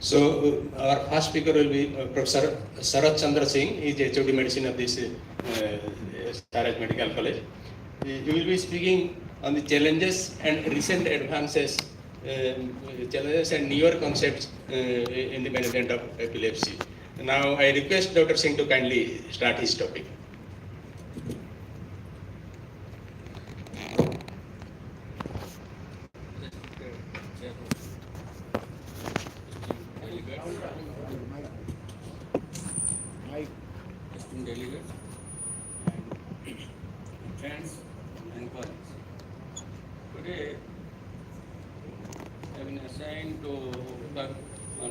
So our first speaker will be Professor Sarat Chandra Singh. He is HOD Medicine of this Saraj Medical College. He will be speaking on the challenges and recent advances, challenges and newer concepts in the management of epilepsy. Now I request Dr. Singh to kindly start his topic. Delegates and friends and colleagues. Today, I have been assigned to work on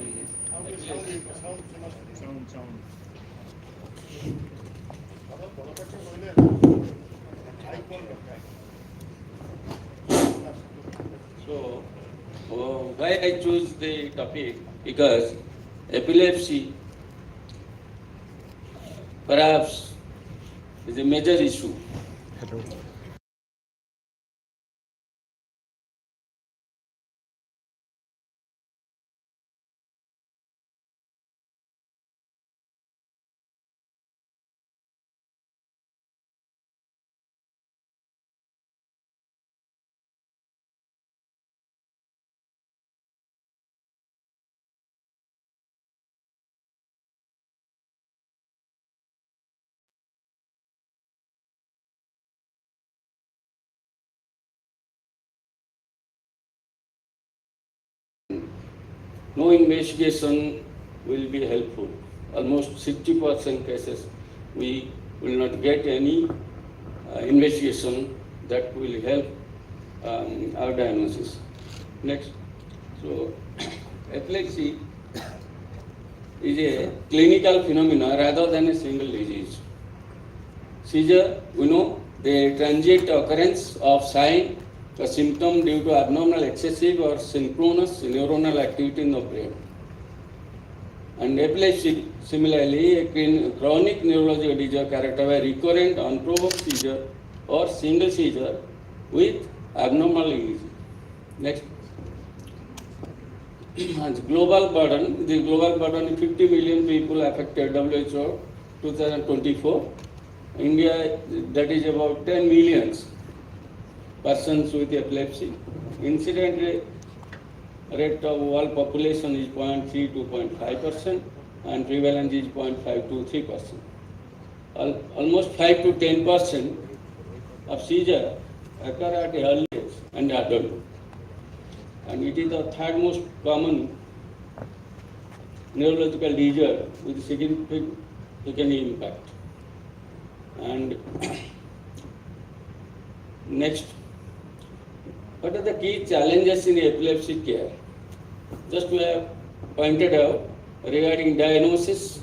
So, why I choose the topic? Because epilepsy perhaps is a major issue. Hello. No investigation will be helpful. Almost 60% cases we will not get any investigation that will help our diagnosis. Next. So, epilepsy is a clinical phenomenon rather than a single disease. Seizure, we know, the transient occurrence of sign or symptom due to abnormal, excessive or synchronous neuronal activity in the brain. And epilepsy, similarly, a chronic neurological disease characterized by recurrent unprovoked seizure or single seizure with abnormal EEG. Next. Global burden, the global burden is 50 million people affected, WHO 2024. India, that is about 10 million persons with epilepsy. Incident rate of world population is 0.3 to 0.5% and prevalence is 0.5 to 3%. Almost 5 to 10% of seizure occur at early age and adulthood. And it is the third most common neurological disease with significant impact. And next, what are the key challenges in epilepsy care? Just we have pointed out regarding diagnosis,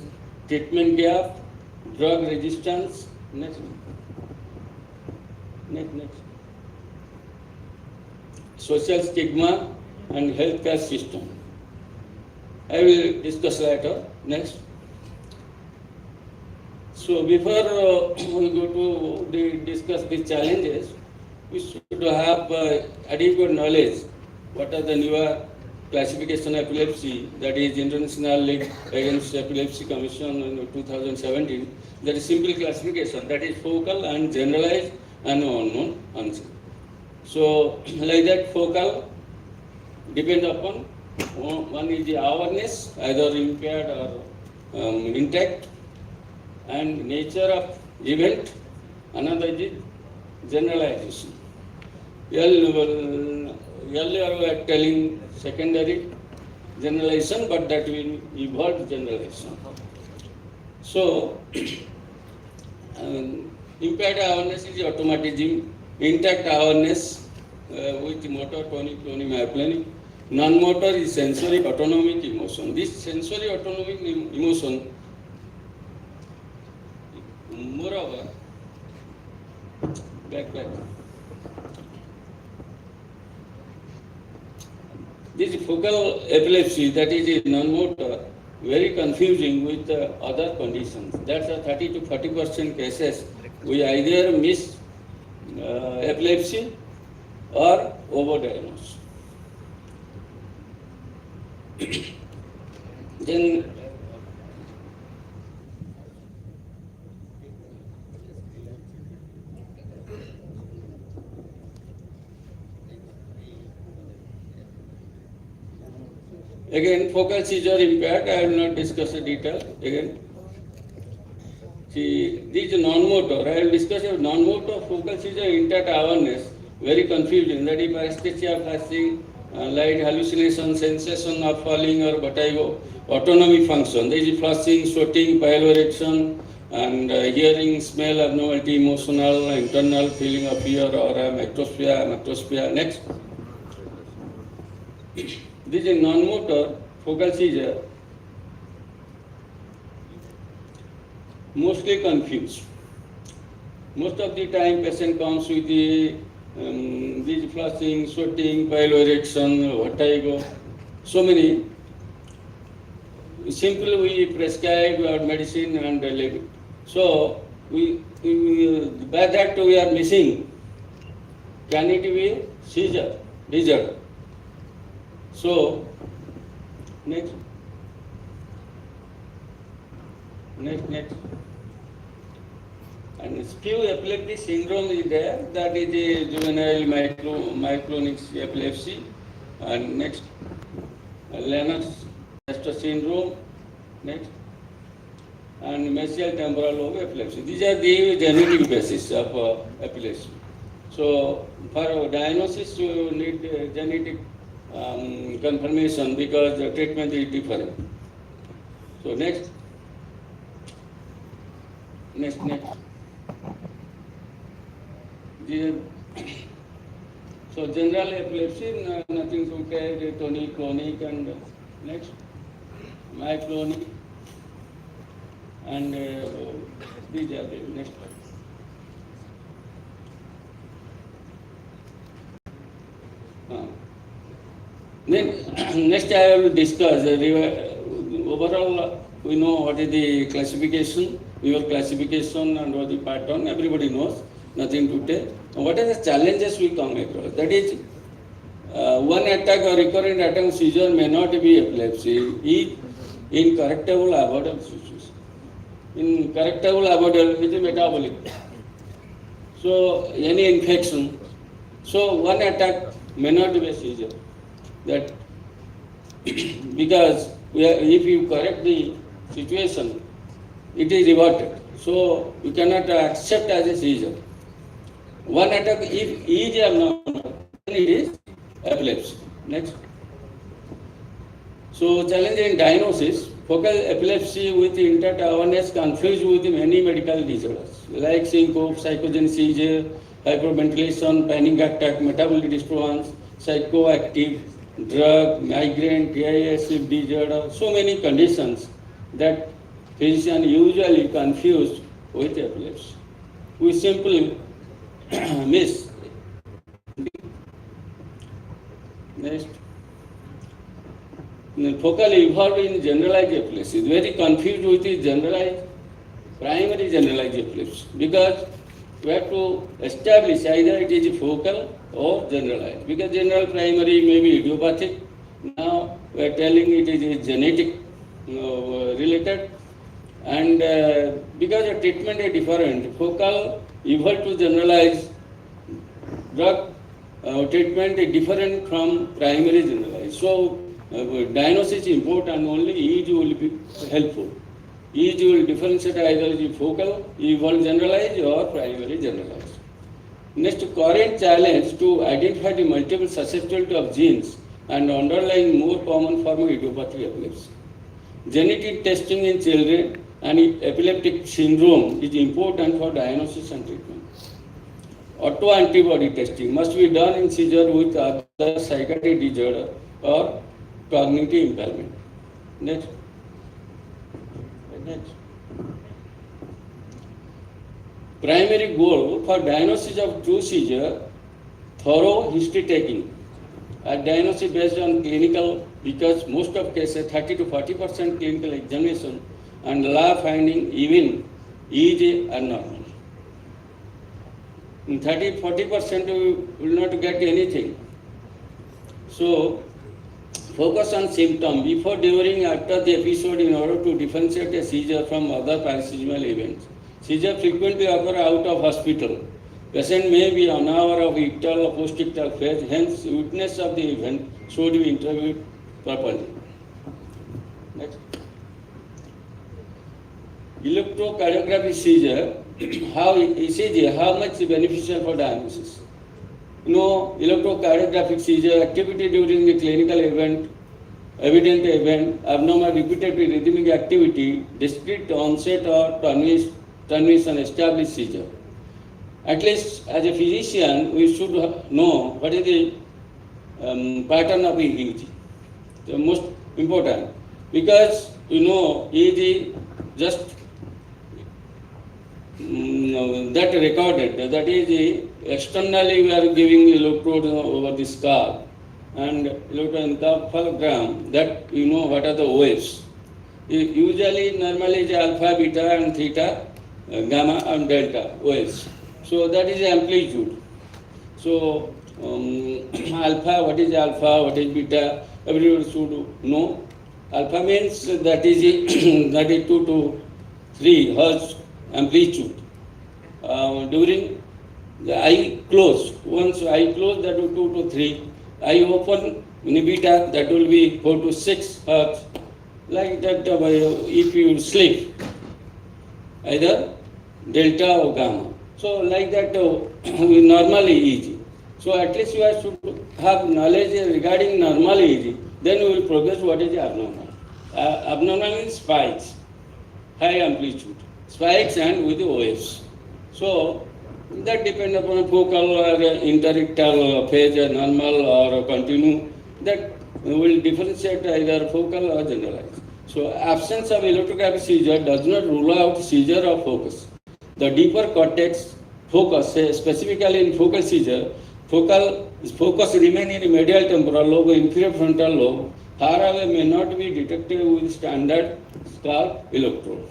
treatment gap, drug resistance. Next. Social stigma and healthcare system. I will discuss later. Next. So before we go to discuss the challenges, we should have adequate knowledge. What are the newer classification of epilepsy, that is International League Against Epilepsy Commission in 2017. That is simple classification, that is focal and generalized and unknown onset. So like that, focal depend upon one is the awareness, either impaired or intact, and nature of event. Another is generalization. Earlier we were telling secondary generalization, but that will evolve generalization. So impaired awareness is automatism, intact awareness with motor, tonic, myoclonic. Non-motor is sensory autonomic emotion. This sensory autonomic emotion, moreover, back. This focal epilepsy, that is non-motor, very confusing with other conditions. That's a 30 to 40% cases. We either miss epilepsy or overdiagnosed. Then again, focal seizure impact, I will not discuss the detail again. See, this non-motor, I will discuss a non-motor focal seizure intact awareness, very confusing. That is paresthesia, flashing, light hallucination, sensation of falling or vertigo, autonomy function. There is flushing, sweating, pale erection, and hearing, smell, abnormality, emotional, internal feeling of fear or macrosphere. Next. This is non-motor focal seizure, mostly confused. Most of the time patient comes with the these flushing, sweating, pale erection, vertigo, so many. Simply we prescribe our medicine and leave it. So we by that we are missing. Can it be seizure, disorder? So next. And skew epileptic syndrome is there, that is the juvenile myoclonic epilepsy. And next, Lennox-Gastaut syndrome. Next, and mesial temporal lobe epilepsy. These are the genetic basis of epilepsy. So for diagnosis, you need genetic confirmation because the treatment is different. So next. So general epilepsy, nothing to care, tonic, clonic, and next, myoclonic, and these are the next. Then next I will discuss overall. We know what is the classification, your classification and what the pattern, everybody knows, nothing to tell. And what are the challenges we come across? That is, one attack or recurrent attack seizure may not be epilepsy, is incorrectable avoidable situation. Incorrectable avoidable is metabolic. So, any infection. So, one attack may not be a seizure. That because if you correct the situation, it is reverted. So you cannot accept as a seizure. One attack, if is abnormal, then it is epilepsy. Next. So challenge in diagnosis, focal epilepsy with intact awareness confused with many medical disorders like syncope, psychogenic seizure, hyperventilation, panic attack, metabolic disturbance, psychoactive, drug, migraine, TIA, sleep disorder, so many conditions that physicians usually confused with epilepsy. We simply miss. Next. Focal evolved in generalized epilepsy. Very confused with the generalized, primary generalized epilepsy because we have to establish either it is focal or generalized. Because general primary may be idiopathic. Now we are telling it is genetic related, and because the treatment is different, focal evolved to generalized drug treatment is different from primary generalized. So diagnosis is important, only each will be helpful. Each will differentiate either the focal, evolved generalized or primary generalized. Next, current challenge to identify the multiple susceptibility of genes and underlying more common form of idiopathic epilepsy. Genetic testing in children and epileptic syndrome is important for diagnosis and treatment. Autoantibody testing must be done in seizure with other psychiatric disorder or cognitive impairment. Next. Primary goal for diagnosis of true seizure, thorough history taking. A diagnosis based on clinical, because most of cases 30 to 40% clinical examination and lab finding even is abnormal. 30-40% will not get anything. So focus on symptom before, during, after the episode in order to differentiate a seizure from other paroxysmal events. Seizure frequently occur out of hospital. Patient may be unaware of ictal or post-ictal phase, hence witness of the event should be interviewed properly. Next. Electrocardiography seizure, how ECG, how much beneficial for diagnosis? Electrocardiographic seizure activity during the clinical event, evident event, abnormal repetitive rhythmic activity, discrete onset or transmission established seizure. At least as a physician, we should know what is the pattern of EEG. The most important, because EEG just that recorded, that is externally we are giving electrode over the skull and electroencephalogram, that what are the waves. Usually normally is alpha, beta and theta, gamma and delta waves. So that is amplitude. So alpha, what is alpha, what is beta, everyone should know. Alpha means that is that is 2 to 3 hertz amplitude. During the eye close, once eye close, that will 2 to 3. Eye open, in beta, that will be 4 to 6 hertz. Like that, if you sleep, either delta or gamma. So like that, we normally EEG. So at least you should have knowledge regarding normal EEG. Then we will progress what is abnormal. Abnormal means spikes, high amplitude, spikes and with waves. So that depends upon focal or interictal phase, normal or continue. That will differentiate either focal or generalized. So absence of electrographic seizure does not rule out seizure of focus. The deeper cortex focus, specifically in focal seizure, focus remain in medial temporal lobe, inferior frontal lobe, far away may not be detected with standard skull electrode.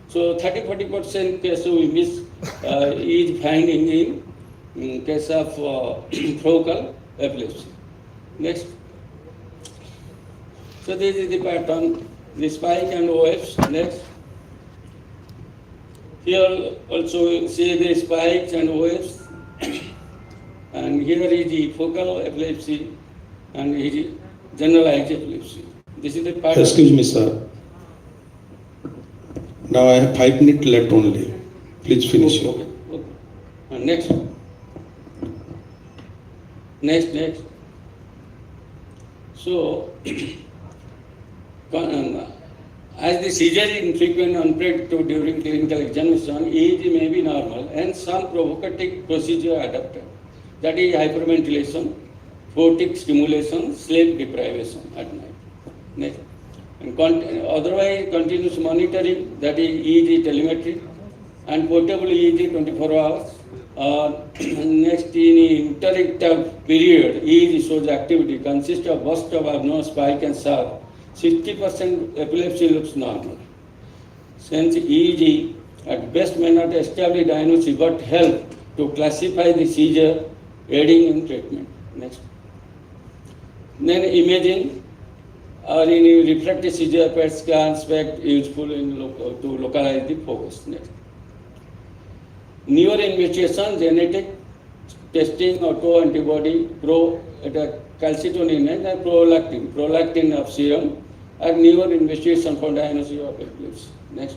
So 30-40% case we miss is finding in case of focal epilepsy. Next. So this is the pattern, the spike and waves. Next. Here also see the spikes and waves. And here is the focal epilepsy and here is generalized epilepsy. This is the pattern. Excuse me, sir. Now I have 5 minutes left only. Please finish. Okay. And next. Next. So, as the seizure is infrequent and unpredictable during clinical examination, EEG may be normal and some provocative procedure adopted. That is hyperventilation, photic stimulation, sleep deprivation at night. Next. And otherwise, continuous monitoring, that is EEG telemetry, and portable EEG 24 hours. Next, in interictal period, EEG shows activity consists of burst of abnormal spike and sharp. 60% epilepsy looks normal. Since EEG at best may not establish diagnosis but help to classify the seizure, aiding in treatment. Next. Then imaging or in refractive seizure, PET scan, SPECT useful to localize the focus. Next. Newer investigation, genetic testing, autoantibody, calcitonin and prolactin of serum are newer investigation for diagnosis of epilepsy. Next.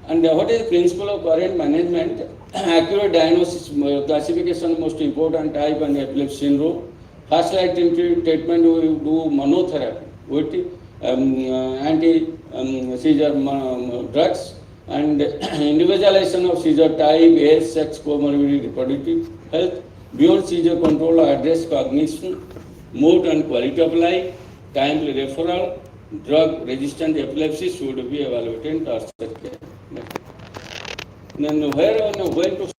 And what is the principle of current management? Accurate diagnosis, classification, most important type and epilepsy syndrome. First line treatment, we do monotherapy with anti-seizure drugs, and individualization of seizure type, age, sex, comorbidity, reproductive health. Beyond seizure control, address cognition, mood and quality of life, timely referral, drug-resistant epilepsy should be evaluated or care. Then when to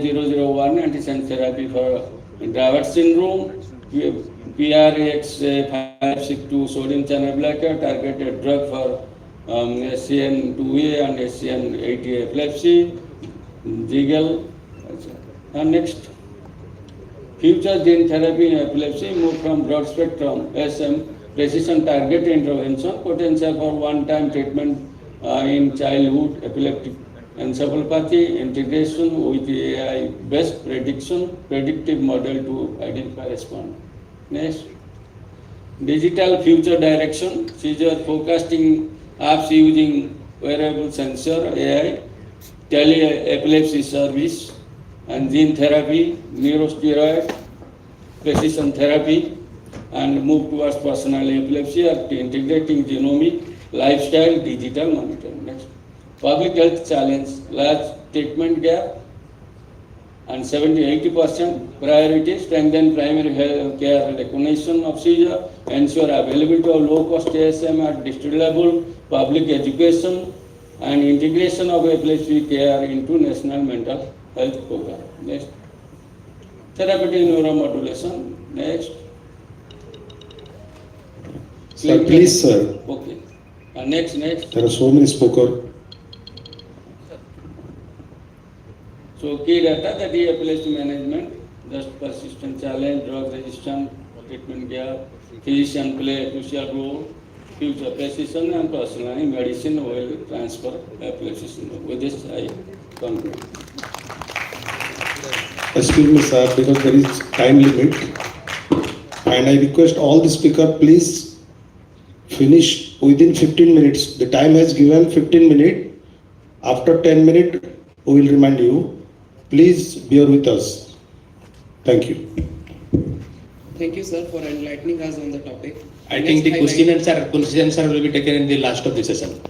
001 antisense therapy for Dravet syndrome, PRX562 sodium channel blocker, targeted drug for SCN2A and SCN8A epilepsy, Jiggle. Next, future gene therapy in epilepsy move from broad spectrum SM, precision target intervention, potential for one-time treatment in childhood epileptic encephalopathy, integration with AI-based predictive model to identify response. Next, digital future direction, seizure forecasting apps using wearable sensor, AI, tele-epilepsy service, and gene therapy, neurosteroid, precision therapy, and move towards personal epilepsy or integrating genomic, lifestyle, digital monitoring. Next, public health challenge, large treatment gap, and 70-80% priority, strengthen primary health care recognition of seizure, ensure availability of low-cost ASM at district level, public education, and integration of epilepsy care into national mental health program. Next, therapeutic neuromodulation. Next. Sir, please, sir. Okay. Next. There are so many speakers. So key data, that is epilepsy management, just persistent challenge, drug resistance, treatment gap, physician play a crucial role, future precision and personalized medicine will transfer epilepsy syndrome. With this, I conclude. Excuse me, sir, because there is time limit. And I request all the speakers, please finish within 15 minutes. The time has given 15 minutes. After 10 minutes, we will remind you. Please bear with us. Thank you. Thank you, sir, for enlightening us on the topic. I think the question and answer will be taken in the last of the session.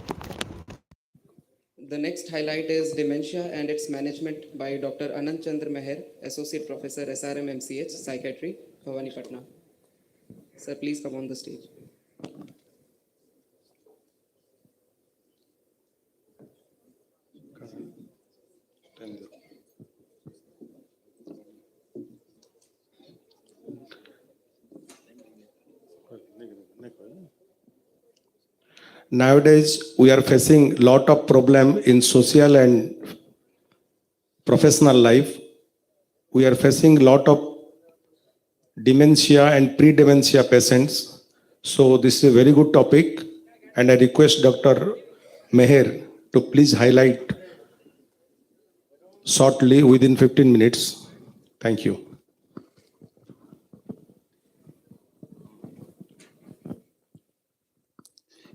The next highlight is dementia and its management by Dr. Anand Chandra Meher, Associate Professor, SRM MCH, Psychiatry, Bhavani Patna. Sir, please come on the stage. Nowadays, we are facing lot of problem in social and professional life. We are facing lot of dementia and pre-dementia patients. So this is a very good topic, and I request Dr. Meher to please highlight shortly within 15 minutes. Thank you.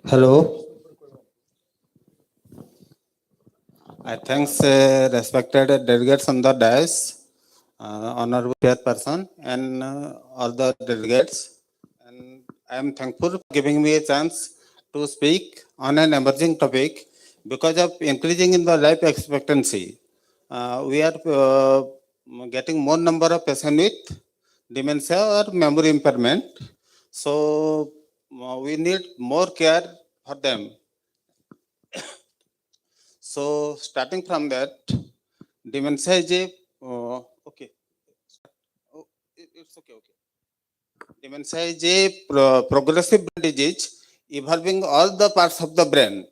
Hello. I thanks respected delegates on the dais, honorable chairperson, and other delegates. And I am thankful for giving me a chance to speak on an emerging topic because of increasing in the life expectancy. We are getting more number of patients with dementia or memory impairment. So we need more care for them. So starting from that, dementia is a okay. Oh, it's okay. Dementia is a progressive disease involving all the parts of the brain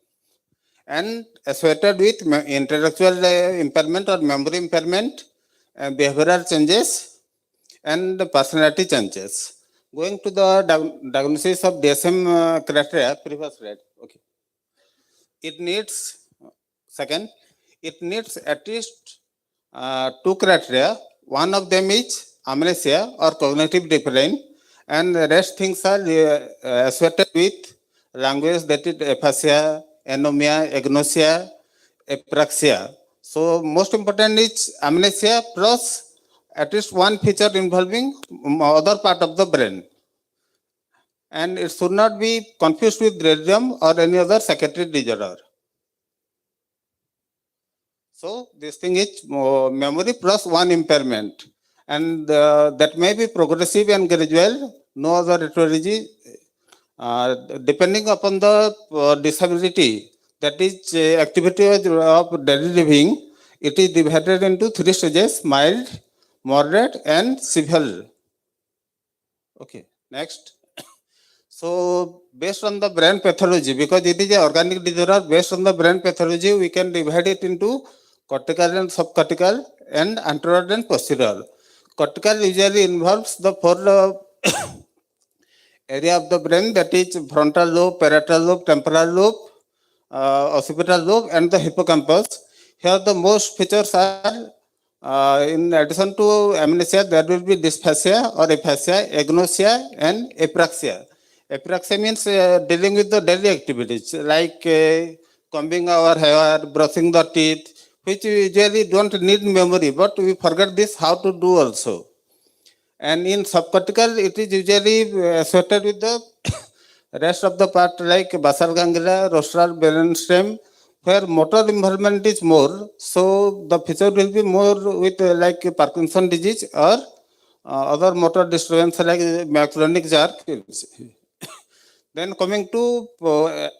and associated with intellectual impairment or memory impairment, behavioral changes, and personality changes. Going to the diagnosis of DSM criteria, previous slide. Okay. It needs, second, it needs at least two criteria. One of them is amnesia or cognitive decline, and the rest things are associated with language, that is aphasia, anomia, agnosia, apraxia. So most important is amnesia plus at least one feature involving other part of the brain. And it should not be confused with delirium or any other psychiatric disorder. So this thing is memory plus one impairment, and that may be progressive and gradual, no other etiology, depending upon the disability, that is activity of daily living. it is divided into 3 stages: mild, moderate, and severe. Okay, next. So, based on the brain pathology, because it is an organic disorder, based on the brain pathology, we can divide it into cortical and subcortical and anterior and posterior. Cortical usually involves the 4 area of the brain, that is frontal lobe, parietal lobe, temporal lobe, occipital lobe, and the hippocampus. Here the most features are, in addition to amnesia, there will be dysphasia or aphasia, agnosia, and apraxia. Apraxia means dealing with the daily activities like combing our hair, brushing the teeth, which we usually don't need memory, but we forget this how to do also. And in subcortical, it is usually associated with the rest of the part like basal ganglia, rostral brainstem, where motor involvement is more. So the feature will be more with like Parkinson disease or other motor disturbance like myoclonic jerk. Then coming to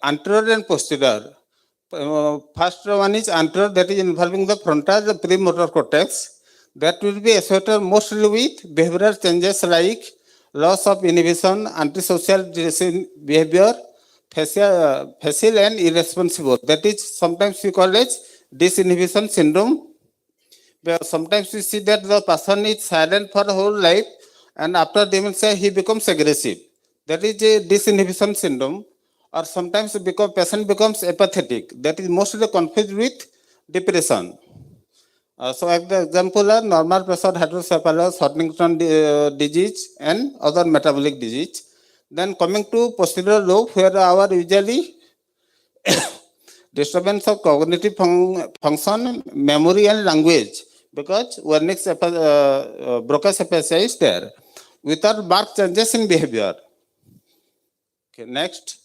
anterior and posterior. First one is anterior, that is involving the frontal premotor cortex. That will be associated mostly with behavioral changes like loss of inhibition, antisocial behavior, facile and irresponsible. That is sometimes we call it disinhibition syndrome. Where sometimes we see that the person is silent for the whole life, and after dementia he becomes aggressive. That is a disinhibition syndrome. Or sometimes patient becomes apathetic. That is mostly confused with depression. So the example are normal pressure hydrocephalus, Huntington disease, and other metabolic disease. Then coming to posterior lobe, where our usually disturbance of cognitive function, memory, and language, because Wernicke's Broca's aphasia is there, without marked changes in behavior. Okay, next.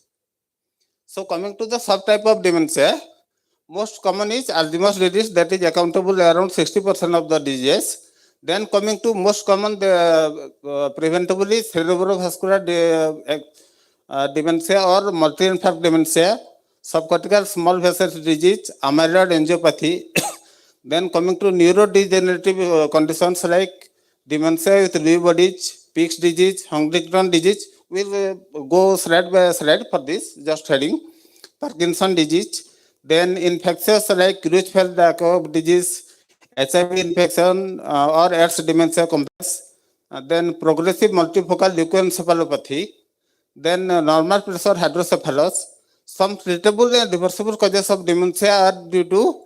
So coming to the subtype of dementia, most common is Alzheimer's disease, that is accountable around 60% of the disease. Then coming to most common preventable is cerebrovascular dementia or multi-infarct dementia, subcortical small vessel disease, amyloid angiopathy. Then coming to neurodegenerative conditions like dementia with Lewy bodies, Pick's disease, Huntington disease. We'll go slide by slide for this, just heading. Parkinson disease, then infectious like Creutzfeldt-Jakob disease, HIV infection or AIDS dementia complex, then progressive multifocal leukoencephalopathy, then normal pressure hydrocephalus. Some treatable and reversible causes of dementia are due to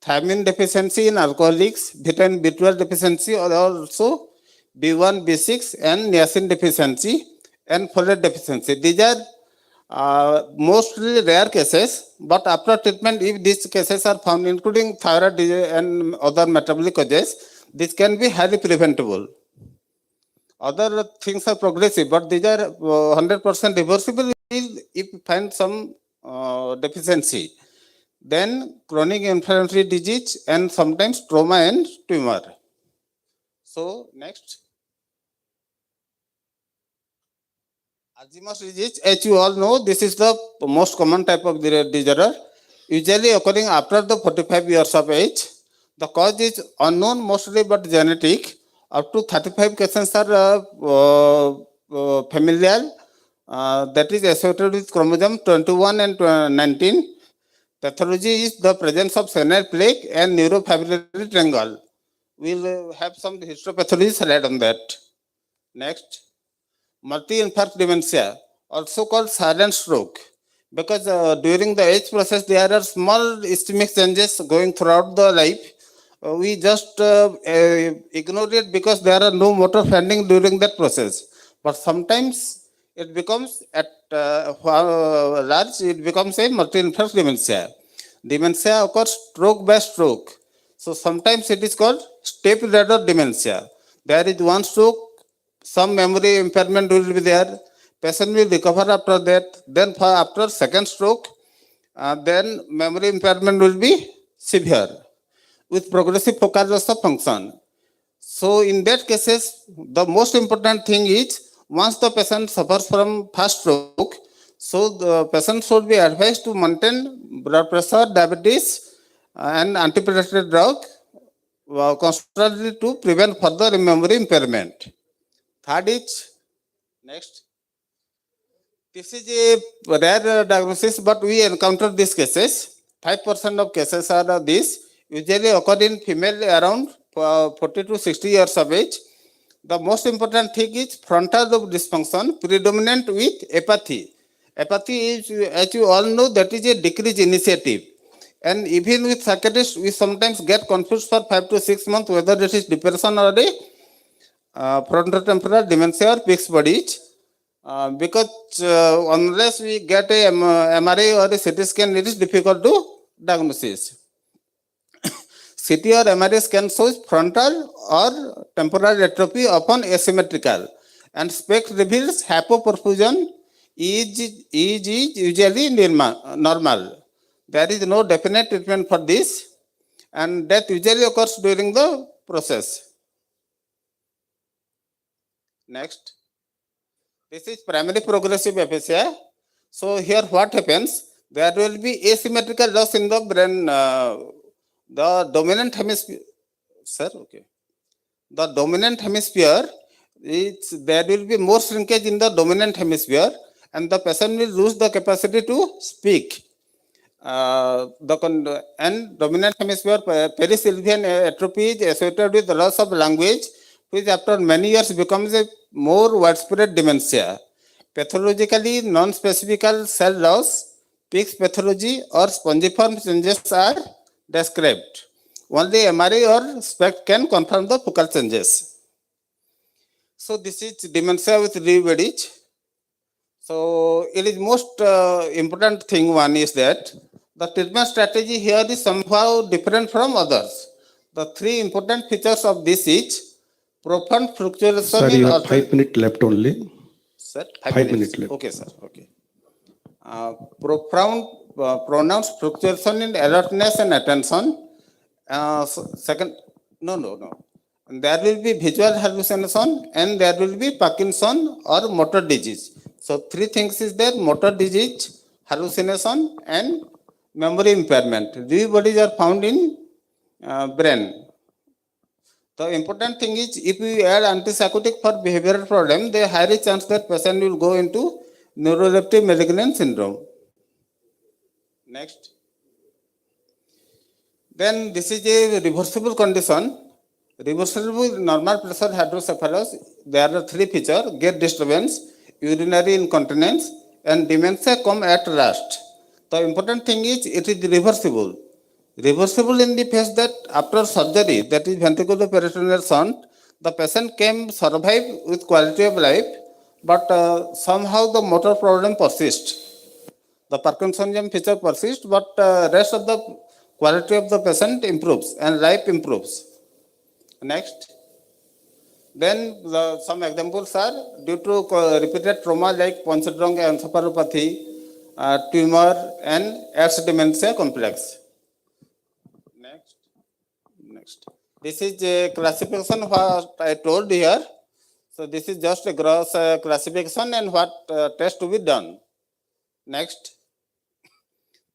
thiamine deficiency in alcoholics, vitamin B12 deficiency, or also B1, B6, and niacin deficiency, and folate deficiency. These are mostly rare cases, but after treatment, if these cases are found, including thyroid disease and other metabolic causes, this can be highly preventable. Other things are progressive, but these are 100% reversible if you find some deficiency. Then chronic inflammatory disease and sometimes trauma and tumor. So next. Alzheimer's disease, as you all know, this is the most common type of disorder, usually occurring after the 45 years of age. The cause is unknown mostly but genetic. Up to 35 cases are familial, that is associated with chromosome 21 and 19. Pathology is the presence of senile plaque and neurofibrillary triangle. We'll have some histopathology slide on that. Next. Multi-infarct dementia, also called silent stroke, because during the age process there are small ischemic changes going throughout the life. We just ignore it because there are no motor finding during that process. But sometimes it becomes at large, it becomes a multi-infarct dementia. Dementia occurs stroke by stroke. So sometimes it is called step-ladder dementia. There is one stroke, some memory impairment will be there. Patient will recover after that. Then after second stroke, then memory impairment will be severe with progressive focal loss of function. So in that cases, the most important thing is once the patient suffers from first stroke, so the patient should be advised to maintain blood pressure, diabetes, and antiplatelet drug constantly to prevent further memory impairment. Third is, next, this is a rare diagnosis, but we encounter these cases. 5% of cases are this, usually occur in female around 40 to 60 years of age. The most important thing is frontal lobe dysfunction predominant with apathy. Apathy is, as you all know, that is a decreased initiative. And even with psychiatrists, we sometimes get confused for 5 to 6 months whether it is depression or a frontotemporal dementia or fixed bodies. Because unless we get a MRI or a CT scan, it is difficult to diagnosis. CT or MRI scan shows frontal or temporal atrophy, often asymmetrical, and SPECT reveals hypoperfusion is usually normal. There is no definite treatment for this, and death usually occurs during the process. Next. This is primary progressive aphasia. So here what happens? There will be asymmetrical loss in the brain, the dominant hemisphere. Sir, okay. The dominant hemisphere, there will be more shrinkage in the dominant hemisphere, and the patient will lose the capacity to speak. And dominant hemisphere perisylvian atrophy is associated with the loss of language, which after many years becomes a more widespread dementia. Pathologically, non-specific cell loss, Pick's pathology or spongiform changes are described. Only MRI or SPECT can confirm the focal changes. So this is dementia with Lewy bodies. So it is most important thing one is that the treatment strategy here is somehow different from others. The three important features of this is profound fluctuation Sir, in you have 5 minutes left only. Sir, 5 minutes left. Okay, sir. Okay. Profound, pronounced fluctuation in alertness and attention. Second, no. And there will be visual hallucination and there will be Parkinson or motor disease. So three things is there: motor disease, hallucination, and memory impairment. Lewy bodies are found in brain. The important thing is, if we add antipsychotic for behavioral problem, there is higher chance that patient will go into neuroleptic malignant syndrome. Next. Then this is a reversible condition. Reversible normal pressure hydrocephalus. There are three features: gait disturbance, urinary incontinence, and dementia come at last. The important thing is it is reversible. Reversible in the phase that after surgery, that is ventricular peritoneal shunt, the patient can survive with quality of life, but somehow the motor problem persists. The Parkinsonism feature persists, but rest of the quality of the patient improves and life improves. Next. Then some examples are due to repeated trauma like Ponchdrung encephalopathy, tumor, and X dementia complex. Next. This is a classification what I told here. So this is just a gross classification and what test to be done. Next.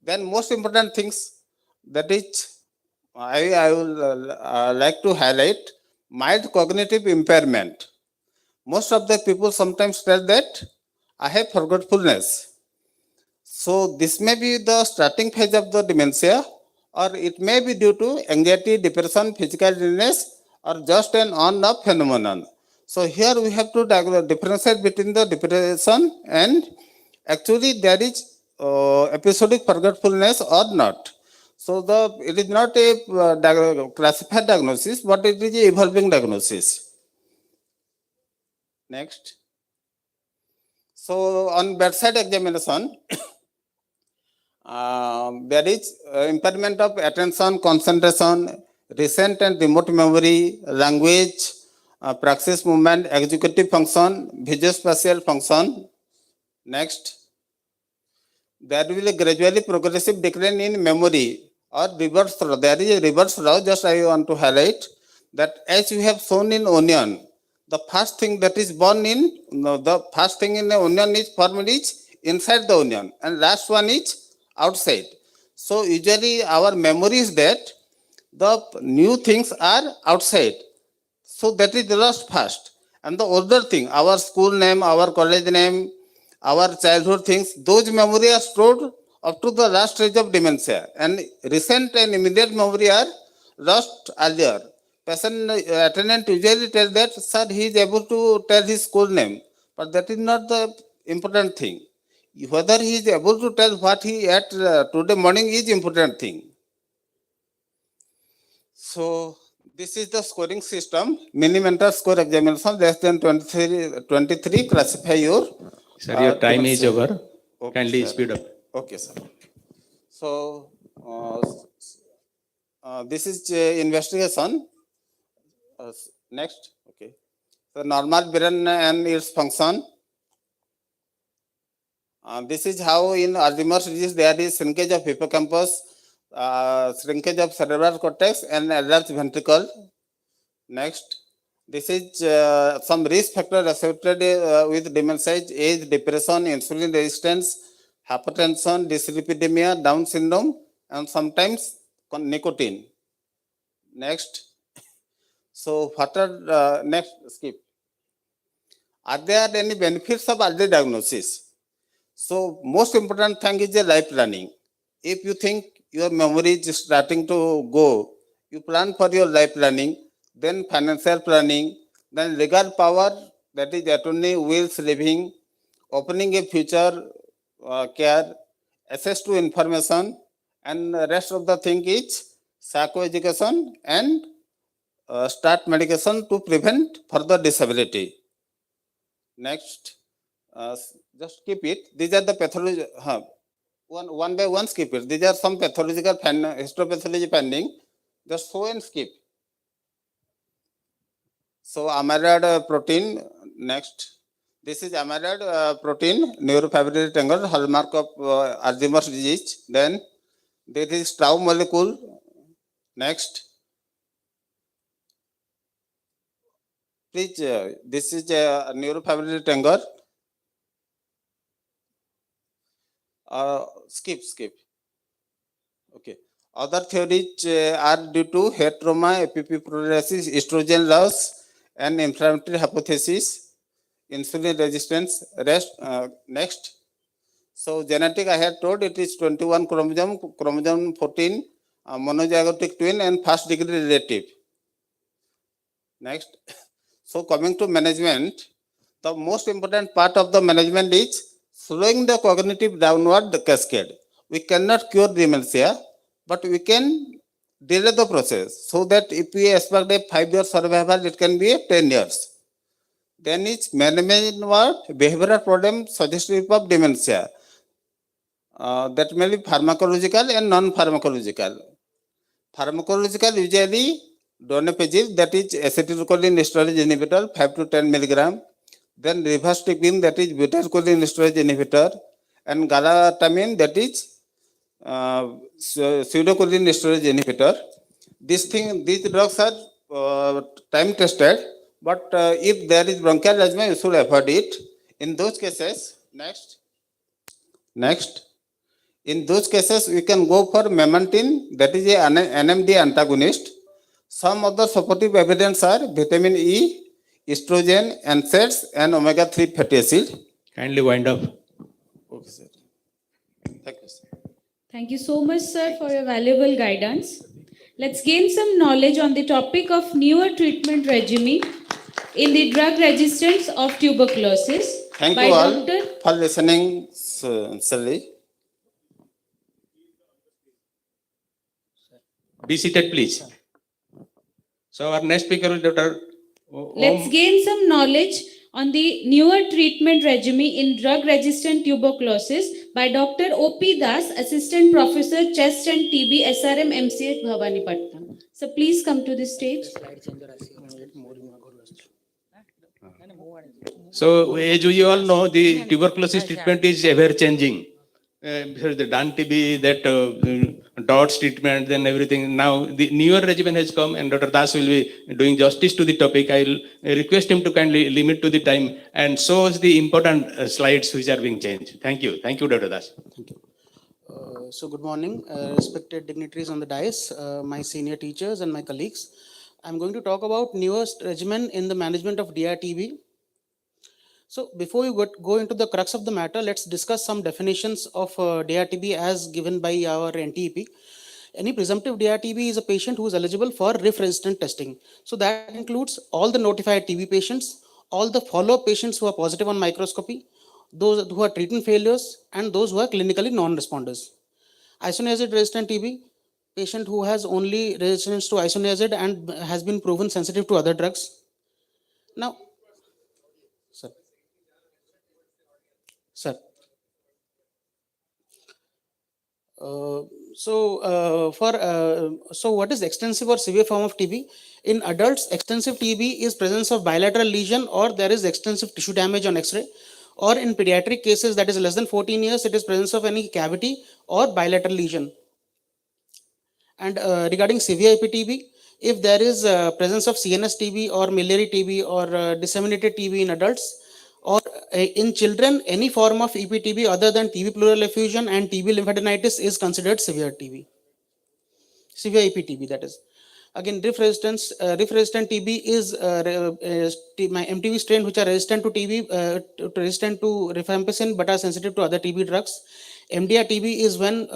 Then most important things, that is I will like to highlight mild cognitive impairment. Most of the people sometimes tell that I have forgetfulness. So this may be the starting phase of the dementia, or it may be due to anxiety, depression, physical illness, or just an on-off phenomenon. So here we have to differentiate between the depression and actually there is episodic forgetfulness or not. So it is not a classified diagnosis, but it is a evolving diagnosis. Next. So on bedside examination, there is impairment of attention, concentration, recent and remote memory, language, praxis movement, executive function, visuospatial function. Next. There will be a gradually progressive decline in memory or reverse law. There is a reverse law, just I want to highlight that as you have shown in onion, the first thing that is born in, the first thing in the onion is formed is inside the onion and last one is outside. So usually our memory is that the new things are outside. So that is lost fast. And the older thing, our school name, our college name, our childhood things, those memory are stored up to the last stage of dementia. And recent and immediate memory are lost earlier. Patient attendant usually tell that, sir, he is able to tell his school name. But that is not the important thing. Whether he is able to tell what he ate today morning is important thing. So this is the scoring system. Mini mental score examination less than 23 classify your. Sir, your time is dementia. over. Okay, Kindly sir. speed up. Okay, sir. So this is investigation. Next, okay. So normal brain and its function. This is how in Alzheimer's disease there is shrinkage of hippocampus, shrinkage of cerebral cortex and enlarged ventricle. Next, this is some risk factor associated with dementia: age, depression, insulin resistance, hypertension, dyslipidemia, Down syndrome, and sometimes nicotine. Next, so what are next? Skip. Are there any benefits of early diagnosis? So most important thing is the life planning. If you think your memory is starting to go, you plan for your life planning, then financial planning, then legal power, that is attorney, wills, living, opening a future care, access to information, and the rest of the thing is psychoeducation and start medication to prevent further disability. Next, just keep it. These are the pathology. One by one, skip it. These are some pathological histopathology finding. Just show and skip. So amyloid protein. Next, this is amyloid protein, neurofibrillary tangle, hallmark of Alzheimer's disease. Then there is tau molecule. Next, please. This is a neurofibrillary tangle. Skip. Okay. Other theories are due to head trauma, epiprolasis, estrogen loss, and inflammatory hypothesis, insulin resistance. Next. So genetic, I had told it is 21 chromosome 14, monozygotic twin, and first degree relative. Next. So coming to management, the most important part of the management is slowing the cognitive downward cascade. We cannot cure dementia, but we can delay the process so that if we expect a 5-year survival, it can be 10 years. Then it's management what? Behavioral problem suggestive of dementia. That may be pharmacological and non-pharmacological. Pharmacological usually donepezil, that is acetylcholine esterase inhibitor, 5 to 10 milligram. Then rivastigmine, that is butyrylcholine esterase inhibitor, and galantamine, that is pseudocholine esterase inhibitor. These drugs are time tested, but if there is bronchial asthma, you should avoid it. In those cases, next. In those cases, we can go for memantine, that is an NMD antagonist. Some other supportive evidence are vitamin E, estrogen, NSAIDs, and omega-3 fatty acid. Kindly wind up. Okay, sir. Thank you, sir. Thank you so much, sir, for your valuable guidance. Let's gain some knowledge on the topic of newer treatment regimen in the drug resistance of tuberculosis. Thank by you all Dr. for listening, sincerely. Be seated, please. So our next speaker is Dr. Let's gain some knowledge on the newer treatment regimen in drug-resistant tuberculosis by Dr. O.P. Das, Assistant Professor, Chest and TB, SRM MCH, Bhawanipatnam. So please come to the stage. So as we all know, the tuberculosis treatment is ever changing. The DAN TB, that DOTS treatment, then everything. Now the newer regimen has come, and Dr. Das will be doing justice to the topic. I will request him to kindly limit to the time and show us the important slides which are being changed. Thank you, Dr. Das. So good morning, respected dignitaries on the dais, my senior teachers and my colleagues. I'm going to talk about newest regimen in the management of DRTB. So before we go into the crux of the matter, let's discuss some definitions of DRTB as given by our NTEP. Any presumptive DRTB is a patient who is eligible for RIF-resistant testing. So that includes all the notified TB patients, all the follow-up patients who are positive on microscopy, those who are treatment failures, and those who are clinically non-responders. Isoniazid resistant TB, patient who has only resistance to isoniazid and has been proven sensitive to other drugs. Now, sir, sir. So what is extensive or severe form of TB? In adults, extensive TB is presence of bilateral lesion or there is extensive tissue damage on X-ray. Or in pediatric cases that is less than 14 years, it is presence of any cavity or bilateral lesion. And regarding severe IPTB, if there is presence of CNS TB or miliary TB or disseminated TB in adults, or in children, any form of EPTB other than TB pleural effusion and TB lymphadenitis is considered severe TB. Severe EPTB, that is. Again, RIF-resistant TB is my MTB strain which are resistant to TB, resistant to rifampicin but are sensitive to other TB drugs. MDR TB is when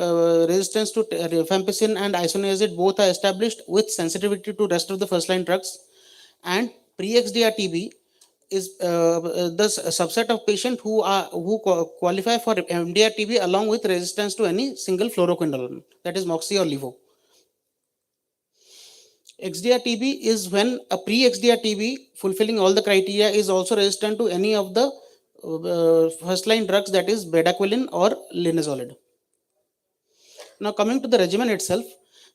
resistance to rifampicin and isoniazid both are established with sensitivity to rest of the first line drugs. And pre-XDR TB is the subset of patients who qualify for MDR TB along with resistance to any single fluoroquinolone, that is Moxi or Levo. XDR TB is when a pre-XDR TB fulfilling all the criteria is also resistant to any of the first line drugs, that is bedaquiline or linezolid. Now coming to the regimen itself,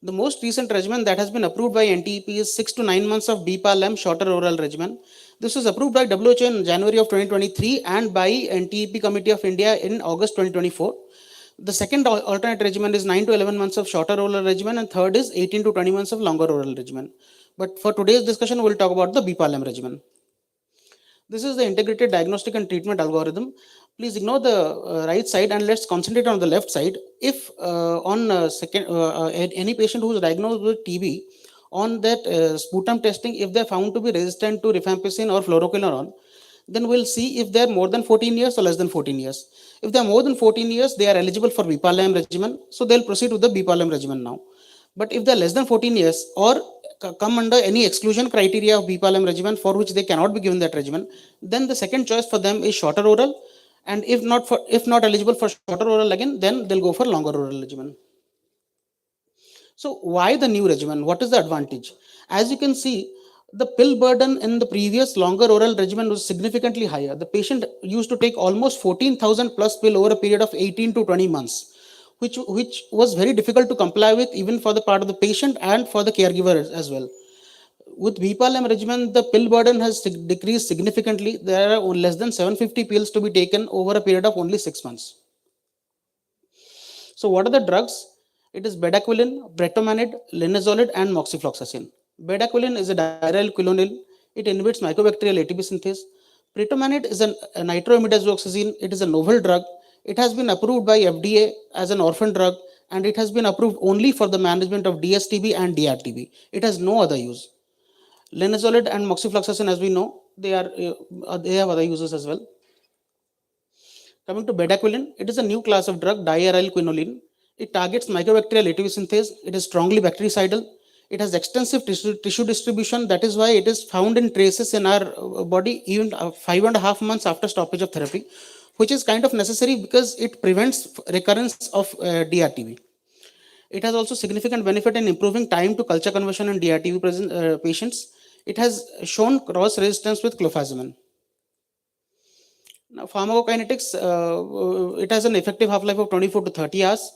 the most recent regimen that has been approved by NTEP is 6 to 9 months of BPALM shorter oral regimen. This was approved by WHO in January of 2023 and by NTEP Committee of India in August 2024. The second alternate regimen is 9 to 11 months of shorter oral regimen, and third is 18 to 20 months of longer oral regimen. But for today's discussion, we'll talk about the BPALM regimen. This is the integrated diagnostic and treatment algorithm. Please ignore the right side and let's concentrate on the left side. If any patient who is diagnosed with TB, on that sputum testing, if they're found to be resistant to rifampicin or fluoroquinolone, then we'll see if they're more than 14 years or less than 14 years. If they're more than 14 years, they are eligible for BPALM regimen. So they'll proceed with the BPALM regimen now. But if they're less than 14 years or come under any exclusion criteria of BPALM regimen for which they cannot be given that regimen, then the second choice for them is shorter oral. And if not eligible for shorter oral again, then they'll go for longer oral regimen. So why the new regimen? What is the advantage? As you can see, the pill burden in the previous longer oral regimen was significantly higher. The patient used to take almost 14,000 plus pill over a period of 18 to 20 months, which was very difficult to comply with even for the part of the patient and for the caregiver as well. With BPALM regimen, the pill burden has decreased significantly. There are less than 750 pills to be taken over a period of only 6 months. So what are the drugs? It is bedaquiline, bretomanid, linezolid, and moxifloxacin. Bedaquiline is a diaryl quinolil. It inhibits mycobacterial ATP synthase. Bretomanid is a nitroimidazoxazine. It is a novel drug. It has been approved by FDA as an orphan drug, and it has been approved only for the management of DSTB and DRTB. It has no other use. Linezolid and moxifloxacin, as we know, they have other uses as well. Coming to bedaquiline, it is a new class of drug, diaryl quinoline. It targets mycobacterial ATP synthase. It is strongly bactericidal. It has extensive tissue distribution. That is why it is found in traces in our body even 5.5 months after stoppage of therapy, which is kind of necessary because it prevents recurrence of DRTB. It has also significant benefit in improving time to culture conversion in DRTB patients. It has shown cross resistance with clofazimine. Now, pharmacokinetics, it has an effective half-life of 24 to 30 hours.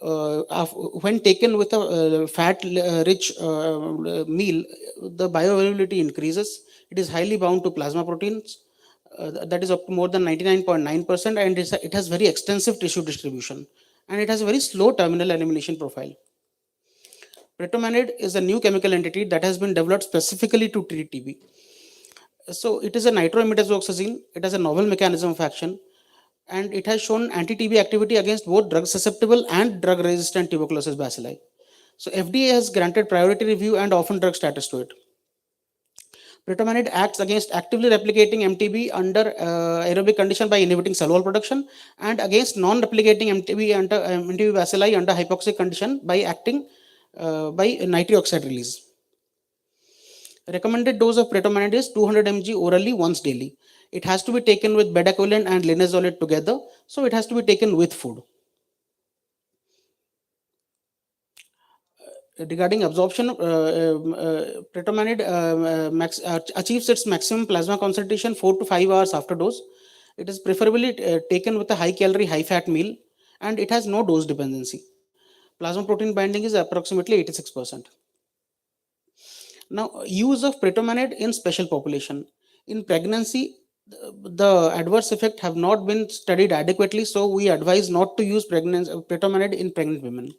When taken with a fat-rich meal, the bioavailability increases. It is highly bound to plasma proteins. That is up to more than 99.9%, and it has very extensive tissue distribution. And it has a very slow terminal elimination profile. Bretomanid is a new chemical entity that has been developed specifically to treat TB. So it is a nitroimidazoxazine. It has a novel mechanism of action, and it has shown anti-TB activity against both drug-susceptible and drug-resistant tuberculosis bacilli. So FDA has granted priority review and orphan drug status to it. Pretomanid acts against actively replicating MTB under aerobic condition by inhibiting cell wall production, and against non-replicating MTB under MTB bacilli under hypoxic condition by acting by nitric oxide release. Recommended dose of pretomanid is 200 mg orally once daily. It has to be taken with bedaquiline and linezolid together, so it has to be taken with food. Regarding absorption, pretomanid achieves its maximum plasma concentration 4 to 5 hours after dose. It is preferably taken with a high calorie, high fat meal, and it has no dose dependency. Plasma protein binding is approximately 86%. Now, use of pretomanid in special population. In pregnancy, the adverse effect have not been studied adequately, so we advise not to use pretomanid in pregnant women.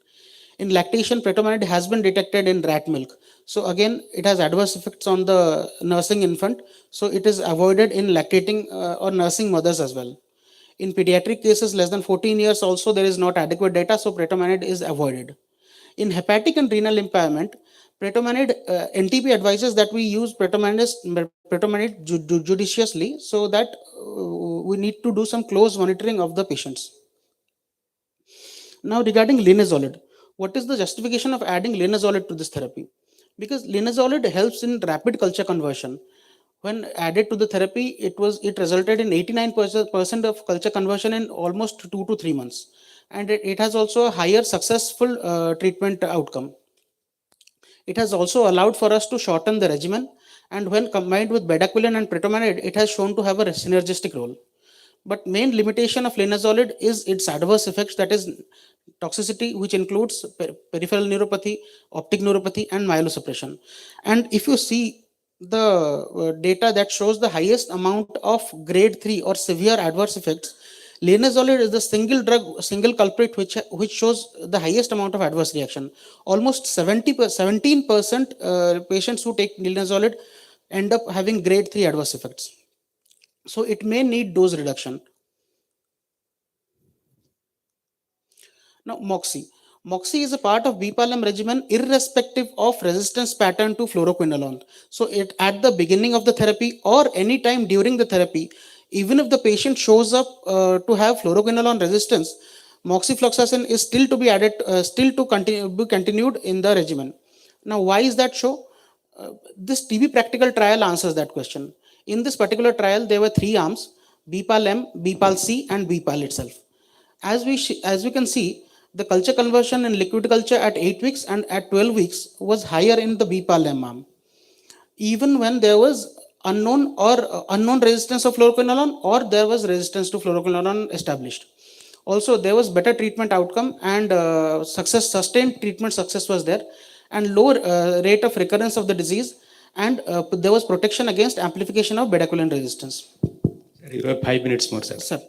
In lactation, pretomanid has been detected in rat milk. So again, it has adverse effects on the nursing infant. So it is avoided in lactating or nursing mothers as well. In pediatric cases less than 14 years also, there is not adequate data, so pretomanid is avoided. In hepatic and renal impairment, pretomanid NTP advises that we use pretomanid judiciously, so that we need to do some close monitoring of the patients. Now, regarding linezolid, what is the justification of adding linezolid to this therapy? Because linezolid helps in rapid culture conversion. When added to the therapy, it resulted in 89% of culture conversion in almost 2 to 3 months, and it has also a higher successful treatment outcome. It has also allowed for us to shorten the regimen, and when combined with bedaquiline and pretomanid, it has shown to have a synergistic role. But main limitation of linezolid is its adverse effects, that is toxicity, which includes peripheral neuropathy, optic neuropathy, and myelosuppression. And if you see the data that shows the highest amount of grade 3 or severe adverse effects, linezolid is the single culprit which shows the highest amount of adverse reaction. Almost 17% patients who take linezolid end up having grade 3 adverse effects. So it may need dose reduction. Now, Moxi is a part of BPALM regimen irrespective of resistance pattern to fluoroquinolone. So it at the beginning of the therapy or any time during the therapy, even if the patient shows up to have fluoroquinolone resistance, moxifloxacin is still to be added, be continued in the regimen. Now, why is that so? This TB practical trial answers that question. In this particular trial, there were 3 arms: BPAL-M, BPAL-C, and BPAL itself. As we can see, the culture conversion in liquid culture at 8 weeks and at 12 weeks was higher in the BPAL-M arm, even when there was unknown resistance of fluoroquinolone, or there was resistance to fluoroquinolone established. Also, there was better treatment outcome, and sustained treatment success was there, and lower rate of recurrence of the disease, and there was protection against amplification of bedaquiline resistance. You have 5 minutes more, sir. Sir,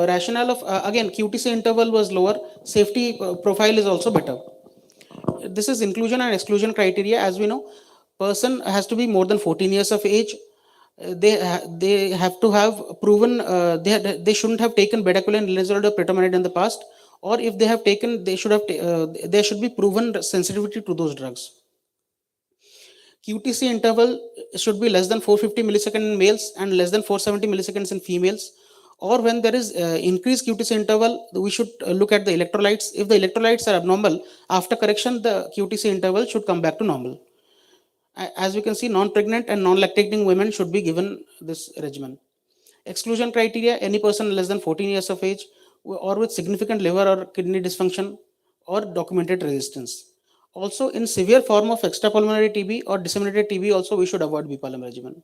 rationale of again QTC interval was lower, safety profile is also better. This is inclusion and exclusion criteria. As we know, person has to be more than 14 years of age. They have to have proven they shouldn't have taken bedaquiline, linezolid, or pretomanid in the past, or if they have taken, they should have there should be proven sensitivity to those drugs. QTC interval should be less than 450 milliseconds in males and less than 470 milliseconds in females. Or when there is increased QTC interval, we should look at the electrolytes. If the electrolytes are abnormal, after correction, the QTC interval should come back to normal. As we can see, non-pregnant and non-lactating women should be given this regimen. Exclusion criteria: any person less than 14 years of age or with significant liver or kidney dysfunction or documented resistance. Also, in severe form of extrapulmonary TB or disseminated TB, also we should avoid BPALM regimen.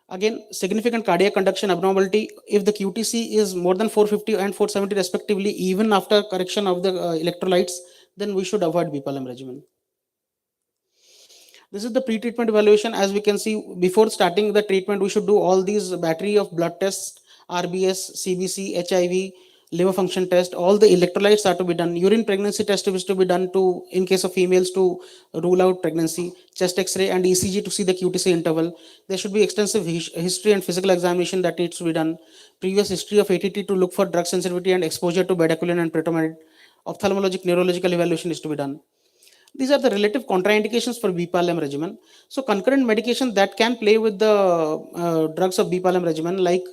Again, significant cardiac conduction abnormality, if the QTC is more than 450 and 470 respectively, even after correction of the electrolytes, then we should avoid BPALM regimen. This is the pre-treatment evaluation. As we can see, before starting the treatment, we should do all these battery of blood tests: RBS, CBC, HIV, liver function test, all the electrolytes are to be done. Urine pregnancy test is to be done to, in case of females, to rule out pregnancy. Chest X-ray and ECG to see the QTC interval. There should be extensive history and physical examination that needs to be done. Previous history of ATT to look for drug sensitivity and exposure to bedaquiline and pretomanid. Ophthalmologic neurological evaluation is to be done. These are the relative contraindications for BPALM regimen. So concurrent medication that can play with the drugs of BPALM regimen, like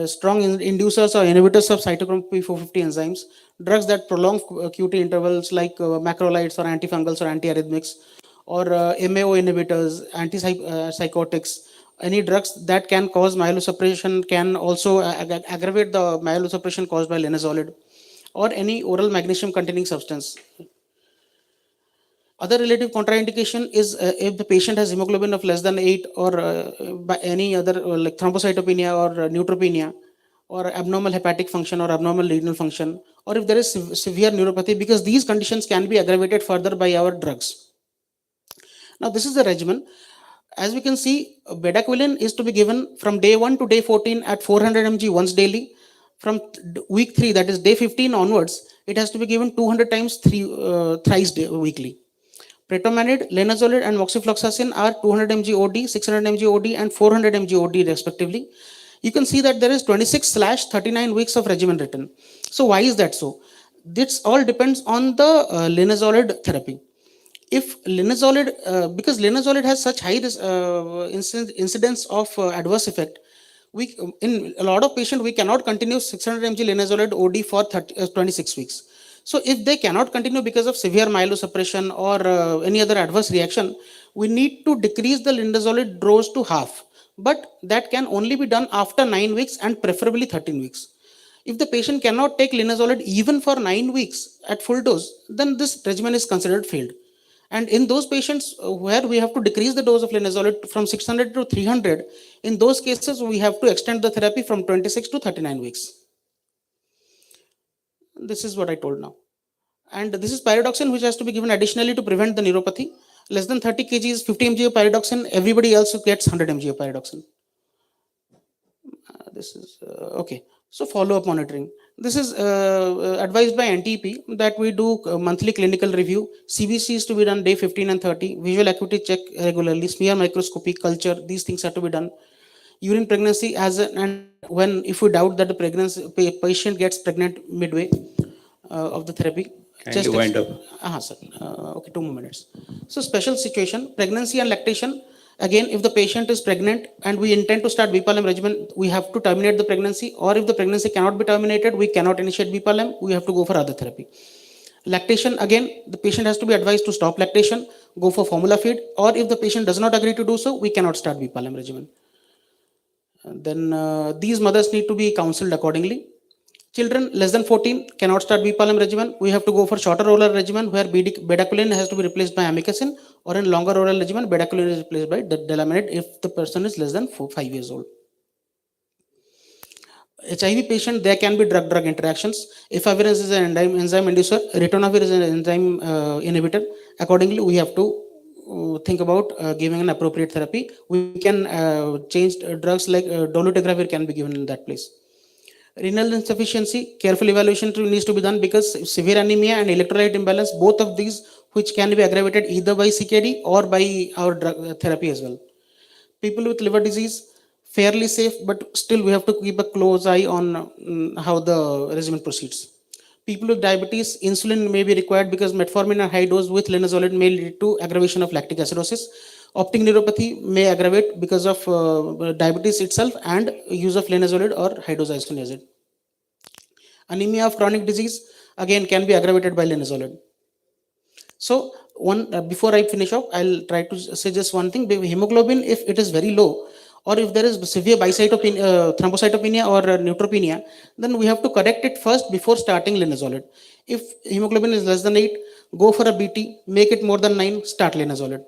strong inducers or inhibitors of cytochrome P450 enzymes, drugs that prolong QT intervals like macrolides or antifungals or antiarrhythmics, or MAO inhibitors, antipsychotics, any drugs that can cause myelosuppression can also aggravate the myelosuppression caused by linezolid, or any oral magnesium containing substance. Other relative contraindication is if the patient has hemoglobin of less than 8, or by any other like thrombocytopenia or neutropenia, or abnormal hepatic function or abnormal renal function, or if there is severe neuropathy, because these conditions can be aggravated further by our drugs. Now this is the regimen. As we can see, bedaquiline is to be given from day 1 to day 14 at 400 mg once daily. From week 3, that is day 15 onwards, it has to be given 200 times thrice weekly. Pretomanid, linezolid, and moxifloxacin are 200 mg OD, 600 mg OD, and 400 mg OD respectively. You can see that there is 26/39 weeks of regimen written. So why is that so? This all depends on the linezolid therapy. If linezolid, because linezolid has such high incidence of adverse effect, in a lot of patients we cannot continue 600 mg linezolid OD for 26 weeks. So if they cannot continue because of severe myelosuppression or any other adverse reaction, we need to decrease the linezolid dose to half. But that can only be done after 9 weeks and preferably 13 weeks. If the patient cannot take linezolid even for 9 weeks at full dose, then this regimen is considered failed. And in those patients where we have to decrease the dose of linezolid from 600 to 300, in those cases we have to extend the therapy from 26 to 39 weeks. This is what I told now. And this is pyridoxine, which has to be given additionally to prevent the neuropathy. Less than 30 kg is 50 mg of pyridoxine. Everybody else gets 100 mg of pyridoxine. This is okay. So follow-up monitoring. This is advised by NTP that we do monthly clinical review. CBC is to be done day 15 and 30. Visual acuity check regularly. Smear microscopy, culture. These things are to be done. Urine pregnancy and when, if we doubt that the pregnancy patient gets pregnant midway of the therapy. Kindly wind up. Sir. Okay, 2 more minutes. So special situation, pregnancy and lactation. Again, if the patient is pregnant and we intend to start BPALM regimen, we have to terminate the pregnancy, or if the pregnancy cannot be terminated, we cannot initiate BPALM, we have to go for other therapy. Lactation, again, the patient has to be advised to stop lactation, go for formula feed, or if the patient does not agree to do so, we cannot start BPALM regimen. Then these mothers need to be counseled accordingly. Children less than 14 cannot start BPALM regimen. We have to go for shorter oral regimen where bedaquiline has to be replaced by amikacin, or in longer oral regimen, bedaquiline is replaced by delamanid if the person is less than 5 years old. HIV patient, there can be drug-drug interactions. Efavirenz is an enzyme inducer. Ritonavir is an enzyme inhibitor. Accordingly, we have to think about giving an appropriate therapy. We can change drugs like dolutegravir can be given in that place. Renal insufficiency, careful evaluation needs to be done, because severe anemia and electrolyte imbalance, both of these which can be aggravated either by CKD or by our drug therapy as well. People with liver disease, fairly safe, but still we have to keep a close eye on how the regimen proceeds. People with diabetes, insulin may be required because metformin at high dose with linezolid may lead to aggravation of lactic acidosis. Optic neuropathy may aggravate because of diabetes itself and use of linezolid or high dose isoniazid. Anemia of chronic disease again can be aggravated by linezolid. So before I finish up, I'll try to say just one thing. Hemoglobin, if it is very low, or if there is severe thrombocytopenia or neutropenia, then we have to correct it first before starting linezolid. If hemoglobin is less than 8, go for a BT, make it more than 9, start linezolid.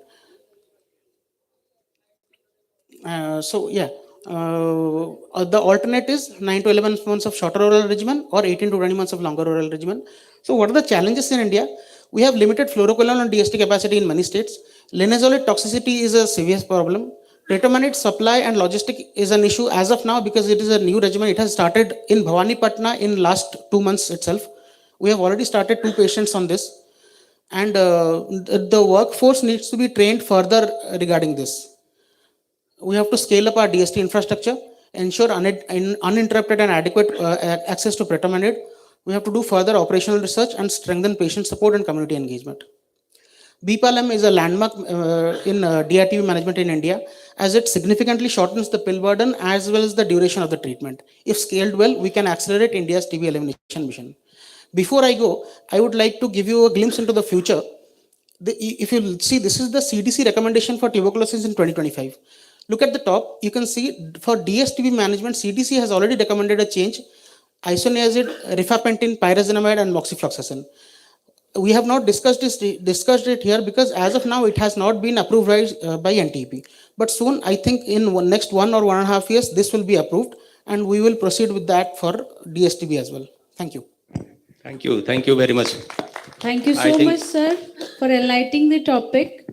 The alternate is 9 to 11 months of shorter oral regimen or 18 to 20 months of longer oral regimen. So what are the challenges in India? We have limited fluoroquinolone and DST capacity in many states. Linezolid toxicity is a serious problem. Predominant supply and logistic is an issue as of now because it is a new regimen. It has started in Bhavani Patna in last 2 months itself. We have already started 2 patients on this, and the workforce needs to be trained further regarding this. We have to scale up our DST infrastructure, ensure uninterrupted and adequate access to predominant. We have to do further operational research and strengthen patient support and community engagement. BPALM is a landmark in DRTB management in India, as it significantly shortens the pill burden as well as the duration of the treatment. If scaled well, we can accelerate India's TB elimination mission. Before I go, I would like to give you a glimpse into the future. If you see, this is the CDC recommendation for tuberculosis in 2025. Look at the top, you can see for DSTB management, CDC has already recommended a change: isoniazid, rifampicin, pyrazinamide, and moxifloxacin. We have not discussed it here because as of now it has not been approved by NTP. But soon, I think in next 1 or 1.5 years, this will be approved, and we will proceed with that for DSTB as well. Thank you. Thank you. Thank you very much. Thank you I so think- much, sir, for enlightening the topic.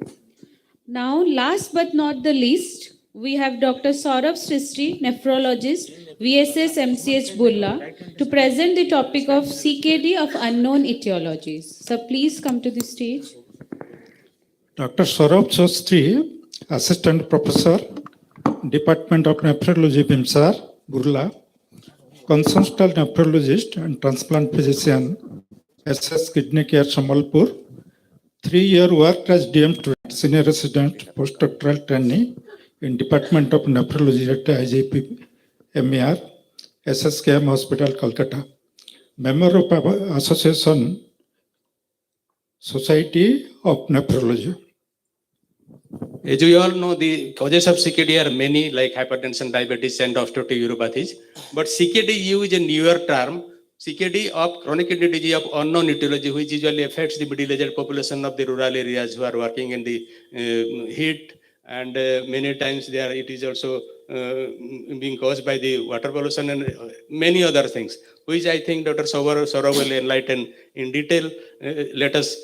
Now, last but not the least, we have Dr. Saurabh Srishti, nephrologist, VSS MCH Bulla, to present the topic of CKD of unknown etiologies. So please come to the stage. Dr. Saurabh Srishti, Assistant Professor, Department of Nephrology, Bimsar, Burla, Consultant Nephrologist and Transplant Physician, SS Kidney Care, Samalpur, 3-year worked as DM student, Senior Resident, Postdoctoral Trainee in Department of Nephrology at IJP MER, SSKM Hospital, Kolkata. Member of Association Society of Nephrology. As we all know, the causes of CKD are many, like hypertension, diabetes, and osteoarthritis. But CKD-U is a newer term. CKD of chronic kidney disease of unknown etiology, which usually affects the middle-aged population of the rural areas who are working in the heat, and many times it is also being caused by the water pollution and many other things, which I think Dr. Saurabh will enlighten in detail. Let us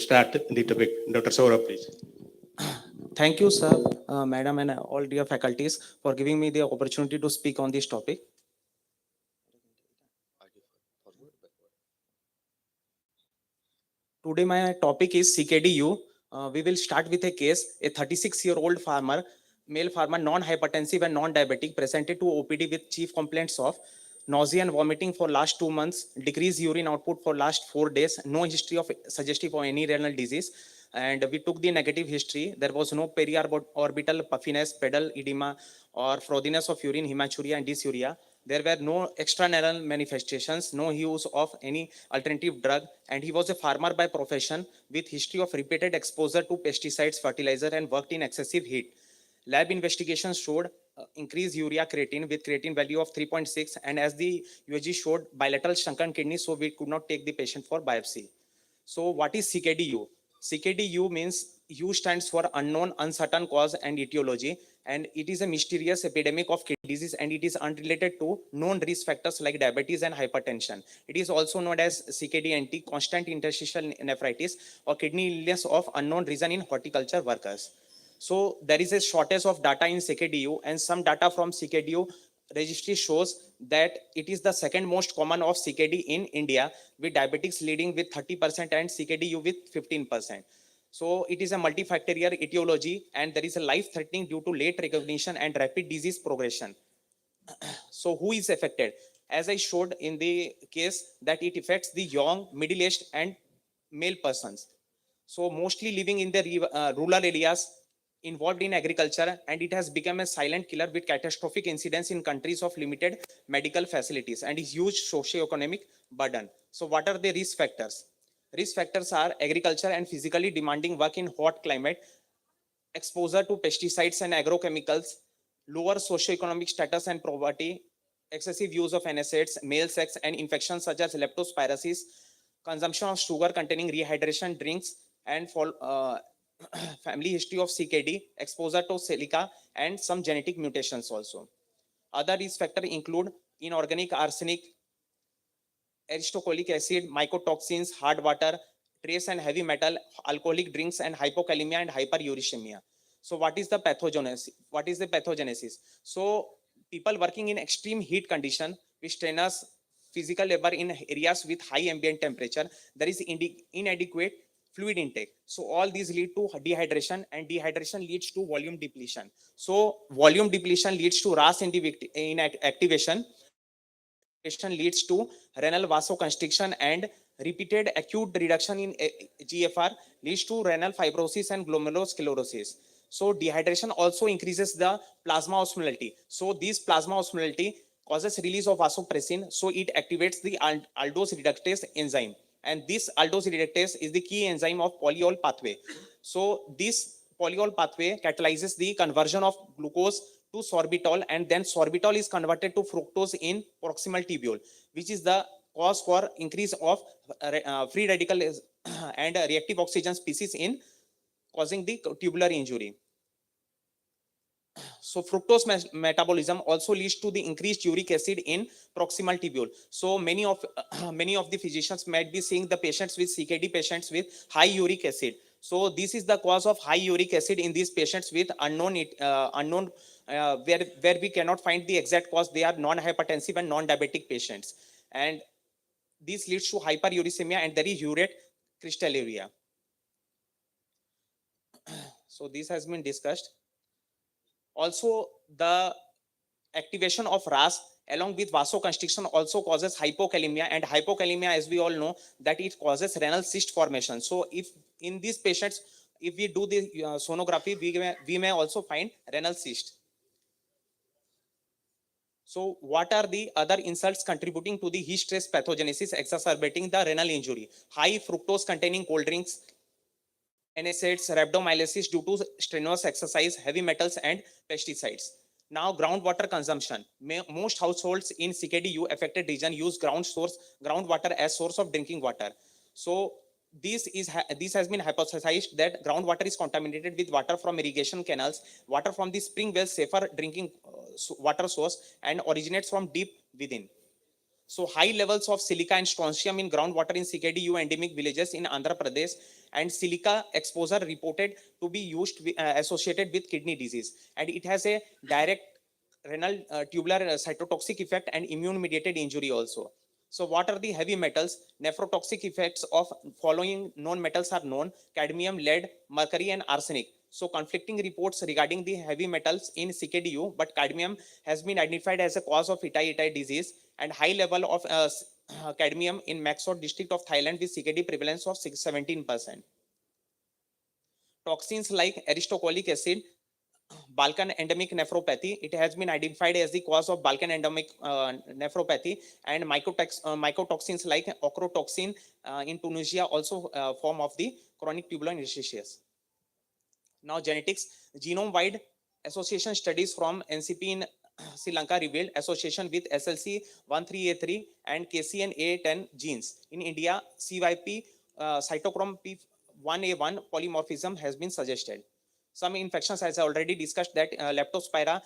start the topic. Dr. Saurabh, please. Thank you, sir, madam, and all dear faculties for giving me the opportunity to speak on this topic. Today, my topic is CKD-U. We will start with a case. A 36-year-old farmer, male farmer, non-hypertensive and non-diabetic, presented to OPD with chief complaints of nausea and vomiting for last 2 months, decreased urine output for last 4 days, no history of suggestive of any renal disease. And we took the negative history. There was no periorbital puffiness, pedal edema, or frothiness of urine, hematuria, and dysuria. There were no extraneural manifestations, no use of any alternative drug, and he was a farmer by profession with history of repeated exposure to pesticides, fertilizer, and worked in excessive heat. Lab investigations showed increased urea creatine with creatine value of 3.6, and as the USG showed bilateral shrunken kidney, so we could not take the patient for biopsy. So what is CKD-U? CKD-U means U stands for unknown, uncertain cause and etiology, and it is a mysterious epidemic of kidney disease, and it is unrelated to known risk factors like diabetes and hypertension. It is also known as CKD-NT, constant interstitial nephritis, or kidney illness of unknown reason in horticulture workers. So there is a shortage of data in CKD-U, and some data from CKD-U registry shows that it is the second most common of CKD in India, with diabetics leading with 30% and CKD-U with 15%. So it is a multifactorial etiology, and there is a life-threatening due to late recognition and rapid disease progression. So who is affected? As I showed in the case, that it affects the young, middle-aged, and male persons. So mostly living in the rural areas, involved in agriculture, and it has become a silent killer with catastrophic incidents in countries of limited medical facilities and is huge socio-economic burden. So what are the risk factors? Risk factors are agriculture and physically demanding work in hot climate, exposure to pesticides and agrochemicals, lower socio-economic status and poverty, excessive use of NSAIDs, male sex, and infections such as leptospirosis, consumption of sugar containing rehydration drinks, and family history of CKD, exposure to silica, and some genetic mutations also. Other risk factors include inorganic arsenic, aristocolic acid, mycotoxins, hard water, trace and heavy metal, alcoholic drinks, and hypokalemia and hyperuricemia. So what is the pathogenesis? What is the pathogenesis? So people working in extreme heat condition with strenuous physical labor in areas with high ambient temperature, there is inadequate fluid intake. So all these lead to dehydration, and dehydration leads to volume depletion. So volume depletion leads to RAS inactivation leads to renal vasoconstriction, and repeated acute reduction in GFR leads to renal fibrosis and glomerulosclerosis. So dehydration also increases the plasma osmolality. So this plasma osmolality causes release of vasopressin, so it activates the aldose reductase enzyme, and this aldose reductase is the key enzyme of polyol pathway. So this polyol pathway catalyzes the conversion of glucose to sorbitol, and then sorbitol is converted to fructose in proximal tubule, which is the cause for increase of free radical and reactive oxygen species in causing the tubular injury. So fructose metabolism also leads to the increased uric acid in proximal tubule. So many of the physicians might be seeing the patients with CKD patients with high uric acid. So this is the cause of high uric acid in these patients with unknown where we cannot find the exact cause. They are non-hypertensive and non-diabetic patients, and this leads to hyperuricemia, and there is urate crystalluria. So this has been discussed. Also, the activation of RAS along with vasoconstriction also causes hypokalemia, and hypokalemia, as we all know, that it causes renal cyst formation. So if in these patients, if we do the sonography, we may also find renal cyst. So what are the other insults contributing to the heat stress pathogenesis exacerbating the renal injury? High fructose containing cold drinks, NSAIDs, rhabdomyolysis due to strenuous exercise, heavy metals, and pesticides. Now, groundwater consumption. Most households in CKDU affected region use groundwater as source of drinking water. So this has been hypothesized that groundwater is contaminated with water from irrigation canals, water from the spring wells, safer drinking water source, and originates from deep within. So high levels of silica and strontium in groundwater in CKDU endemic villages in Andhra Pradesh, and silica exposure reported to be associated with kidney disease, and it has a direct renal tubular cytotoxic effect and immune mediated injury also. So what are the heavy metals? Nephrotoxic effects of following known metals are known: cadmium, lead, mercury, and arsenic. So conflicting reports regarding the heavy metals in CKDU, but cadmium has been identified as a cause of itai disease, and high level of cadmium in Maxot district of Thailand with CKD prevalence of 17%. Toxins like aristocolic acid, Balkan endemic nephropathy, it has been identified as the cause of Balkan endemic nephropathy, and mycotoxins like ochratoxin in Tunisia also form of the chronic tubular interstitius. Now genetics, genome-wide association studies from NCP in Sri Lanka revealed association with SLC13A3 and KCNA10 genes. In India, CYP cytochrome P1A1 polymorphism has been suggested. Some infections, as I already discussed, that leptospira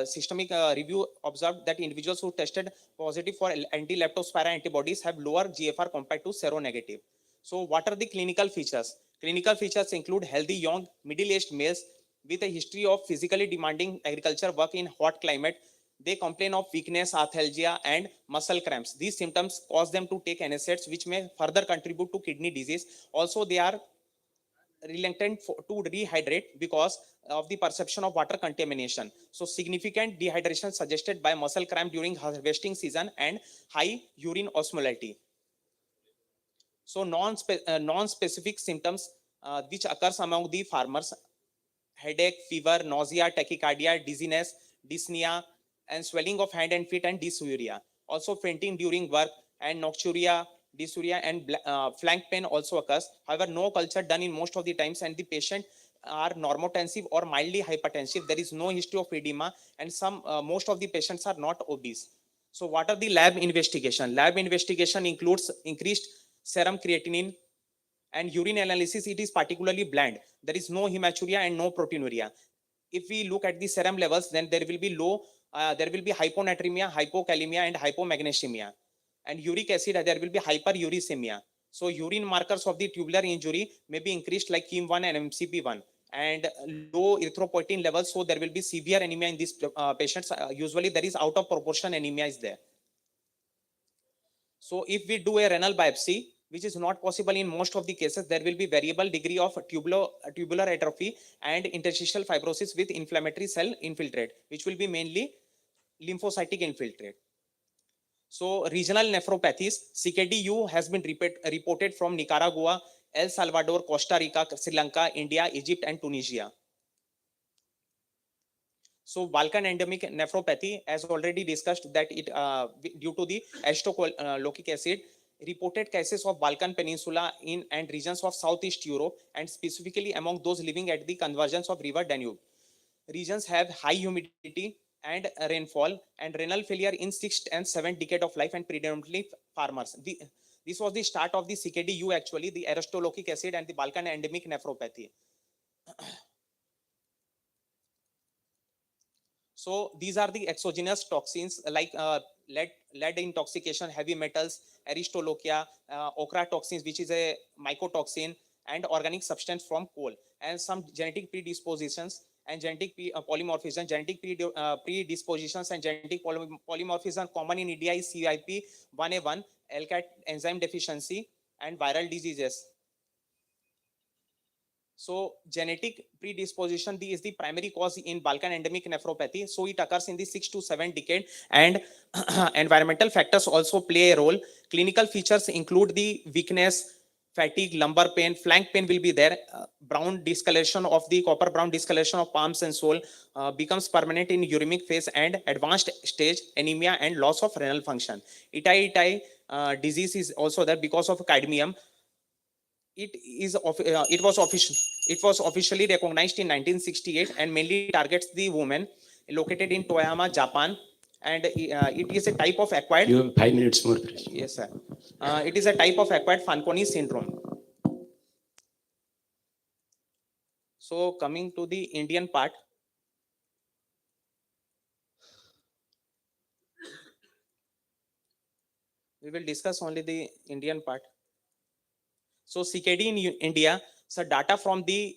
systemic review observed that individuals who tested positive for anti-leptospira antibodies have lower GFR compared to seronegative. So what are the clinical features? Clinical features include healthy young middle-aged males with a history of physically demanding agriculture work in hot climate. They complain of weakness, arthalgia, and muscle cramps. These symptoms cause them to take NSAIDs, which may further contribute to kidney disease. Also, they are reluctant to rehydrate because of the perception of water contamination. So significant dehydration suggested by muscle cramp during harvesting season and high urine osmolality. So non-specific symptoms which occurs among the farmers: headache, fever, nausea, tachycardia, dizziness, dyspnea, and swelling of hand and feet, and dysuria. Also fainting during work, and nocturia, dysuria, and flank pain also occurs. However, no culture done in most of the times, and the patient are normotensive or mildly hypertensive. There is no history of edema, and most of the patients are not obese. So what are the lab investigation? Lab investigation includes increased serum creatinine, and urine analysis, it is particularly bland. There is no hematuria and no proteinuria. If we look at the serum levels, then there will be hyponatremia, hypokalemia, and hypomagnesemia. And uric acid, there will be hyperuricemia. So urine markers of the tubular injury may be increased like KIM1 and MCP1. and low erythropoietin levels. So there will be severe anemia in these patients. Usually there is out of proportion anemia is there. So if we do a renal biopsy, which is not possible in most of the cases, there will be variable degree of tubular atrophy and interstitial fibrosis with inflammatory cell infiltrate, which will be mainly lymphocytic infiltrate. So regional nephropathies, CKD-U has been reported from Nicaragua, El Salvador, Costa Rica, Sri Lanka, India, Egypt, and Tunisia. So Balkan endemic nephropathy, as already discussed, that it due to the acetylcholic acid, reported cases of Balkan Peninsula in and regions of Southeast Europe, and specifically among those living at the convergence of River Danube. Regions have high humidity and rainfall and renal failure in 6th and 7th decade of life, and predominantly farmers. This was the start of the CKD-U actually, the aristolochic acid and the Balkan endemic nephropathy. So these are the exogenous toxins like lead intoxication, heavy metals, aristolochia, ochra toxins, which is a mycotoxin, and organic substance from coal, and some genetic predispositions and genetic polymorphism. Genetic predispositions and genetic polymorphism common in India is CYP1A1, LCAT enzyme deficiency, and viral diseases. So genetic predisposition is the primary cause in Balkan endemic nephropathy. So it occurs in the 6th to 7th decade, and environmental factors also play a role. Clinical features include the weakness, fatigue, lumbar pain, flank pain will be there. Brown discoloration of the copper brown discoloration of palms and sole becomes permanent in uremic phase, and advanced stage anemia and loss of renal function. Itai disease is also there because of cadmium. It was officially recognized in 1968 and mainly targets the women, located in Toyama, Japan, and it is a type of acquired. You have 5 minutes more, please. Yes, sir. It is a type of acquired Fanconi syndrome. So coming to the Indian part, we will discuss only the Indian part. So CKD in India, so data from the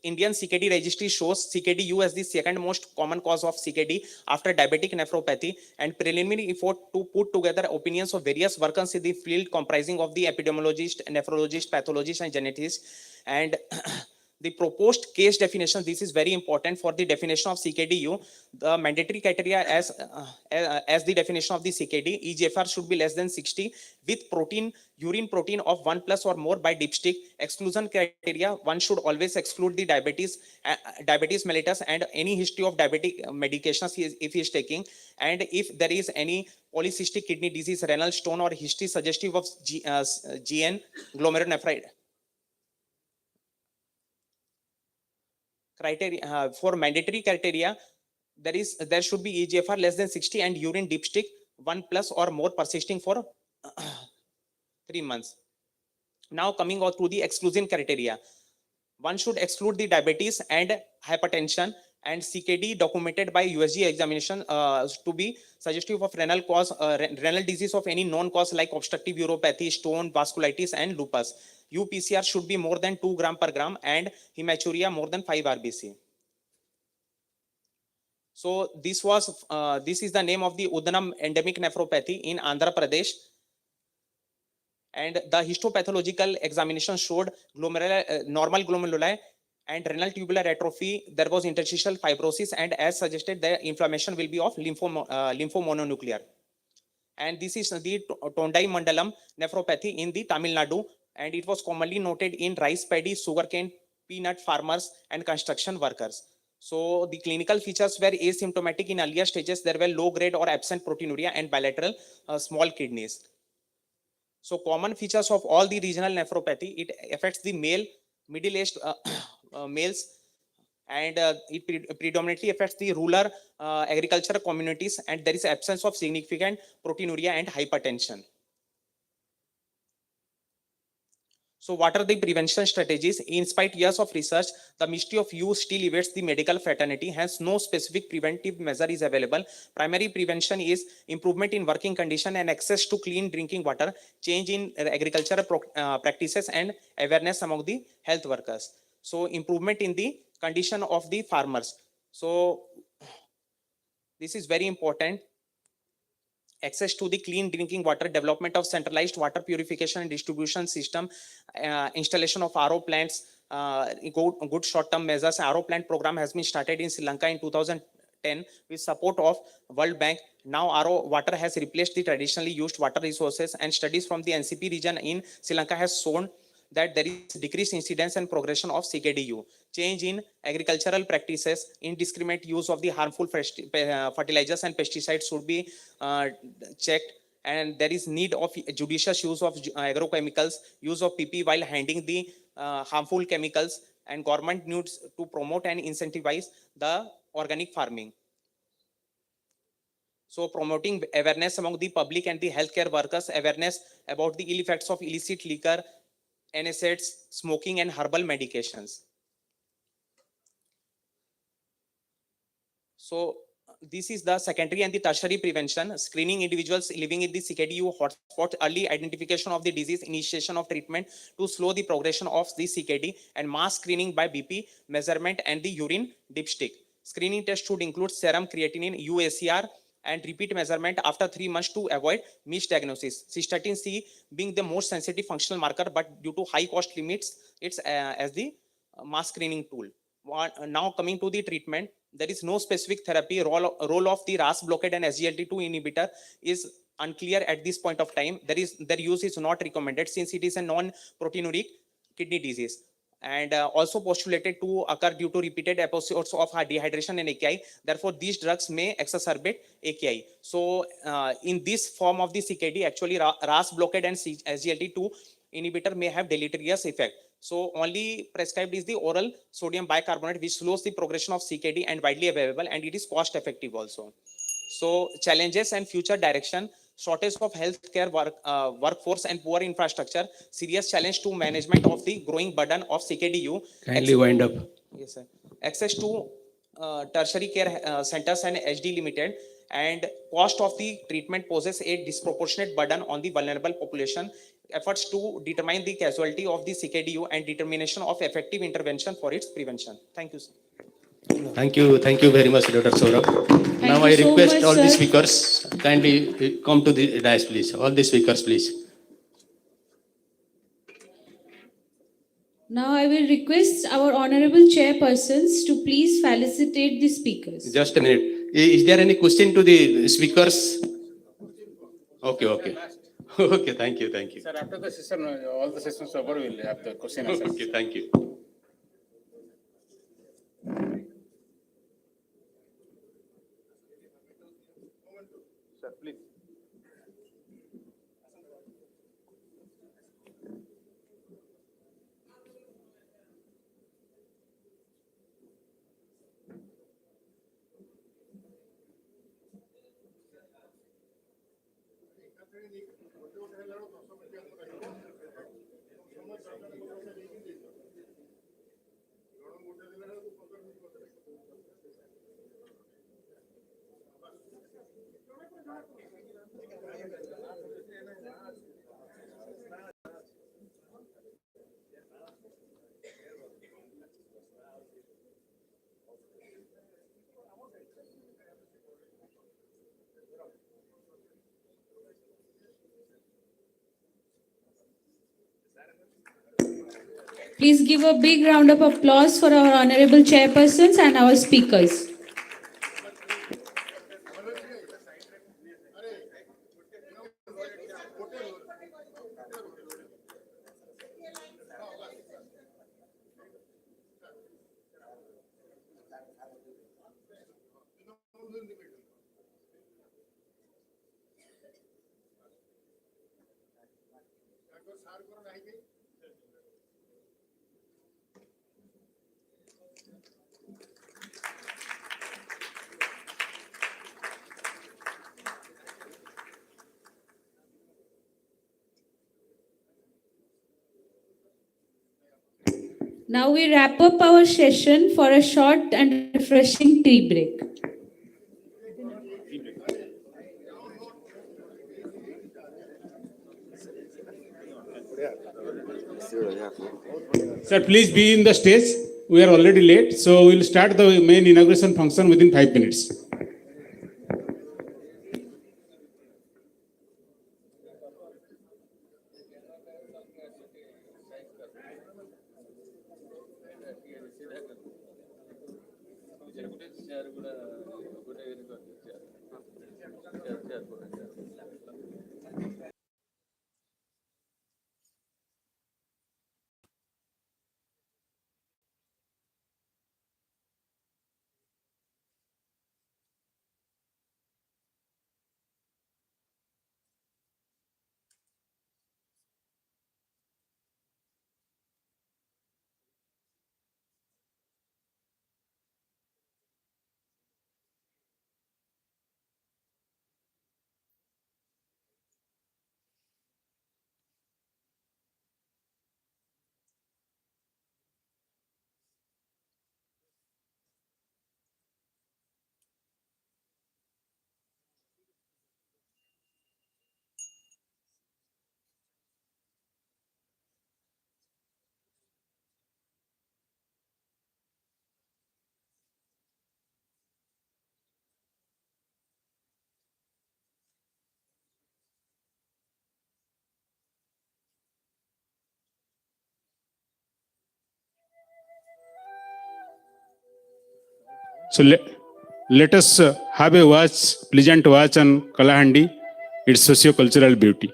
Indian CKD registry shows CKD-U as the second most common cause of CKD after diabetic nephropathy, and preliminary effort to put together opinions of various workers in the field comprising of the epidemiologist, nephrologist, pathologist, and geneticists. And the proposed case definition, this is very important for the definition of CKD-U. The mandatory criteria as the definition of the CKD, eGFR should be less than 60 with urine protein of 1+ or more by dipstick. Exclusion criteria, one should always exclude the diabetes mellitus and any history of diabetic medications if he is taking, and if there is any polycystic kidney disease, renal stone, or history suggestive of GN glomerulonephritis. Criteria for mandatory criteria, there should be eGFR less than 60 and urine dipstick 1+ or more persisting for 3 months. Now coming out to the exclusion criteria, one should exclude the diabetes and hypertension and CKD documented by USG examination to be suggestive of renal disease of any known cause like obstructive uropathy, stone, vasculitis, and lupus. UPCR should be more than 2 gram per gram and hematuria more than 5 RBC. So this is the name of the Udanam endemic nephropathy in Andhra Pradesh. And the histopathological examination showed normal glomeruli and renal tubular atrophy. There was interstitial fibrosis, and as suggested, the inflammation will be of lymphomononuclear. And this is the Tondai Mandalam nephropathy in the Tamil Nadu, and it was commonly noted in rice paddy, sugarcane, peanut farmers, and construction workers. So the clinical features were asymptomatic in earlier stages. There were low grade or absent proteinuria and bilateral small kidneys. So common features of all the regional nephropathy, it affects the middle-aged males, and it predominantly affects the rural agricultural communities, and there is absence of significant proteinuria and hypertension. So what are the prevention strategies? In spite years of research, the mystery of use still evades the medical fraternity. Hence, no specific preventive measure is available. Primary prevention is improvement in working condition and access to clean drinking water, change in agricultural practices, and awareness among the health workers. So improvement in the condition of the farmers. So this is very important. Access to the clean drinking water, development of centralized water purification and distribution system, installation of RO plants, good short-term measures. RO plant program has been started in Sri Lanka in 2010 with support of World Bank. Now RO water has replaced the traditionally used water resources, and studies from the NCP region in Sri Lanka has shown that there is decreased incidence and progression of CKDU. Change in agricultural practices, indiscriminate use of the harmful fertilizers and pesticides should be checked, and there is need of judicious use of agrochemicals, use of PP while handling the harmful chemicals, and government needs to promote and incentivize the organic farming. So promoting awareness among the public and the healthcare workers, awareness about the ill effects of illicit liquor, NSAIDs, smoking, and herbal medications. So this is the secondary and the tertiary prevention, screening individuals living in the CKDU hotspot, early identification of the disease, initiation of treatment to slow the progression of the CKD, and mass screening by BP measurement and the urine dipstick. Screening test should include serum creatinine, UACR, and repeat measurement after 3 months to avoid misdiagnosis. Cystatin C being the most sensitive functional marker, but due to high cost limits, it's as the mass screening tool. Now coming to the treatment, there is no specific therapy. Role of the RAS blockade and SGLT2 inhibitor is unclear at this point of time. Their use is not recommended since it is a non-proteinuric kidney disease, and also postulated to occur due to repeated episodes of dehydration and AKI. Therefore, these drugs may exacerbate AKI. So in this form of the CKD, actually RAS blockade and SGLT2 inhibitor may have deleterious effect. So only prescribed is the oral sodium bicarbonate, which slows the progression of CKD and widely available, and it is cost effective also. So challenges and future direction: shortage of healthcare workforce and poor infrastructure, serious challenge to management of the growing burden of CKDU. Kindly wind up. Yes, sir. Access to tertiary care centers and HD limited, and cost of the treatment poses a disproportionate burden on the vulnerable population. Efforts to determine the casualty of the CKDU and determination of effective intervention for its prevention. Thank you, sir. Thank you very much, Dr. Saurabh. Now you I so request much, all the sir. speakers kindly come to the dais, please. All the speakers, please. Now I will request our honorable chairpersons to please felicitate the speakers. Just a minute. Is there any question to the speakers? Okay. Okay, thank you. Sir, after the session, all the sessions over, we'll have the question answers. Okay, thank you. Sir, please. Please give a big round of applause for our honorable chairpersons and our speakers. Now we wrap up our session for a short and refreshing tea break. Sir, please be in the stage. We are already late, so we will start the main inauguration function within 5 minutes. So let us have a pleasant watch on Kalahandi, its socio-cultural beauty.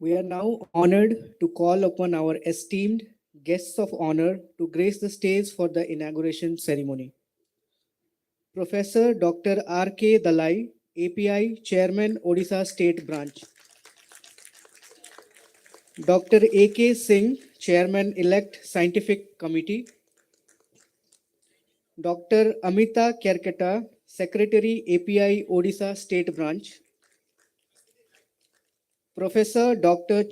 We are now honored to call upon our esteemed guests of honor to grace the stage for the inauguration ceremony. Professor Dr. R.K. Dalai, API Chairman, Odisha State Branch. Dr. A.K. Singh, Chairman-elect Scientific Committee. Dr. Amita Kerketa, Secretary, API Odisha State Branch. Professor Dr.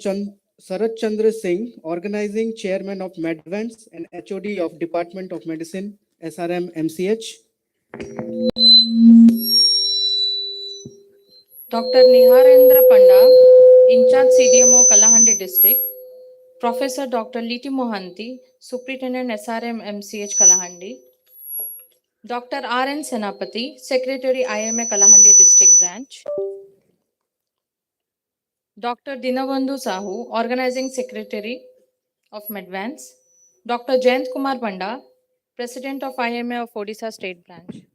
Sarat Chandra Singh, Organizing Chairman of Medvance and HOD of Department of Medicine, SRM MCH. Dr. Niharendra Panda, in charge CDMO Kalahandi district. Professor Dr. Liti Mohanty, Superintendent SRM MCH Kalahandi. Dr. R.N. Senapati, Secretary IMA Kalahandi district branch. Dr. Dinabandhu Sahu, Organizing Secretary of Medvance. Dr. Jayant Kumar Panda, President of IMA of Odisha State Branch.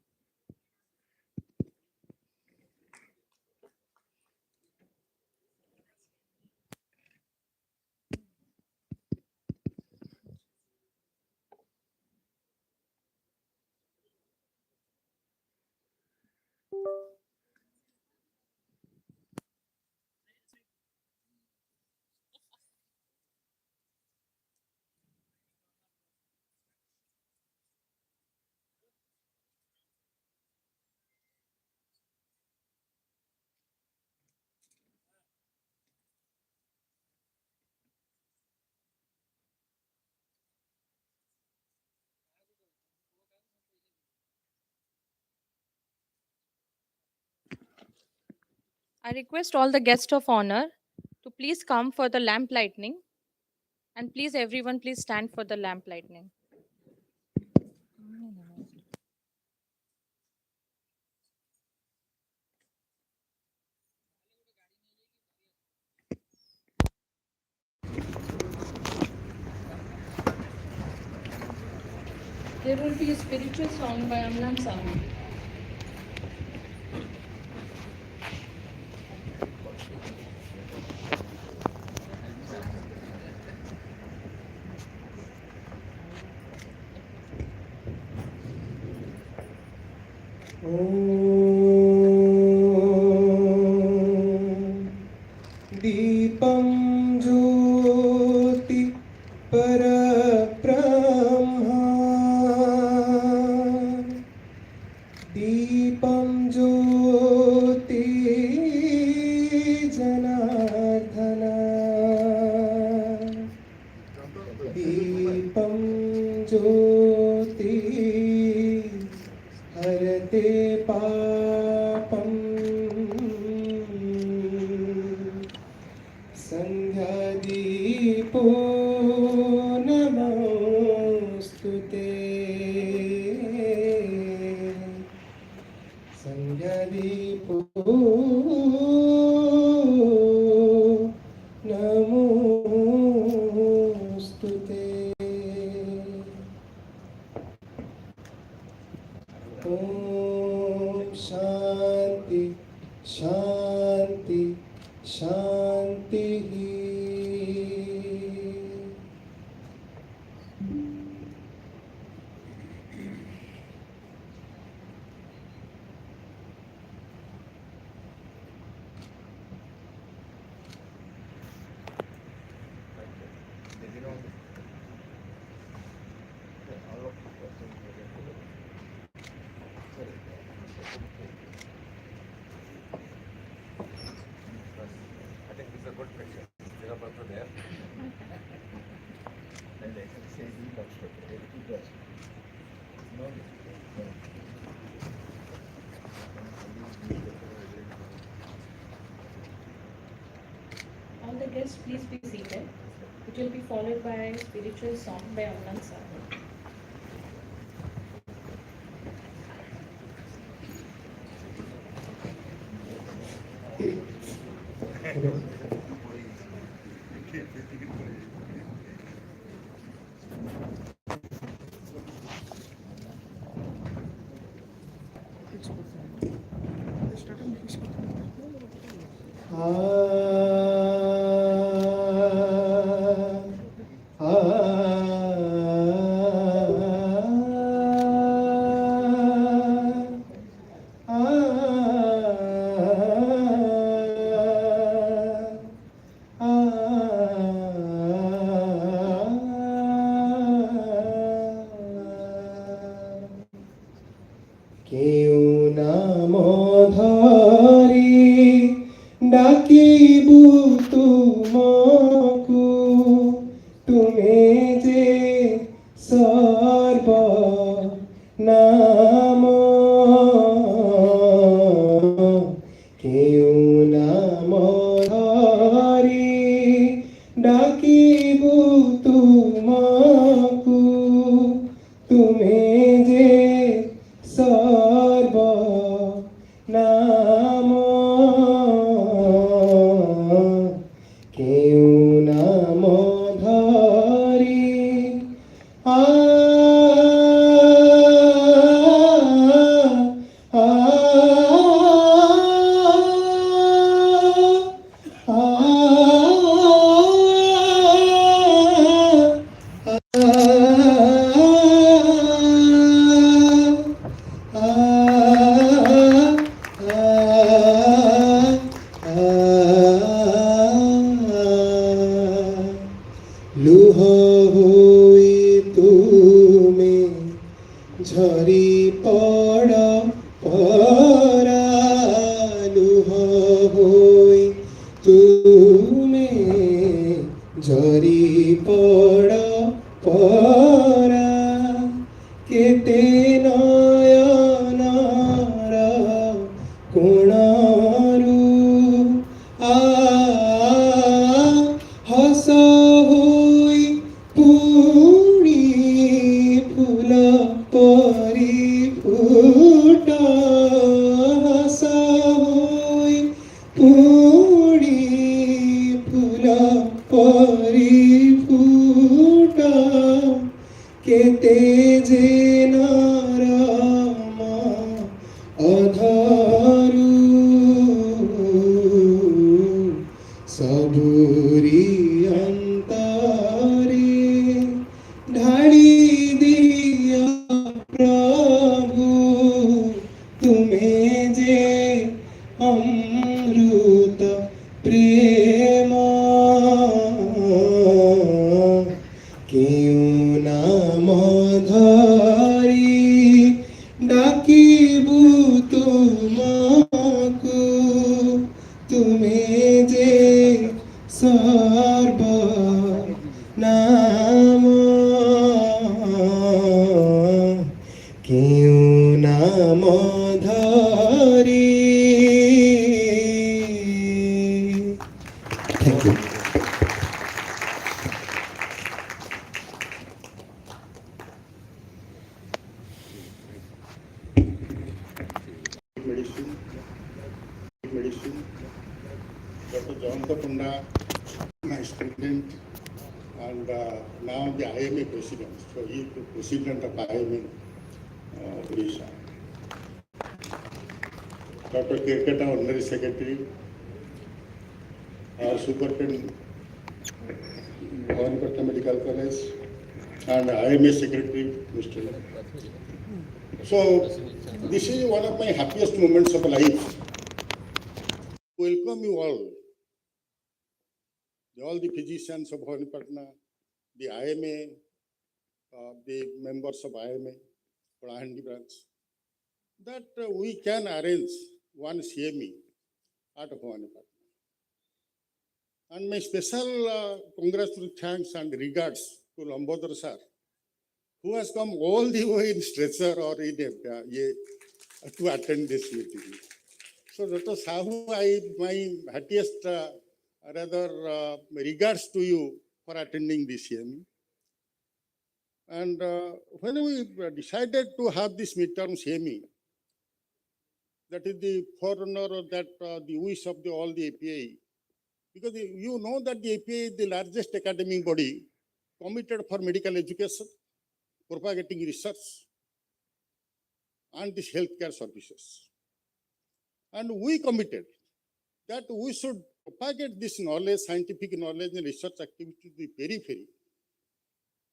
I request all the guests of honor to please come for the lamp lighting, and please everyone please stand for the lamp lighting. There will be a spiritual song by Amlan Sahu. दीपं ज्योति परब्रह्मा दीपं ज्योति जनार्दन दीपं ज्योति हरते पापम् संध्यादीपो नमोस्तुते संध्यादीपो नमोस्तुते ओम शांति शांति शांति All the guests please be seated. It will be followed by a spiritual song by Amlan Sahu. ডাকিবু তুমকু তুমি যে সর্ব নাম কেউ নাম ধরি ডাকিবু তুমকু তুমি যে সর্ব নাম কেউ নাম ধরি আ আ লুহ হই তুমি ঝরি পড় পরা লুহ হই তুমি ঝরি পড় পরা কেতে নয়নর কোণରୁ আ হস হই পুଣି ফুল পরি ফুট হস হই পুଣି ফুল পরি ফুট কেতে যে নরম অধরু सबुरी अंतरे ढाली दिया प्रभु तुम्हें जे अमृत प्रेम क्यों नाम धरी डाकिबु तुमको तुम्हें जे सर्व नाम क्यों नाम धरी thank you medicine. Dr. Jayanta Punda, my student, and now the IMA president. So he is the president of IMA Odisha. Dr. Kirkata, honorary secretary, our superintendent, Bhavanipatna Medical College, and IMA secretary, Mr. So this is one of my happiest moments of life. Welcome you all the physicians of Bhavanipatna, the IMA, the members of IMA, Kalahandi branch, that we can arrange one CME at Bhavanipatna. And my special congratulations, thanks and regards to Lambodar sir, who has come all the way in stretcher or in to attend this meeting. So Dr. Sahu, my happiest regards to you for attending this CME. And when we decided to have this midterm CME, that is the forerunner of that the wish of all the API, because you know that the API is the largest academic body committed for medical education, propagating research, and these healthcare services. And we committed that we should propagate this knowledge, scientific knowledge and research activity to the periphery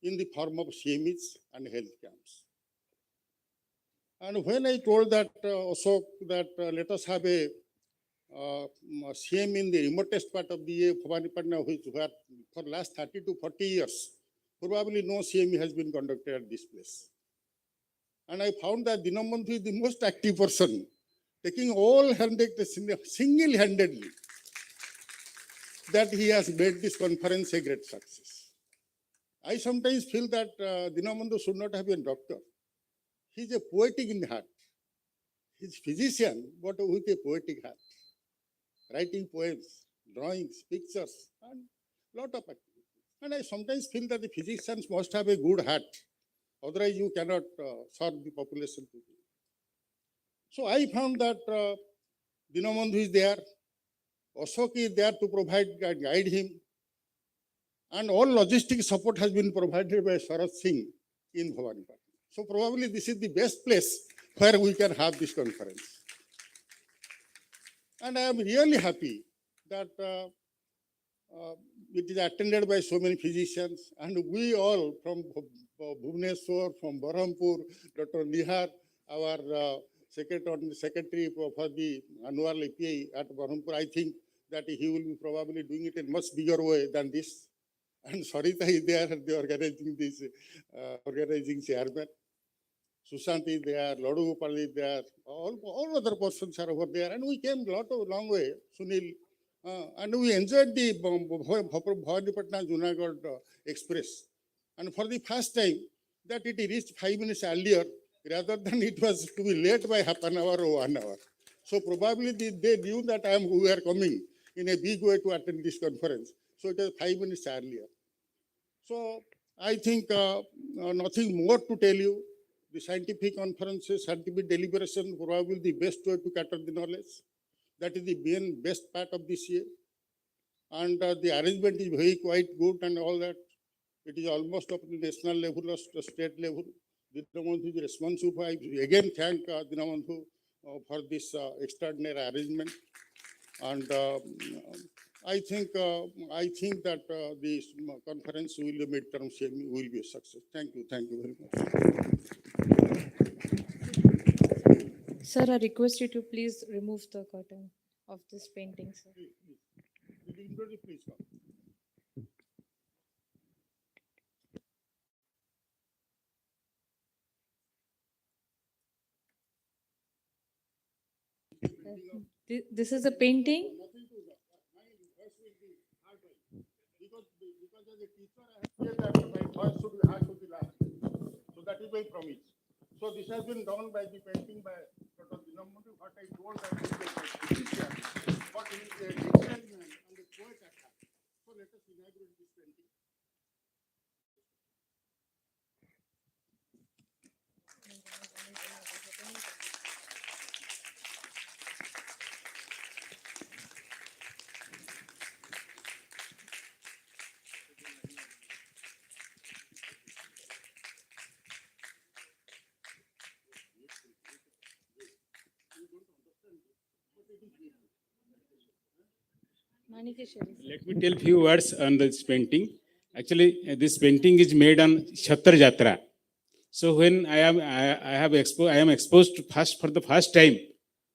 in the form of CMEs and health camps. And when I told that Ashok that let us have a CM in the remotest part of the Bhavanipatna, which where for last 30 to 40 years, probably no CME has been conducted at this place. And I found that Dinamanthu is the most active person, taking all single-handedly that he has made this conference a great success. I sometimes feel that Dinabandhu should not have been a doctor. He's a poetic in heart. He's physician, but with a poetic heart. Writing poems, drawings, pictures, and lot of activities. And I sometimes feel that the physicians must have a good heart. Otherwise, you cannot serve the population. So I found that Dinabandhu is there. Ashok is there to provide and guide him. And all logistic support has been provided by Sarat Singh in Bhawanipatna. So probably this is the best place where we can have this conference. And I am really happy that it is attended by so many physicians, and we all from Bhubaneswar, from Berhampur, Dr. Nihar, our secretary for the annual API at Berhampur, I think that he will be probably doing it in much bigger way than this. And Sarita is there, the organizing chairman. Sushant is there, Ladu Gopal is there, all other persons are over there, and we came long way, Sunil, and we enjoyed the Bhawanipatna Junagadh Express. And for the first time, that it reached 5 minutes earlier, rather than it was to be late by half an hour or 1 hour. So probably they knew that we are coming in a big way to attend this conference. So it was 5 minutes earlier. So I think nothing more to tell you. The scientific conferences, scientific deliberation, probably the best way to cater the knowledge. That is the main best part of this year. And the arrangement is very quite good and all that. It is almost up to the national level or state level. Dinabandhu is responsible. I again thank Dinabandhu for this extraordinary arrangement. And I think that this conference will be midterm will be a success. Thank you very much. Sir, I request you to please remove the curtain of this painting, sir. Please come. This is a painting? Because as a teacher, I have said that my voice should be hard to the last. So that is my promise. So this has been done by the painting by Dr. Dinabandhu, what I told that he is a physician, but he is a literary man and a poet at heart. So let us inaugurate this painting. Let me tell few words on this painting. Actually, this painting is made on Chhattar Jatra. So when I am exposed to for the first time.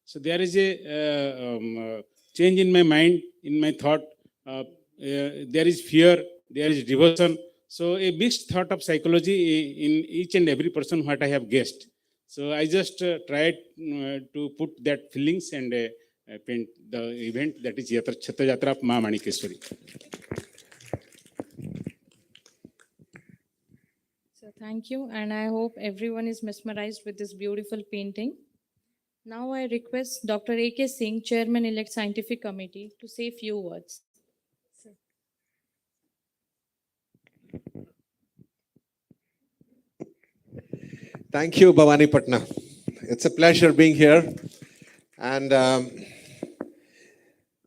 So there is a change in my mind, in my thought. There is fear, there is devotion. So a mixed thought of psychology in each and every person what I have guessed. So I just tried to put that feelings and paint the event that is Chhattar Jatra of Ma Manikeshwari. So thank you, and I hope everyone is mesmerized with this beautiful painting. Now I request Dr. A.K. Singh, Chairman-elect Scientific Committee, to say few words. Sir. Thank you, Bhawanipatna. It's a pleasure being here. And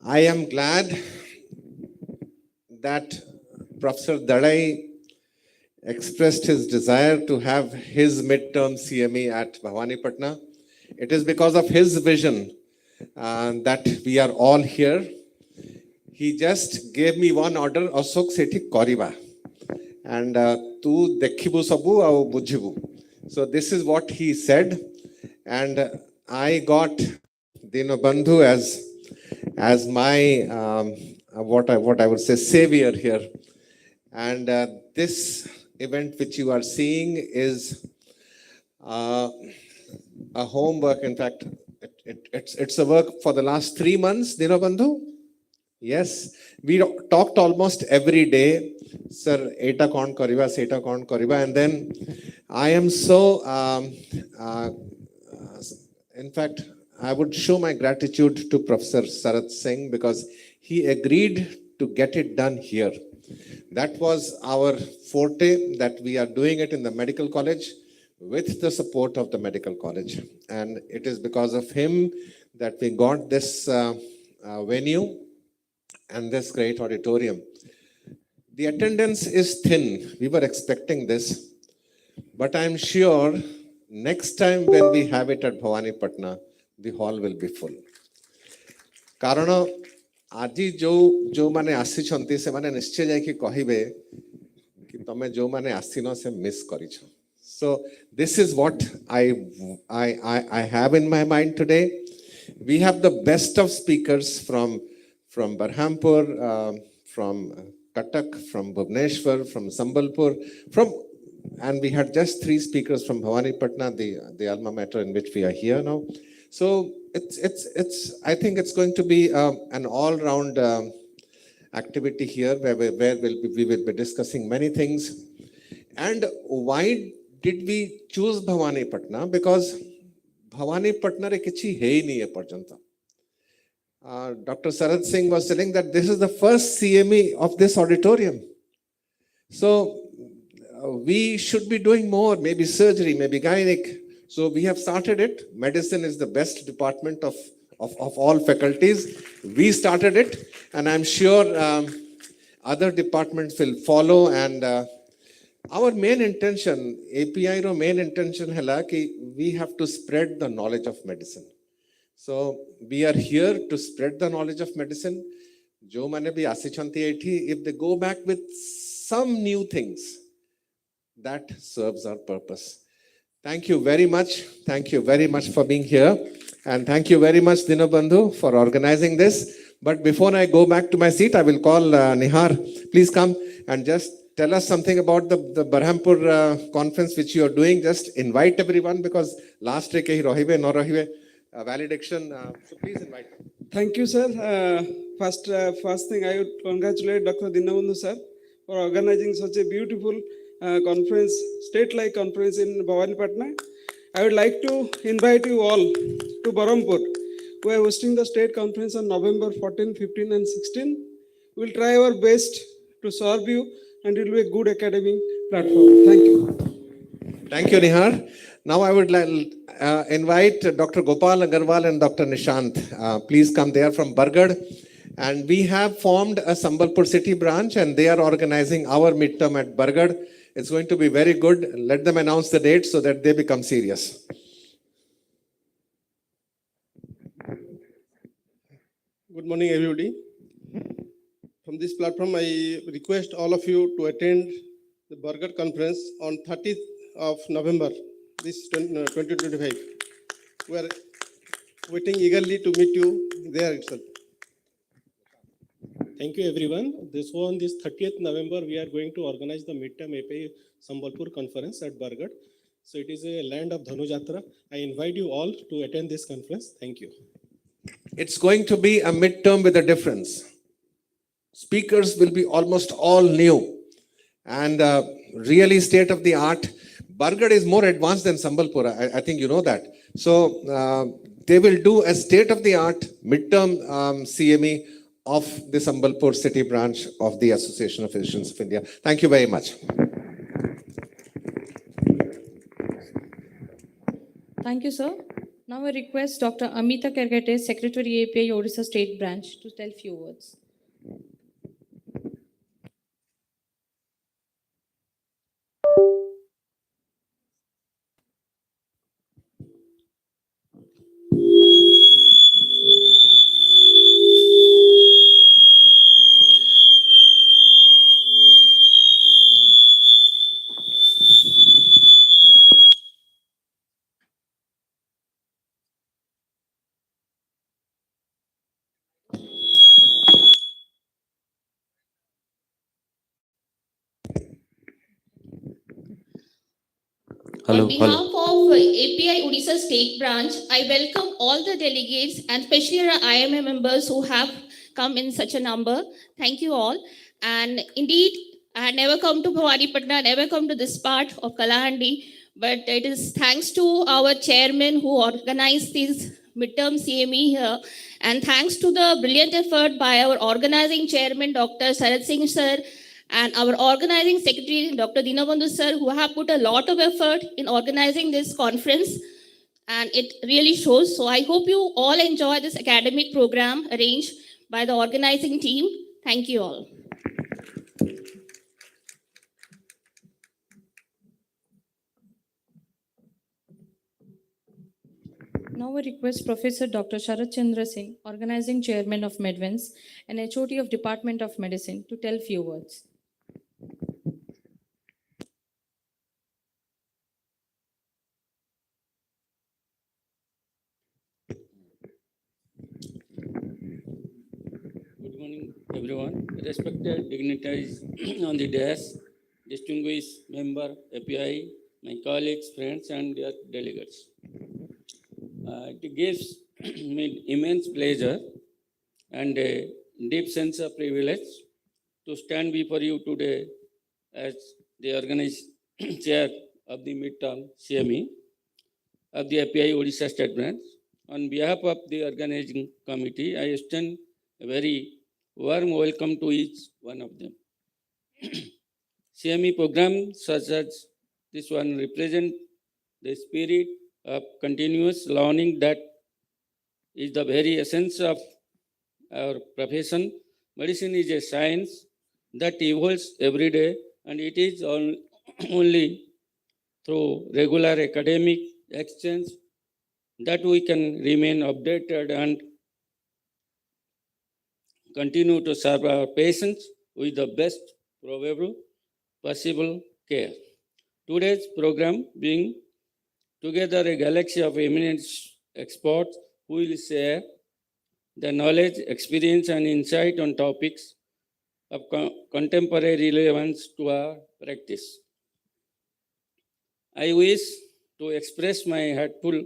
I am glad that Professor Dadai expressed his desire to have his midterm CME at Bhawanipatna. It is because of his vision that we are all here. He just gave me one order, Ashok Sethi Koriba. And tu dekhibu sabu au bujhibu. So this is what he said. And I got Dinabandhu as my, what I would say, savior here. And this event which you are seeing is a homework. In fact, it's a work for the last 3 months, Dinabandhu. Yes, we talked almost every day, sir, eta kon kariba, seta kon kariba, and then I am so, uh, in fact, I would show my gratitude to Professor Sarat Singh because he agreed to get it done here. That was our forte, that we are doing it in the medical college with the support of the medical college. And it is because of him that we got this venue and this great auditorium. The attendance is thin. We were expecting this, but I'm sure next time when we have it at Bhavani Patna, the hall will be full. କାରଣ ଆଜି ଯୋଉମାନେ ଆସିଛନ୍ତି ସେମାନେ ନିଶ୍ଚୟ ଯାଇକି କହିବେ କି ତମେ ଯୋଉମାନେ ଆସିନ ସେ ମିସ୍ କରିଛ. So this is what I have in my mind today. We have the best of speakers from Berhampur, from Cuttack, from Bhubaneswar, from Sambalpur, and we had just 3 speakers from Bhavani Patna, the alma mater in which we are here now. So I think it's going to be an all-round activity here where we will be discussing many things. And why did we choose Bhavani Patna? Because Bhavani Patna re kichi hai nahi hai parjanta. Dr. Sarat Singh was telling that this is the first CME of this auditorium. So we should be doing more, maybe surgery, maybe gynec. So we have started it. Medicine is the best department of all faculties. We started it, and I'm sure other departments will follow. And our main intention, API ro main intention hela ki we have to spread the knowledge of medicine. So we are here to spread the knowledge of medicine. Jo mane bhi asichanti ethi, if they go back with some new things, that serves our purpose. Thank you very much. Thank you very much for being here. And thank you very much, Dinabandhu, for organizing this. But before I go back to my seat, I will call Nihar. Please come and just tell us something about the Berhampur conference which you are doing. Just invite everyone, because last week hi rahibe no rahibe valediction. So please invite them. Thank you, sir. First thing, I would congratulate Dr. Dinabandhu sir for organizing such a beautiful conference, state-like conference in Bhavani Patna. I would like to invite you all to Berhampur. We are hosting the state conference on November 14, 15 and 16. We will try our best to serve you, and it will be a good academic platform. Thank you. Thank you, Nihar. Now I would invite Dr. Gopal Agarwal and Dr. Nishant. Please come. They are from Bargad. And we have formed a Sambalpur city branch, and they are organizing our midterm at Bargad. It's going to be very good. Let them announce the date so that they become serious. Good morning, everybody. From this platform, I request all of you to attend the Bargad conference on 30th of November, this 2025. We are waiting eagerly to meet you there itself. Thank you, everyone. This 30th November, we are going to organize the midterm API Sambalpur conference at Bargad. So it is a land of Dhanu Jatra. I invite you all to attend this conference. Thank you. It's going to be a midterm with a difference. Speakers will be almost all new and really state of the art. Bargad is more advanced than Sambalpur. I think you know that. So they will do a state of the art midterm CME of the Sambalpur city branch of the Association of Physicians of India. Thank you very much. Thank you, sir. Now I request Dr. Amita Kergate, Secretary API Odisha State Branch, to tell few words. On behalf of API Odisha State Branch, I welcome all the delegates and especially our IMA members who have come in such a number. Thank you all. And indeed, I had never come to Bhavani Patna, never come to this part of Kalahandi, but it is thanks to our chairman who organized this midterm CME here, and thanks to the brilliant effort by our organizing chairman, Dr. Sarat Singh sir, and our organizing secretary, Dr. Dinabandhu sir, who have put a lot of effort in organizing this conference, and it really shows. So I hope you all enjoy this academic program arranged by the organizing team. Thank you all. Now I request Professor Dr. Sharat Chandra Singh, organizing chairman of Medvens and HOD of Department of Medicine, to tell few words. Good morning, everyone. Respected dignitaries on the dais, distinguished member API, my colleagues, friends, and their delegates. It gives me immense pleasure and a deep sense of privilege to stand before you today as the organized chair of the midterm CME of the API Odisha State Branch. On behalf of the organizing committee, I extend a very warm welcome to each one of them. CME programs such as this one represent the spirit of continuous learning that is the very essence of our profession. Medicine is a science that evolves every day, and it is only through regular academic exchange that we can remain updated and continue to serve our patients with the best probable possible care. Today's program being together a galaxy of eminent experts who will share the knowledge, experience, and insight on topics of contemporary relevance to our practice. I wish to express my heartfelt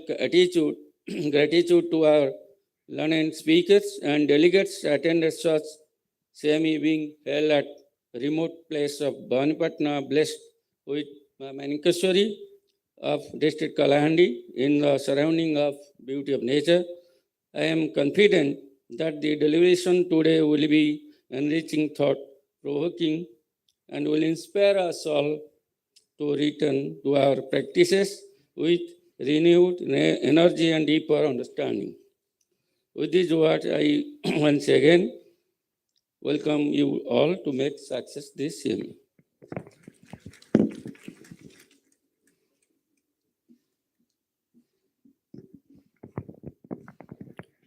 gratitude to our learned speakers and delegates attended such CME being held at remote place of Bhavanipatna, blessed with Maninkeshwari of district Kalahandi in the surrounding of beauty of nature. I am confident that the deliberation today will be enriching, thought-provoking, and will inspire us all to return to our practices with renewed energy and deeper understanding. With this word, I once again welcome you all to make success this CME.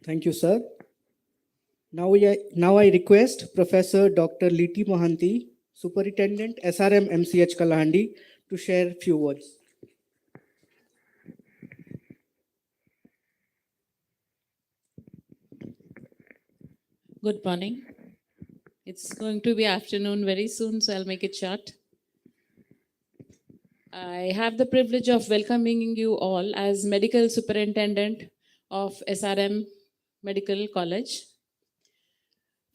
Thank you, sir. Now I request Professor Dr. Liti Mohanty, Superintendent SRM MCH Kalahandi, to share few words. Good morning. It's going to be afternoon very soon, so I'll make it short. I have the privilege of welcoming you all as Medical Superintendent of SRM Medical College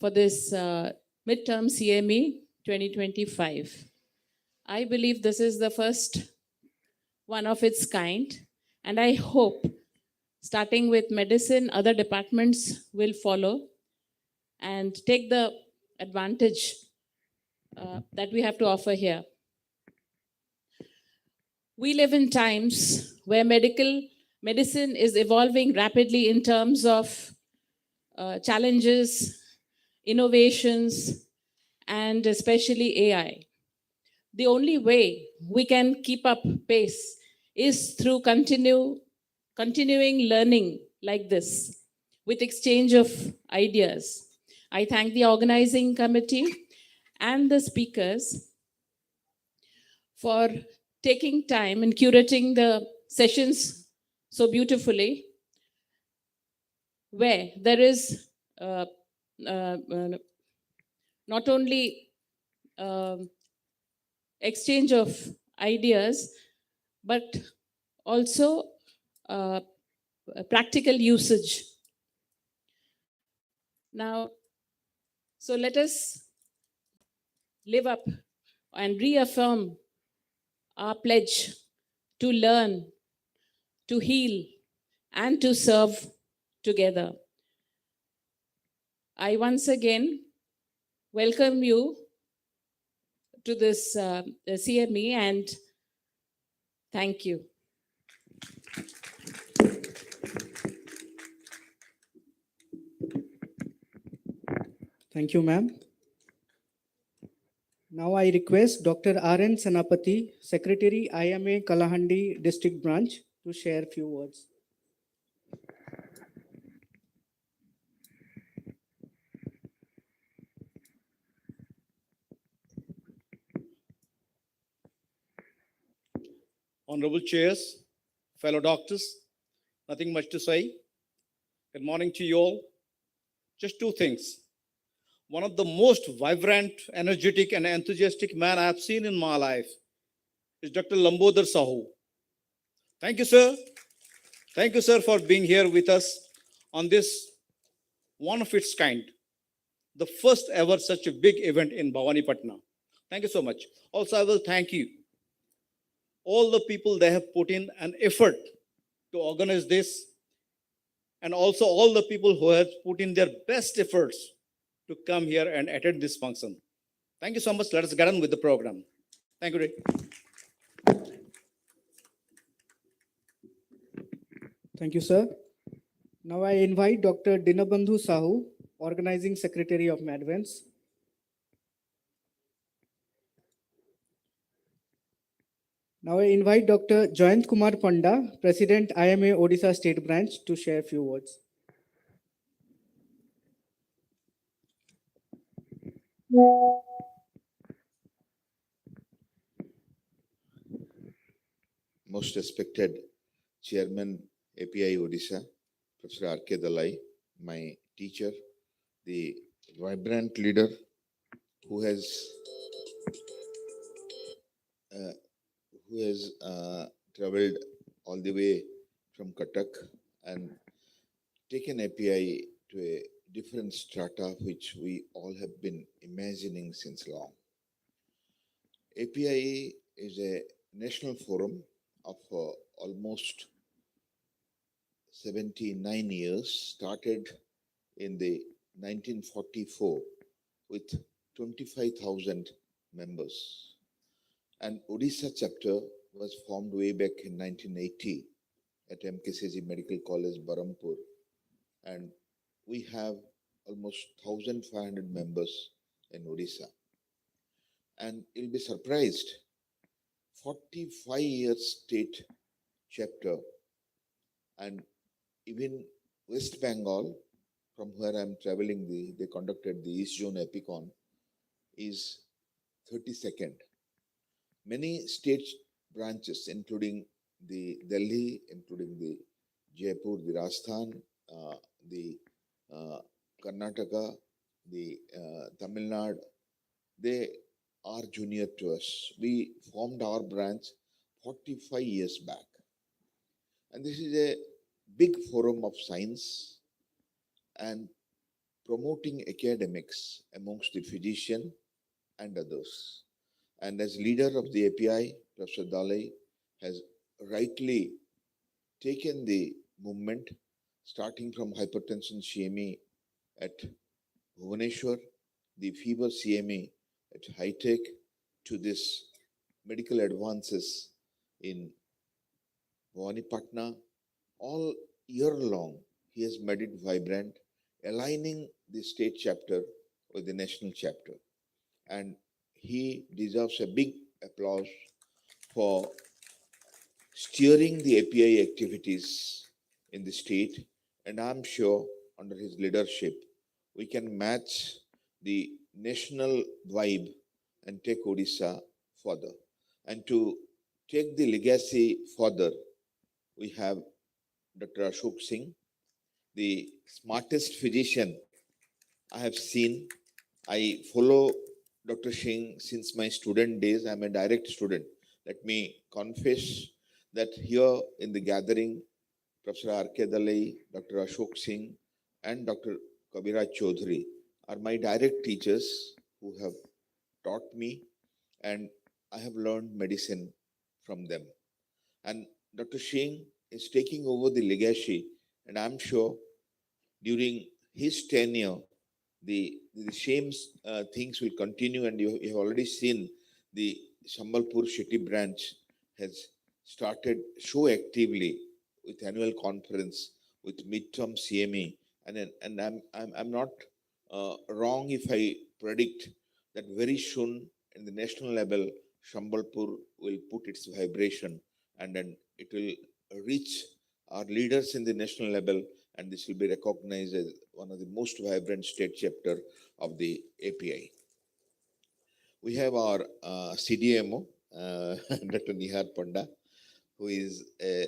for this midterm CME 2025. I believe this is the first one of its kind, and I hope, starting with medicine, other departments will follow and take the advantage that we have to offer here. We live in times where medicine is evolving rapidly in terms of challenges, innovations, and especially AI. The only way we can keep up pace is through continuing learning like this, with exchange of ideas. I thank the organizing committee and the speakers for taking time and curating the sessions so beautifully, where there is not only exchange of ideas, but also practical usage. Now, so let us live up and reaffirm our pledge to learn, to heal, and to serve together. I once again welcome you to this CME and thank you. Thank you, ma'am. Now I request Dr. R.N. Sanapati, Secretary IMA Kalahandi District Branch, to share a few words. Honorable chairs, fellow doctors, nothing much to say. Good morning to you all. Just two things. One of the most vibrant, energetic, and enthusiastic man I have seen in my life is Dr. Lambodar Sahu. Thank you, sir. Thank you, sir, for being here with us on this one of its kind, the first ever such a big event in Bhavani Patna. Thank you so much. Also, I will thank you, all the people they have put in an effort to organize this, and also all the people who have put in their best efforts to come here and attend this function. Thank you so much. Let us get on with the program. Thank you, Rick. Thank you, sir. Now I invite Dr. Dinabandhu Sahu, Organizing Secretary of Madvens. Now I invite Dr. Jayant Kumar Panda, President IMA Odisha State Branch, to share a few words. Most respected Chairman API Odisha, Professor R.K. Dalai, my teacher, the vibrant leader who has traveled all the way from Cuttack and taken API to a different strata which we all have been imagining since long. API is a national forum of almost 79 years, started in the 1944 with 25,000 members. And Odisha chapter was formed way back in 1980 at MKCG Medical College, Barampur. And we have almost 1,500 members in Odisha. And you'll be surprised, 45 years state chapter, and even West Bengal, from where I'm traveling, they conducted the East Zone Epicon, is 32nd. Many state branches, including the Delhi, including the Jaipur, the Rajasthan, the Karnataka, the Tamil Nadu, they are junior to us. We formed our branch 45 years back. And this is a big forum of science and promoting academics amongst the physician and others. And as leader of the API, Professor Dalai has rightly taken the movement, starting from hypertension CME at Bhubaneswar, the fever CME at High Tech, to this medical advances in Bhavani Patna. All year long, he has made it vibrant, aligning the state chapter with the national chapter. And he deserves a big applause for steering the API activities in the state. And I'm sure under his leadership, we can match the national vibe and take Odisha further. And to take the legacy further, we have Dr. Ashok Singh, the smartest physician I have seen. I follow Dr. Singh since my student days. I'm a direct student. Let me confess that here in the gathering, Professor R.K. Dalai, Dr. Ashok Singh, and Dr. Kabiraj Chaudhary are my direct teachers who have taught me, and I have learned medicine from them. And Dr. Singh is taking over the legacy, and I'm sure during his tenure, the same things will continue. And you have already seen the Sambalpur City branch has started so actively with annual conference, with midterm CME, and I'm not wrong if I predict that very soon in the national level, Sambalpur will put its vibration, and then it will reach our leaders in the national level, and this will be recognized as one of the most vibrant state chapter of the API. We have our CDMO, Dr. Nihar Panda, who is a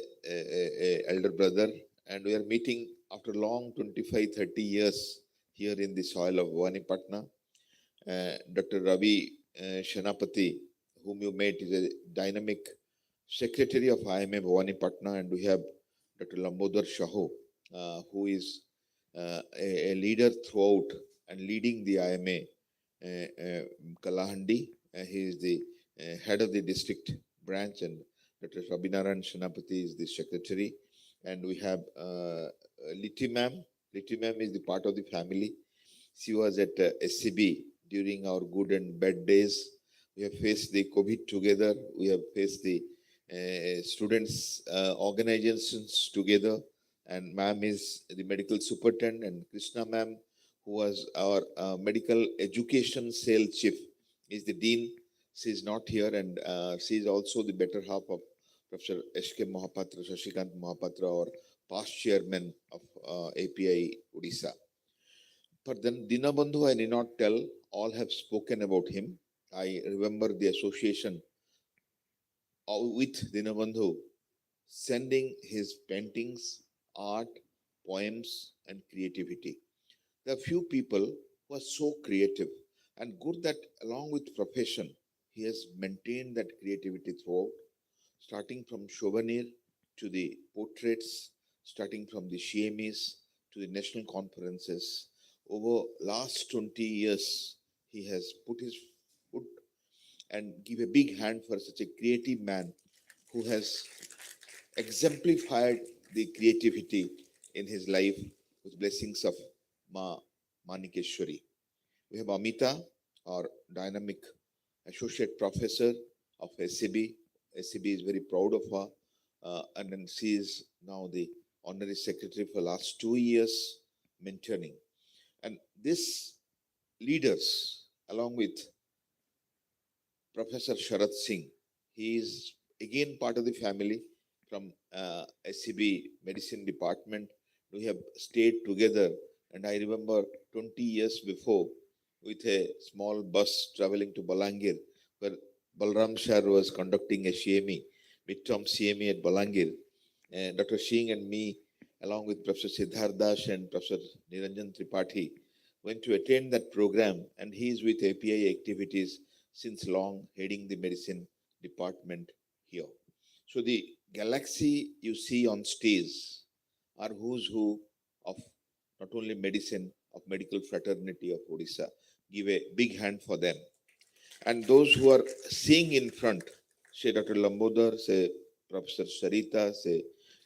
elder brother, and we are meeting after long 25-30 years here in the soil of Bhawanipatna. Dr. Ravi Shanapati, whom you met, is a dynamic secretary of IMA Bhawanipatna, and we have Dr. Lambodar Shahu, who is a leader throughout and leading the IMA Kalahandi. He is the head of the district branch, and Dr. Rabinaran Shanapati is the secretary. And we have Liti ma'am. Liti ma'am is the part of the family. She was at SCB during our good and bad days. We have faced the COVID together. We have faced the students' organizations together. And ma'am is the medical superintendent, and Krishna ma'am, who was our medical education cell chief, is the dean. She is not here, and she is also the better half of Professor S.K. Mohapatra, Shashikant Mohapatra, our past chairman of API Odisha. But then Dinabandhu, I need not tell, all have spoken about him. I remember the association with Dinabandhu sending his paintings, art, poems, and creativity. There are few people who are so creative, and good that along with profession, he has maintained that creativity throughout, starting from souvenir to the portraits, starting from the CMEs to the national conferences. Over last 20 years, he has put his foot and give a big hand for such a creative man who has exemplified the creativity in his life with blessings of Ma Manikeshwari. We have Amita, our dynamic associate professor of SCB. SCB is very proud of her, and then she is now the honorary secretary for last 2 years, mentoring. And these leaders, along with Professor Sharat Singh, he is again part of the family from SCB medicine department. We have stayed together, and I remember 20 years before with a small bus traveling to Balangir, where Balram Shah was conducting a CME, midterm CME at Balangir. Dr. Singh and me, along with Professor Siddhar Das and Professor Niranjan Tripathi, went to attend that program, and he is with API activities since long, heading the medicine department here. So the galaxy you see on stage are who's who of not only medicine, of medical fraternity of Odisha. Give a big hand for them. And those who are seeing in front, say Dr. Lambodar, say Professor Sarita, say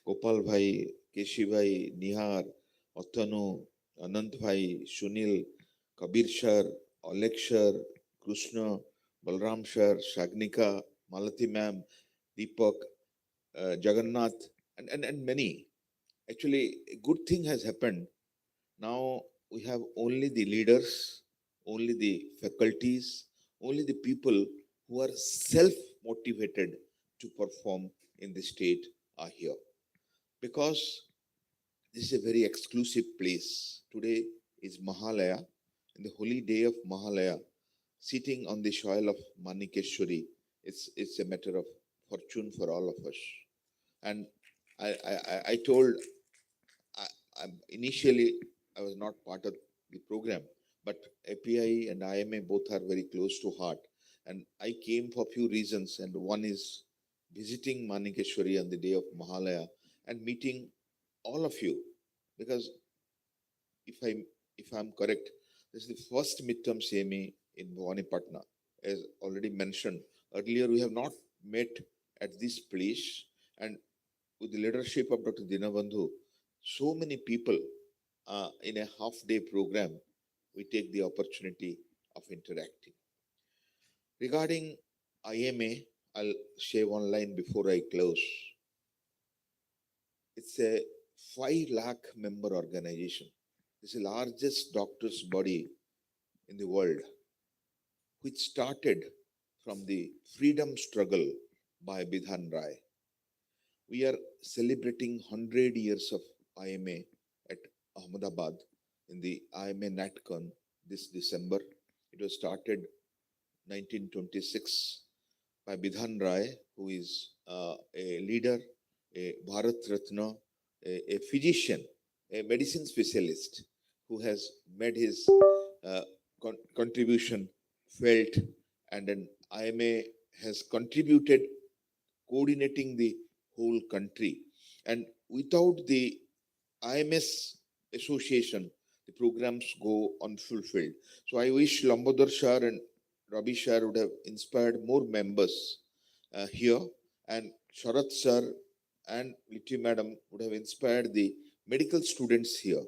Gopal Bhai, Keshi Bhai, Nihar, Ottanu, Anant Bhai, Sunil, Kabir Shar, Alek Shar, Krishna, Balram Shar, Shagnika, Malati ma'am, Deepak, Jagannath, and many. Actually, a good thing has happened. Now we have only the leaders, only the faculties, only the people who are self-motivated to perform in the state are here. Because this is a very exclusive place. Today is Mahalaya, in the holy day of Mahalaya, sitting on the soil of Manikeshwari. It's a matter of fortune for all of us. And I told, initially I was not part of the program, but API and IMA both are very close to heart. And I came for a few reasons, and one is visiting Manikeshwari on the day of Mahalaya and meeting all of you. Because if I'm correct, this is the first midterm CME in Bhawanipatna. As already mentioned earlier, we have not met at this place, and with the leadership of Dr. Dinabandhu, so many people in a half-day program, we take the opportunity of interacting. Regarding IMA, I'll share one line before I close. It's a 5 lakh member organization. It's the largest doctors' body in the world, which started from the freedom struggle by Bidhan Rai. We are celebrating 100 years of IMA at Ahmedabad in the IMA NatCon this December. It was started 1926 by Bidhan Rai, who is a leader, a Bharat Ratna, a physician, a medicine specialist who has made his contribution felt, and an IMA has contributed coordinating the whole country. And without the IMS association, the programs go unfulfilled. So I wish Lambodar Shah and Rabi Shah would have inspired more members here, and Sharat Sir and Litty Madam would have inspired the medical students here.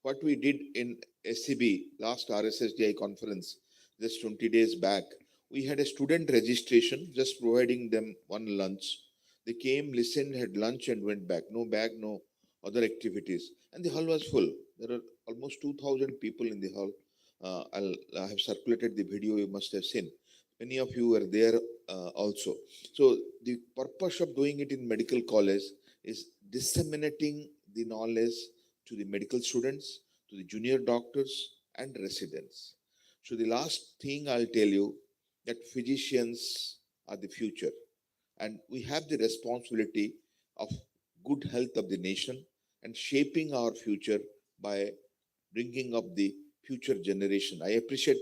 What we did in SCB last RSSDI conference just 20 days back, we had a student registration, just providing them one lunch. They came, listened, had lunch and went back. No bag, no other activities. And the hall was full. There are almost 2,000 people in the hall. I have circulated the video, you must have seen. Many of you were there also. So the purpose of doing it in medical college is disseminating the knowledge to the medical students, to the junior doctors and residents. So the last thing I'll tell you, that physicians are the future, and we have the responsibility of good health of the nation and shaping our future by bringing up the future generation. I appreciate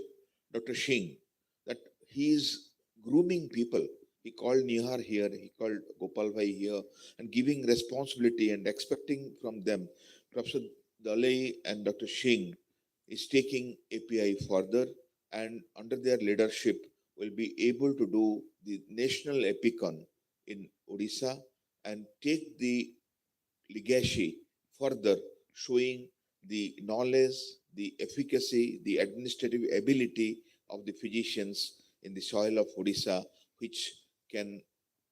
Dr. Singh that he is grooming people. He called Nihar here, he called Gopal Bhai here, and giving responsibility and expecting from them. Professor Dalai and Dr. Singh is taking API further, and under their leadership will be able to do the national epicon in Odisha and take the legacy further, showing the knowledge, the efficacy, the administrative ability of the physicians in the soil of Odisha, which can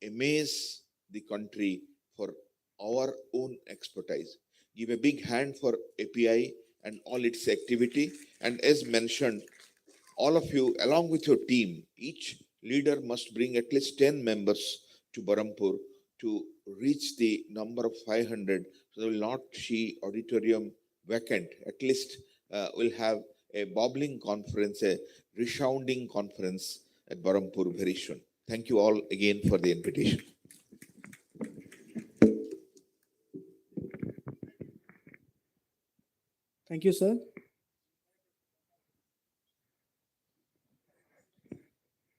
amaze the country for our own expertise. Give a big hand for API and all its activity. And as mentioned, all of you, along with your team, each leader must bring at least 10 members to Barampur to reach the number of 500. So they will not see auditorium vacant. At least we'll have a bubbling conference, a resounding conference at Barampur very soon. Thank you all again for the invitation. Thank you, sir.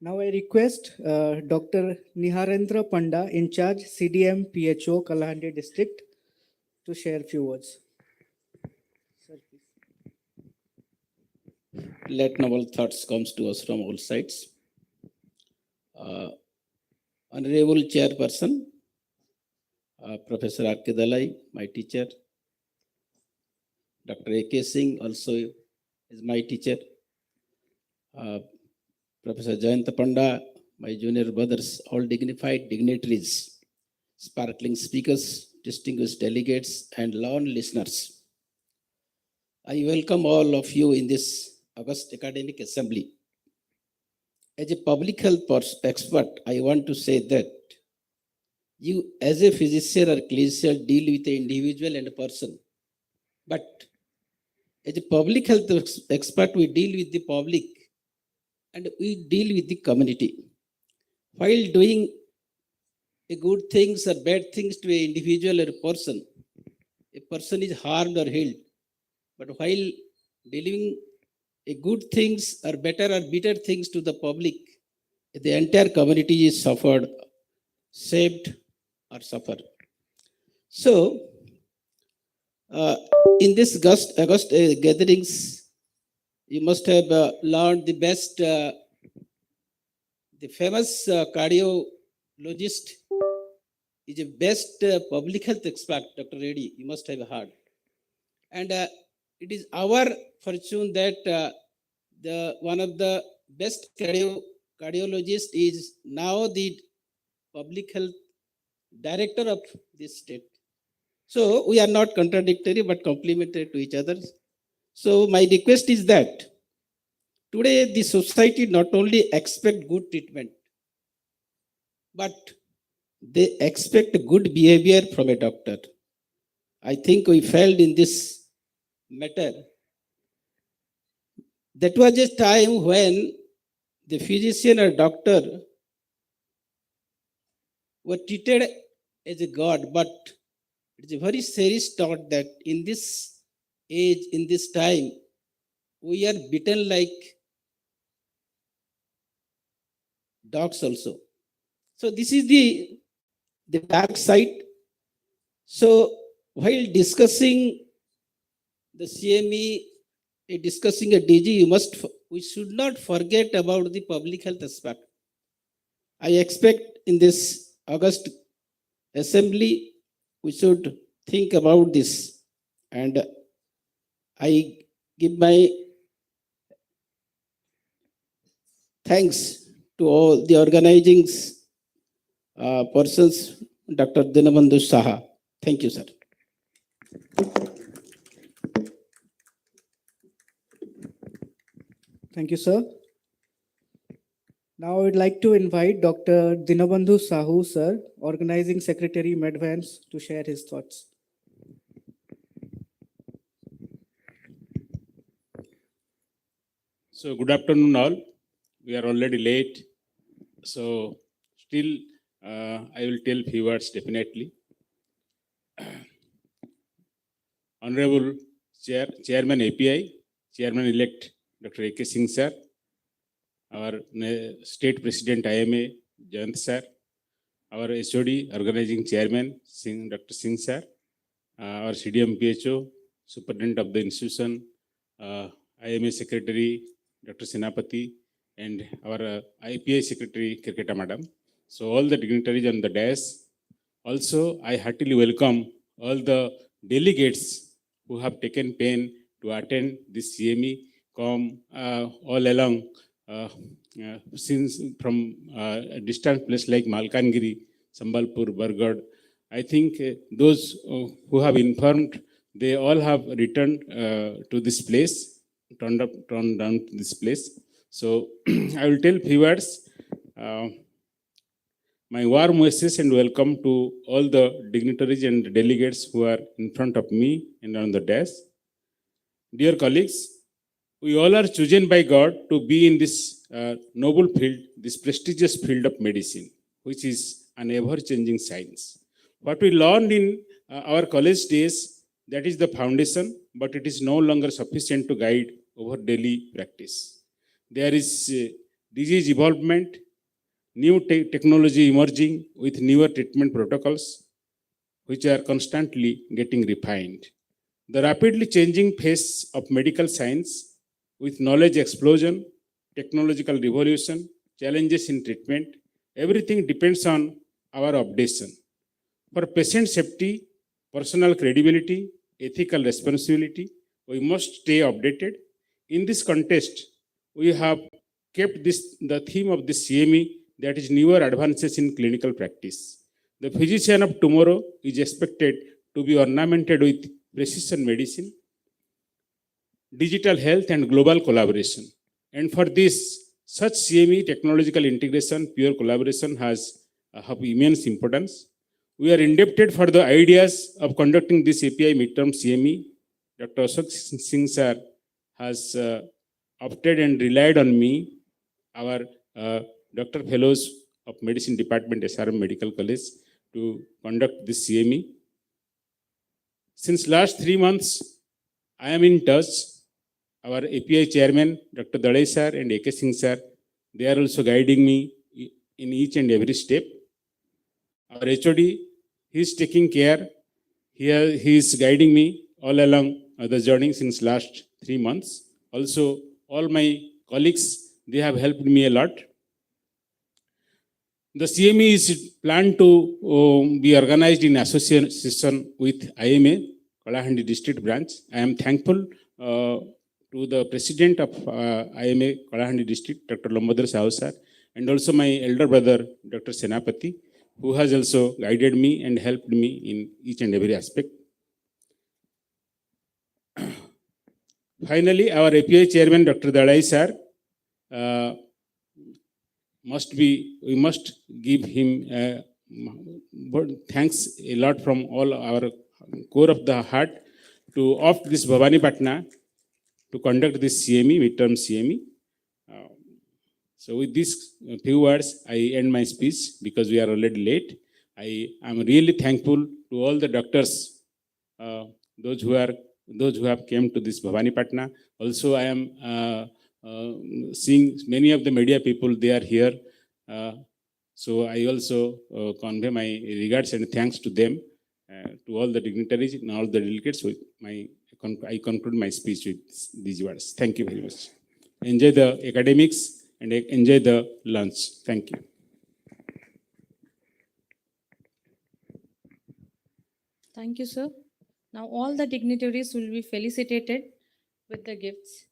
Now I request Dr. Niharendra Panda, in charge CDM PHO Kalahandi district, to share few words. Sir, please. Let noble thoughts comes to us from all sides. Honorable Chairperson, Professor R.K. Dalai, my teacher. Dr. A.K. Singh also is my teacher. Professor Jayant Panda, my junior brothers, all dignified dignitaries, sparkling speakers, distinguished delegates, and learned listeners. I welcome all of you in this August Academic Assembly. As a public health expert, I want to say that you, as a physician or clinician, deal with an individual and a person. But as a public health expert, we deal with the public and we deal with the community. While doing a good things or bad things to an individual or a person is harmed or healed. But while delivering a good things or better or better things to the public, the entire community is suffered, saved or suffered. So, in this August gatherings, You must have learned the best, the famous cardiologist is a best public health expert, Dr. Reddy. You must have heard. And it is our fortune that the one of the best cardiologists is now the public health director of this state. So we are not contradictory but complementary to each other. So my request is that today the society not only expect good treatment, but they expect good behavior from a doctor. I think we failed in this matter. That was a time when the physician or doctor were treated as a god, but it's a very serious thought that in this age, in this time, we are beaten like dogs also. So this is the dark side. So while discussing the CME, discussing a DG, we should not forget about the public health aspect. I expect in this August assembly, we should think about this. And I give my thanks to all the organizing persons, Dr. Dinabandhu Saha. Thank you, sir. Thank you, sir. Now I would like to invite Dr. Dinabandhu Sahu, sir, Organizing Secretary, Medvans, to share his thoughts. So good afternoon all. We are already late. So still I will tell few words definitely. Honorable Chairman API, Chairman-elect Dr. AK Singh sir, our State President IMA, Jayant sir, our HOD, Organizing Chairman, Dr. Singh sir, our CDM PHO, Superintendent of the institution, IMA Secretary, Dr. Senapati, and our IPI Secretary, Kirketa Madam. So all the dignitaries on the dais. Also, I heartily welcome all the delegates who have taken pain to attend this CME, come all along since from a distant place like Malkangiri, Sambalpur, Bargad. I think those who have informed, they all have returned to this place, turned down to this place. So I will tell few words. My warm wishes and welcome to all the dignitaries and delegates who are in front of me and on the desk. Dear colleagues, we all are chosen by God to be in this noble field, this prestigious field of medicine, which is an ever-changing science. What we learned in our college days, that is the foundation, but it is no longer sufficient to guide our daily practice. There is disease evolvement, new technology emerging with newer treatment protocols, which are constantly getting refined. The rapidly changing face of medical science with knowledge explosion, technological revolution, challenges in treatment, everything depends on our updation. For patient safety, personal credibility, ethical responsibility, we must stay updated. In this context, we have kept the theme of this CME, that is newer advances in clinical practice. The physician of tomorrow is expected to be ornamented with precision medicine, digital health and global collaboration. And for this, such CME technological integration, pure collaboration has immense importance. We are indebted for the ideas of conducting this API midterm CME. Dr. Ashok Singh sir has opted and relied on me, our Dr. Fellows of Medicine Department, SRM Medical College, to conduct this CME. Since last 3 months, I am in touch. Our API chairman, Dr. Dalai sir and AK Singh sir, they are also guiding me in each and every step. Our HOD, he is taking care. He is guiding me all along the journey since last 3 months. Also, all my colleagues, they have helped me a lot. The CME is planned to be organized in association with IMA, Kalahandi District Branch. I am thankful to the President of IMA, Kalahandi District, Dr. Lambodar Sahu sir, and also my elder brother, Dr. Senapati, who has also guided me and helped me in each and every aspect. Finally, our API Chairman, Dr. Dalai sir, we must give him thanks a lot from all our core of the heart to opt this Bhavani Patna to conduct this CME, midterm CME. So with these few words, I end my speech because we are already late. I am really thankful to all the doctors, those who have came to this Bhavani Patna. Also, I am seeing many of the media people, they are here. So I also convey my regards and thanks to them, to all the dignitaries and all the delegates. I conclude my speech with these words. Thank you very much. Enjoy the academics and enjoy the lunch. Thank you. Thank you, sir. Now all the dignitaries will be felicitated with the gifts.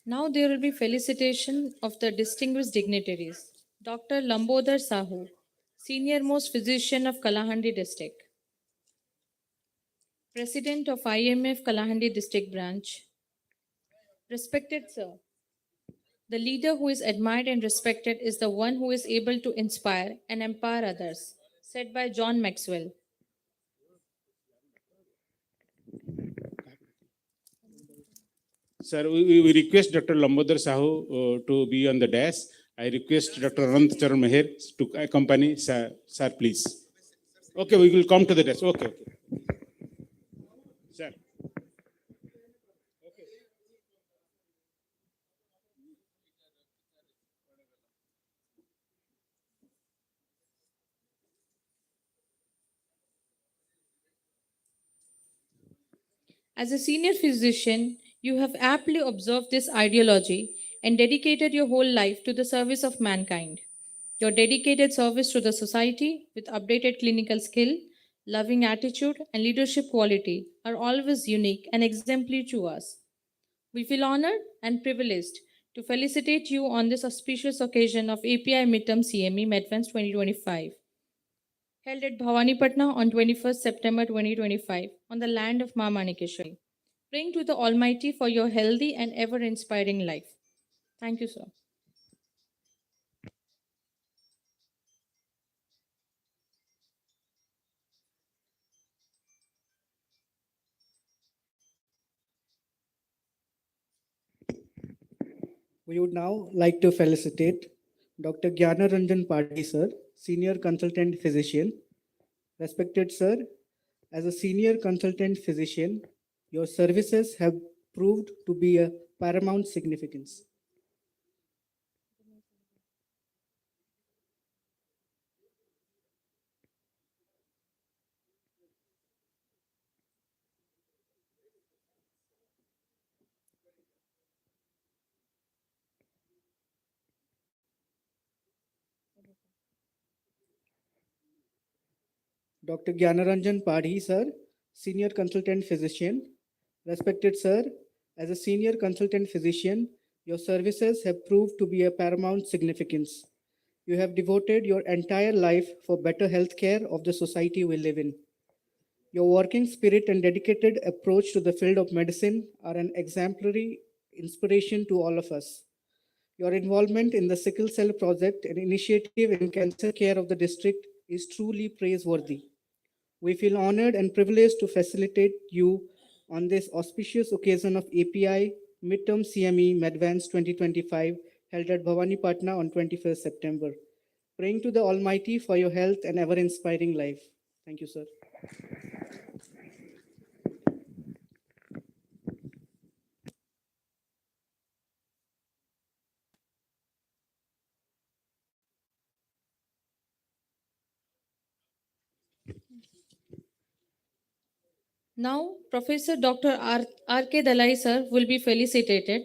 Now there will be felicitation of the distinguished dignitaries. Dr. Lambodar Sahu, Senior Most Physician of Kalahandi District, President of IMF Kalahandi District Branch. Respected sir, the leader who is admired and respected is the one who is able to inspire and empower others, said by John Maxwell. Sir, we request Dr. Lambodar Sahu to be on the dais. I request Dr. Anant Charan Meher to accompany sir, please. Okay, we will come to the dais. Okay. Sir. As a senior physician, you have aptly observed this ideology and dedicated your whole life to the service of mankind. Your dedicated service to the society with updated clinical skill, loving attitude, and leadership quality are always unique and exemplary to us. We feel honored and privileged to felicitate you on this auspicious occasion of API Midterm CME Medvance 2025, held at Bhawanipatna on 21st September 2025 on the land of Ma Manikeshwari. Praying to the Almighty for your healthy and ever-inspiring life. Thank you, sir. We would now like to felicitate Dr. Gyana Ranjan Padhi, sir, Senior Consultant Physician. Respected sir, as a Senior Consultant Physician, your services have proved to be of paramount significance. Dr. Gyanaranjan Padhi, sir, Senior Consultant Physician. Respected sir, as a Senior Consultant Physician, your services have proved to be of paramount significance. You have devoted your entire life for better healthcare of the society we live in. Your working spirit and dedicated approach to the field of medicine are an exemplary inspiration to all of us. Your involvement in the Sickle Cell Project, an initiative in cancer care of the district, is truly praiseworthy. We feel honored and privileged to facilitate you on this auspicious occasion of API Midterm CME Medvance 2025 held at Bhawanipatna on 21st September. Praying to the Almighty for your health and ever-inspiring life. Thank you, sir. Now, Professor Dr. R.K. Dalai sir will be felicitated,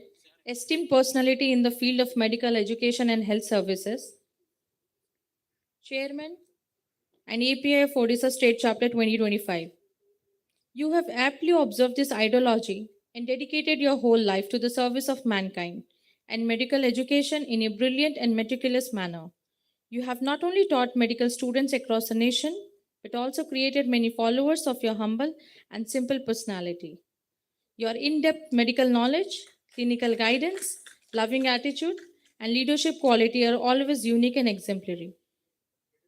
esteemed personality in the field of medical education and health services, Chairman and API of Odisha State Chapter 2025. You have aptly observed this ideology and dedicated your whole life to the service of mankind and medical education in a brilliant and meticulous manner. You have not only taught medical students across the nation, but also created many followers of your humble and simple personality. Your in-depth medical knowledge, clinical guidance, loving attitude, and leadership quality are always unique and exemplary.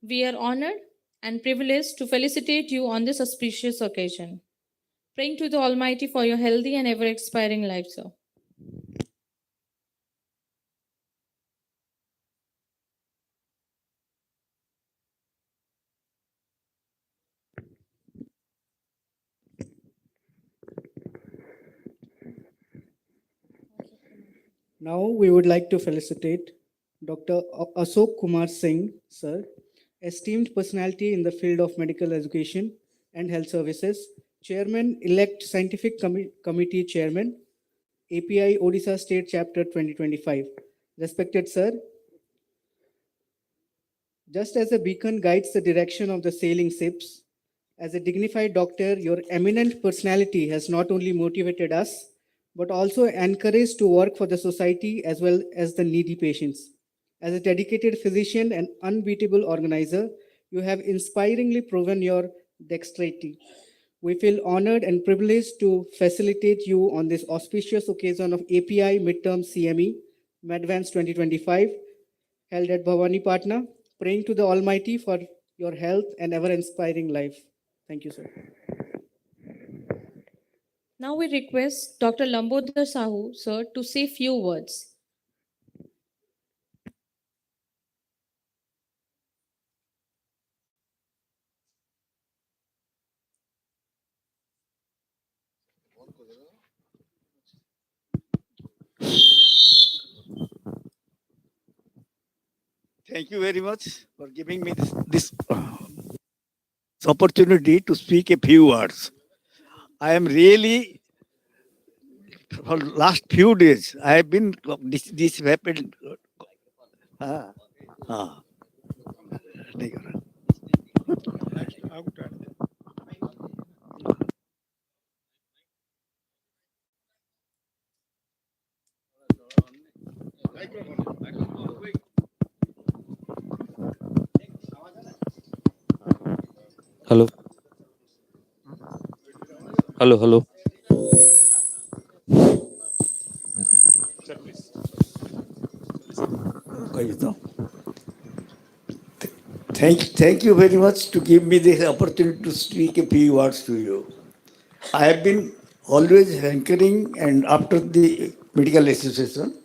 We are honored and privileged to felicitate you on this auspicious occasion. Praying to the Almighty for your healthy and ever-expiring life, sir. Now we would like to felicitate Dr. Ashok Kumar Singh, sir, esteemed personality in the field of medical education and health services, Chairman-elect Scientific Committee Chairman, API Odisha State Chapter 2025. Respected sir, just as a beacon guides the direction of the sailing ships, as a dignified doctor, your eminent personality has not only motivated us, but also encouraged to work for the society as well as the needy patients. As a dedicated physician and unbeatable organizer, you have inspiringly proven your dexterity. We feel honored and privileged to facilitate you on this auspicious occasion of API Midterm CME Medvance 2025 held at Bhawanipatna, praying to the Almighty for your health and ever-inspiring life. Thank you, sir. Now we request Dr. Lambodhar Sahu, sir, to say few words. Thank you very much for giving me this opportunity to speak a few words. I am really, for last few days, I have been this rapid. Hello. Hello. Hello. Sir, please. Thank you very much to give me this opportunity to speak a few words to you. I have been always hankering and after the medical association,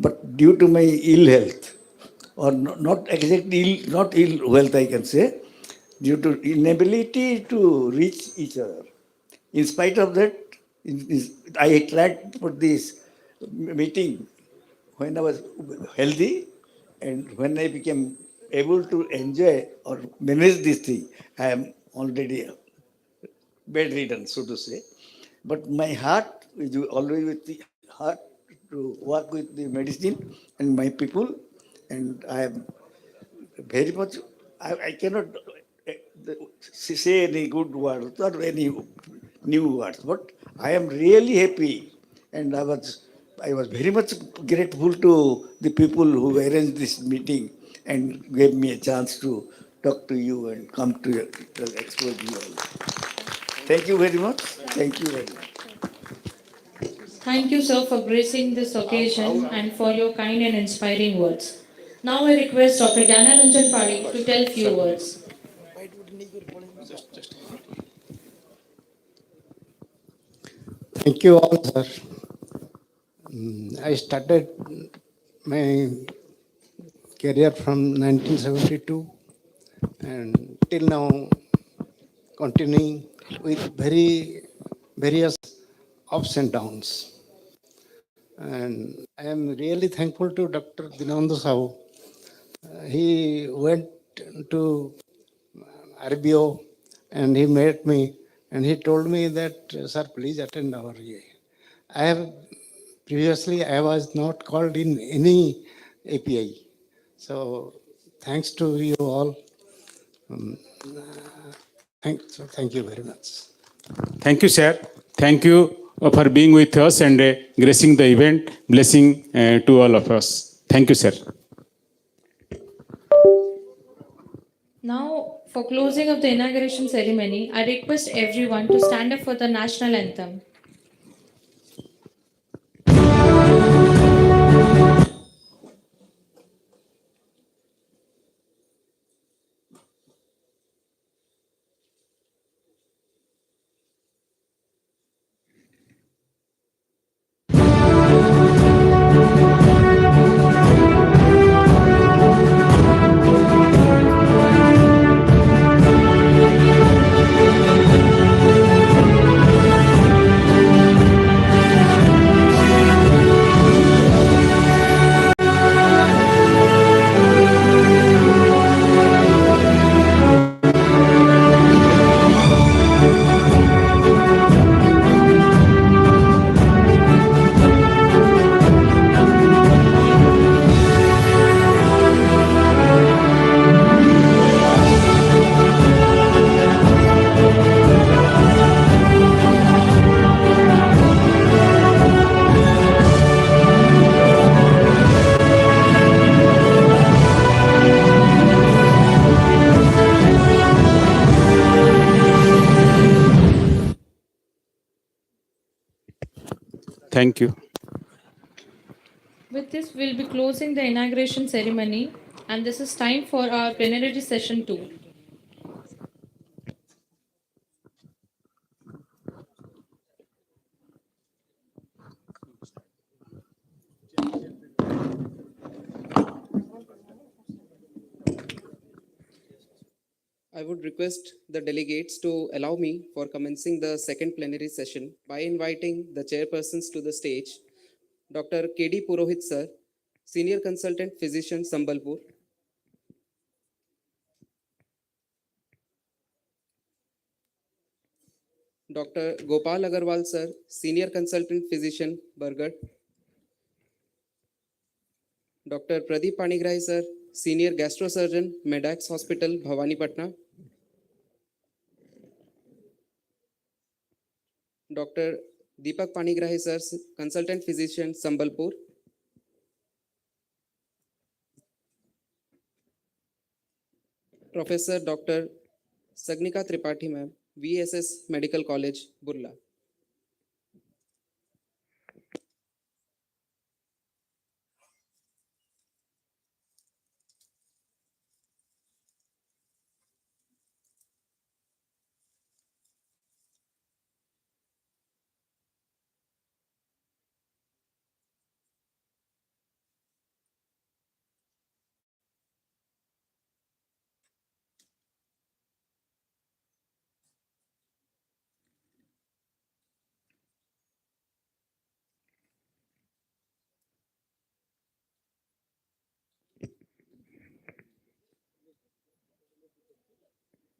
but due to my ill health, or not exactly ill, not ill health, I can say, due to inability to reach each other. In spite of that, I tried for this meeting when I was healthy and when I became able to enjoy or manage this thing. I am already bedridden, so to say. But my heart is always with the heart to work with the medicine and my people. And I am very much, I cannot say any good words or any new words, but I am really happy. And I was very much grateful to the people who arranged this meeting and gave me a chance to talk to you and come to expose you all. Thank you very much. Thank you very much. Thank you, sir, for gracing this occasion and for your kind and inspiring words. Now I request Dr. Gyanaranjan Padi to tell few words. Thank you all, sir. I started my career from 1972 and till now continuing with various ups and downs. And I am really thankful to Dr. Dinandu Sahu. He went to RBO and he met me and he told me that, sir, please attend our EA. I have previously, I was not called in any API. So thanks to you all. Thank you very much. Thank you, sir. Thank you for being with us and gracing the event. Blessing to all of us. Thank you, sir. Now, for closing of the inauguration ceremony, I request everyone to stand up for the national anthem. Thank you. With this, we'll be closing the inauguration ceremony, and this is time for our plenary session 2. I would request the delegates to allow me for commencing the second plenary session by inviting the chairpersons to the stage, Dr. K.D. Purohit sir, Senior Consultant Physician, Sambalpur, Dr. Gopal Agarwal sir, Senior Consultant Physician, Bargarh, Dr. Pradeep Panigrahi sir, Senior Gastrosurgeon, Medax Hospital, Bhavani Patna, Dr. Deepak Panigrahi sir, Consultant Physician, Sambalpur, Professor Dr. Sagnika Tripathi ma'am, VSS Medical College, Burla.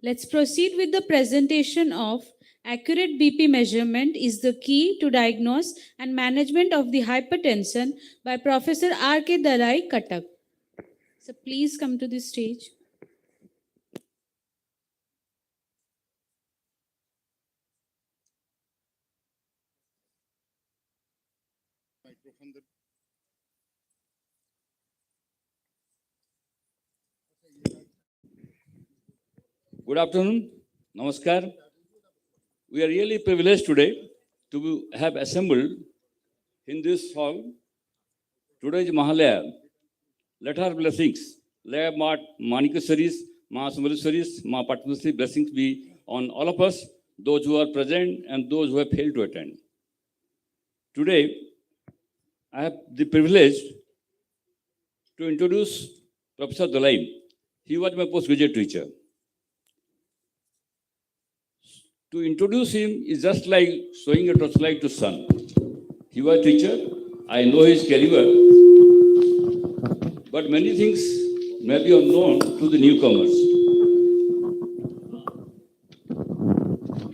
Let's proceed with the presentation of accurate BP measurement is the key to diagnose and management of the hypertension by Professor R.K. Dalai, Cuttack. So please come to the stage. Good afternoon. Namaskar. We are really privileged today to have assembled in this hall. Today's Mahalaya. Let our blessings, let Ma Manikaswaris, Ma Samariswaris, Ma Patmasri blessings be on all of us, those who are present and those who have failed to attend. Today, I have the privilege to introduce Professor Dalai. He was my postgraduate teacher. To introduce him is just like showing a torchlight to sun. He was a teacher. I know his career, but many things may be unknown to the newcomers.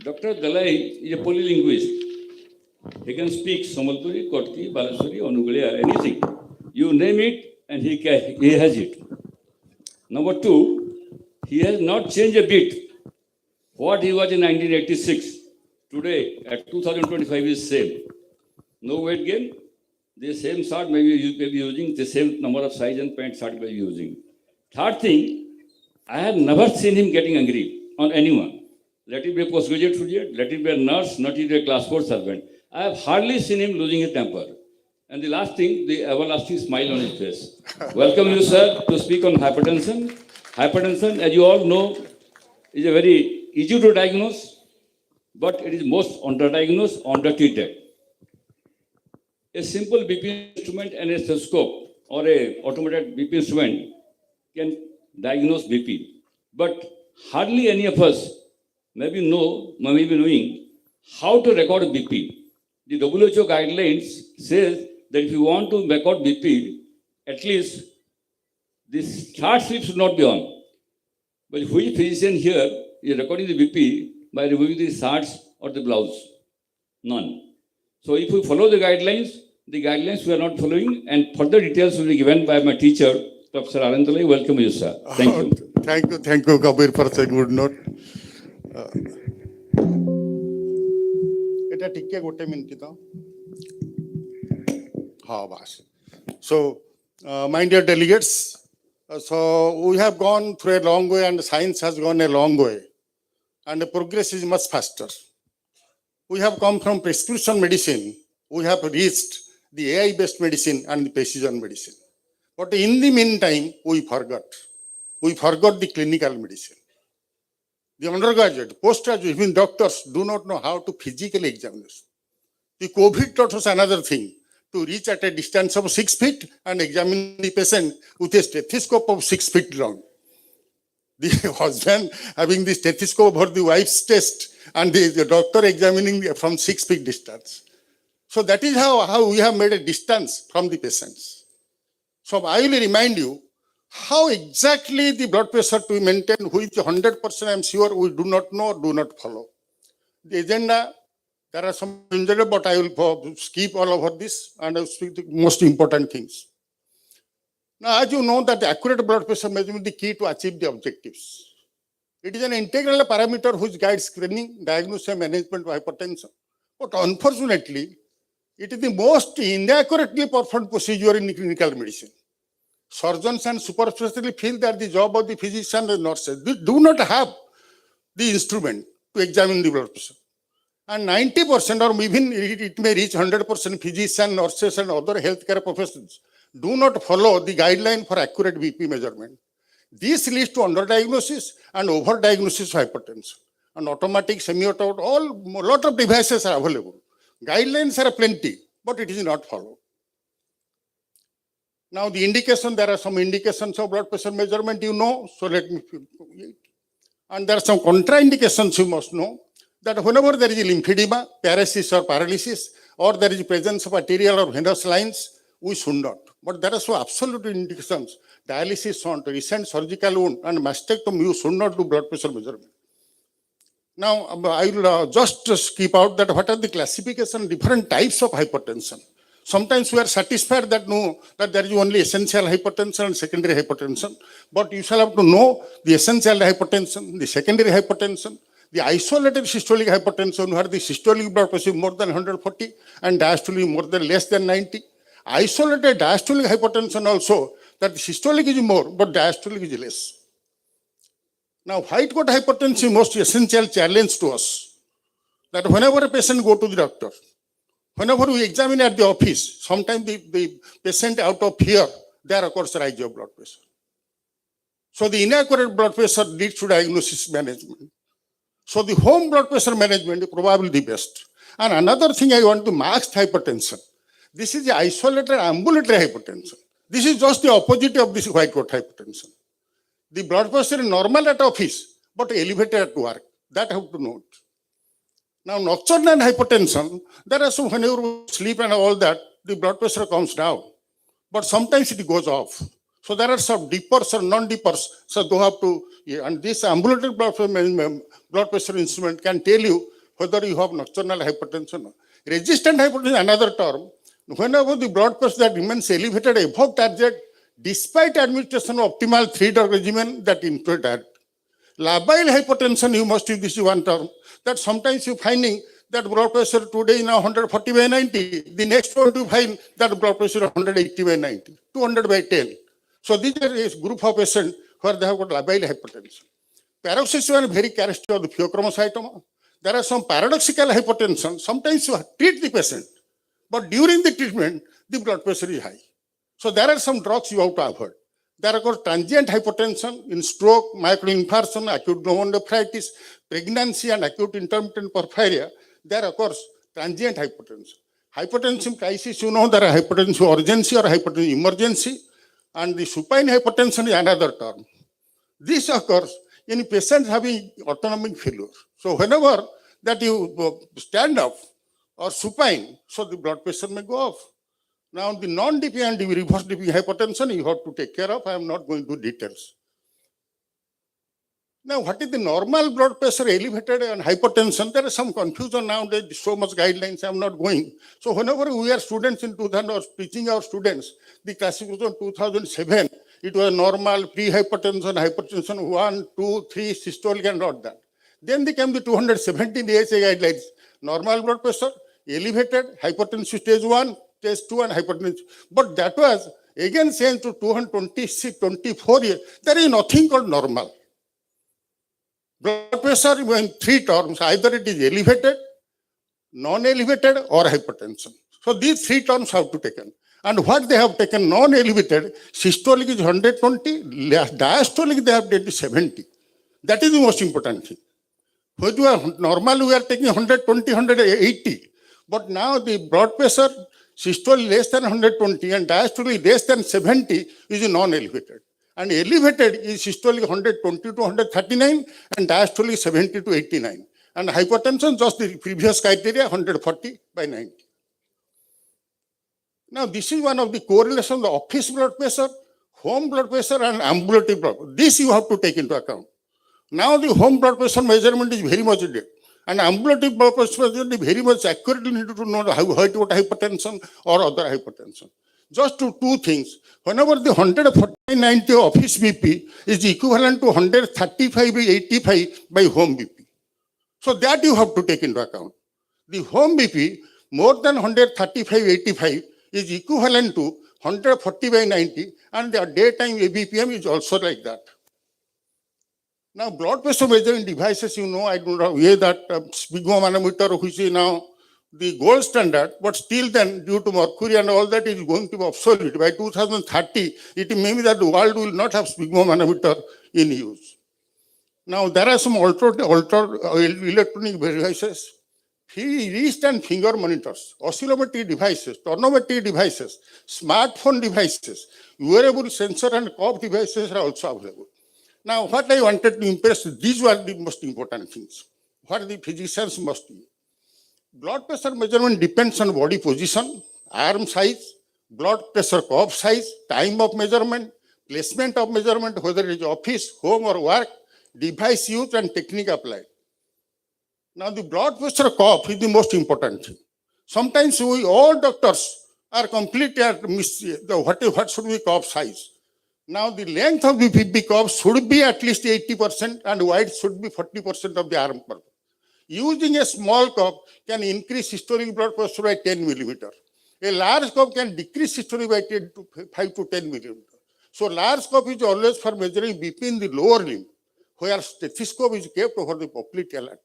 Dr. Dalai is a polylinguist. He can speak Sambalpuri, Kotki, Balaswari, Anugulia, anything. You name it and he has it. Number two, he has not changed a bit. What he was in 1986, today at 2025 is same. No weight gain. The same shirt may be using, the same number of size and pant shirt may be using. Third thing, I have never seen him getting angry on anyone. Let it be a postgraduate student, let it be a nurse, not it be a class 4 servant. I have hardly seen him losing his temper. And the last thing, the everlasting smile on his face. Welcome you, sir, to speak on hypertension. Hypertension, as you all know, is a very easy to diagnose, but it is most underdiagnosed, undertreated. A simple BP instrument and a stethoscope or a automated BP instrument can diagnose BP. But hardly any of us may be knowing how to record BP. The WHO guidelines says that if you want to record BP, at least this chart strip should not be on. But which physician here is recording the BP by removing the charts or the blouse? None. So if we follow the guidelines we are not following, and further details will be given by my teacher, Professor Arandalai. Welcome you, sir. Thank you. Thank you, Kabir, for a good note. এটা ঠিক গোটে minute তো হ্যাঁ বাস so my dear delegates, so we have gone through a long way and science has gone a long way and the progress is much faster. We have come from prescription medicine, we have reached the AI based medicine and the precision medicine, but in the meantime we forgot the clinical medicine. The undergraduate, postgraduate, even doctors do not know how to physically examine this. The COVID taught us another thing, to reach at a distance of 6 feet and examine the patient with a stethoscope of 6 feet long. The husband having the stethoscope for the wife's chest and the doctor examining from 6 feet distance. So that is how we have made a distance from the patients. So I will remind you, how exactly the blood pressure to maintain, which 100% I am sure we do not know, do not follow. The agenda, there are some agenda, but I will skip all over this and I will speak the most important things. Now, as you know that accurate blood pressure measurement is the key to achieve the objectives. It is an integral parameter which guides screening, diagnosis and management of hypertension. But unfortunately, it is the most inaccurately performed procedure in clinical medicine. Surgeons and super specialists feel that the job of the physician and nurses do not have the instrument to examine the blood pressure. And 90% or even it may reach 100% physicians, nurses and other healthcare professionals do not follow the guideline for accurate BP measurement. This leads to underdiagnosis and overdiagnosis of hypertension. And automatic, semi-automatic, lot of devices are available. Guidelines are plenty, but it is not followed. Now the indication, there are some indications of blood pressure measurement, you know, so let me, and there are some contraindications you must know, that whenever there is lymphedema, paresis or paralysis, or there is presence of arterial or venous lines, we should not. But there are some absolute indications, dialysis on recent surgical wound and mastectomy, you should not do blood pressure measurement. Now, I will just skip out that what are the classification, different types of hypertension. Sometimes we are satisfied that that there is only essential hypertension and secondary hypertension. But you shall have to know the essential hypertension, the secondary hypertension, the isolated systolic hypertension, where the systolic blood pressure is more than 140 and diastolic more than less than 90. Isolated diastolic hypertension also, that the systolic is more, but diastolic is less. Now, white coat hypertension is most essential challenge to us. That whenever a patient go to the doctor, whenever we examine at the office, sometimes the patient out of fear, there occurs rise of blood pressure. So the inaccurate blood pressure leads to diagnosis management. So the home blood pressure management is probably the best. And another thing I want to mask hypertension. This is the isolated ambulatory hypertension. This is just the opposite of this white coat hypertension. The blood pressure is normal at office, but elevated at work. That I have to note. Now, nocturnal hypertension, there are some, whenever you sleep and all that, the blood pressure comes down. But sometimes it goes off. So there are some dippers or non-dippers. So they have to, and this ambulatory blood pressure instrument can tell you whether you have nocturnal hypertension. Resistant hypertension, another term. Whenever the blood pressure that remains elevated above target, despite administration of optimal 3-drug regimen, that includes that. Labile hypertension, you must use this one term, that sometimes you finding that blood pressure today is now 140 by 90. The next one you find that blood pressure 180 by 90, 200 by 10. So these are a group of patients where they have got labile hypertension. Paroxysmal is very characteristic of the pheochromocytoma. There are some paradoxical hypertension. Sometimes you treat the patient, but during the treatment, the blood pressure is high. So there are some drugs you have to avoid. There are transient hypertension in stroke, myocardial acute glomerulonephritis, pregnancy and acute intermittent porphyria. There occurs transient hypertension. Hypertensive crisis, you know, there are hypertensive urgency or hypertensive emergency, and the supine hypertension is another term. This occurs in patients having autonomic failure. So whenever that you stand up or supine, so the blood pressure may go off. Now, the non-DP and the reverse DP hypertension, you have to take care of. I am not going to details. Now, what is the normal blood pressure, elevated and hypertension? There is some confusion nowadays, so much guidelines, I am not going. So, whenever we are students in 2000 or teaching our students, the classification 2007, it was normal, pre-hypertension, hypertension 1, 2, 3, systolic and not that. Then they came the 217 AHA guidelines, normal blood pressure, elevated, hypertension stage 1, stage 2 and hypertension. But that was again changed to 226, 24 years. There is nothing called normal. Blood pressure in 3 terms, either it is elevated, non-elevated or hypertension. So these 3 terms have to be taken. And what they have taken, non-elevated, systolic is 120, diastolic they have taken 70. That is the most important thing. When you are normal, we are taking 120, 180. But now the blood pressure, systolic less than 120 and diastolic less than 70 is non-elevated. And elevated is systolic 120 to 139 and diastolic 70 to 89. And hypertension, just the previous criteria, 140 by 90. Now, this is one of the correlations of the office blood pressure, home blood pressure and ambulatory blood pressure. This you have to take into account. Now, the home blood pressure measurement is very much needed. And ambulatory blood pressure measurement is very much accurately needed to know hypertension or other hypertension. Just two things. Whenever the 140/90 office BP is equivalent to 135/85 by home BP. So that you have to take into account. The home BP more than 135/85 is equivalent to 140/90, and the daytime ABPM is also like that. Now, blood pressure measuring devices, I do not weigh that sphygmomanometer, which is now the gold standard, but still then, due to mercury and all that, is going to be obsolete. By 2030, it may be that the world will not have sphygmomanometer in use. Now, there are some electronic devices, wrist and finger monitors, oscillometric devices, tonometric devices, smartphone devices, wearable sensor and cough devices are also available. Now, what I wanted to impress, these were the most important things. What the physicians must do. Blood pressure measurement depends on body position, arm size, blood pressure cuff size, time of measurement, placement of measurement, whether it is office, home or work, device used and technique applied. Now, the blood pressure cuff is the most important thing. Sometimes we all doctors are completely at what should be cuff size. Now, the length of the PB cuff should be at least 80% and width should be 40% of the arm curve. Using a small cuff can increase systolic blood pressure by 10 millimeter. A large cuff can decrease systolic by 5 to 10 millimeter. So, large cuff is always for measuring BP in the lower limb, where stethoscope is kept over the popliteal artery.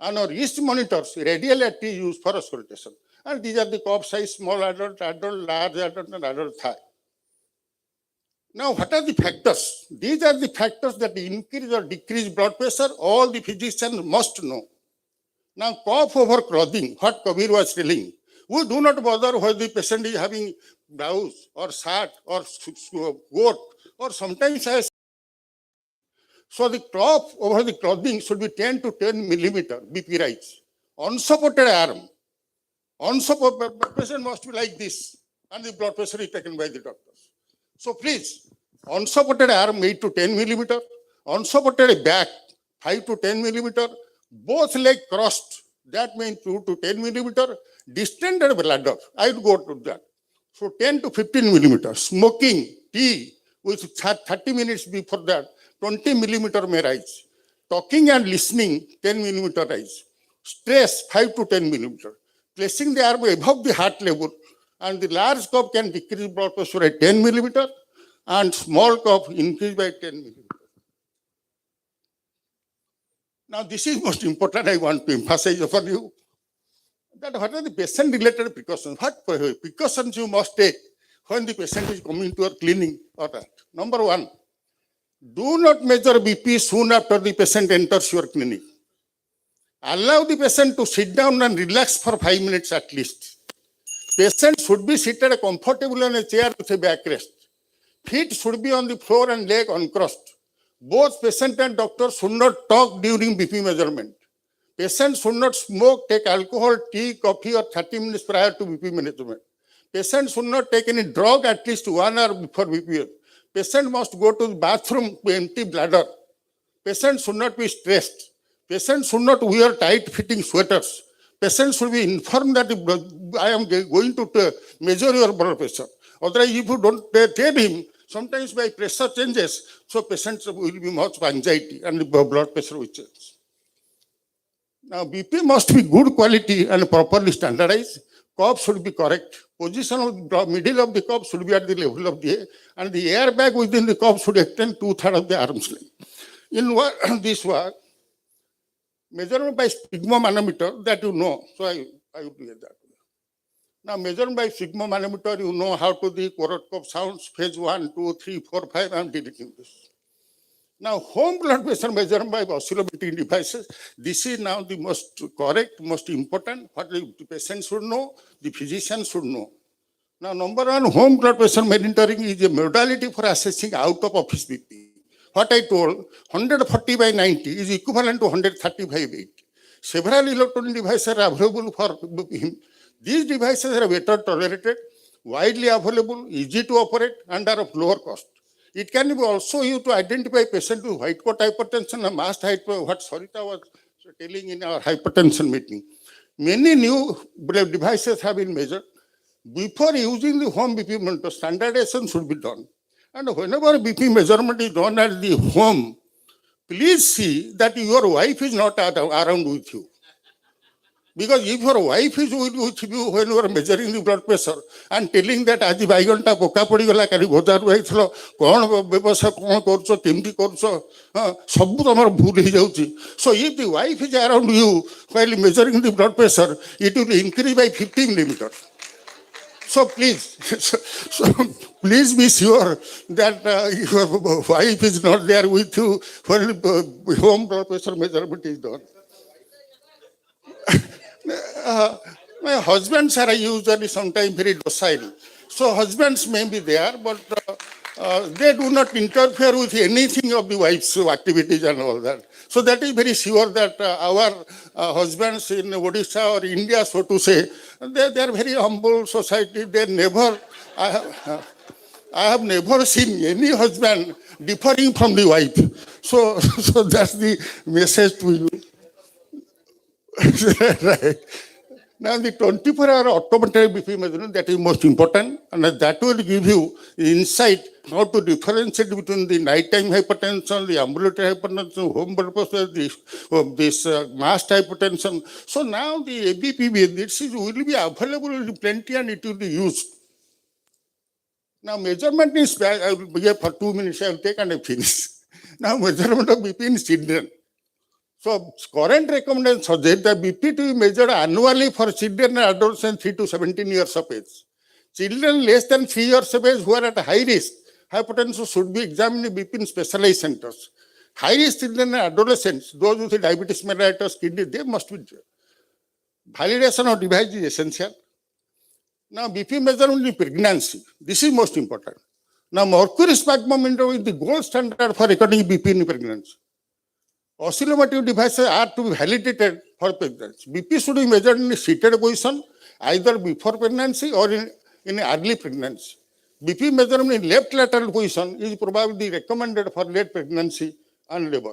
And our wrist monitors, radial artery used for auscultation. And these are the cuff size, small adult, large adult, and adult thigh. Now, what are the factors? These are the factors that increase or decrease blood pressure. All the physicians must know. Now, cough over clothing, what Kabir was telling. We do not bother whether the patient is having blouse or shirt or coat or sometimes has. So, the cough over the clothing should be 10 to 10 millimeter BP rise. Unsupported arm. Unsupported patient must be like this, and the blood pressure is taken by the doctors. So please, unsupported arm 8 to 10 millimeter, unsupported back 5 to 10 millimeter, both leg crossed, that means 2 to 10 millimeter, distended bladder, I would go to that. So 10 to 15 millimeter, smoking, tea, with 30 minutes before that, 20 millimeter may rise. Talking and listening, 10 millimeter rise. Stress, 5 to 10 millimeter. Placing the arm above the heart level, and the large cuff can decrease blood pressure at 10 millimeter, and small cuff increase by 10 millimeter. Now, this is most important. I want to emphasize for you that what are the patient-related precautions? What precautions you must take when the patient is coming to your clinic or that? Number one, do not measure BP soon after the patient enters your clinic. Allow the patient to sit down and relax for 5 minutes at least. Patient should be seated comfortably on a chair with a backrest. Feet should be on the floor and leg uncrossed. Both patient and doctor should not talk during BP measurement. Patient should not smoke, take alcohol, tea, coffee or 30 minutes prior to BP measurement. Patient should not take any drug at least 1 hour before BP. Patient must go to the bathroom to empty bladder. Patient should not be stressed. Patient should not wear tight-fitting sweaters. Patient should be informed that I am going to measure your blood pressure. Otherwise, if you don't tell him, sometimes by pressure changes, so patients will be much anxiety and the blood pressure will change. Now, BP must be good quality and properly standardized. Cuff should be correct. Position of the middle of the cuff should be at the level of the head, and the airbag within the cuff should extend 2/3 of the arm's length. In this work, measurement by sphygmomanometer, that you know, so I would do that. Now, measurement by sphygmomanometer, you know how to the coronary cuff sounds, phase 1, 2, 3, 4, 5, I am deleting this. Now, home blood pressure measurement by oscillometric devices, this is now the most correct, most important, what the patient should know, the physician should know. Now, number one, home blood pressure monitoring is a modality for assessing out-of-office BP. What I told, 140/90 is equivalent to 130/80. Several electronic devices are available for him. These devices are better tolerated, widely available, easy to operate, and are of lower cost. It can be also used to identify patients with white coat hypertension and mast hypertension, what Sarita was telling in our hypertension meeting. Many new devices have been measured. Before using the home BP monitor, standardization should be done. And whenever BP measurement is done at the home, please see that your wife is not around with you. Because if your wife is with you when you are measuring the blood pressure and telling that aji baigonta poka podigala kali bojaru aithlo kon ବ୍ୟବସାୟ kon କରୁଛ କେମିତି କରୁଛ ସବୁ ତମର ଭୁଲ ହେଇଯାଉଛି. So if the wife is around you while measuring the blood pressure, it will increase by 15 millimeters. So please, please be sure that your wife is not there with you when home blood pressure measurement is done. My husbands are usually sometimes very docile. So husbands may be there, but they do not interfere with anything of the wife's activities and all that. So that is very sure that our husbands in Odisha or India, so to say, they are very humble society. They never, I have never seen any husband differing from the wife. So that's the message to you. Right. Now the 24-hour automated BP measurement, that is most important, and that will give you insight how to differentiate between the nighttime hypertension, the ambulatory hypertension, home blood pressure, this masked hypertension. So now the ABPB, this will be available in plenty and it will be used. Now measurement is, I will be here for 2 minutes, I will take and I finish. Now measurement of BP in children. So current recommendations suggest that BP to be measured annually for children and adolescents 3 to 17 years of age. Children less than 3 years of age who are at high risk hypertension should be examined BP in specialized centers. High risk children and adolescents, those with diabetes mellitus, kidney, they must be. Validation of device is essential. Now BP measurement in pregnancy, this is most important. Now mercury spectrometer is the gold standard for recording BP in pregnancy. Oscillatory devices are to be validated for pregnancy. BP should be measured in a seated position, either before pregnancy or in early pregnancy. BP measurement in left lateral position is probably recommended for late pregnancy and labor.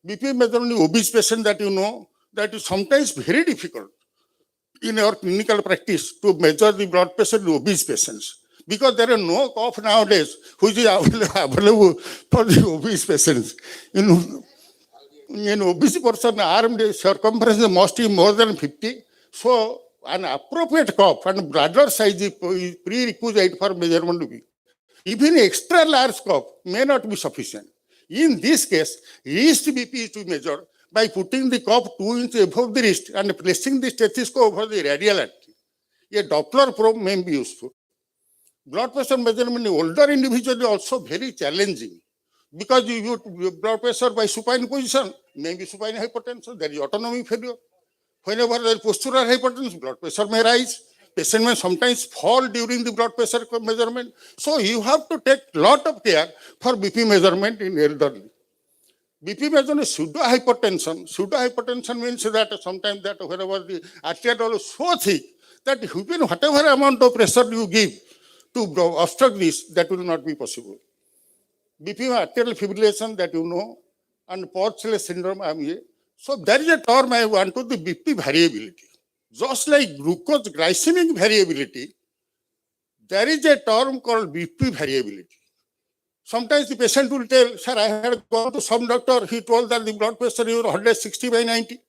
BP measurement in obese patient, that you know, that is sometimes very difficult in our clinical practice to measure the blood pressure in obese patients, because there are no cuff nowadays which is available for the obese patients. In obese person, arm circumference must be more than 50. So an appropriate cuff and bladder size is prerequisite for measurement to be. Even extra large cuff may not be sufficient. In this case, wrist BP is to be measured by putting the cuff 2 inches above the wrist and placing the stethoscope over the radial artery. A Doppler probe may be useful. Blood pressure measurement in older individuals is also very challenging, because you blood pressure by supine position, maybe supine hypertension, there is autonomic failure. Whenever there is postural hypertension, blood pressure may rise. Patient may sometimes fall during the blood pressure measurement. So you have to take lot of care for BP measurement in elderly. BP measurement is pseudo hypertension. Pseudo hypertension means that sometimes that whenever the arteriole is so thick that whatever amount of pressure you give to obstruct this, that will not be possible. BP arterial fibrillation, that you know, and Porcelain syndrome, IMA. So there is a term I want to, the BP variability. Just like glucose glycemic variability, there is a term called BP variability. Sometimes the patient will tell, sir, I had gone to some doctor, he told that the blood pressure is 160 by 90.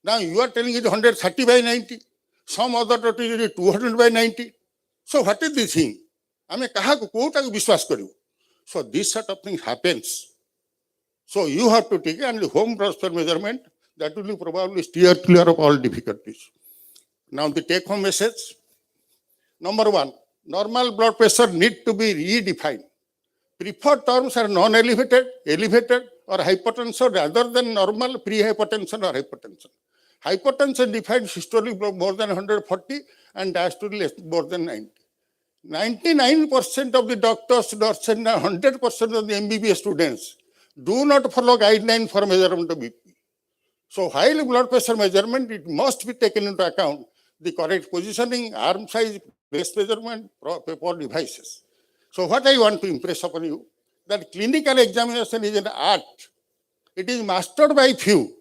Now you are telling it 130 by 90. Some other doctor is 200 by 90. So what is this thing? I mean, so this sort of thing happens. So you have to take and the home blood pressure measurement, that will be probably steer clear of all difficulties. Now the take home message. Number one, normal blood pressure need to be redefined. Preferred terms are non-elevated, elevated, or hypertension rather than normal pre-hypertension or hypertension. Hypertension defined systolic more than 140 and diastolic more than 90. 99% of the doctors, nurses, and 100% of the MBBS students do not follow guideline for measurement of BP. So while blood pressure measurement, it must be taken into account the correct positioning, arm size, place measurement, proper devices. So what I want to impress upon you, that clinical examination is an art. It is mastered by few,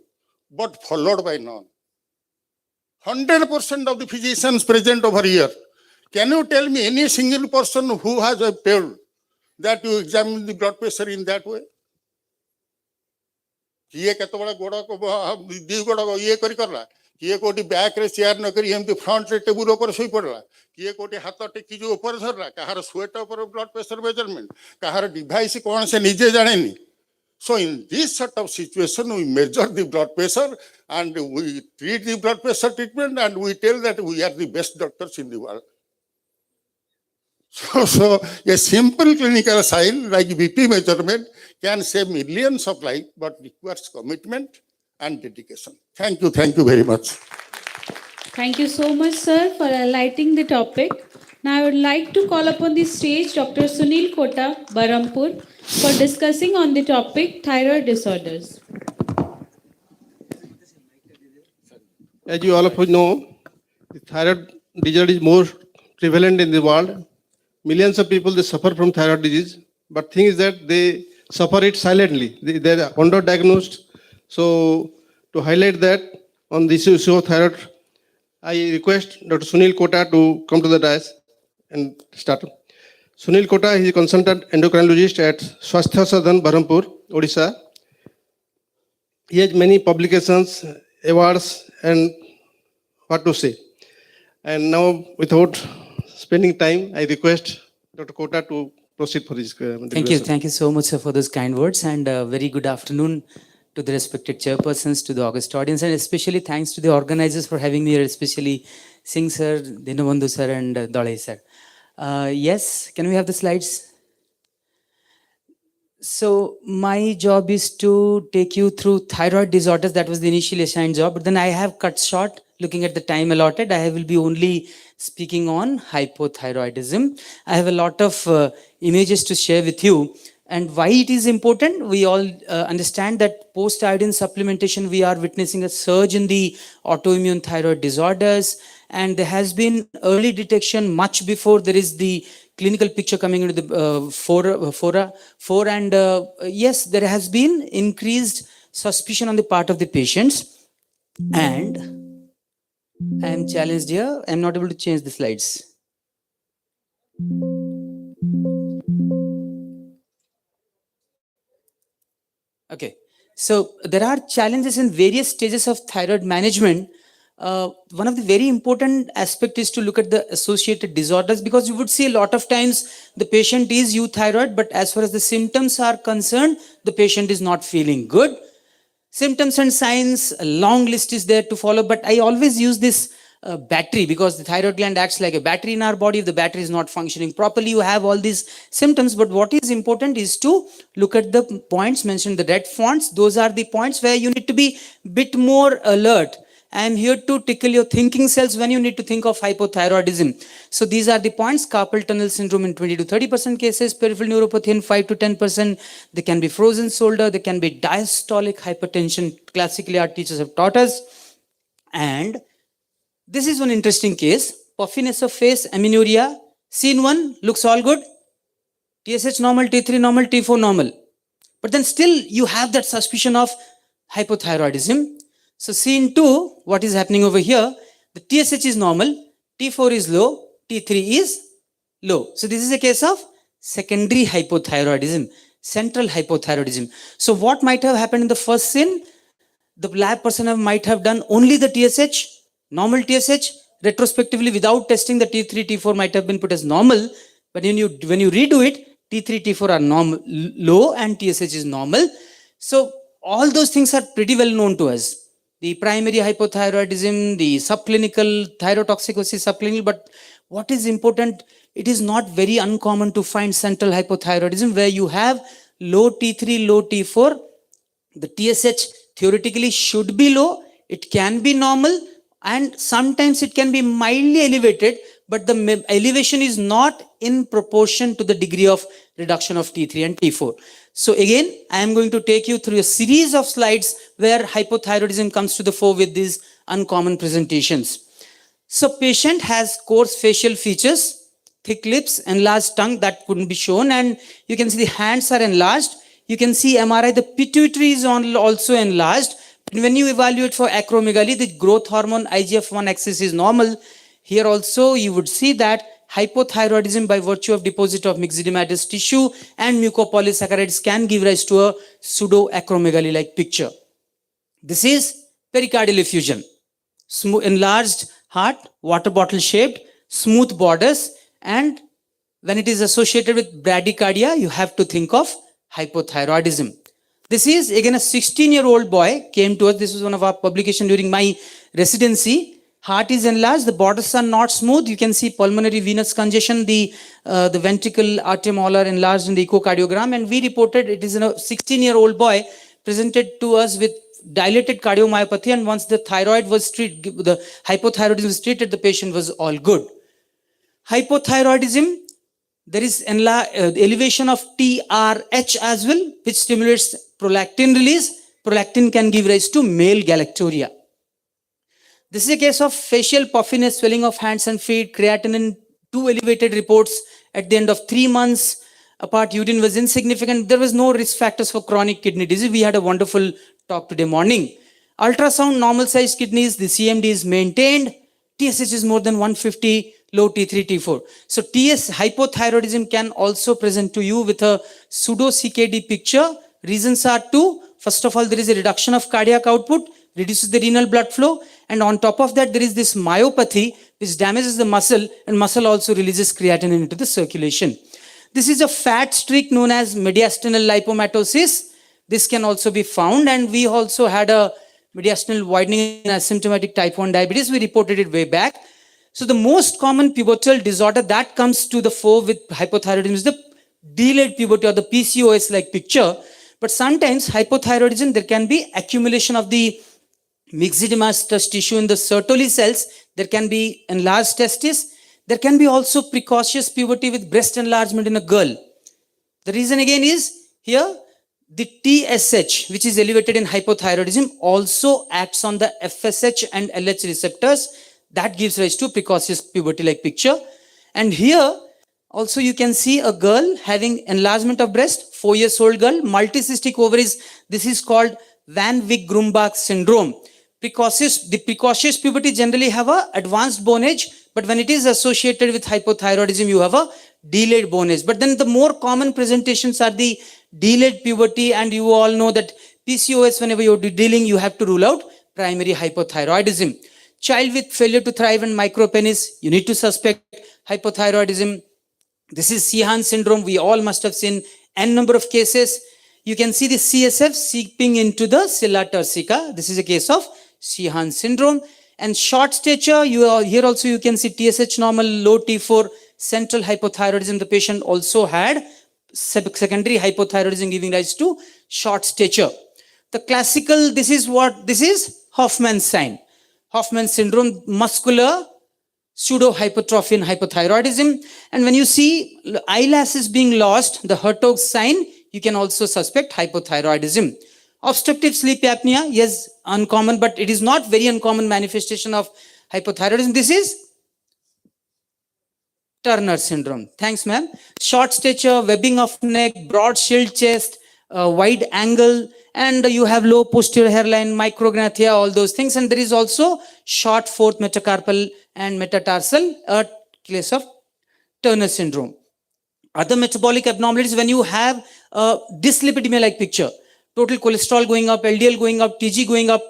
but followed by none. 100% of the physicians present over here, can you tell me any single person who has told that you examine the blood pressure in that way? किए केतबेला गोड़ दी गोड़ ये करी करला किए कोटी back रे chair न करी एमती फ्रंट रे टेबल ऊपर सोई पड़ला किए कोटी हाथ टेकी जो ऊपर धरला कहार स्वेट ऊपर ब्लड प्रेशर मेजरमेंट कहार डिवाइस कौन से निजे जानेनी. So in this sort of situation, we measure the blood pressure and we treat the blood pressure treatment and we tell that we are the best doctors in the world. So a simple clinical sign like BP measurement can save millions of lives, but requires commitment and dedication. Thank you very much. Thank you so much, sir, for highlighting the topic. Now I would like to call upon the stage Dr. Sunil Kota, Barampur, for discussing on the topic thyroid disorders. As you all of you know, the thyroid disorder is more prevalent in the world. Millions of people, they suffer from thyroid disease, but thing is that they suffer it silently. They are underdiagnosed. So to highlight that on this issue of thyroid, I request Dr. Sunil Kota to come to the dais and start. Sunil Kota is a consultant endocrinologist at Swasthya Sadhan, Barampur, Odisha. He has many publications, awards, and what to say. And now, without spending time, I request Dr. Kota to proceed for this. Thank you so much, sir, for those kind words, and very good afternoon to the respected chairpersons, to the august audience, and especially thanks to the organizers for having me here, especially Singh sir, Dinabandhu sir, and Dalai sir. Yes, can we have the slides? So my job is to take you through thyroid disorders. That was the initially assigned job, but then I have cut short looking at the time allotted. I will be only speaking on hypothyroidism. I have a lot of images to share with you. And why it is important, we all understand that post-iodine supplementation, we are witnessing a surge in the autoimmune thyroid disorders. And there has been early detection much before there is the clinical picture coming into the fore. And yes, there has been increased suspicion on the part of the patients. And I am challenged here. I am not able to change the slides. Okay, so there are challenges in various stages of thyroid management. One of the very important aspect is to look at the associated disorders, because you would see a lot of times the patient is euthyroid, but as far as the symptoms are concerned, the patient is not feeling good. Symptoms and signs, a long list is there to follow, but I always use this battery, because the thyroid gland acts like a battery in our body. If the battery is not functioning properly, you have all these symptoms. But what is important is to look at the points mentioned, the red fonts. Those are the points where you need to be a bit more alert. I am here to tickle your thinking cells when you need to think of hypothyroidism. So these are the points: carpal tunnel syndrome in 20 to 30% cases, peripheral neuropathy in 5 to 10%. There can be frozen shoulder, there can be diastolic hypertension. Classically, our teachers have taught us. And this is one interesting case: puffiness of face, amenorrhea. Scene 1 looks all good. TSH normal, T3 normal, T4 normal. But then still you have that suspicion of hypothyroidism. So scene 2, what is happening over here? The TSH is normal, T4 is low, T3 is low. So this is a case of secondary hypothyroidism, central hypothyroidism. So what might have happened in the first scene? The lab person might have done only the TSH, normal TSH. Retrospectively, without testing, the T3, T4 might have been put as normal. But when you redo it, T3, T4 are normal, low, and TSH is normal. So all those things are pretty well known to us. The primary hypothyroidism, the subclinical thyrotoxicosis subclinical. But what is important, it is not very uncommon to find central hypothyroidism where you have low T3, low T4. The TSH theoretically should be low. It can be normal, and sometimes it can be mildly elevated, but the elevation is not in proportion to the degree of reduction of T3 and T4. So again, I am going to take you through a series of slides where hypothyroidism comes to the fore with these uncommon presentations. So patient has coarse facial features, thick lips, enlarged tongue that couldn't be shown, and you can see the hands are enlarged. You can see MRI, the pituitary is also enlarged. When you evaluate for acromegaly, the growth hormone IGF-1 axis is normal. Here also you would see that hypothyroidism by virtue of deposit of myxedematous tissue and mucopolysaccharides can give rise to a pseudo-acromegaly-like picture. This is pericardial effusion. enlarged heart, water bottle shaped, smooth borders, and when it is associated with bradycardia, you have to think of hypothyroidism. This is again a 16-year-old boy came to us. This was one of our publication during my residency. Heart is enlarged, the borders are not smooth. You can see pulmonary venous congestion, the ventricle arterial molar enlarged in the echocardiogram, and we reported it is a 16-year-old boy presented to us with dilated cardiomyopathy, and once the thyroid was treated, the hypothyroidism was treated, the patient was all good. Hypothyroidism, there is elevation of TRH as well, which stimulates prolactin release. Prolactin can give rise to male galacturia. This is a case of facial puffiness, swelling of hands and feet, creatinine, 2 elevated reports at the end of 3 months apart. Urine was insignificant. There was no risk factors for chronic kidney disease. We had a wonderful talk today morning. Ultrasound, normal sized kidneys, the CMD is maintained. TSH is more than 150. Low T3, T4. So hypothyroidism can also present to you with a pseudo CKD picture. Reasons are two. First of all, there is a reduction of cardiac output, reduces the renal blood flow, and on top of that, there is this myopathy which damages the muscle, and muscle also releases creatinine into the circulation. This is a fat streak known as mediastinal lipomatosis. This can also be found, and we also had a mediastinal widening in asymptomatic type 1 diabetes. We reported it way back. So the most common pivotal disorder that comes to the fore with hypothyroidism is the delayed puberty or the PCOS-like picture. But sometimes hypothyroidism, there can be accumulation of the myxedematous tissue in the Sertoli cells. There can be enlarged testis. There can be also precocious puberty with breast enlargement in a girl. The reason again is here, the TSH, which is elevated in hypothyroidism, also acts on the FSH and LH receptors. That gives rise to precocious puberty-like picture. And here also you can see a girl having enlargement of breast, 4-year-old girl, multicystic ovaries. This is called Van Wyck-Grumbach syndrome. The precocious puberty generally have a advanced bone age, but when it is associated with hypothyroidism, you have a delayed bone age. But then the more common presentations are the delayed puberty, and you all know that PCOS, whenever you're dealing, you have to rule out primary hypothyroidism. Child with failure to thrive and micropenis, you need to suspect hypothyroidism. This is Sheehan syndrome. We all must have seen n number of cases. You can see the CSF seeping into the cilia turcica. This is a case of Sheehan syndrome. And short stature, here also you can see TSH normal, low T4, central hypothyroidism. The patient also had secondary hypothyroidism giving rise to short stature. The classical, this is Hoffman's sign. Hoffman syndrome, muscular pseudo-hypertrophy and hypothyroidism. And when you see eyelashes being lost, the Hertog sign, you can also suspect hypothyroidism. Obstructive sleep apnea, yes, uncommon, but it is not very uncommon manifestation of hypothyroidism. This is Turner syndrome. Thanks, ma'am. Short stature, webbing of neck, broad shield chest, wide angle, and you have low posterior hairline, micrognathia, all those things. And there is also short fourth metacarpal and metatarsal, a case of Turner syndrome. Other metabolic abnormalities, when you have a dyslipidemia-like picture, total cholesterol going up, LDL going up, TG going up,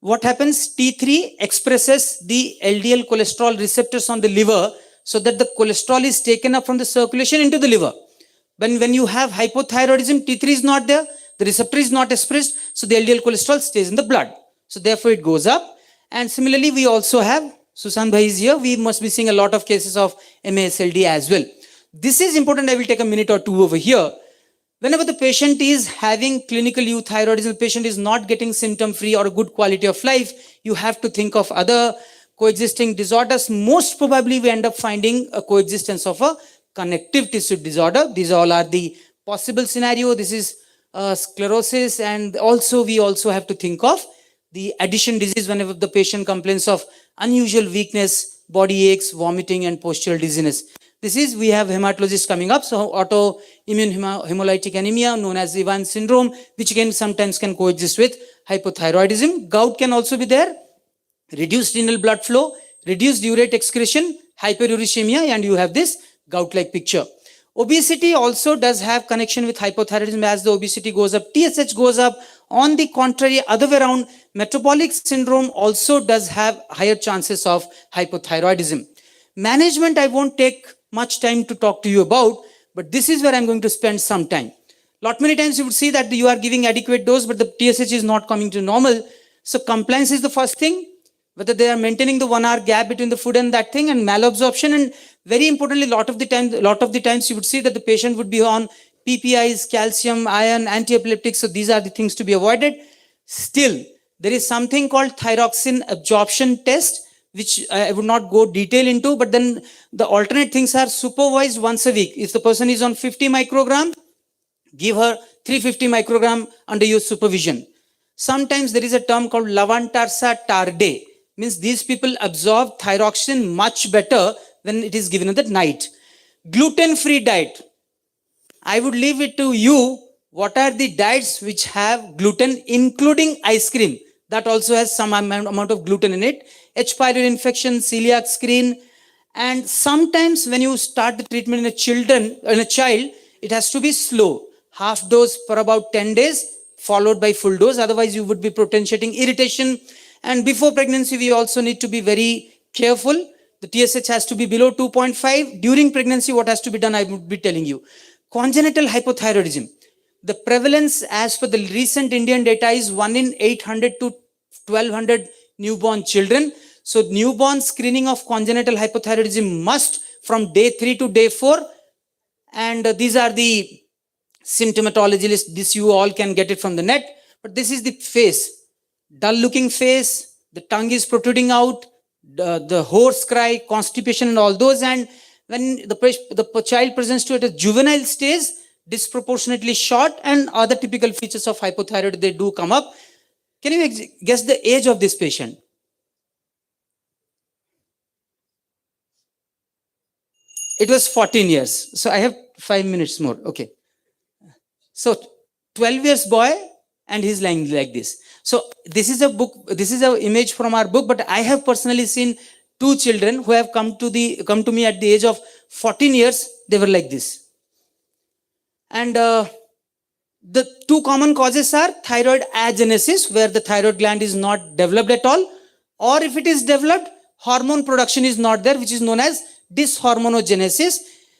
what happens? T3 expresses the LDL cholesterol receptors on the liver so that the cholesterol is taken up from the circulation into the liver. When you have hypothyroidism, T3 is not there, the receptor is not expressed, so the LDL cholesterol stays in the blood. So therefore it goes up. And similarly, we also have, Susan Bhai is here, we must be seeing a lot of cases of MASLD as well. This is important, I will take a minute or two over here. Whenever the patient is having clinical euthyroidism, the patient is not getting symptom-free or a good quality of life, you have to think of other coexisting disorders. Most probably we end up finding a coexistence of a connective tissue disorder. These all are the possible scenario. This is sclerosis, and also we also have to think of the addition disease whenever the patient complains of unusual weakness, body aches, vomiting, and postural dizziness. This is, we have hematologists coming up, so autoimmune hemolytic anemia known as Ivan syndrome, which again sometimes can coexist with hypothyroidism. Gout can also be there, reduced renal blood flow, reduced urate excretion, hyperuricemia, and you have this gout-like picture. Obesity also does have connection with hypothyroidism. As the obesity goes up, TSH goes up. On the contrary, other way around, metabolic syndrome also does have higher chances of hypothyroidism. Management, I won't take much time to talk to you about, but this is where I'm going to spend some time. Lot many times you would see that you are giving adequate dose, but the TSH is not coming to normal. So compliance is the first thing, whether they are maintaining the 1 hour gap between the food and that thing, and malabsorption. And very importantly, lot of the times you would see that the patient would be on PPIs, calcium, iron, anti-epileptics. So these are the things to be avoided. Still, there is something called thyroxine absorption test, which I would not go detail into, but then the alternate things are supervised once a week. If the person is on 50 microgram, give her 350 microgram under your supervision. Sometimes there is a term called lavantarsa tarde, means these people absorb thyroxine much better when it is given in the night. Gluten-free diet. I would leave it to you. What are the diets which have gluten, including ice cream? That also has some amount of gluten in it. H. pylori infection, celiac screen. And sometimes when you start the treatment in a child, it has to be slow. Half dose for about 10 days, followed by full dose. Otherwise, you would be potentiating irritation. And before pregnancy, we also need to be very careful. The TSH has to be below 2.5. During pregnancy, what has to be done, I would be telling you. Congenital hypothyroidism. The prevalence as per the recent Indian data is 1 in 800 to 1200 newborn children. So newborn screening of congenital hypothyroidism must from day 3 to day 4. And these are the symptomatology list. This you all can get it from the net. But this is the face. Dull looking face. The tongue is protruding out. The hoarse cry, constipation and all those. And when the child presents to at a juvenile stage, disproportionately short, and other typical features of hypothyroid, they do come up. Can you guess the age of this patient? It was 14 years. So I have 5 minutes more. Okay. So 12 years boy, and he's lying like this. So this is a book, this is an image from our book, but I have personally seen 2 children who have come to me at the age of 14 years. They were like this. And the 2 common causes are thyroid agenesis, where the thyroid gland is not developed at all, or if it is developed, hormone production is not there, which is known as dyshormonogenesis.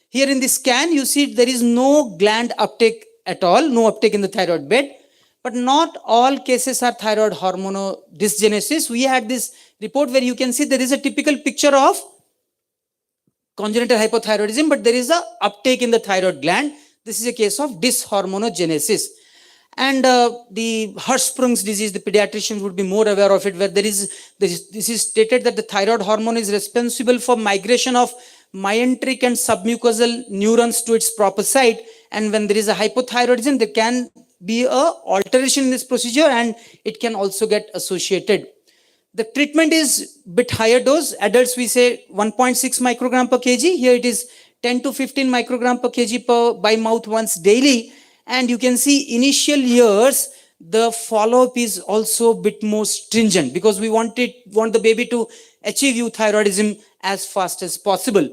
Here in the scan, you see there is no gland uptake at all, no uptake in the thyroid bed. But not all cases are thyroid hormonodysgenesis. We had this report where you can see there is a typical picture of congenital hypothyroidism, but there is a uptake in the thyroid gland. This is a case of dyshormonogenesis. And the Hirschsprung's disease, the pediatricians would be more aware of it, where this is stated that the thyroid hormone is responsible for migration of myenteric and submucosal neurons to its proper site. And when there is a hypothyroidism, there can be a alteration in this procedure, and it can also get associated. The treatment is bit higher dose. Adults, we say 1.6 microgram per kg. Here it is 10 to 15 microgram per kg by mouth once daily. And you can see initial years, the follow-up is also a bit more stringent, because we want the baby to achieve euthyroidism as fast as possible.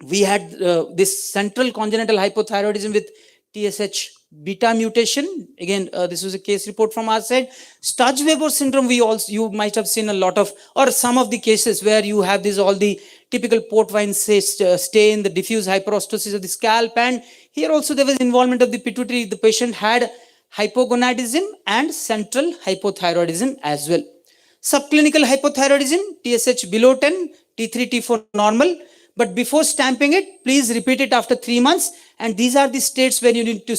We had this central congenital hypothyroidism with TSH beta mutation. Again, this was a case report from our side. Sturge-Weber syndrome, you might have seen a lot of, or some of the cases where you have all the typical port wine stain, the diffuse hyperostosis of the scalp, and here also there was involvement of the pituitary. The patient had hypogonadism and central hypothyroidism as well. Subclinical hypothyroidism, TSH below 10, T3, T4 normal. But before stamping it, please repeat it after 3 months. And these are the states where you need to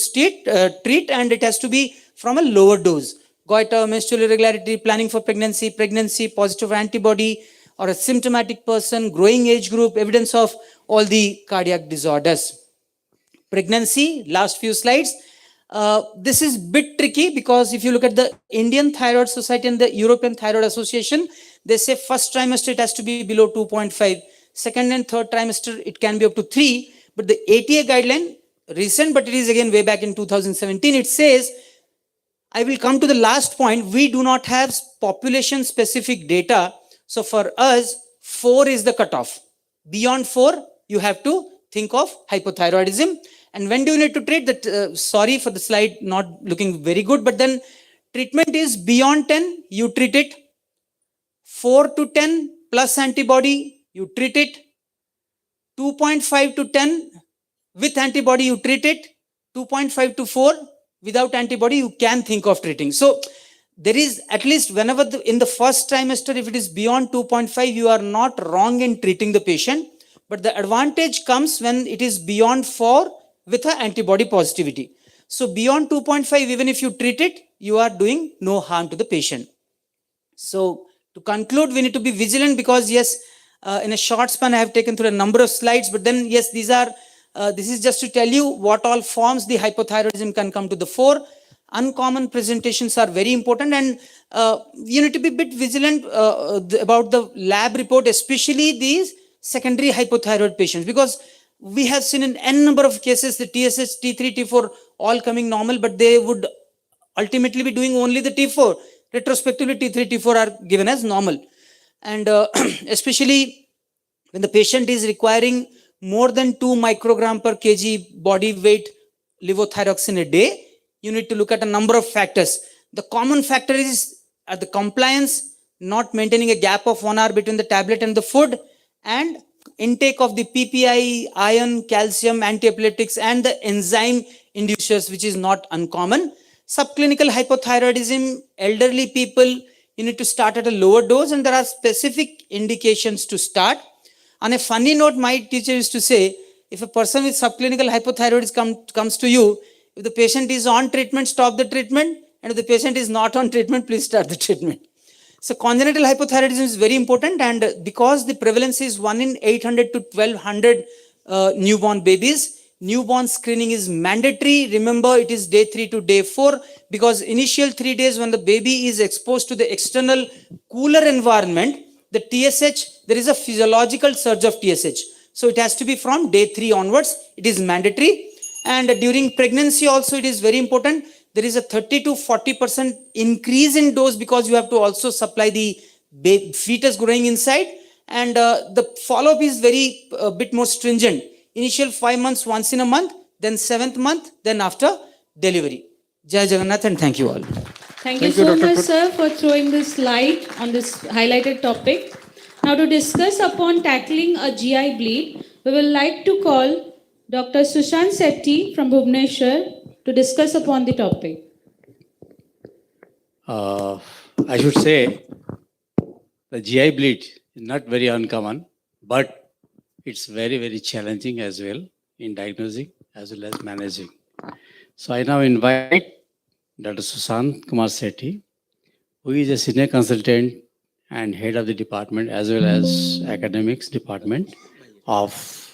treat, and it has to be from a lower dose. Goiter, menstrual irregularity, planning for pregnancy, positive antibody, or a symptomatic person, growing age group, evidence of all the cardiac disorders. Pregnancy, last few slides. This is a bit tricky, because if you look at the Indian Thyroid Society and the European Thyroid Association, they say first trimester it has to be below 2.5. Second and third trimester, it can be up to 3. But the ATA guideline, recent, but it is again way back in 2017, it says, I will come to the last point, we do not have population specific data. So for us, 4 is the cutoff. Beyond 4, you have to think of hypothyroidism. And when do you need to treat that? Sorry for the slide not looking very good, but then treatment is beyond 10, you treat it. 4 to 10 plus antibody, you treat it. 2.5 to 10 with antibody, you treat it. 2.5 to 4 without antibody, you can think of treating. So there is at least whenever in the first trimester, if it is beyond 2.5, you are not wrong in treating the patient. But the advantage comes when it is beyond 4 with an antibody positivity. So beyond 2.5, even if you treat it, you are doing no harm to the patient. So to conclude, we need to be vigilant because yes, in a short span, I have taken through a number of slides, but then yes, this is just to tell you what all forms the hypothyroidism can come to the fore. Uncommon presentations are very important, and you need to be a bit vigilant about the lab report, especially these secondary hypothyroid patients, because we have seen in n number of cases the TSH, T3, T4 all coming normal, but they would ultimately be doing only the T4. Retrospectively, T3, T4 are given as normal. And especially when the patient is requiring more than 2 microgram per kg body weight levothyroxine a day, you need to look at a number of factors. The common factor is the compliance, not maintaining a gap of 1 hour between the tablet and the food, and intake of the PPI, iron, calcium, antiepileptics, and the enzyme inducers, which is not uncommon. Subclinical hypothyroidism, elderly people, you need to start at a lower dose, and there are specific indications to start. On a funny note, my teacher used to say, if a person with subclinical hypothyroidism comes to you, if the patient is on treatment, stop the treatment, and if the patient is not on treatment, please start the treatment. So congenital hypothyroidism is very important, and because the prevalence is 1 in 800 to 1200 newborn babies, newborn screening is mandatory. Remember, it is day 3 to day 4, because initial 3 days when the baby is exposed to the external cooler environment, the TSH, there is a physiological surge of TSH. So it has to be from day 3 onwards. It is mandatory. And during pregnancy also, it is very important. There is a 30 to 40% increase in dose, because you have to also supply the fetus growing inside. And the follow-up is very bit more stringent. Initial 5 months, once in a month, then 7th month, then after delivery. Jai Jagannath, and thank you all. Thank you so much, sir, for throwing this light on this highlighted topic. Now, to discuss upon tackling a GI bleed, we will like to call Dr. Sushant Sethi from Bhubaneswar to discuss upon the topic. I should say the GI bleed is not very uncommon, but it's very, very challenging as well in diagnosing as well as managing. So I now invite Dr. Sushant Kumar Sethi, who is a senior consultant and head of the department as well as academics department of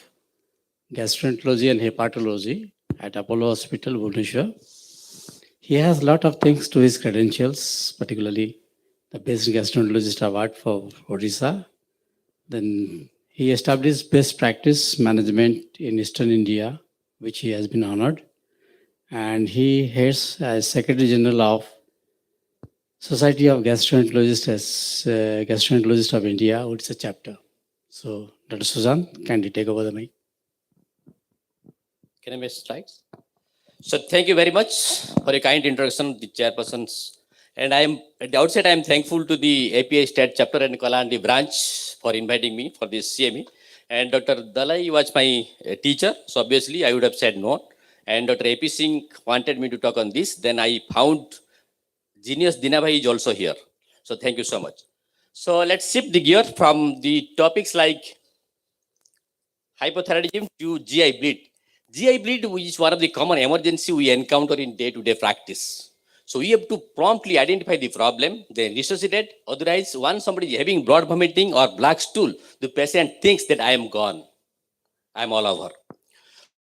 gastroenterology and hepatology at Apollo Hospital, Bhubaneswar. He has a lot of things to his credentials, particularly the Best Gastroenterologist Award for Odisha. Then he established best practice management in Eastern India, which he has been honored. And he heads as Secretary General of Society of Gastroenterologists as Gastroenterologist of India, which is a chapter. So, Dr. Sushant, can you take over the mic? Can I make slides? So thank you very much for a kind introduction, the chairpersons. And at the outset, I am thankful to the API State Chapter and Kalahandi branch for inviting me for this CME. And Dr. Dalai was my teacher, so obviously I would have said no. And Dr. AP Singh wanted me to talk on this. Then I found genius Dinabhai is also here. So thank you so much. So let's shift the gear from the topics like hypothyroidism to GI bleed. GI bleed is one of the common emergency we encounter in day-to-day practice. So we have to promptly identify the problem, then resuscitate. Otherwise, once somebody is having blood vomiting or black stool, the patient thinks that I am gone. I am all over.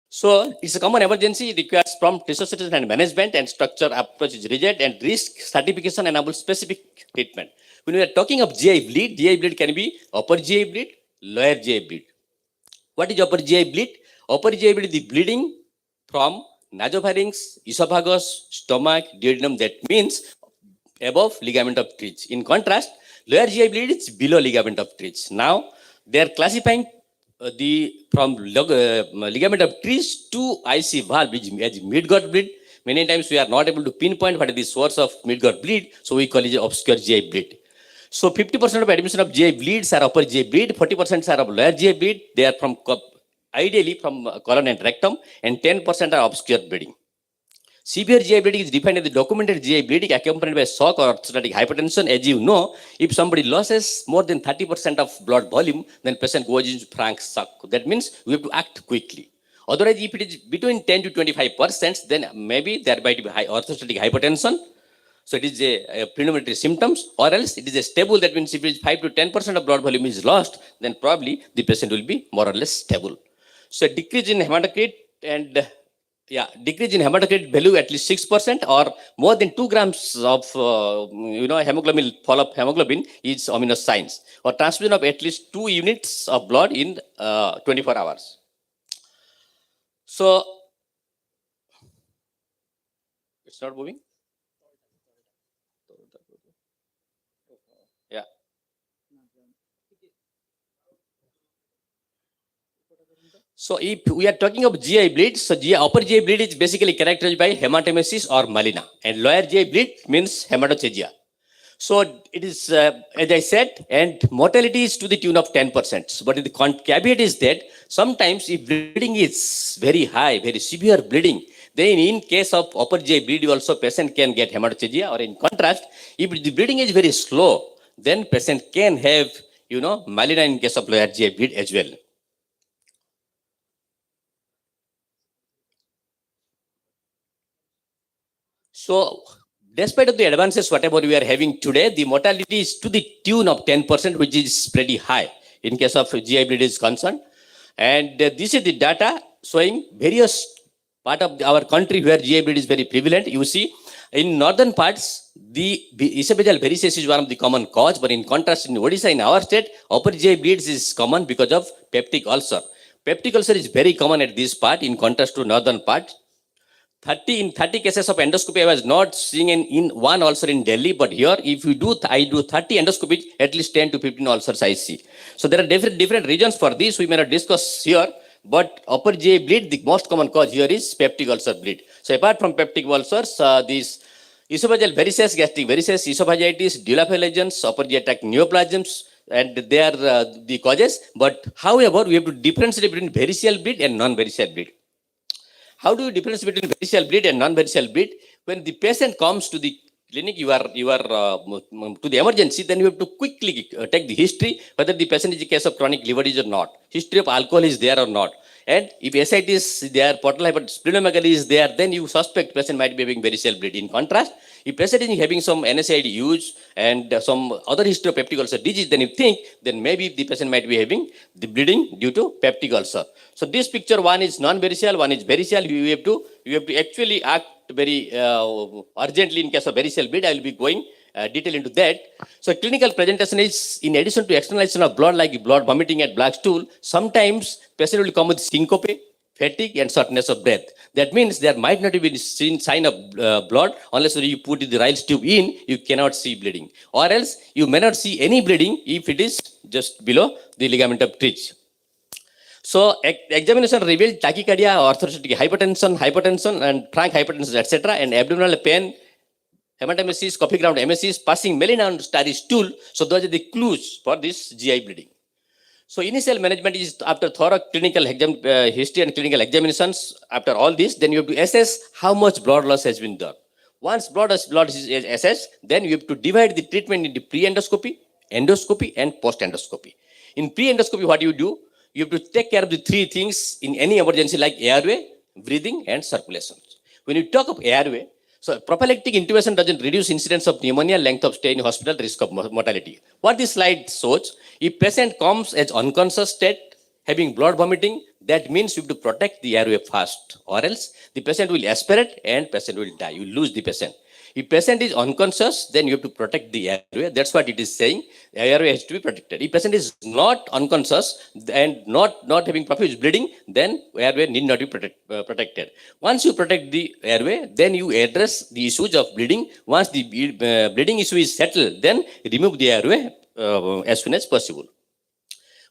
So it's a common emergency. It requires prompt resuscitation and management, and structure approach is rigid, and risk stratification enables specific treatment. When we are talking of GI bleed can be upper GI bleed, lower GI bleed. What is upper GI bleed? Upper GI bleed is the bleeding from nasopharynx, esophagus, stomach, duodenum, that means above ligament of Treach. In contrast, lower GI bleed is below ligament of Treach. Now, they are classifying ligament of trees to IC valve, which as mid-gut bleed. Many times we are not able to pinpoint what is the source of mid-gut bleed, so we call it obscure GI bleed. So 50% of admission of GI bleeds are upper GI bleed, 40% are of lower GI bleed. They are from ideally from colon and rectum, and 10% are obscure bleeding. Severe GI bleeding is defined as the documented GI bleeding accompanied by shock or orthostatic hypertension. As you know, if somebody loses more than 30% of blood volume, then patient goes into frank shock. That means we have to act quickly. Otherwise, if it is between 10 to 25%, then maybe there might be orthostatic hypertension. So it is a predominantly symptoms, or else it is a stable. That means if it is 5 to 10% of blood volume is lost, then probably the patient will be more or less stable. So a decrease in hematocrit and decrease in hematocrit value at least 6% or more than 2 grams of hemoglobin, follow-up hemoglobin is ominous signs, or transfusion of at least 2 units of blood in 24 hours. So it's not moving. Yeah. So if we are talking of GI bleed, so upper GI bleed is basically characterized by hematemesis or melena, and lower GI bleed means hematochezia. So it is, as I said, and mortality is to the tune of 10%. But the caveat is that sometimes if bleeding is very high, very severe bleeding, then in case of upper GI bleed, also patient can get hematochezia, or in contrast, if the bleeding is very slow, then patient can have, melena in case of lower GI bleed as well. So, despite of the advances, whatever we are having today, the mortality is to the tune of 10%, which is pretty high in case of GI bleed is concerned. And this is the data showing various part of our country where GI bleed is very prevalent. You see, in northern parts, the esophageal varices is one of the common cause, but in contrast, in Odisha, in our state, upper GI bleeds is common because of peptic ulcer. Peptic ulcer is very common at this part, in contrast to northern part. 30 cases of endoscopy, I was not seeing in one ulcer in Delhi, but here, if you do, I do 30 endoscopies, at least 10 to 15 ulcers I see. So there are different reasons for this. We may not discuss here, but upper GI bleed, the most common cause here is peptic ulcer bleed. So apart from peptic ulcers, these esophageal varices, gastric varices, esophagitis, dulafel lesions, upper GI tract neoplasms, and they are the causes. But however, we have to differentiate between variceal bleed and non-variceal bleed. How do you differentiate between variceal bleed and non-variceal bleed? When the patient comes to the clinic, you are to the emergency, then you have to quickly take the history, whether the patient is a case of chronic liver disease or not, history of alcohol is there or not. And if ascites is there, portal splenomegaly is there, then you suspect patient might be having variceal bleed. In contrast, if patient is having some NSAID use and some other history of peptic ulcer disease, then you think, then maybe the patient might be having the bleeding due to peptic ulcer. So this picture, one is non-variceal, one is variceal. You have to actually act very urgently in case of variceal bleed. I will be going detail into that. So clinical presentation is, in addition to externalization of blood like blood vomiting and black stool, sometimes patient will come with syncope, fatigue and shortness of breath. That means there might not be seen sign of blood unless you put the Riles tube in, you cannot see bleeding. Or else you may not see any bleeding if it is just below the ligament of Treach. So examination revealed tachycardia, orthostatic hypertension and frank hypertension, etc. and abdominal pain, hematemesis, coffee ground emesis, passing melena on starry stool. So those are the clues for this GI bleeding. So initial management is after thorough clinical history and clinical examinations. After all this, then you have to assess how much blood loss has been done. Once blood is assessed, then you have to divide the treatment into pre-endoscopy, endoscopy, and post-endoscopy. In pre-endoscopy, what do? You have to take care of the 3 things in any emergency like airway, breathing, and circulation. When you talk of airway, so prophylactic intubation doesn't reduce incidence of pneumonia, length of stay in hospital, risk of mortality. What this slide shows, if patient comes as unconscious state, having blood vomiting, that means you have to protect the airway first, or else the patient will aspirate and patient will die. You lose the patient. If patient is unconscious, then you have to protect the airway. That's what it is saying. The airway has to be protected. If patient is not unconscious and not having profuse bleeding, then airway need not be protected. Once you protect the airway, then you address the issues of bleeding. Once the bleeding issue is settled, then remove the airway as soon as possible.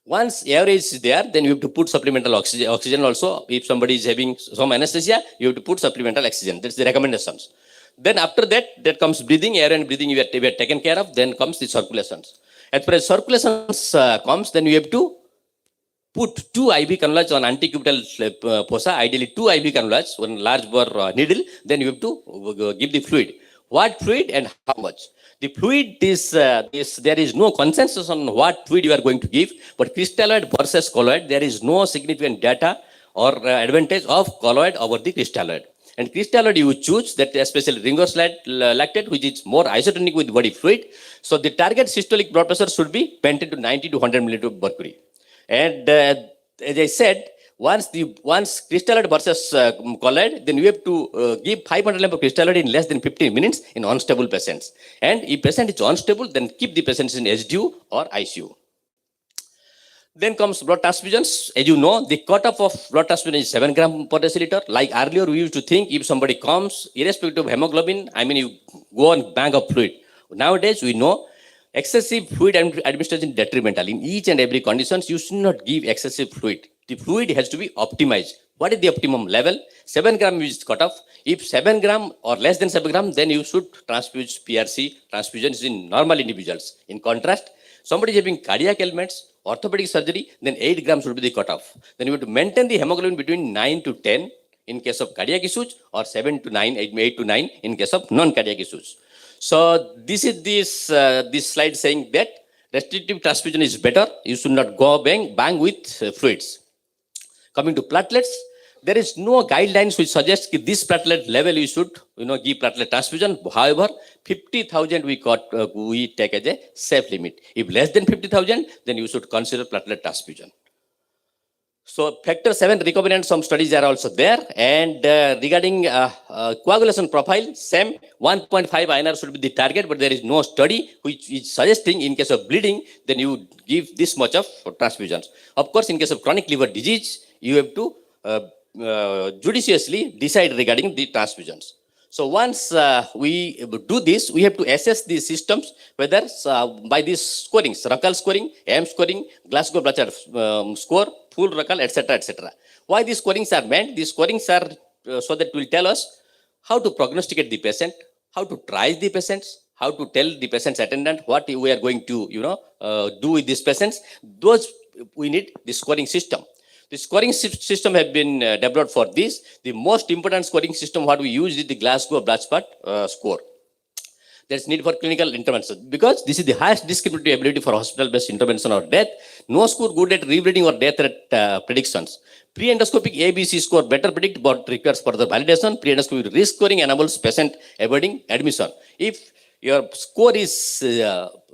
Once average is there, then you have to put supplemental oxygen also. If somebody is having some anesthesia, you have to put supplemental oxygen. That's the recommendations. Then after that comes breathing, air and breathing we are taken care of. Then comes the circulations. As far as circulations comes, then you have to put 2 IV cannulas on antecubital fossa, ideally 2 IV cannulas, one large bore needle. Then you have to give the fluid. What fluid and how much? The fluid is, there is no consensus on what fluid you are going to give, but crystalloid versus colloid, there is no significant data or advantage of colloid over the crystalloid. And crystalloid you choose that especially Ringer's lactate, which is more isotonic with body fluid. So the target systolic blood pressure should be maintained to 90 to 100 milliliter of mercury. And as I said, once crystalloid versus colloid, then you have to give 500 ml of crystalloid in less than 15 minutes in unstable patients. And if patient is unstable, then keep the patients in SDU or ICU. Then comes blood transfusions. As you know, the cutoff of blood transfusion is 7 gram per deciliter. Like earlier, we used to think if somebody comes, irrespective of hemoglobin, you go on bank of fluid. Nowadays, we know excessive fluid administration is detrimental. In each and every conditions, you should not give excessive fluid. The fluid has to be optimized. What is the optimum level? 7 gram is cutoff. If 7 gram or less than 7 gram, then you should transfuse PRC transfusions in normal individuals. In contrast, somebody is having cardiac ailments, orthopedic surgery, then 8 grams should be the cutoff. Then you have to maintain the hemoglobin between 9 to 10 in case of cardiac issues, or 7 to 9, 8 to 9 in case of non-cardiac issues. So this is this slide saying that restrictive transfusion is better. You should not go bang with fluids. Coming to platelets, there is no guidelines which suggest that this platelet level you should give platelet transfusion. However, 50,000 we take as a safe limit. If less than 50,000, then you should consider platelet transfusion. So factor 7 recombinant, some studies are also there. And regarding coagulation profile, same 1.5 INR should be the target, but there is no study which is suggesting in case of bleeding, then you give this much of transfusions. Of course, in case of chronic liver disease, you have to judiciously decide regarding the transfusions. So once we do this, we have to assess these systems, whether by these scorings, Ruckle scoring, AM scoring, Glasgow Blatcher score, full Ruckle, etc., etc. Why these scorings are meant? These scorings are so that will tell us how to prognosticate the patient, how to triage the patients, how to tell the patient's attendant what we are going to do with these patients. Those we need the scoring system. The scoring system have been developed for this. The most important scoring system what we use is the Glasgow Blatchford score. There's need for clinical intervention because this is the highest discriminatory ability for hospital-based intervention or death. No score good at rebleeding or death at predictions. Pre-endoscopic ABC score better predict but requires further validation. Pre-endoscopic risk scoring enables patient avoiding admission. If your score is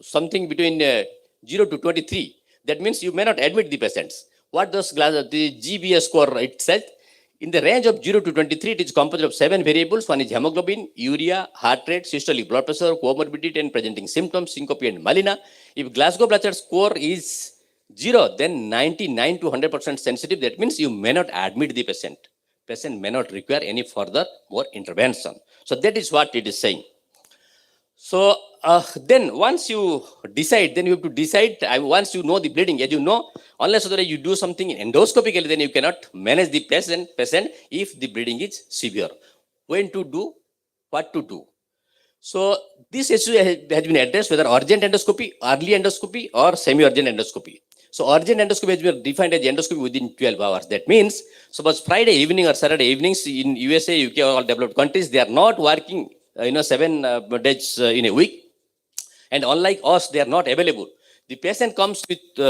something between 0 to 23, that means you may not admit the patients. What does the GBS score it says? In the range of 0 to 23, it is composed of 7 variables. One is hemoglobin, urea, heart rate, systolic blood pressure, comorbidity and presenting symptoms, syncope and melena. If Glasgow Blatcher score is 0, then 99 to 100% sensitive. That means you may not admit the patient. Patient may not require any further more intervention. So that is what it is saying. So then once you decide, then you have to decide, once you know the bleeding, as you know, unless otherwise you do something endoscopically, then you cannot manage the patient if the bleeding is severe. When to do, what to do. So this issue has been addressed, whether urgent endoscopy, early endoscopy or semi-urgent endoscopy. So urgent endoscopy has been defined as endoscopy within 12 hours. That means, suppose Friday evening or Saturday evenings in USA, UK, all developed countries, they are not working 7 days in a week. And unlike us, they are not available. The patient comes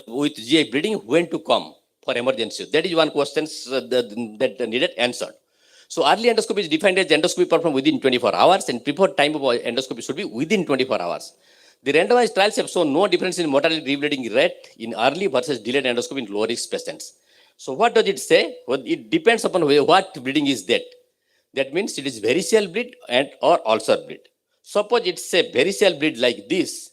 with GI bleeding, when to come for emergency? That is one question that needed answered. So early endoscopy is defined as endoscopy performed within 24 hours and preferred time of endoscopy should be within 24 hours. The randomized trials have shown no difference in mortality rebleeding rate in early versus delayed endoscopy in low risk patients. So what does it say? Well, it depends upon what bleeding is that. That means it is variceal bleed or ulcer bleed. Suppose it's a variceal bleed like this.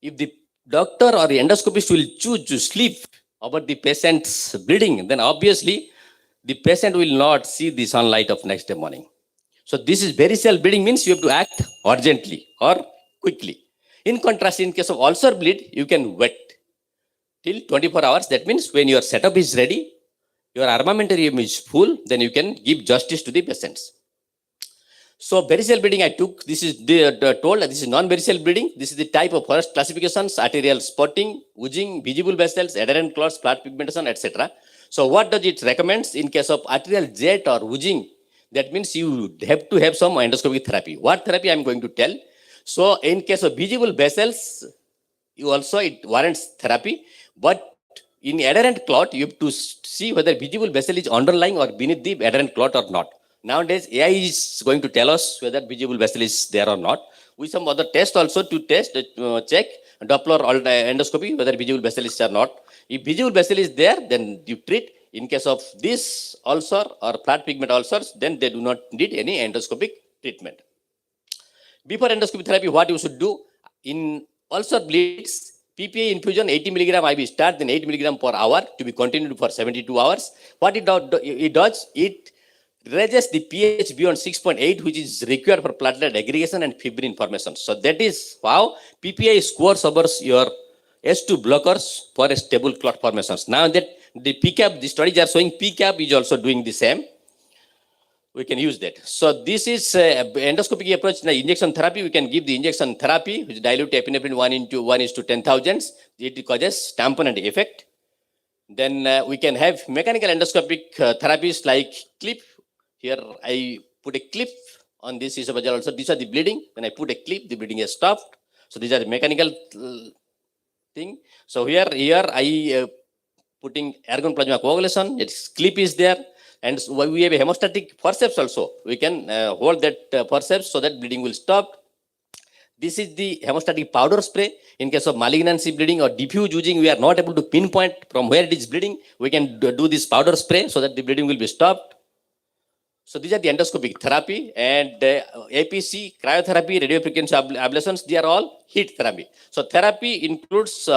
If the doctor or the endoscopist will choose to sleep about the patient's bleeding, then obviously the patient will not see the sunlight of next day morning. So this is variceal bleeding means you have to act urgently or quickly. In contrast, in case of ulcer bleed, you can wait till 24 hours. That means when your setup is ready, your armamentarium is full, then you can give justice to the patients. So varicose bleeding I took, this is told that this is non-varicose bleeding. This is the type of first classifications: arterial spotting, oozing, visible vessels, adherent clots, flat pigmentation, etc. So what does it recommends in case of arterial jet or oozing? That means you have to have some endoscopic therapy. What therapy I am going to tell? So in case of visible vessels, you also it warrants therapy, but in adherent clot, you have to see whether visible vessel is underlying or beneath the adherent clot or not. Nowadays, AI is going to tell us whether visible vessel is there or not. With some other test also to test, check Doppler or endoscopy whether visible vessel is or not. If visible vessel is there, then you treat. In case of this ulcer or flat pigment ulcers, then they do not need any endoscopic treatment. Before endoscopy therapy, what you should do? In ulcer bleeds, PPA infusion 80 milligram IV start, then 8 milligram per hour to be continued for 72 hours. What it does, it raises the pH beyond 6.8, which is required for platelet aggregation and fibrin formation. So that is how PPA scores over your S2 blockers for a stable clot formations. Now that the PCAP, the studies are showing PCAP is also doing the same. We can use that. So this is endoscopic approach. The injection therapy, we can give the injection therapy, which dilute epinephrine 1:10,000. It causes tamponade effect. Then we can have mechanical endoscopic therapies like clip. Here I put a clip on this esophageal ulcer. These are the bleeding. When I put a clip, the bleeding is stopped. So these are the mechanical thing. So here I putting ergon plasma coagulation. Its clip is there. And so we have a hemostatic forceps also. We can hold that forceps so that bleeding will stop. This is the hemostatic powder spray. In case of malignancy bleeding or diffuse oozing, we are not able to pinpoint from where it is bleeding. We can do this powder spray so that the bleeding will be stopped. So these are the endoscopic therapy, and APC, cryotherapy, radiofrequency ablations, they are all heat therapy. So therapy includes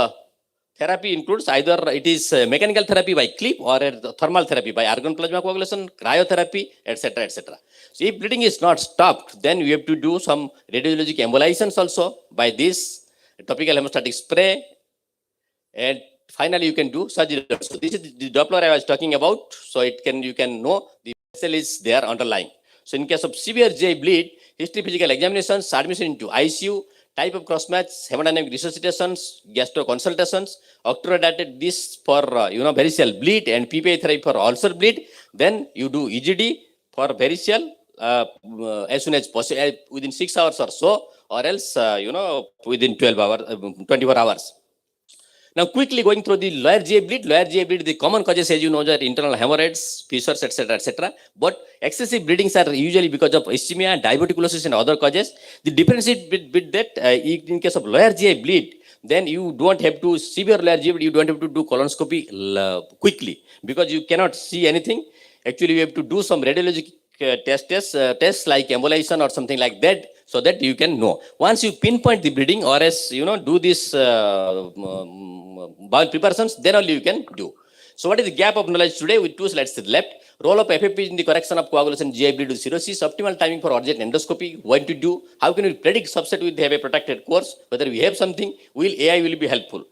either it is mechanical therapy by clip or a thermal therapy by argon plasma coagulation, cryotherapy, etc., etc. So if bleeding is not stopped, then we have to do some radiologic embolizations also by this topical hemostatic spray, and finally you can do surgery. So this is the Doppler I was talking about. So you can know the vessel is there underlying. So in case of severe GI bleed, history, physical examinations, admission into ICU, type of cross-match, hemodynamic resuscitations, gastro consultations, octreotide this for varicose bleed and PPI therapy for ulcer bleed. Then you do EGD for varicose as soon as possible, within 6 hours or so, or else within 24 hours. Now, quickly going through the lower GI bleed. Lower GI bleed, the common causes, as you know, are internal hemorrhoids, fissures, etc., etc. But excessive bleedings are usually because of ischemia, diverticulosis, and other causes. The difference is with that, in case of lower GI bleed, then you don't have to severe lower GI bleed. You don't have to do colonoscopy quickly because you cannot see anything. Actually, you have to do some radiologic tests like embolization or something like that, so that you can know. Once you pinpoint the bleeding or as do this bowel preparations, then only you can do. So what is the gap of knowledge today? With 2 slides to the left. Role of FFP in the correction of coagulation, GI bleed with cirrhosis, optimal timing for urgent endoscopy, what to do, how can we predict subset with have a protected course, whether we have something, AI will be helpful.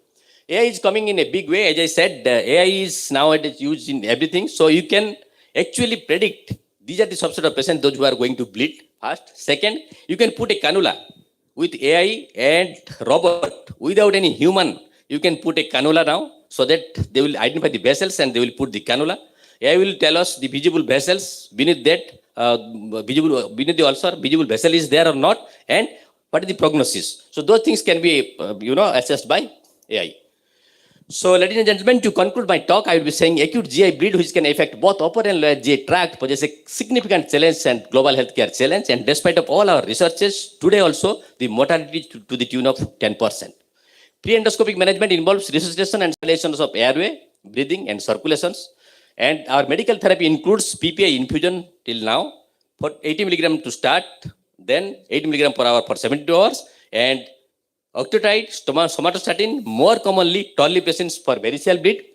AI is coming in a big way. As I said, AI is nowadays used in everything. So you can actually predict. These are the subset of patients, those who are going to bleed first. Second, you can put a cannula with AI and robot without any human. You can put a cannula now so that they will identify the vessels and they will put the cannula. AI will tell us the visible vessels beneath that, beneath the ulcer, visible vessel is there or not, and what is the prognosis. So those things can be, assessed by AI. So, ladies and gentlemen, to conclude my talk, I will be saying acute GI bleed, which can affect both upper and lower GI tract, poses a significant challenge and global healthcare challenge. And despite of all our researches, today also the mortality to the tune of 10%. Pre-endoscopic management involves resuscitation and installations of airway, breathing, and circulations. And our medical therapy includes PPI infusion till now for 80 milligram to start, then 80 milligram per hour for 72 hours, and octreotide, somatostatin, more commonly Tolly patients for varicose bleed.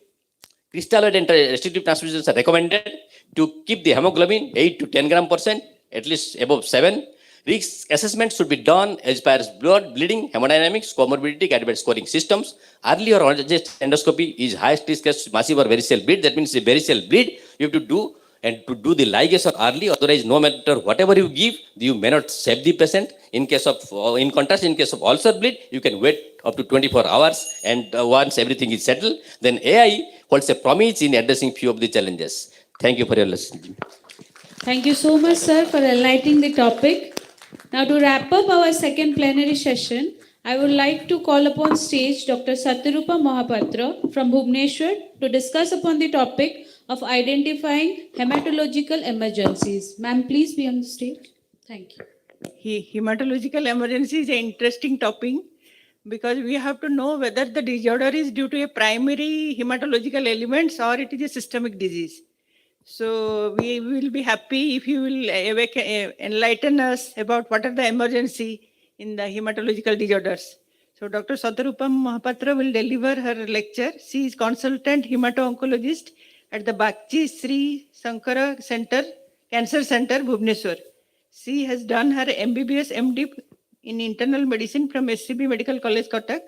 Crystalloid and restrictive transfusions are recommended to keep the hemoglobin 8 to 10 gram %, at least above 7. Risk assessment should be done as per blood, bleeding, hemodynamics, comorbidity, guided by scoring systems. Early or urgent endoscopy is highest risk as massive or varicose bleed. That means a varicose bleed you have to do, and to do the ligation early. Otherwise, no matter whatever you give, you may not save the patient. In case of, in contrast, in case of ulcer bleed, you can wait up to 24 hours, and once everything is settled, then AI holds a promise in addressing few of the challenges. Thank you for your listening. Thank you so much, sir, for enlightening the topic. Now, to wrap up our second plenary session, I would like to call upon stage Dr. Satyarupa Mahapatra from Bhubaneswar to discuss upon the topic of identifying hematological emergencies. Ma'am, please be on the stage. Thank you. Hematological emergency is an interesting topic because we have to know whether the disorder is due to a primary hematological elements or it is a systemic disease. So we will be happy if you will enlighten us about what are the emergency in the hematological disorders. So Dr. Satyarupam Mahapatra will deliver her lecture. She is consultant hemato-oncologist at the Bakchi Sri Sankara Center, Cancer Center, Bhubaneswar. She has done her MBBS MD in internal medicine from SCB Medical College, Cuttack,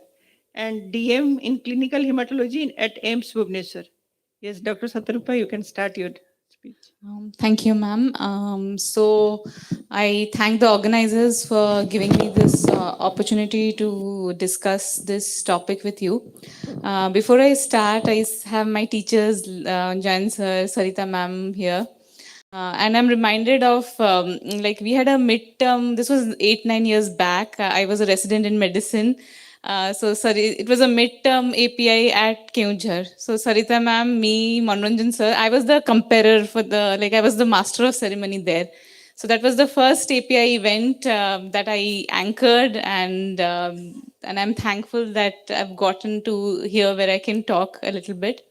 and DM in clinical hematology at AIMS, Bhubaneswar. Yes, Dr. Satyarupa, you can start your speech. Thank you, ma'am. So I thank the organizers for giving me this opportunity to discuss this topic with you. Before I start, I have my teachers, Jan sir, Sarita ma'am here. And I'm reminded of, like we had a midterm, this was 8-9 years back. I was a resident in medicine. It was a midterm API at Keonjhar. So Sarita ma'am, me, Manoranjan sir, I was the comparer for I was the master of ceremony there. So that was the first API event that I anchored, and I'm thankful that I've gotten to here where I can talk a little bit.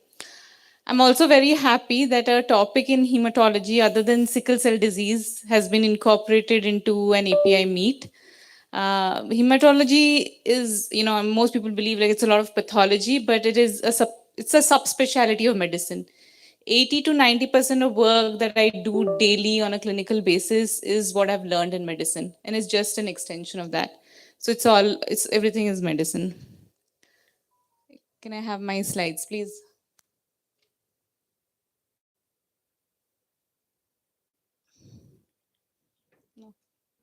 I'm also very happy that a topic in hematology other than sickle cell disease has been incorporated into an API meet. Hematology is, most people believe like it's a lot of pathology, but it's a subspecialty of medicine. 80 to 90% of work that I do daily on a clinical basis is what I've learned in medicine, and it's just an extension of that. So everything is medicine. Can I have my slides, please?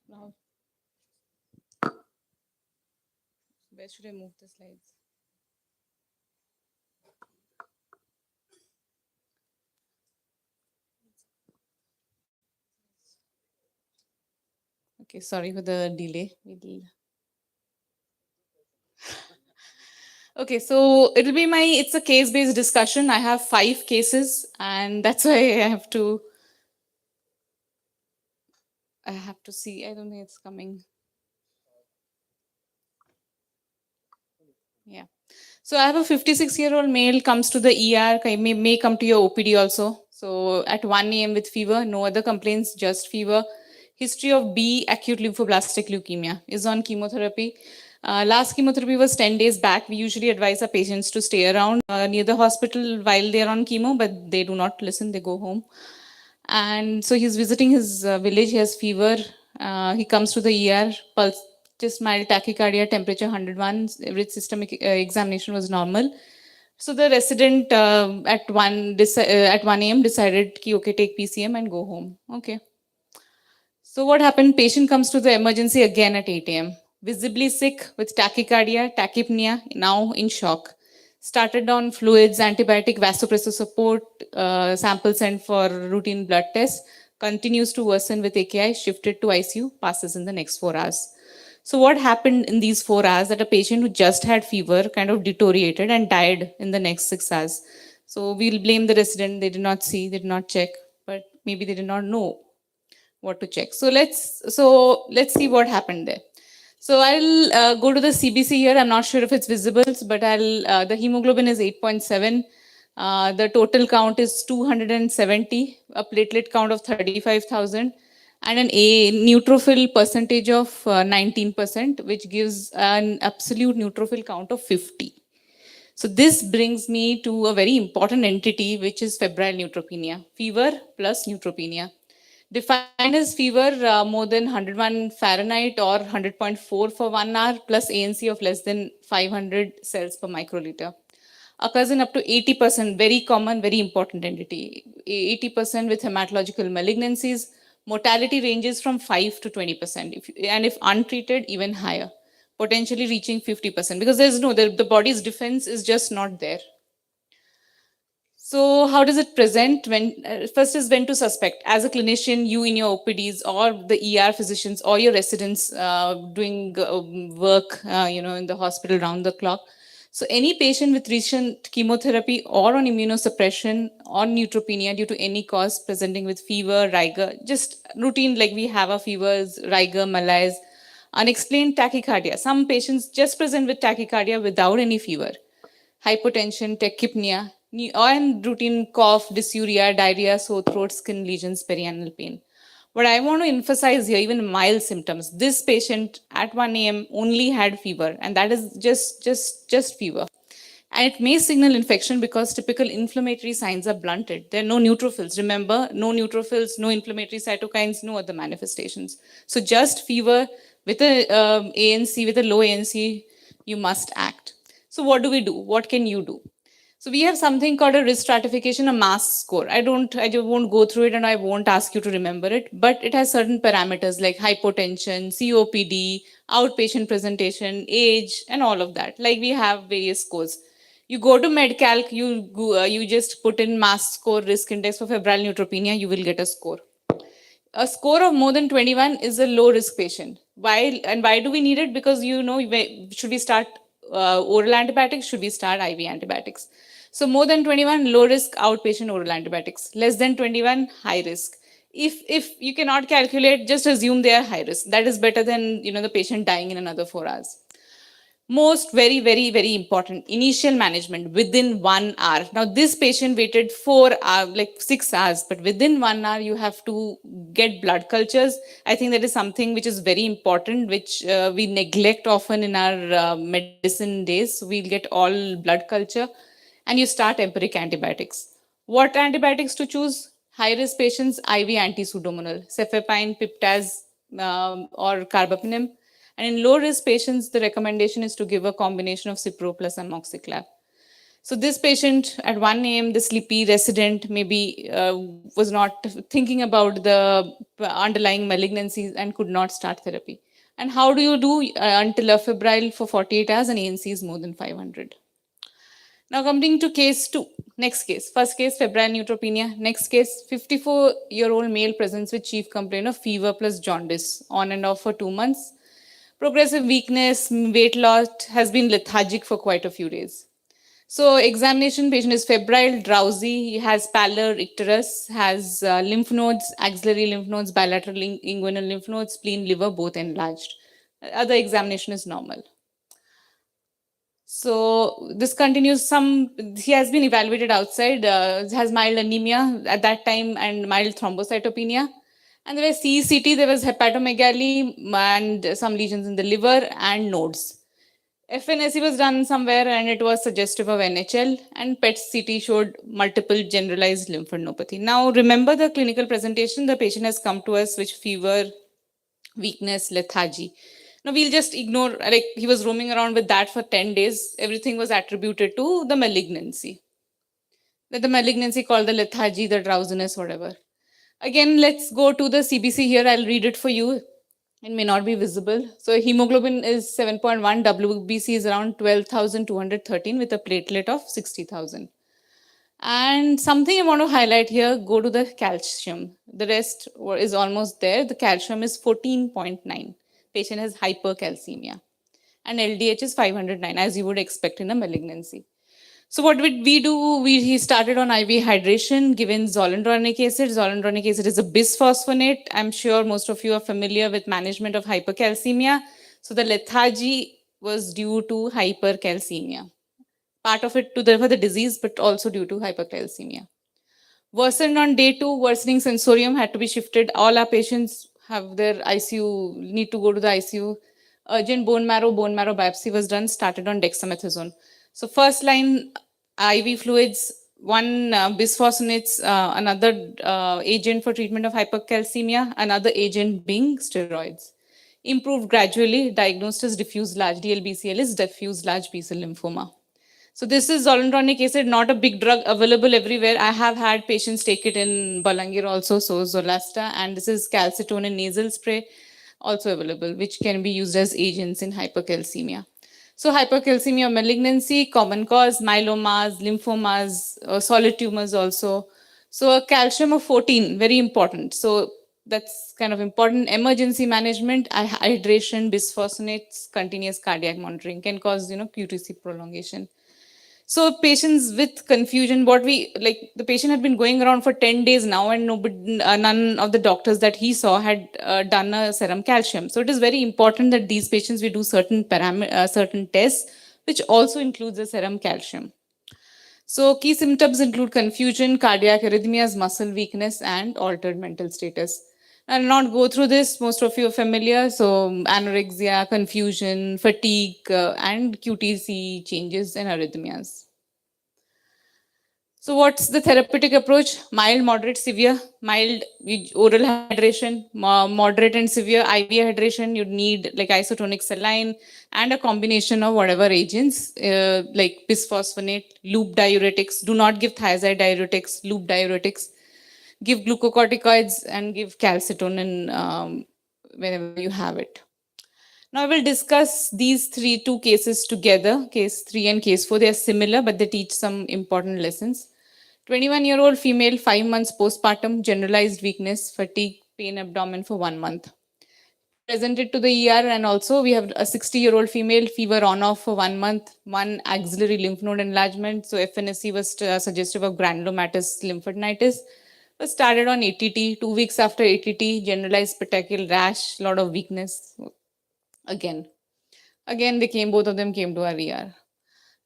No. Where should I move the slides? Okay, sorry for the delay. Okay, so it's a case-based discussion. I have 5 cases, and that's why I have to see. I don't think it's coming. Yeah. So I have a 56-year-old male comes to the ER, may come to your OPD also. So at 1 a.m. with fever, no other complaints, just fever. History of B, acute lymphoblastic leukemia, is on chemotherapy. Last chemotherapy was 10 days back. We usually advise our patients to stay around near the hospital while they're on chemo, but they do not listen, they go home. And so he's visiting his village, he has fever. He comes to the ER, pulse, just mild tachycardia, temperature 101, every systemic examination was normal. So the resident at 1 a.m. decided, okay, take PCM and go home. Okay. So what happened? Patient comes to the emergency again at 8 a.m. Visibly sick with tachycardia, tachypnea, now in shock. Started on fluids, antibiotic, vasopressor support, sample sent for routine blood tests. Continues to worsen with AKI, shifted to ICU, passes in the next 4 hours. So what happened in these 4 hours that a patient who just had fever kind of deteriorated and died in the next 6 hours. So we'll blame the resident. They did not see, they did not check, but maybe they did not know what to check. So let's see what happened there. So I'll go to the CBC here. I'm not sure if it's visible, but the hemoglobin is 8.7. The total count is 270, a platelet count of 35,000, and an neutrophil percentage of 19%, which gives an absolute neutrophil count of 50. So this brings me to a very important entity, which is febrile neutropenia, fever plus neutropenia. defined as fever more than 101 Fahrenheit or 100.4 for 1 hour plus ANC of less than 500 cells per microliter. Occurs in up to 80%, very common, very important entity. 80% with hematological malignancies. Mortality ranges from 5 to 20%, and if untreated, even higher, potentially reaching 50%, because the body's defense is just not there. So how does it present? First is when to suspect. As a clinician, you in your OPDs or the ER physicians or your residents doing work, in the hospital round the clock. So any patient with recent chemotherapy or on immunosuppression or neutropenia due to any cause presenting with fever, rigor, just routine like we have our fevers, rigor, malaise, unexplained tachycardia. Some patients just present with tachycardia without any fever, hypotension, tachypnea, and routine cough, dysuria, diarrhea, sore throat, skin lesions, perianal pain. What I want to emphasize here, even mild symptoms. This patient at 1 a.m. only had fever, and that is just fever. And it may signal infection because typical inflammatory signs are blunted. There are no neutrophils. Remember, no neutrophils, no inflammatory cytokines, no other manifestations. So just fever with a ANC, with a low ANC, you must act. So what do we do? What can you do? So we have something called a risk stratification, a mass score. I just won't go through it and I won't ask you to remember it, but it has certain parameters like hypotension, COPD, outpatient presentation, age, and all of that. Like we have various scores. You go to MedCalc, you just put in mass score risk index for febrile neutropenia, you will get a score. A score of more than 21 is a low risk patient. Why do we need it? Because should we start oral antibiotics? Should we start IV antibiotics? So more than 21, low risk outpatient oral antibiotics. Less than 21, high risk. If you cannot calculate, just assume they are high risk. That is better than the patient dying in another 4 hours. Most very important, initial management within 1 hour. Now this patient waited 4 hours, like 6 hours, but within 1 hour you have to get blood cultures. I think that is something which is very important, which we neglect often in our medicine days. So we'll get all blood culture and you start empiric antibiotics. What antibiotics to choose? High risk patients, IV anti-pseudomonal, cefepime, piptaz, or carbapenem. And in low-risk patients, the recommendation is to give a combination of Cipro plus amoxiclav. So this patient at 1 a.m., the sleepy resident maybe was not thinking about the underlying malignancies and could not start therapy. And how do you do until a febrile for 48 hours and ANC is more than 500? Now coming to case 2. Next case. First case, febrile neutropenia. Next case, 54-year-old male presents with chief complaint of fever plus jaundice on and off for 2 months. Progressive weakness, weight loss, has been lethargic for quite a few days. So examination, patient is febrile, drowsy, he has pallor, icterus, has lymph nodes, axillary lymph nodes, bilateral inguinal lymph nodes, spleen, liver, both enlarged. Other examination is normal. So this continues. He has been evaluated outside, has mild anemia at that time and mild thrombocytopenia. And there was CECT, there was hepatomegaly and some lesions in the liver and nodes. FNSE was done somewhere and it was suggestive of NHL, and PET-CT showed multiple generalized lymphadenopathy. Now remember the clinical presentation, the patient has come to us with fever, weakness, lethargy. Now we'll just ignore, like he was roaming around with that for 10 days. Everything was attributed to the malignancy. The malignancy called the lethargy, the drowsiness, whatever. Again, let's go to the CBC here. I'll read it for you. It may not be visible. So hemoglobin is 7.1, WBC is around 12,213 with a platelet of 60,000. And something I want to highlight here, go to the calcium. The rest is almost there. The calcium is 14.9. Patient has hypercalcemia. And LDH is 509, as you would expect in a malignancy. So what did we do? He started on IV hydration, given zoledronic acid. Zoledronic acid is a bisphosphonate. I'm sure most of you are familiar with management of hypercalcemia. So the lethargy was due to hypercalcemia. Part of it for the disease, but also due to hypercalcemia. Worsened on day 2, worsening sensorium had to be shifted. All our patients have their ICU, need to go to the ICU. Urgent bone marrow biopsy was done, started on dexamethasone. So first line IV fluids, one bisphosphonates, another agent for treatment of hypercalcemia, another agent being steroids. Improved gradually, diagnosed as diffuse large, DLBCL is diffuse large B-cell lymphoma. So this is zoledronic acid, not a big drug available everywhere. I have had patients take it in Balangir also, so Zolasta, and this is calcitonin nasal spray, also available, which can be used as agents in hypercalcemia. So hypercalcemia malignancy, common cause, myelomas, lymphomas, solid tumors also. So a calcium of 14, very important. So that's kind of important. Emergency management, hydration, bisphosphonates, continuous cardiac monitoring can cause, QTC prolongation. So patients with confusion, the patient had been going around for 10 days now, and none of the doctors that he saw had done a serum calcium. So it is very important that these patients, we do certain tests, which also includes the serum calcium. So key symptoms include confusion, cardiac arrhythmias, muscle weakness, and altered mental status. I'll not go through this, most of you are familiar. So anorexia, confusion, fatigue, and QTC changes and arrhythmias. So what's the therapeutic approach? Mild, moderate, severe. Mild oral hydration, moderate and severe IV hydration. You'd need like isotonic saline and a combination of whatever agents like bisphosphonate, loop diuretics. Do not give thiazide diuretics, loop diuretics. Give glucocorticoids and give calcitonin whenever you have it. Now I will discuss these two cases together, case 3 and case 4. They are similar, but they teach some important lessons. 21-year-old female, 5 months postpartum, generalized weakness, fatigue, pain, abdomen for 1 month. Presented to the ER, and also we have a 60-year-old female, fever on-off for 1 month, 1 axillary lymph node enlargement. So FNSC was suggestive of granulomatous lymphadenitis. Was started on ATT. 2 weeks after ATT, generalized petechial rash, lot of weakness. Again, both of them came to our ER.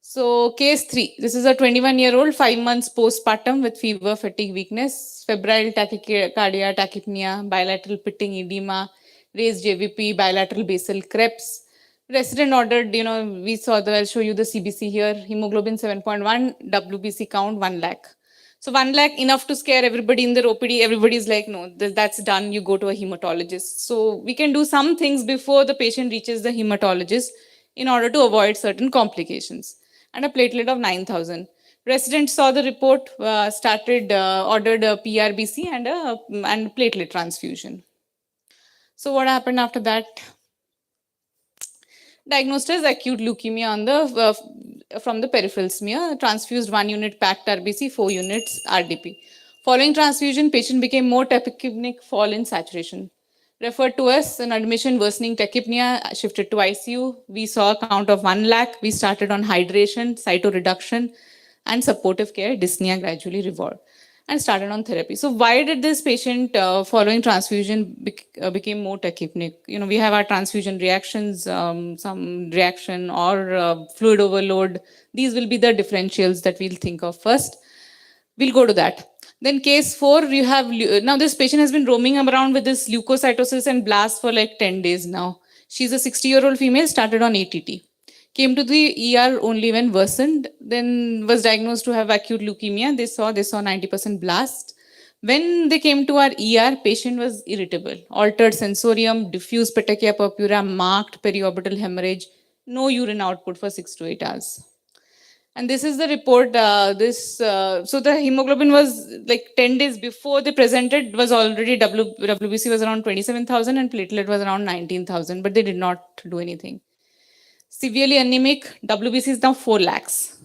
So case 3, this is a 21-year-old, 5 months postpartum with fever, fatigue, weakness, febrile tachycardia, tachypnea, bilateral pitting edema, raised JVP, bilateral basal creps. Resident ordered, we saw I'll show you the CBC here, hemoglobin 7.1, WBC count 1 lakh. So 1 lakh, enough to scare everybody in their OPD. Everybody's like, no, that's done. You go to a hematologist. So we can do some things before the patient reaches the hematologist in order to avoid certain complications. And a platelet of 9,000. Resident saw the report, ordered a PRBC and platelet transfusion. So what happened after that? Diagnosed as acute leukemia on from the peripheral smear, transfused 1 unit packed RBC, 4 units RDP. Following transfusion, patient became more tachypneic, fall in saturation. Referred to us, an admission worsening tachypnea, shifted to ICU. We saw a count of 1 lakh. We started on hydration, cytoreduction, and supportive care. Dyspnea gradually revolved and started on therapy. So why did this patient following transfusion became more tachypneic? We have our transfusion reactions, some reaction or fluid overload. These will be the differentials that we'll think of first. We'll go to that. Then case 4, you have, now this patient has been roaming around with this leukocytosis and blast for like 10 days now. She's a 60-year-old female, started on ATT. Came to the ER only when worsened, then was diagnosed to have acute leukemia. They saw 90% blast. When they came to our ER, patient was irritable, altered sensorium, diffuse petechia purpura, marked periorbital hemorrhage, no urine output for 6 to 8 hours. And this is the report. So the hemoglobin was like 10 days before they presented was already WBC was around 27,000 and platelet was around 19,000, but they did not do anything. Severely anemic, WBC is now 4 lakhs.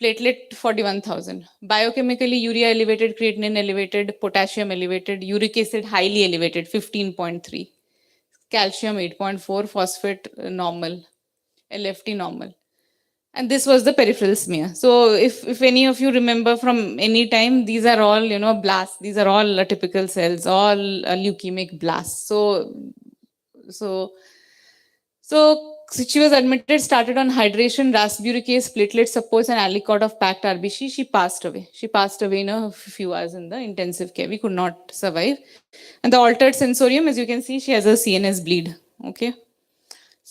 Platelet 41,000. Biochemically, urea elevated, creatinine elevated, potassium elevated, uric acid highly elevated, 15.3. Calcium 8.4, phosphate normal, LFT normal. And this was the peripheral smear. So if any of you remember from any time, these are all, blasts. These are all typical cells, all leukemic blasts. So she was admitted, started on hydration, rasburicase, platelet supports, and alicot of packed RBC. She passed away. She passed away in a few hours in the intensive care. We could not survive. And the altered sensorium, as you can see, she has a CNS bleed. Okay.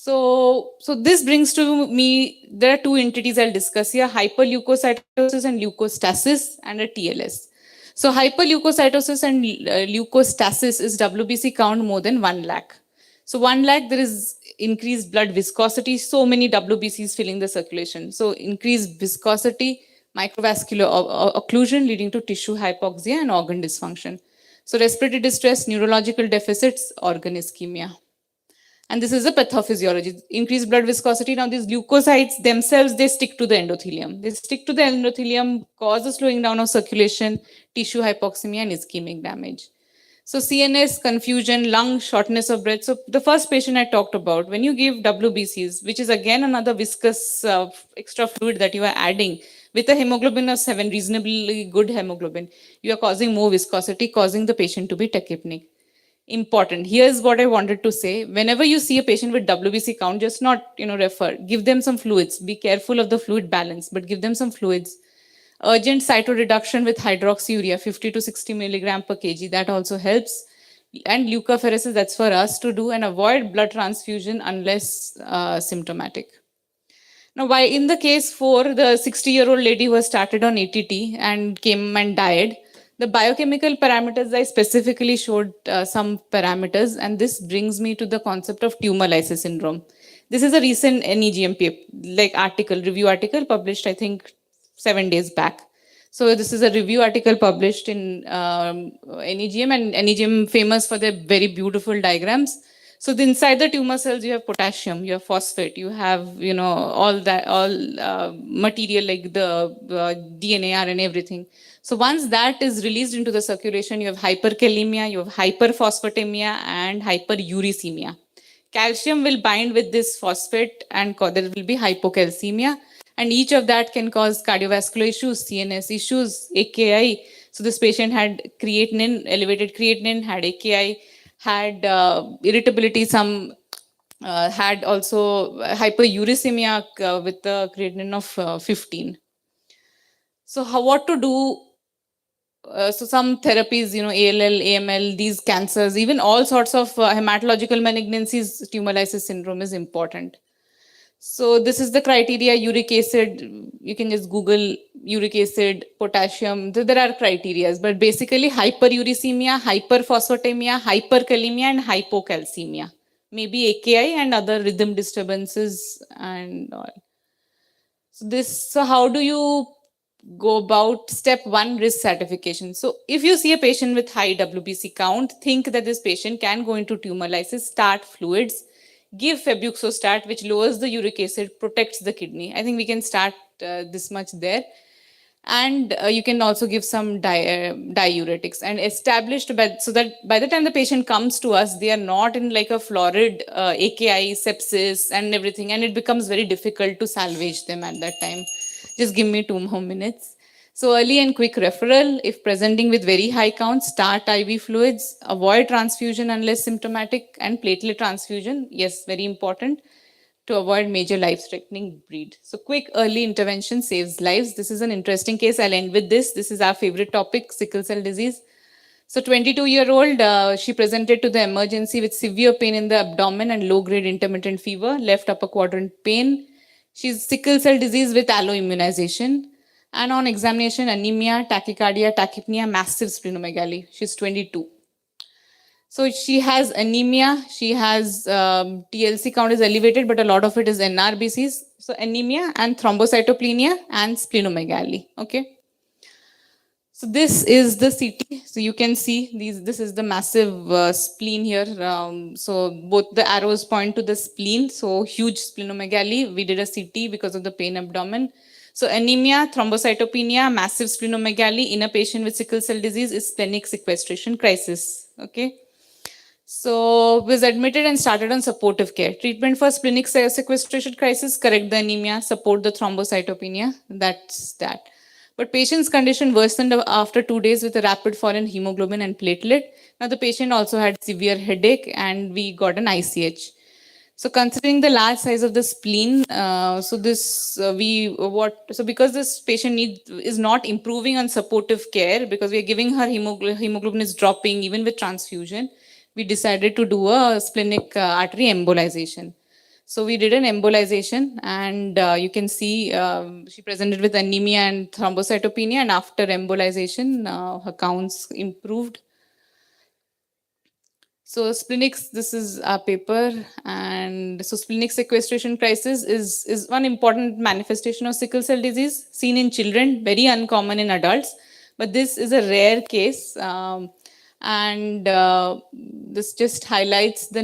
So this brings to me, there are two entities I'll discuss here, hyperleukocytosis and leukostasis, and a TLS. So hyperleukocytosis and leukostasis is WBC count more than 1 lakh. So 1 lakh, there is increased blood viscosity, so many WBCs filling the circulation. So increased viscosity, microvascular occlusion leading to tissue hypoxia and organ dysfunction. So respiratory distress, neurological deficits, organ ischemia. And this is a pathophysiology, increased blood viscosity. Now these leukocytes themselves, they stick to the endothelium. They stick to the endothelium, cause a slowing down of circulation, tissue hypoxemia and ischemic damage. So CNS, confusion, lung, shortness of breath. So the first patient I talked about, when you give WBCs, which is again another viscous extra fluid that you are adding, with a hemoglobin of 7, reasonably good hemoglobin, you are causing more viscosity, causing the patient to be tachypneic. Important. Here's what I wanted to say. Whenever you see a patient with WBC count, just not, refer, give them some fluids. Be careful of the fluid balance, but give them some fluids. Urgent cytoreduction with hydroxyurea, 50 to 60 milligram per kg. That also helps. And leukapheresis, that's for us to do, and avoid blood transfusion unless symptomatic. Now, why in the case for the 60-year-old lady who has started on ATT and came and died, the biochemical parameters, I specifically showed some parameters, and this brings me to the concept of tumor lysis syndrome. This is a recent NEGM review article published, I think, 7 days back. So this is a review article published in NEGM, and NEGM famous for their very beautiful diagrams. So inside the tumor cells, you have potassium, you have phosphate, you have, all material like the DNA, RNA, everything. So once that is released into the circulation, you have hyperkalemia, you have hyperphosphatemia, and hyperuricemia. Calcium will bind with this phosphate, and there will be hypocalcemia. And each of that can cause cardiovascular issues, CNS issues, AKI. So this patient had creatinine, elevated creatinine, had AKI, had irritability, some had also hyperuricemia with the creatinine of 15. So what to do? So some therapies, ALL, AML, these cancers, even all sorts of hematological malignancies, tumor lysis syndrome is important. So this is the criteria: uric acid. You can just Google uric acid, potassium. There are criteria, but basically hyperuricemia, hyperphosphatemia, hyperkalemia, and hypocalcemia. Maybe AKI and other rhythm disturbances and all. So how do you go about step 1, risk stratification? So if you see a patient with high WBC count, think that this patient can go into tumor lysis, start fluids, give febuxostat, which lowers the uric acid, protects the kidney. I think we can start this much there. And you can also give some diuretics, and established so that by the time the patient comes to us, they are not in like a florid AKI, sepsis and everything, and it becomes very difficult to salvage them at that time. Just give me 2 more minutes. So early and quick referral. If presenting with very high counts, start IV fluids, avoid transfusion unless symptomatic, and platelet transfusion, yes, very important, to avoid major life-threatening bleed. So quick early intervention saves lives. This is an interesting case. I'll end with this. This is our favorite topic, sickle cell disease. So 22-year-old, she presented to the emergency with severe pain in the abdomen and low-grade intermittent fever, left upper quadrant pain. She's sickle cell disease with alloimmunization. And on examination, anemia, tachycardia, tachypnea, massive splenomegaly. She's 22. So she has anemia, she has TLC count is elevated, but a lot of it is NRBCs. So anemia and thrombocytopenia and splenomegaly. Okay. So this is the CT. So you can see this is the massive spleen here. So both the arrows point to the spleen. So huge splenomegaly. We did a CT because of the pain abdomen. So anemia, thrombocytopenia, massive splenomegaly in a patient with sickle cell disease is splenic sequestration crisis. Okay. So was admitted and started on supportive care. Treatment for splenic sequestration crisis: correct the anemia, support the thrombocytopenia. That's that. But patient's condition worsened after 2 days with a rapid fall in hemoglobin and platelet. Now the patient also had severe headache, and we got an ICH. So considering the large size of the spleen, because this patient is not improving on supportive care, because we are giving her hemoglobin is dropping even with transfusion, we decided to do a splenic artery embolization. So we did an embolization, and you can see she presented with anemia and thrombocytopenia, and after embolization, her counts improved. So splenics, this is our paper, and so splenic sequestration crisis is one important manifestation of sickle cell disease seen in children, very uncommon in adults, but this is a rare case, and this just highlights the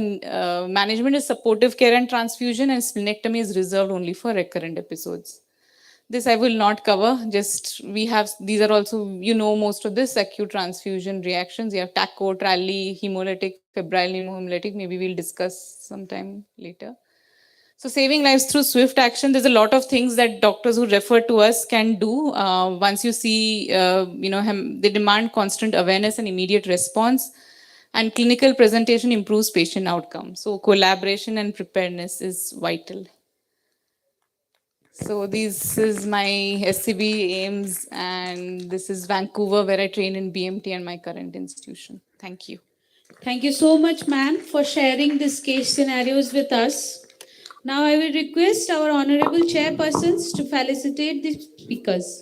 management is supportive care and transfusion, and splenectomy is reserved only for recurrent episodes. This I will not cover. Just we have, these are also, most of this acute transfusion reactions. You have TACO, TRALI, hemolytic, febrile pneumohemolytic. Maybe we'll discuss sometime later. So saving lives through swift action. There's a lot of things that doctors who refer to us can do. Once you see, they demand constant awareness and immediate response. And clinical presentation improves patient outcome. So collaboration and preparedness is vital. So this is my SCB aims, and this is Vancouver, where I train in BMT and my current institution. Thank you. Thank you so much, ma'am, for sharing these case scenarios with us. Now I will request our honorable chairpersons to felicitate the speakers.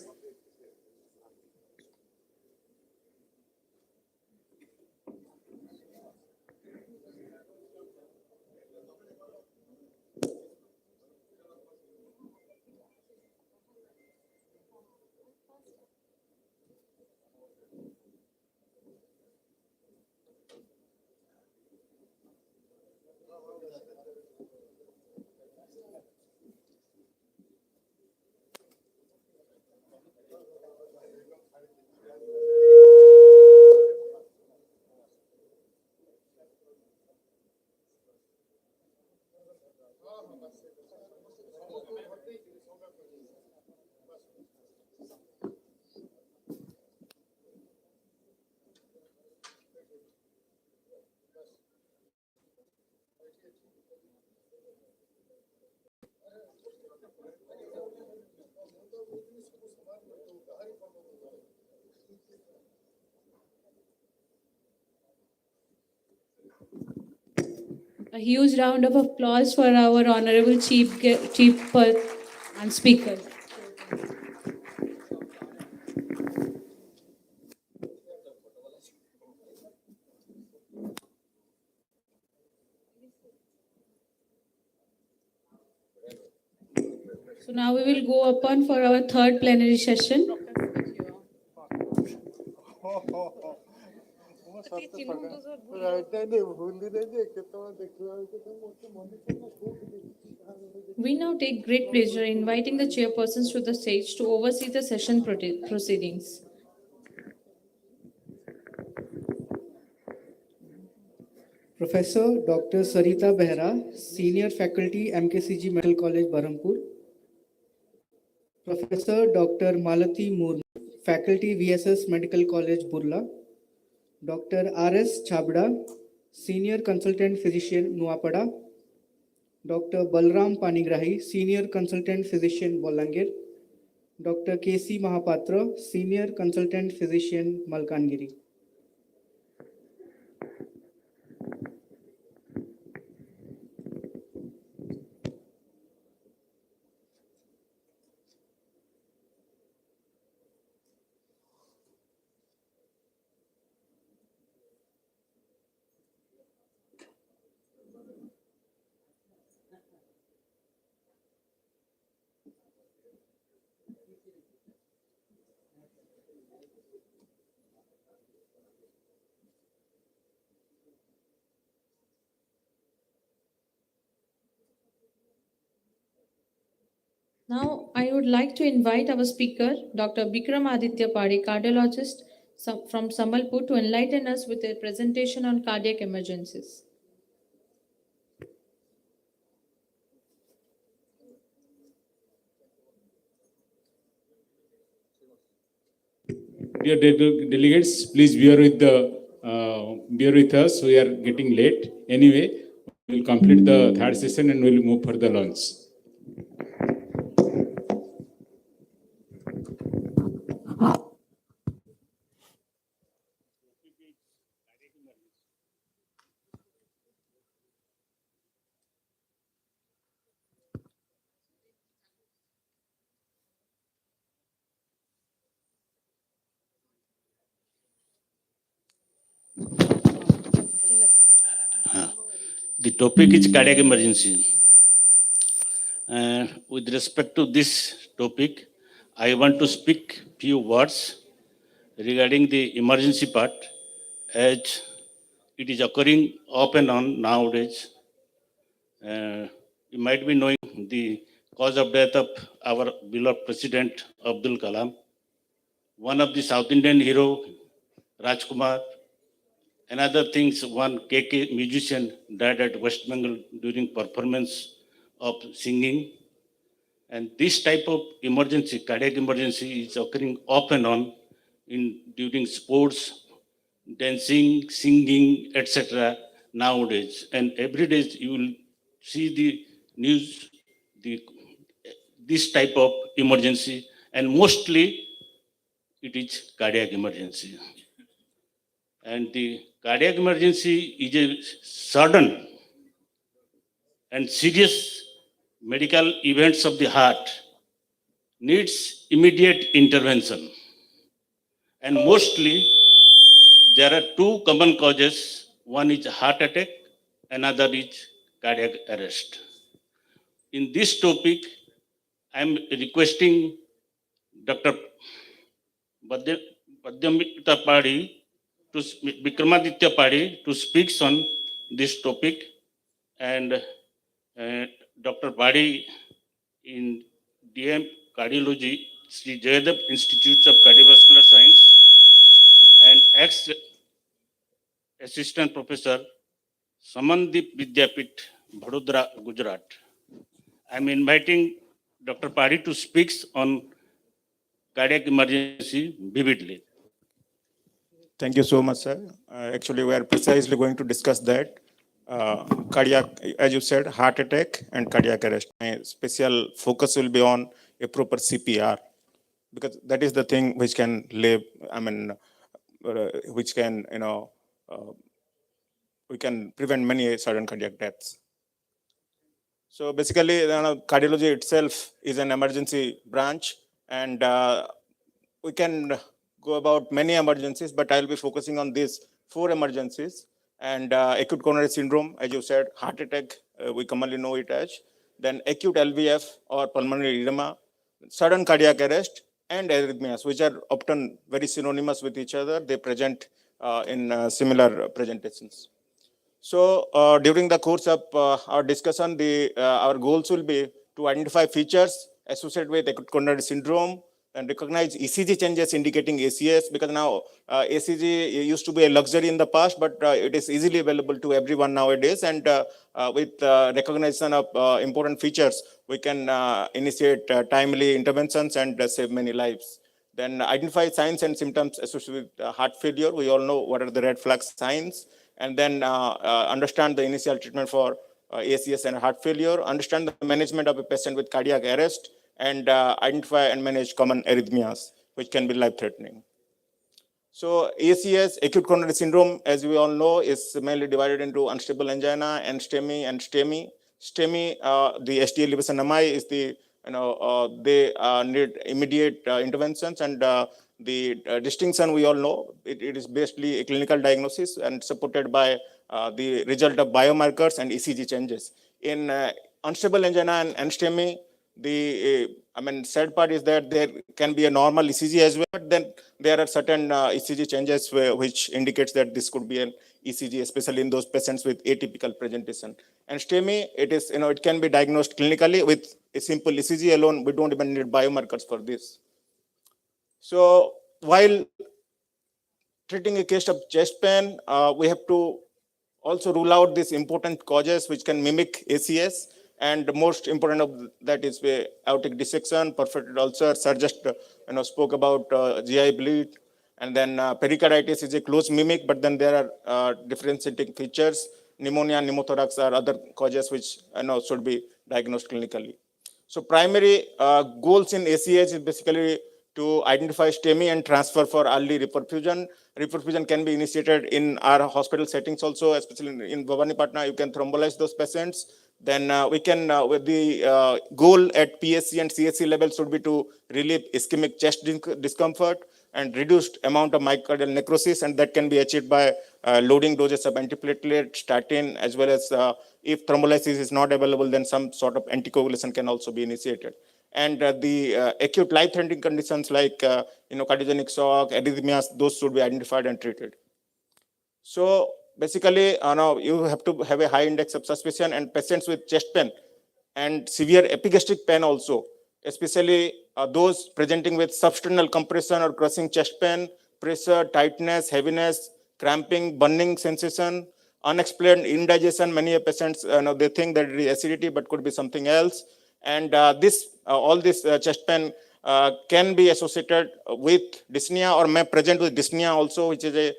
A huge round of applause for our honorable chief and speaker. So now we will go upon for our third plenary session. We now take great pleasure in inviting the chairpersons to the stage to oversee the session proceedings. Professor Dr. Sarita Behra, Senior Faculty, MKCG Medical College, Berhampur. Professor Dr. Malati Murmu, Faculty, VSS Medical College, Burla. Dr. R.S. Chabda, Senior Consultant Physician, Nuapada. Dr. Balram Panigrahi, Senior Consultant Physician, Bolangir. Dr. K.C. Mahapatra, Senior Consultant Physician, Malkangiri. Now, I would like to invite our speaker, Dr. Bikram Aditya Pade, cardiologist from Sambalpur, to enlighten us with a presentation on cardiac emergencies. Dear delegates, please bear with us. We are getting late. Anyway, we will complete the third session and we will move for the lunch. The topic is cardiac emergency. With respect to this topic, I want to speak few words regarding the emergency part, as it is occurring off and on nowadays. You might be knowing the cause of death of our beloved President Abdul Kalam, one of the South Indian hero Rajkumar. Another things, one KK musician died at West Bengal during performance of singing. And this type of emergency, cardiac emergency, is occurring off and on during sports, dancing, singing, etc. nowadays. And every day you will see the news, this type of emergency, and mostly it is cardiac emergency. And the cardiac emergency is a sudden and serious medical events of the heart, needs immediate intervention. And mostly there are two common causes. One is heart attack, another is cardiac arrest. In this topic, I am requesting Dr. Vikramaditya Padi to speak on this topic, and Dr. Padi in DM Cardiology, Sri Jayadav Institute of Cardiovascular Science, and ex-assistant professor, Samandip Vidyapit, Vadodara, Gujarat. I am inviting Dr. Padi to speak on cardiac emergency vividly. Thank you so much, sir. Actually, we are precisely going to discuss that. Cardiac, as you said, heart attack and cardiac arrest. My special focus will be on a proper CPR, because that is the thing which can live, which can, we can prevent many sudden cardiac deaths. So basically, cardiology itself is an emergency branch, and we can go about many emergencies, but I'll be focusing on these 4 emergencies. And acute coronary syndrome, as you said, heart attack, we commonly know it as, then acute LVF or pulmonary edema, sudden cardiac arrest, and arrhythmias, which are often very synonymous with each other. They present in similar presentations. So during the course of our discussion, our goals will be to identify features associated with acute coronary syndrome and recognize ECG changes indicating ACS, because now ACG used to be a luxury in the past, but it is easily available to everyone nowadays. And with recognition of important features, we can initiate timely interventions and save many lives. Then identify signs and symptoms associated with heart failure. We all know what are the red flag signs. And then understand the initial treatment for ACS and heart failure, understand the management of a patient with cardiac arrest, and identify and manage common arrhythmias, which can be life-threatening. So ACS, acute coronary syndrome, as we all know, is mainly divided into unstable angina and STEMI and STEMI. STEMI, the ST elevation MI is the, they need immediate interventions, and the distinction we all know, it is basically a clinical diagnosis and supported by the result of biomarkers and ECG changes. In unstable angina and STEMI, the sad part is that there can be a normal ECG as well, but then there are certain ECG changes which indicates that this could be an ECG, especially in those patients with atypical presentation. And STEMI, it is, it can be diagnosed clinically with a simple ECG alone. We don't even need biomarkers for this. So while treating a case of chest pain, we have to also rule out these important causes which can mimic ACS. And the most important of that is aortic dissection, perforated ulcer. Sir just spoke about GI bleed, and then pericarditis is a close mimic, but then there are differentiating features. Pneumonia, pneumothorax are other causes which should be diagnosed clinically. So primary goals in ACS is basically to identify STEMI and transfer for early reperfusion. Reperfusion can be initiated in our hospital settings also, especially in Bhavanipatna. You can thrombolize those patients. Then we can, with the goal at PSC and CSC level should be to relieve ischemic chest discomfort. and reduced amount of myocardial necrosis, and that can be achieved by loading doses of antiplatelet, statin, as well as if thrombolysis is not available, then some sort of anticoagulation can also be initiated. And the acute life-threatening conditions like cardiogenic shock, arrhythmias, those should be identified and treated. So basically, now you have to have a high index of suspicion, and patients with chest pain and severe epigastric pain also, especially those presenting with substernal compression or crushing chest pain, pressure, tightness, heaviness, cramping, burning sensation, unexplained indigestion. Many patients, they think that it is acidity, but could be something else. And all this chest pain can be associated with dyspnea or may present with dyspnea also, which is a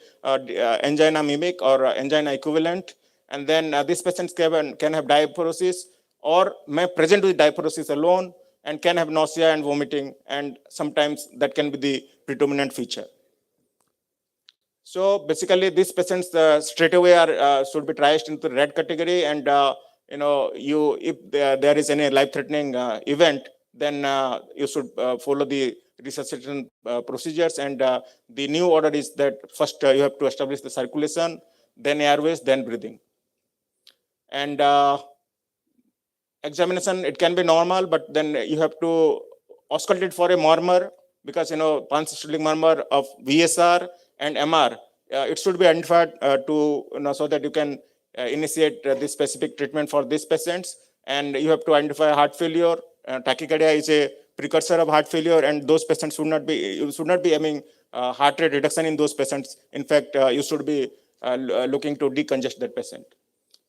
angina mimic or angina equivalent. And then these patients can have diaphoresis or may present with diaphoresis alone and can have nausea and vomiting, and sometimes that can be the predominant feature. So basically, these patients straight away should be triaged into the red category, and if there is any life-threatening event, then you should follow the resuscitation procedures. And the new order is that first you have to establish the circulation, then airways, then breathing. And examination, it can be normal, but then you have to auscultate for a murmur, because pansystolic murmur of VSR and MR, it should be identified so that you can initiate the specific treatment for these patients. And you have to identify heart failure. Tachycardia is a precursor of heart failure, and those patients should not be having heart rate reduction in those patients. In fact, you should be looking to decongest that patient.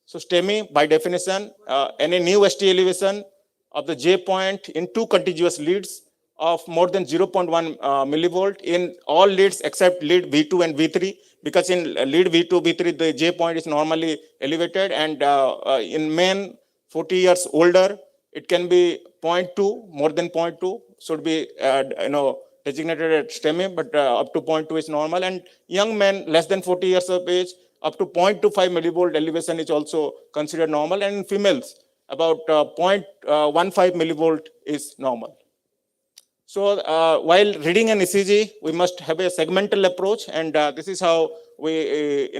So STEMI, by definition, any new ST elevation of the J point in two contiguous leads of more than 0.1 millivolt in all leads except lead V2 and V3, because in lead V2, V3, the J point is normally elevated, and in men 40 years older, it can be 0.2, more than 0.2, should be designated at STEMI, but up to 0.2 is normal. And young men less than 40 years of age, up to 0.25 millivolt elevation is also considered normal, and in females, about 0.15 millivolt is normal. So while reading an ECG, we must have a segmental approach, and this is how we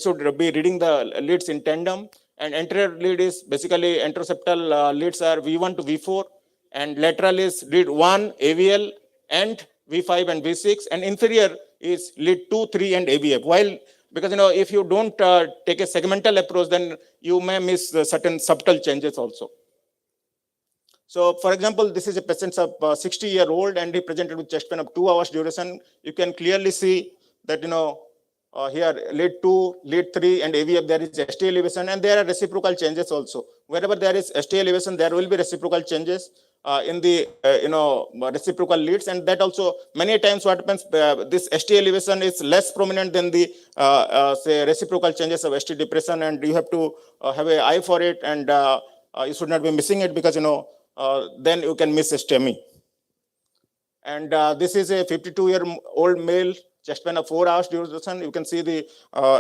should be reading the leads in tandem. And anterior lead is basically anteroseptal leads are V1 to V4, and lateral is lead 1, AVL, and V5 and V6, and inferior is lead 2, 3, and AVF. While because if you don't take a segmental approach, then you may miss certain subtle changes also. So, for example, this is a patient of 60-year-old, and he presented with chest pain of 2 hours duration. You can clearly see that here lead 2, lead 3, and AVF, there is ST elevation, and there are reciprocal changes also. Wherever there is ST elevation, there will be reciprocal changes in the reciprocal leads, and that also many times what happens, this ST elevation is less prominent than the say reciprocal changes of ST depression, and you have to have an eye for it, and you should not be missing it, because then you can miss STEMI. And this is a 52-year-old male, chest pain of 4 hours duration. You can see the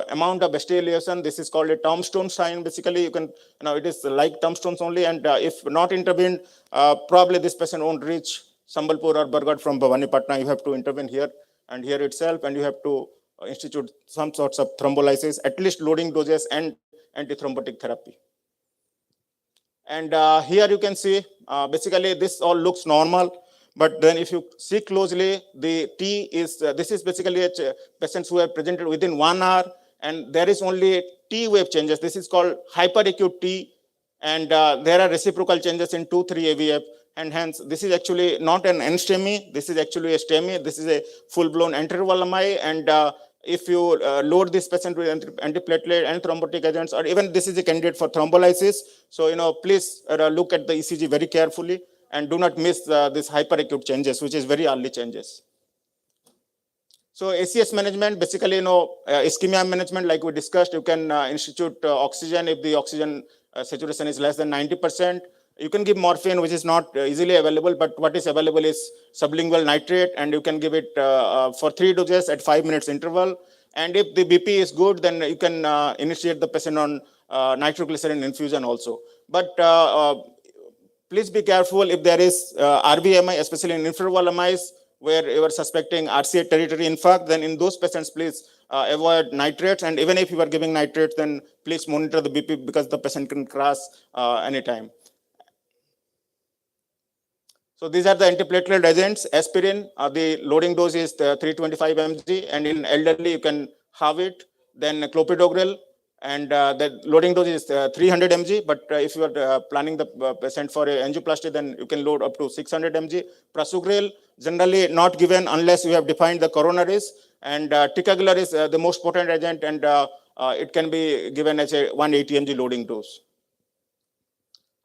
amount of ST elevation. This is called a tombstone sign. Basically, you can, it is like tombstones only. And if not intervened, probably this patient won't reach Sambalpur or Bargarh from Bhavanipatna. You have to intervene here and here itself, and you have to institute some sorts of thrombolysis, at least loading doses and antithrombotic therapy. And here you can see, basically this all looks normal. But then if you see closely, the T is, this is basically patients who have presented within 1 hour, and there is only T wave changes. This is called hyperacute T, and there are reciprocal changes in 2, 3 AVF, and hence this is actually not an NSTEMI, this is actually a STEMI. This is a full-blown antiviral MI, and if you load this patient with antiplatelet and thrombotic agents, or even this is a candidate for thrombolysis, so please look at the ECG very carefully, and do not miss this hyperacute changes, which is very early changes. So ACS management, basically, ischemia management, like we discussed, you can institute oxygen if the oxygen saturation is less than 90%. You can give morphine, which is not easily available, but what is available is sublingual nitrate, and you can give it for 3 doses at 5 minutes interval. And if the BP is good, then you can initiate the patient on nitroglycerin infusion also. But please be careful if there is RVMI, especially in infraval MIs, where you are suspecting RCA territory infarct, then in those patients, please avoid nitrates. And even if you are giving nitrates, then please monitor the BP because the patient can crash anytime. So these are the antiplatelet agents. Aspirin, the loading dose is 325 mg, and in elderly you can have it. Then clopidogrel, and the loading dose is 300 mg. But if you are planning the patient for a angioplasty, then you can load up to 600 mg. Prasugrel, generally not given unless you have defined the coronaries. And ticagrelor is the most potent agent, and it can be given as a 180 mg loading dose.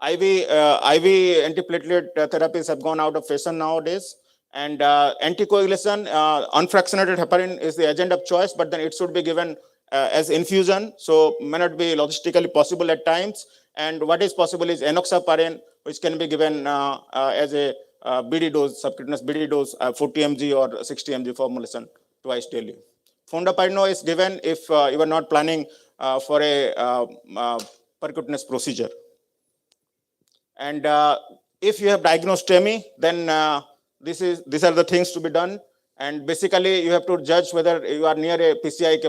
IV antiplatelet therapies have gone out of fashion nowadays, and anticoagulation, unfractionated heparin is the agent of choice, but then it should be given as infusion, so may not be logistically possible at times. And what is possible is enoxaparin, which can be given as a BD dose, subcutaneous BD dose, 40 mg or 60 mg formulation twice daily. Fondaparinol is given if you are not planning for a percutaneous procedure. And if you have diagnosed STEMI, then these are the things to be done. And basically, you have to judge whether you are near a PCI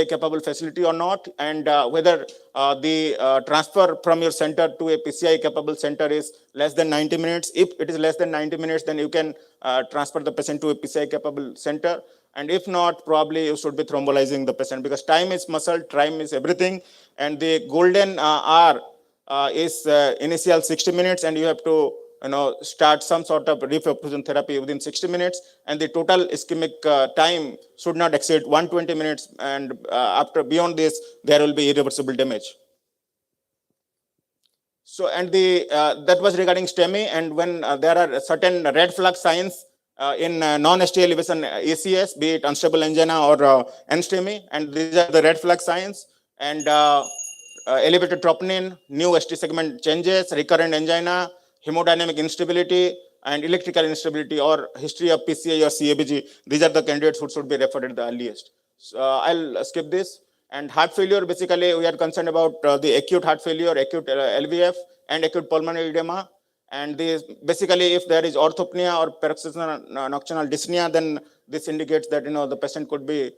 capable facility or not, and whether the transfer from your center to a PCI capable center is less than 90 minutes. If it is less than 90 minutes, then you can transfer the patient to a PCI capable center. And if not, probably you should be thrombolizing the patient, because time is muscle, time is everything. And the golden hour is initial 60 minutes, and you have to start some sort of reperfusion therapy within 60 minutes, and the total ischemic time should not exceed 120 minutes, and after beyond this there will be irreversible damage. So, and that was regarding STEMI. And when there are certain red flag signs in non-ST elevation ACS, be it unstable angina or NSTEMI, and these are the red flag signs. And elevated troponin, new ST segment changes, recurrent angina, hemodynamic instability, and electrical instability, or history of PCA or CABG. These are the candidates who should be referred at the earliest. So, I'll skip this. And heart failure, basically, we are concerned about the acute heart failure, acute LVF, and acute pulmonary edema. And these, basically, if there is orthopnea or paroxysmal nocturnal dyspnea, then this indicates that the patient could be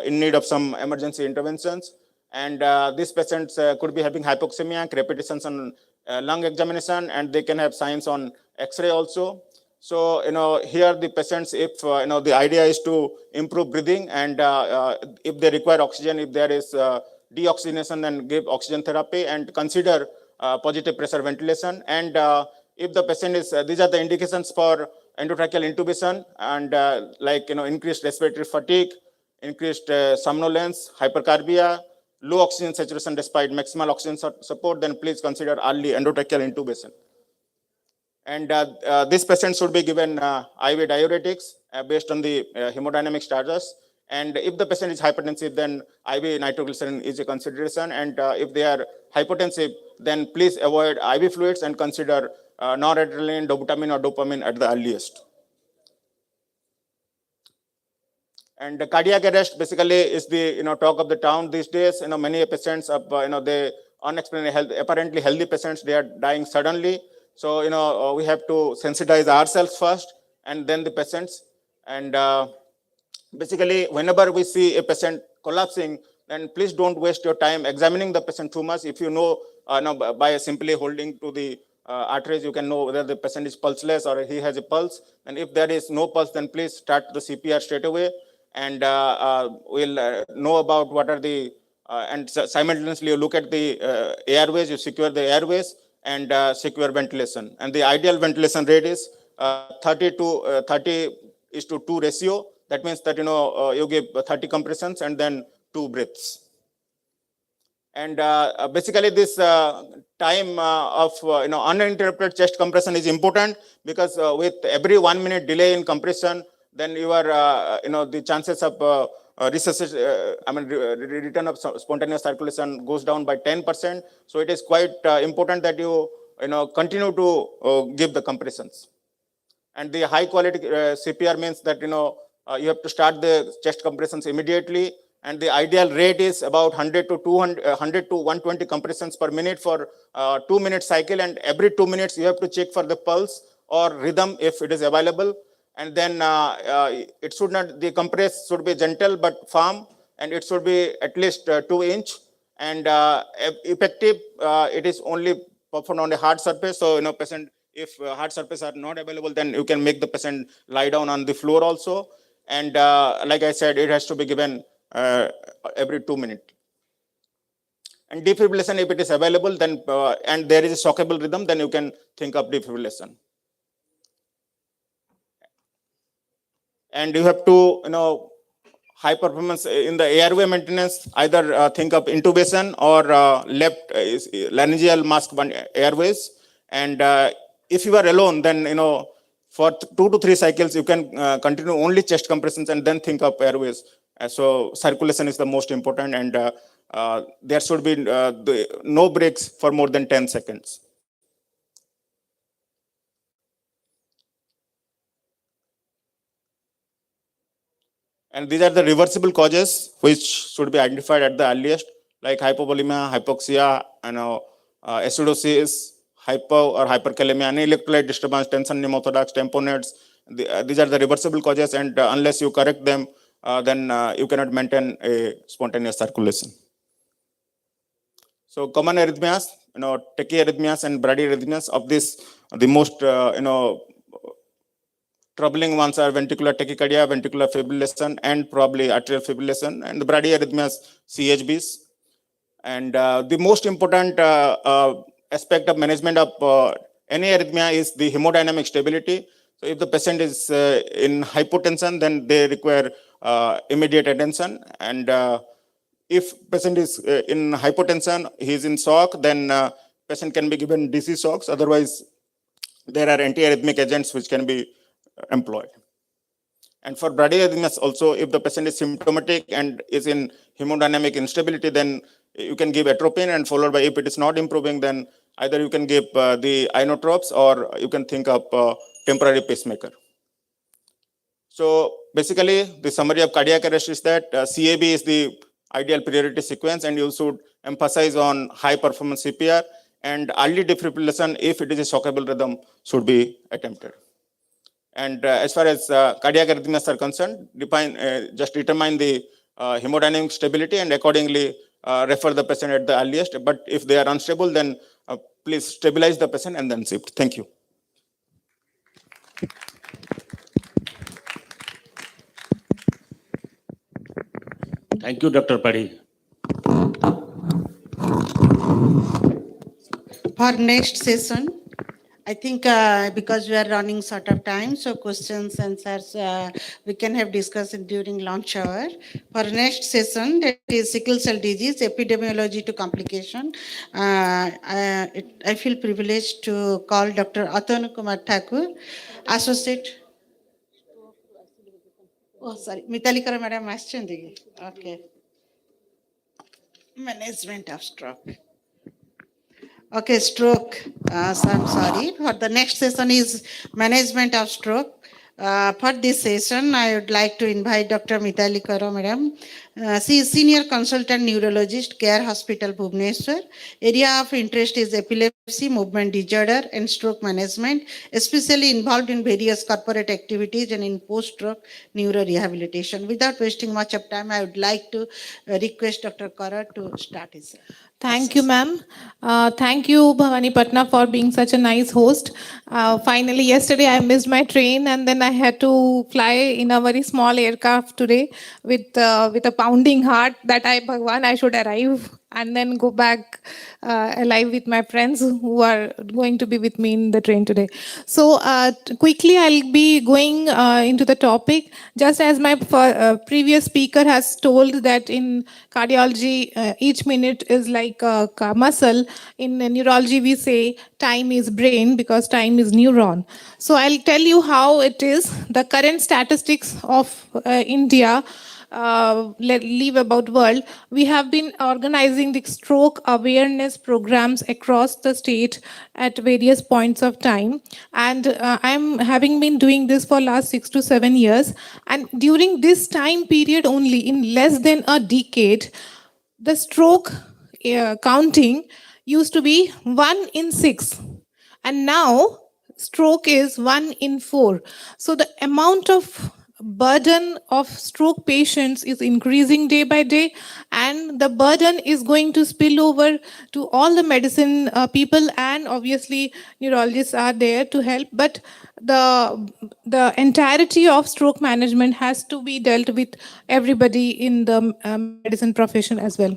in need of some emergency interventions. And these patients could be having hypoxemia, crepitations on lung examination, and they can have signs on X-ray also. So, here the patients, if, the idea is to improve breathing, and if they require oxygen, if there is deoxygenation, then give oxygen therapy and consider positive pressure ventilation. And if the patient is, these are the indications for endotracheal intubation, and increased respiratory fatigue, increased somnolence, hypercarbia, low oxygen saturation despite maximal oxygen support, then please consider early endotracheal intubation. And this patient should be given IV diuretics based on the hemodynamic status. And if the patient is hypertensive, then IV nitroglycerin is a consideration. And if they are hypotensive, then please avoid IV fluids and consider noradrenaline, dobutamine, or dopamine at the earliest. And the cardiac arrest basically is the talk of the town these days. Many patients of they unexplained apparently healthy patients, they are dying suddenly. So we have to sensitize ourselves first, and then the patients. And basically, whenever we see a patient collapsing, then please don't waste your time examining the patient too much. If you know by simply holding to the arteries, you can know whether the patient is pulseless or he has a pulse. And if there is no pulse, then please start the CPR straight away. And we'll know about what are the, and simultaneously you look at the airways, you secure the airways, and secure ventilation. And the ideal ventilation rate is 30:2 ratio. That means that you give 30 compressions and then 2 breaths. And basically this time of uninterrupted chest compression is important, because with every 1 minute delay in compression, then you are the chances of return of spontaneous circulation goes down by 10%. So it is quite important that you continue to give the compressions. And the high quality CPR means that you have to start the chest compressions immediately, and the ideal rate is about 100 to 120 compressions per minute for 2-minute cycle, and every 2 minutes you have to check for the pulse or rhythm if it is available. And then it should not, the compress should be gentle but firm, and it should be at least 2 inch. And effective, it is only performed on a hard surface. So, patient, if hard surface are not available, then you can make the patient lie down on the floor also. And like I said, it has to be given every 2 minutes. And defibrillation, if it is available, then and there is a shockable rhythm, then you can think of defibrillation. And you have to, high performance in the airway maintenance, either think of intubation or left laryngeal mask airways. And if you are alone, then, for 2 to 3 cycles, you can continue only chest compressions and then think of airways. So circulation is the most important, and there should be no breaks for more than 10 seconds. And these are the reversible causes which should be identified at the earliest, like hypovolemia, hypoxia, acidosis, hypo or hyperkalemia, any electrolyte disturbance, tension pneumothorax, tamponades. These are the reversible causes, and unless you correct them, then you cannot maintain a spontaneous circulation. So common arrhythmias, tachyarrhythmias and bradyarrhythmias. Of this, the most troubling ones are ventricular tachycardia, ventricular fibrillation, and probably atrial fibrillation, and the bradyarrhythmias, CHBs. And the most important aspect of management of any arrhythmia is the hemodynamic stability. So if the patient is in hypotension, then they require immediate attention. And if patient is in hypotension, he is in shock, then patient can be given DC shocks. Otherwise, there are antiarrhythmic agents which can be employed. And for bradyarrhythmias also, if the patient is symptomatic and is in hemodynamic instability, then you can give atropine, and followed by, if it is not improving, then either you can give the inotropes, or you can think of temporary pacemaker. So basically, the summary of cardiac arrest is that CAB is the ideal priority sequence, and you should emphasize on high performance CPR, and early defibrillation, if it is a shockable rhythm, should be attempted. And as far as cardiac arrhythmias are concerned, just determine the hemodynamic stability, and accordingly refer the patient at the earliest. But if they are unstable, then please stabilize the patient and then shift. Thank you. Thank you, Dr. Padhi. For next session, I think because we are running short of time, so questions, answers, we can have discussion during lunch hour. For next session, that is sickle cell disease, epidemiology to complication. I feel privileged to call Dr. Atanu Kumar Thakur, Associate. Oh, sorry, Mitalikara Madam Aschandi. Okay. Management of stroke. Okay, stroke. So I'm sorry. For the next session is management of stroke. For this session, I would like to invite Dr. Mithali Karo, madam. She is senior consultant neurologist, Care Hospital, Bhubaneswar. Area of interest is epilepsy, movement disorder, and stroke management, especially involved in various corporate activities and in post-stroke neuro rehabilitation. Without wasting much of time, I would like to request Dr. Karo to start his. Thank you, ma'am. Thank you, Bhavani Patna, for being such a nice host. Finally, yesterday I missed my train, and then I had to fly in a very small aircraft today with a pounding heart that Bhagwan, I should arrive and then go back alive with my friends who are going to be with me in the train today. So quickly, I'll be going into the topic. Just as my previous speaker has told that in cardiology, each minute is like a muscle. In neurology, we say time is brain because time is neuron. So I'll tell you how it is. The current statistics of India, leave about world, we have been organizing the stroke awareness programs across the state at various points of time, and I'm having been doing this for last 6 to 7 years, and during this time period only, in less than a decade, the stroke counting used to be 1 in 6, and now stroke is 1 in 4. So the amount of burden of stroke patients is increasing day by day, and the burden is going to spill over to all the medicine people, and obviously neurologists are there to help, but the entirety of stroke management has to be dealt with everybody in the medicine profession as well.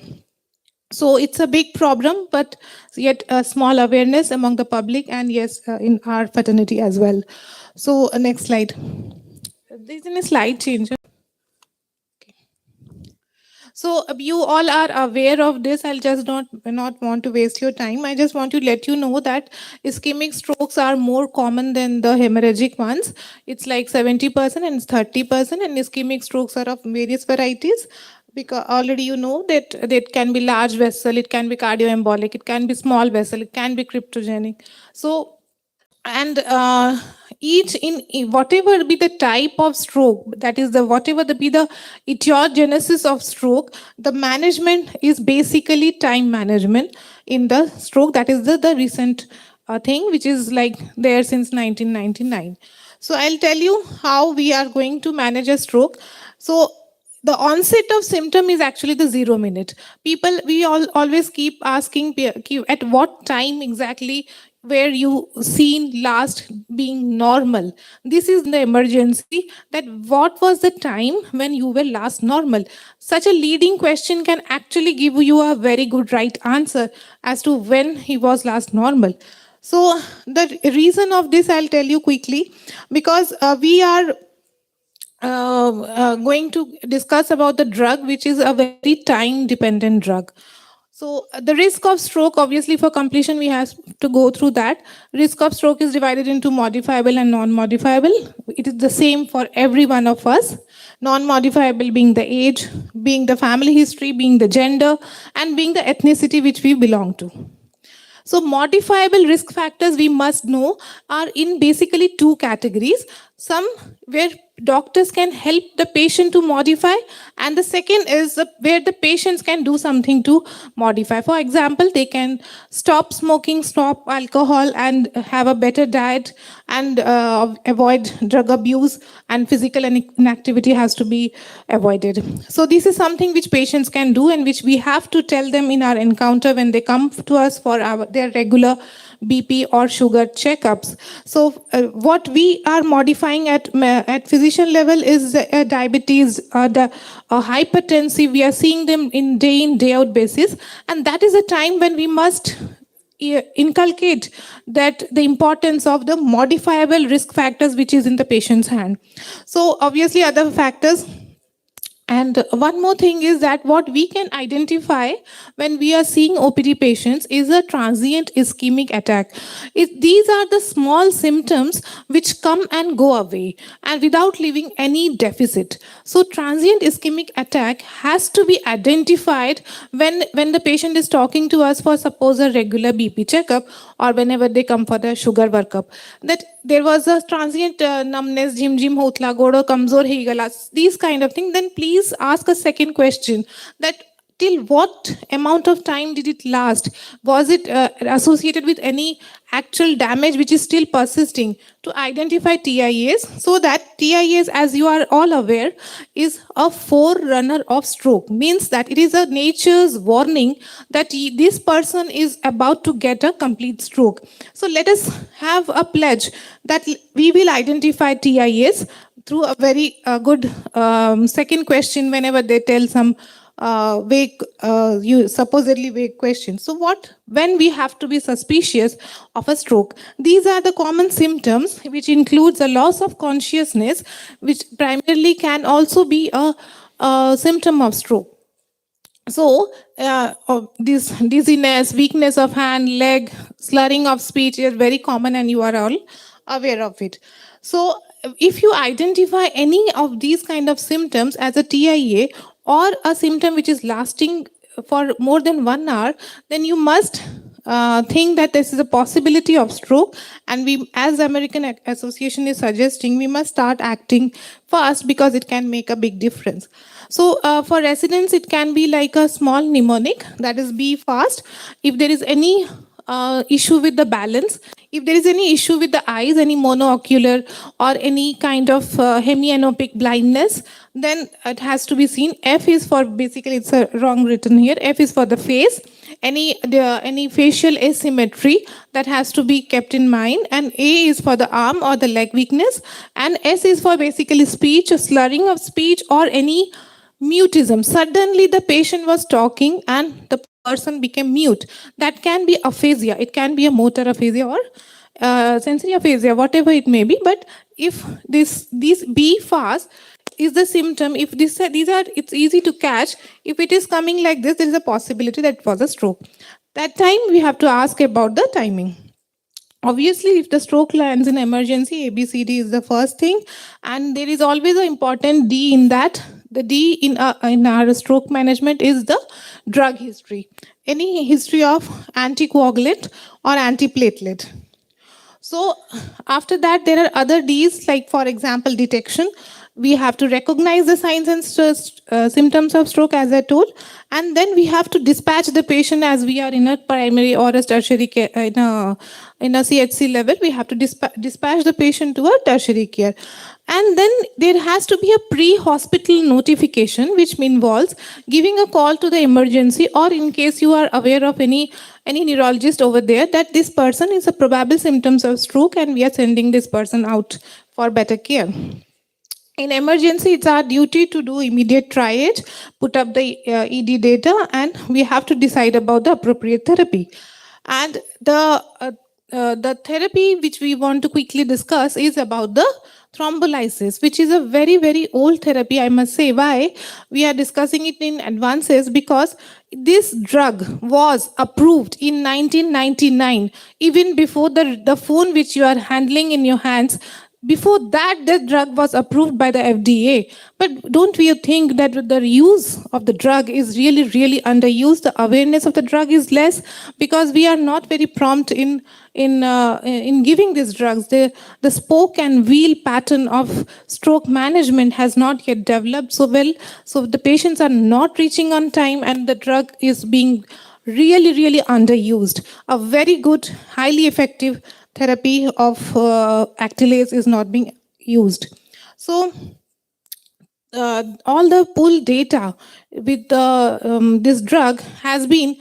So it's a big problem, but yet a small awareness among the public, and yes, in our fraternity as well. So next slide. There's a slide change. So you all are aware of this. I'll just not want to waste your time. I just want to let you know that ischemic strokes are more common than the hemorrhagic ones. It's like 70% and 30%, and ischemic strokes are of various varieties. Because already you know that it can be large vessel, it can be cardioembolic, it can be small vessel, it can be cryptogenic. So, and each in whatever be the type of stroke, that is the whatever be the etiologenesis of stroke, the management is basically time management in the stroke. That is the recent thing which is like there since 1999. So I'll tell you how we are going to manage a stroke. So the onset of symptom is actually the 0 minute. People, we all always keep asking at what time exactly where you seen last being normal. This is the emergency, that what was the time when you were last normal. Such a leading question can actually give you a very good right answer as to when he was last normal. So the reason of this I'll tell you quickly, because we are going to discuss about the drug, which is a very time dependent drug. So the risk of stroke, obviously for completion, we have to go through that. Risk of stroke is divided into modifiable and non-modifiable. It is the same for every one of us. Non-modifiable being the age, being the family history, being the gender, and being the ethnicity which we belong to. So modifiable risk factors we must know are in basically two categories. Some where doctors can help the patient to modify, and the second is where the patients can do something to modify. For example, they can stop smoking, stop alcohol, and have a better diet, and avoid drug abuse, and physical inactivity has to be avoided. So this is something which patients can do, and which we have to tell them in our encounter when they come to us for their regular BP or sugar checkups. So what we are modifying at physician level is diabetes, the hypertensive. We are seeing them in day out basis, and that is a time when we must inculcate that the importance of the modifiable risk factors which is in the patient's hand. So obviously other factors. And one more thing is that what we can identify when we are seeing OPD patients is a transient ischemic attack. These are the small symptoms which come and go away and without leaving any deficit. So transient ischemic attack has to be identified when the patient is talking to us for suppose a regular BP checkup, or whenever they come for the sugar workup. That there was a transient numbness, jim hotla, godo kamzor hi gala, these kind of things, then please ask a second question, that till what amount of time did it last? Was it associated with any actual damage which is still persisting? To identify TIAs, so that TIAs, as you are all aware, is a forerunner of stroke. Means that it is a nature's warning that this person is about to get a complete stroke. So let us have a pledge that we will identify TIAs through a very good second question whenever they tell some vague, supposedly vague questions. So when we have to be suspicious of a stroke? These are the common symptoms, which includes a loss of consciousness, which primarily can also be a symptom of stroke. So this dizziness, weakness of hand, leg, slurring of speech is very common, and you are all aware of it. So if you identify any of these kind of symptoms as a TIA, or a symptom which is lasting for more than 1 hour, then you must think that this is a possibility of stroke, and we, as American Association is suggesting, we must start acting fast because it can make a big difference. So for residents, it can be like a small mnemonic, that is be fast. If there is any issue with the balance. If there is any issue with the eyes, any monoocular or any kind of hemianopic blindness, then it has to be seen. F is for, basically it's a wrong written here. F is for the face. Any facial asymmetry that has to be kept in mind, and A is for the arm or the leg weakness, and S is for basically speech, slurring of speech, or any mutism. Suddenly the patient was talking and the person became mute. That can be aphasia. It can be a motor aphasia or sensory aphasia, whatever it may be. But if these B fast is the symptom, if these are, it's easy to catch. If it is coming like this, there is a possibility that it was a stroke. That time we have to ask about the timing. Obviously, if the stroke lands in emergency, ABCD is the first thing, and there is always an important D in that. The D in our stroke management is the drug history. Any history of anticoagulant or antiplatelet. So after that, there are other Ds, like for example, detection. We have to recognize the signs and symptoms of stroke, as I told, and then we have to dispatch the patient as we are in a primary or a tertiary care, in a CHC level. We have to dispatch the patient to a tertiary care. And then there has to be a pre-hospital notification, which involves giving a call to the emergency, or in case you are aware of any neurologist over there, that this person is a probable symptoms of stroke and we are sending this person out for better care. In emergency, it's our duty to do immediate triage, put up the ED data, and we have to decide about the appropriate therapy. And the therapy which we want to quickly discuss is about the thrombolysis, which is a very, very old therapy, I must say. Why we are discussing it in advances? Because this drug was approved in 1999, even before the phone which you are handling in your hands. Before that, the drug was approved by the FDA. But don't we think that the use of the drug is really, really underused? The awareness of the drug is less because we are not very prompt in giving these drugs. The spoke and wheel pattern of stroke management has not yet developed so well. So the patients are not reaching on time, and the drug is being really, really underused. A very good, highly effective therapy of actylase is not being used. So all the pool data with this drug has been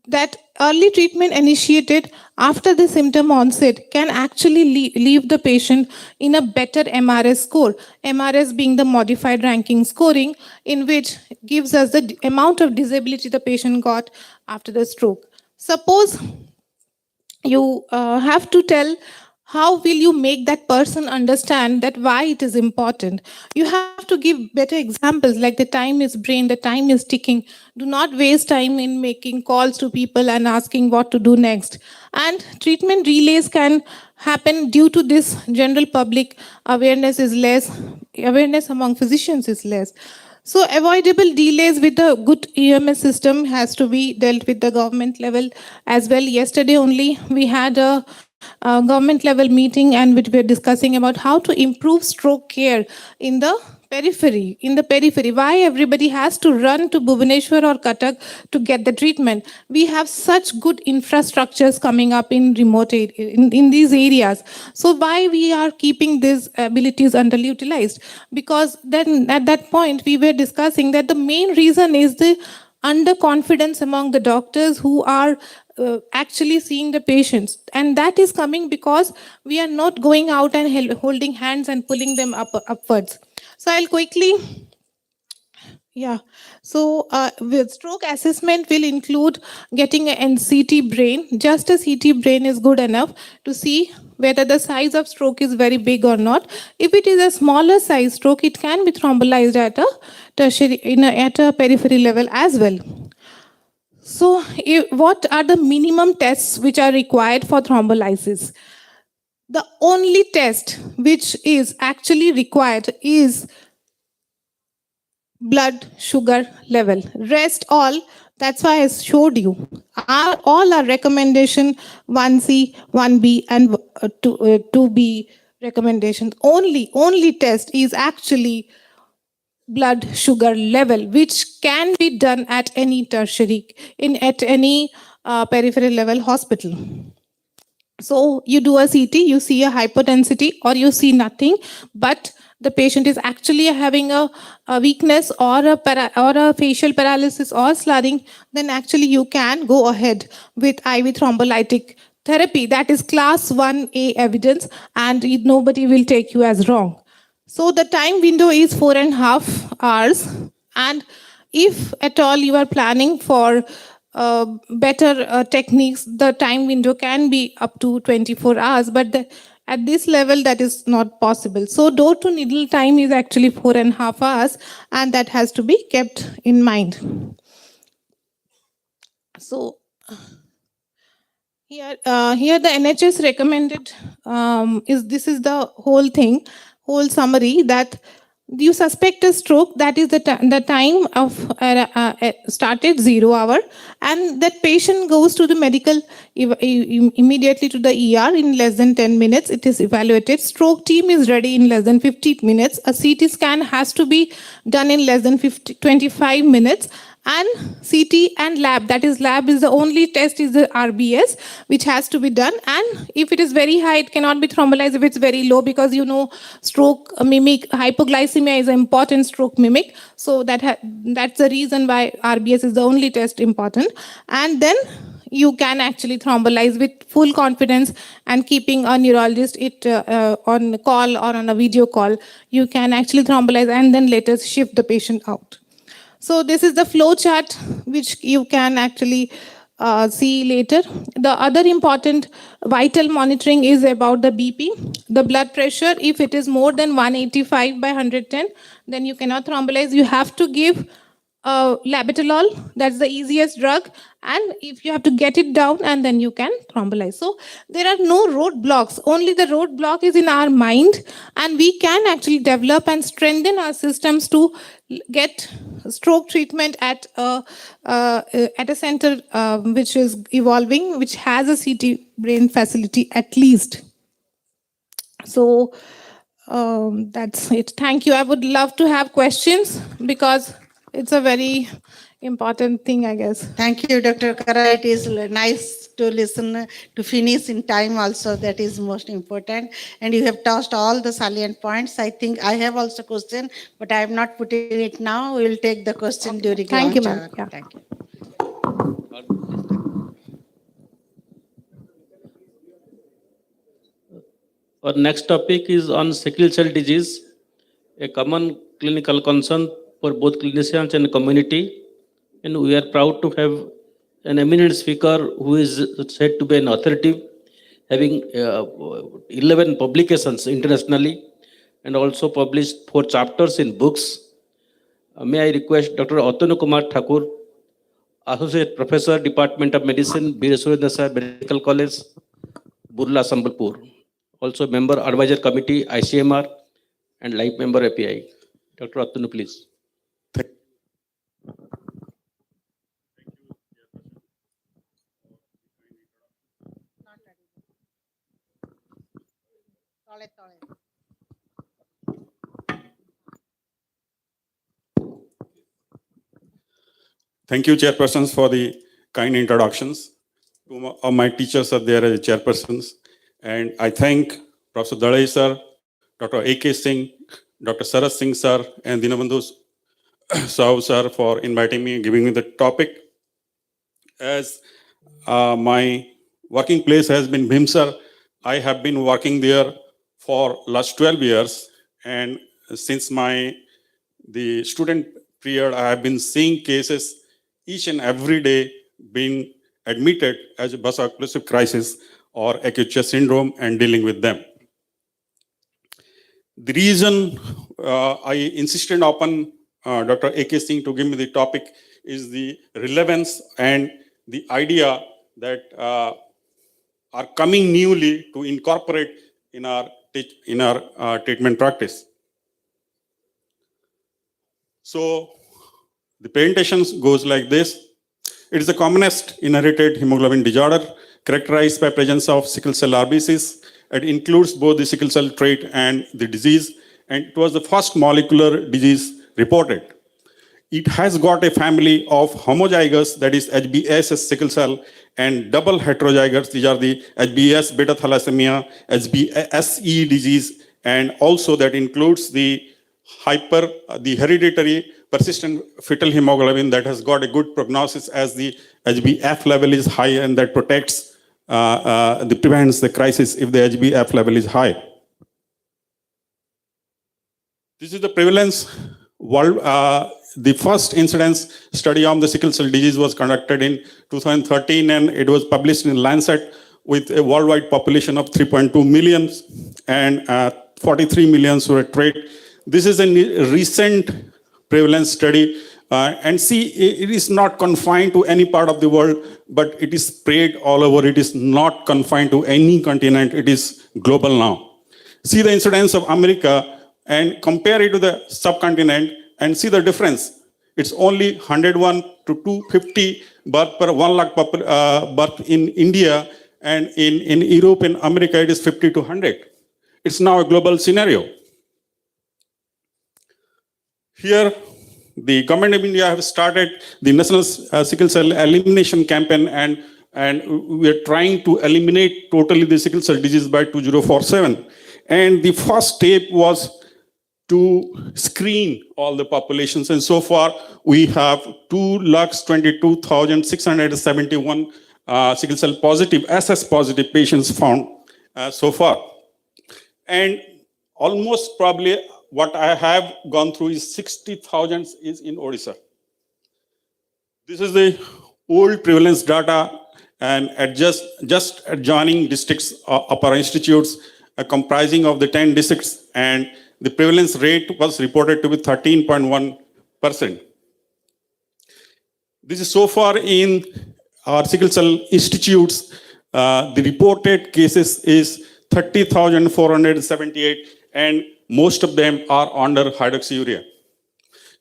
that early treatment initiated after the symptom onset can actually leave the patient in a better MRS score. MRS being the modified ranking scoring, in which gives us the amount of disability the patient got after the stroke. Suppose you have to tell how will you make that person understand that why it is important. You have to give better examples, like the time is brain, the time is ticking. Do not waste time in making calls to people and asking what to do next. And treatment delays can happen due to this. General public awareness is less, awareness among physicians is less. So avoidable delays with the good EMS system has to be dealt with the government level as well. Yesterday only we had a government level meeting, and which we are discussing about how to improve stroke care in the periphery. Why everybody has to run to Bhubaneswar or Cuttack to get the treatment? We have such good infrastructures coming up in remote in these areas. So why we are keeping these abilities underutilized? Because then at that point we were discussing that the main reason is the underconfidence among the doctors who are actually seeing the patients, and that is coming because we are not going out and holding hands and pulling them upwards. So I'll quickly, so with stroke assessment will include getting an CT brain. Just a CT brain is good enough to see whether the size of stroke is very big or not. If it is a smaller size stroke, it can be thrombolized at a tertiary, at a periphery level as well. So what are the minimum tests which are required for thrombolysis? The only test which is actually required is blood sugar level. Rest all, that's why I showed you. All our recommendation 1C, 1B and 2B recommendations. Only test is actually blood sugar level, which can be done at any tertiary, at any peripheral level hospital. So you do a CT, you see a hypertensity or you see nothing, but the patient is actually having a weakness or a facial paralysis or slurring, then actually you can go ahead with IV thrombolytic therapy. That is class 1A evidence, and nobody will take you as wrong. So the time window is 4.5 hours. And if at all you are planning for better techniques, the time window can be up to 24 hours, but at this level that is not possible. So door to needle time is actually 4.5 hours, and that has to be kept in mind. So here the NHS recommended this is the whole thing, whole summary, that you suspect a stroke, that is the time of started 0 hour, and that patient goes to the medical immediately to the ER in less than 10 minutes. It is evaluated. Stroke team is ready in less than 15 minutes. A CT scan has to be done in less than 25 minutes. And CT and lab, that is lab is the only test is the RBS, which has to be done. And if it is very high, it cannot be thrombolized if it's very low, because stroke mimic, hypoglycemia is an important stroke mimic. So that's the reason why RBS is the only test important. And then you can actually thrombolize with full confidence, and keeping a neurologist on call or on a video call, you can actually thrombolize and then later shift the patient out. So this is the flow chart, which you can actually see later. The other important vital monitoring is about the BP, the blood pressure. If it is more than 185/110, then you cannot thrombolize. You have to give labetalol, that's the easiest drug, and if you have to get it down, and then you can thrombolize. So there are no roadblocks, only the roadblock is in our mind, and we can actually develop and strengthen our systems to get stroke treatment at a center which is evolving, which has a CT brain facility at least. So that's it. Thank you. I would love to have questions, because it's a very important thing, I guess. Thank you, Dr. Kara. It is nice to listen, to finish in time also. That is most important. And you have touched all the salient points. I think I have also question, but I am not putting it now. We will take the question during Thank you, lunch ma'am. hour. Yeah. Thank you. Our next topic is on sickle cell disease, a common clinical concern for both clinicians and community. And we are proud to have an eminent speaker who is said to be an authority, having 11 publications internationally, and also published 4 chapters in books. May I request Dr. Atanu Kumar Thakur, Associate Professor, Department of Medicine, Bir Surendra Medical College, Burla, Sambalpur. Also member Advisor Committee, ICMR, and life member API. Dr. Atanu, please. Thank you, chairpersons, for the kind introductions. Two of my teachers are there as chairpersons. And I thank Professor Dalai sir, Dr. A.K. Singh, Dr. Sarat Singh sir, and Dinabandhu Sahu sir for inviting me and giving me the topic. As my working place has been Bhimsar, I have been working there for last 12 years. And since the student period, I have been seeing cases each and every day being admitted as a vaso-occlusive crisis or acute chest syndrome and dealing with them. The reason I insisted upon Dr. A.K. Singh to give me the topic is the relevance and the idea that are coming newly to incorporate in our treatment practice. So the presentation goes like this. It is the commonest inherited hemoglobin disorder characterized by presence of sickle cell RBCs. It includes both the sickle cell trait and the disease, and it was the first molecular disease reported. it has got a family of homozygous, that is HBS sickle cell, and double heterozygous, these are the HBS beta thalassemia, HBSE disease, and also that includes the the hereditary persistent fetal hemoglobin that has got a good prognosis as the HbF level is high, and that protects, prevents the crisis if the HbF level is high. This is the prevalence. The first incidence study on the sickle cell disease was conducted in 2013, and it was published in Lancet with a worldwide population of 3.2 million and 43 million were at rate. This is a recent prevalence study, and see, it is not confined to any part of the world, but it is spread all over. It is not confined to any continent. It is global now. See the incidence of America and compare it to the subcontinent and see the difference. It's only 101 to 250 birth per 1 lakh birth in India, and in Europe and America it is 50 to 100. It's now a global scenario. Here, the government of India have started the National Sickle Cell Elimination Campaign, and we are trying to eliminate totally the sickle cell disease by 2047. And the first step was to screen all the populations, and so far we have 222,671 sickle cell positive, SS positive patients found so far. And almost probably what I have gone through is 60,000 is in Odisha. This is the old prevalence data, and at just adjoining districts of our institutes comprising of the 10 districts, and the prevalence rate was reported to be 13.1%. This is so far in our sickle cell institutes. The reported cases is 30,478, and most of them are under hydroxyurea.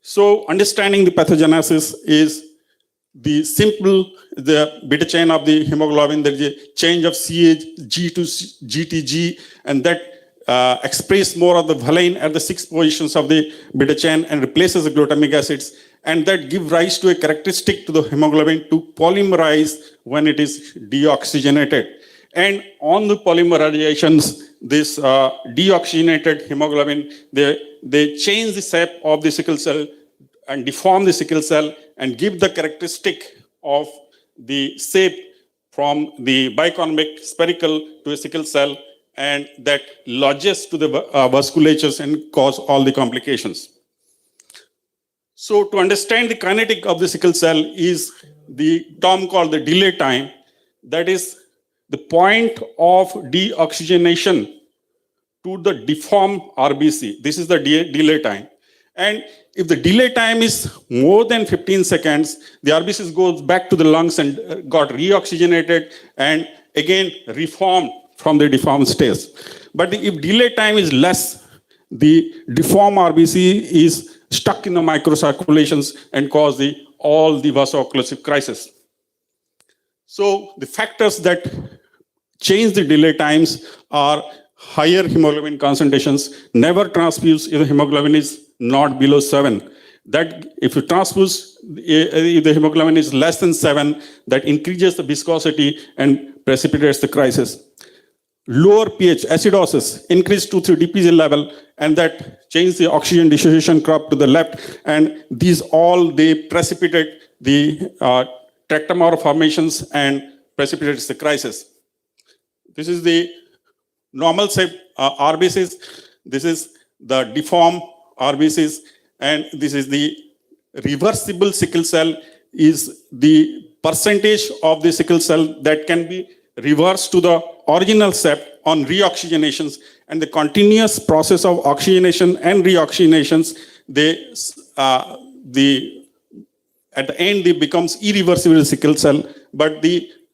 So understanding the pathogenesis is the beta chain of the hemoglobin. There is a change of CAG to GTG, and that express more of the valine at the 6 positions of the beta chain and replaces the glutamic acids, and that give rise to a characteristic to the hemoglobin to polymerize when it is deoxygenated. And on the polymerizations, this deoxygenated hemoglobin, they change the shape of the sickle cell and deform the sickle cell and give the characteristic of the shape from the biconvex spherical to a sickle cell, and that lodges to the vasculatures and cause all the complications. So to understand the kinetic of the sickle cell is the term called the delay time. That is the point of deoxygenation to the deformed RBC. This is the delay time. And if the delay time is more than 15 seconds, the RBCs goes back to the lungs and got reoxygenated and again reformed from the deformed state. But if delay time is less, the deformed RBC is stuck in the microcirculations and cause all the vaso-occlusive crisis. So the factors that change the delay times are higher hemoglobin concentrations. Never transfuse if the hemoglobin is not below 7. That if you transfuse, if the hemoglobin is less than 7, that increases the viscosity and precipitates the crisis. Lower pH, acidosis, increased 2-3 dpg level, and that changes the oxygen dissociation curve to the left, and these all, they precipitate the tractor formations and precipitates the crisis. This is the normal shape RBCs. This is the deformed RBCs, and this is the reversible sickle cell, is the percentage of the sickle cell that can be reversed to the original shape on reoxygenations, and the continuous process of oxygenation and reoxygenations, at the end they becomes irreversible sickle cell. But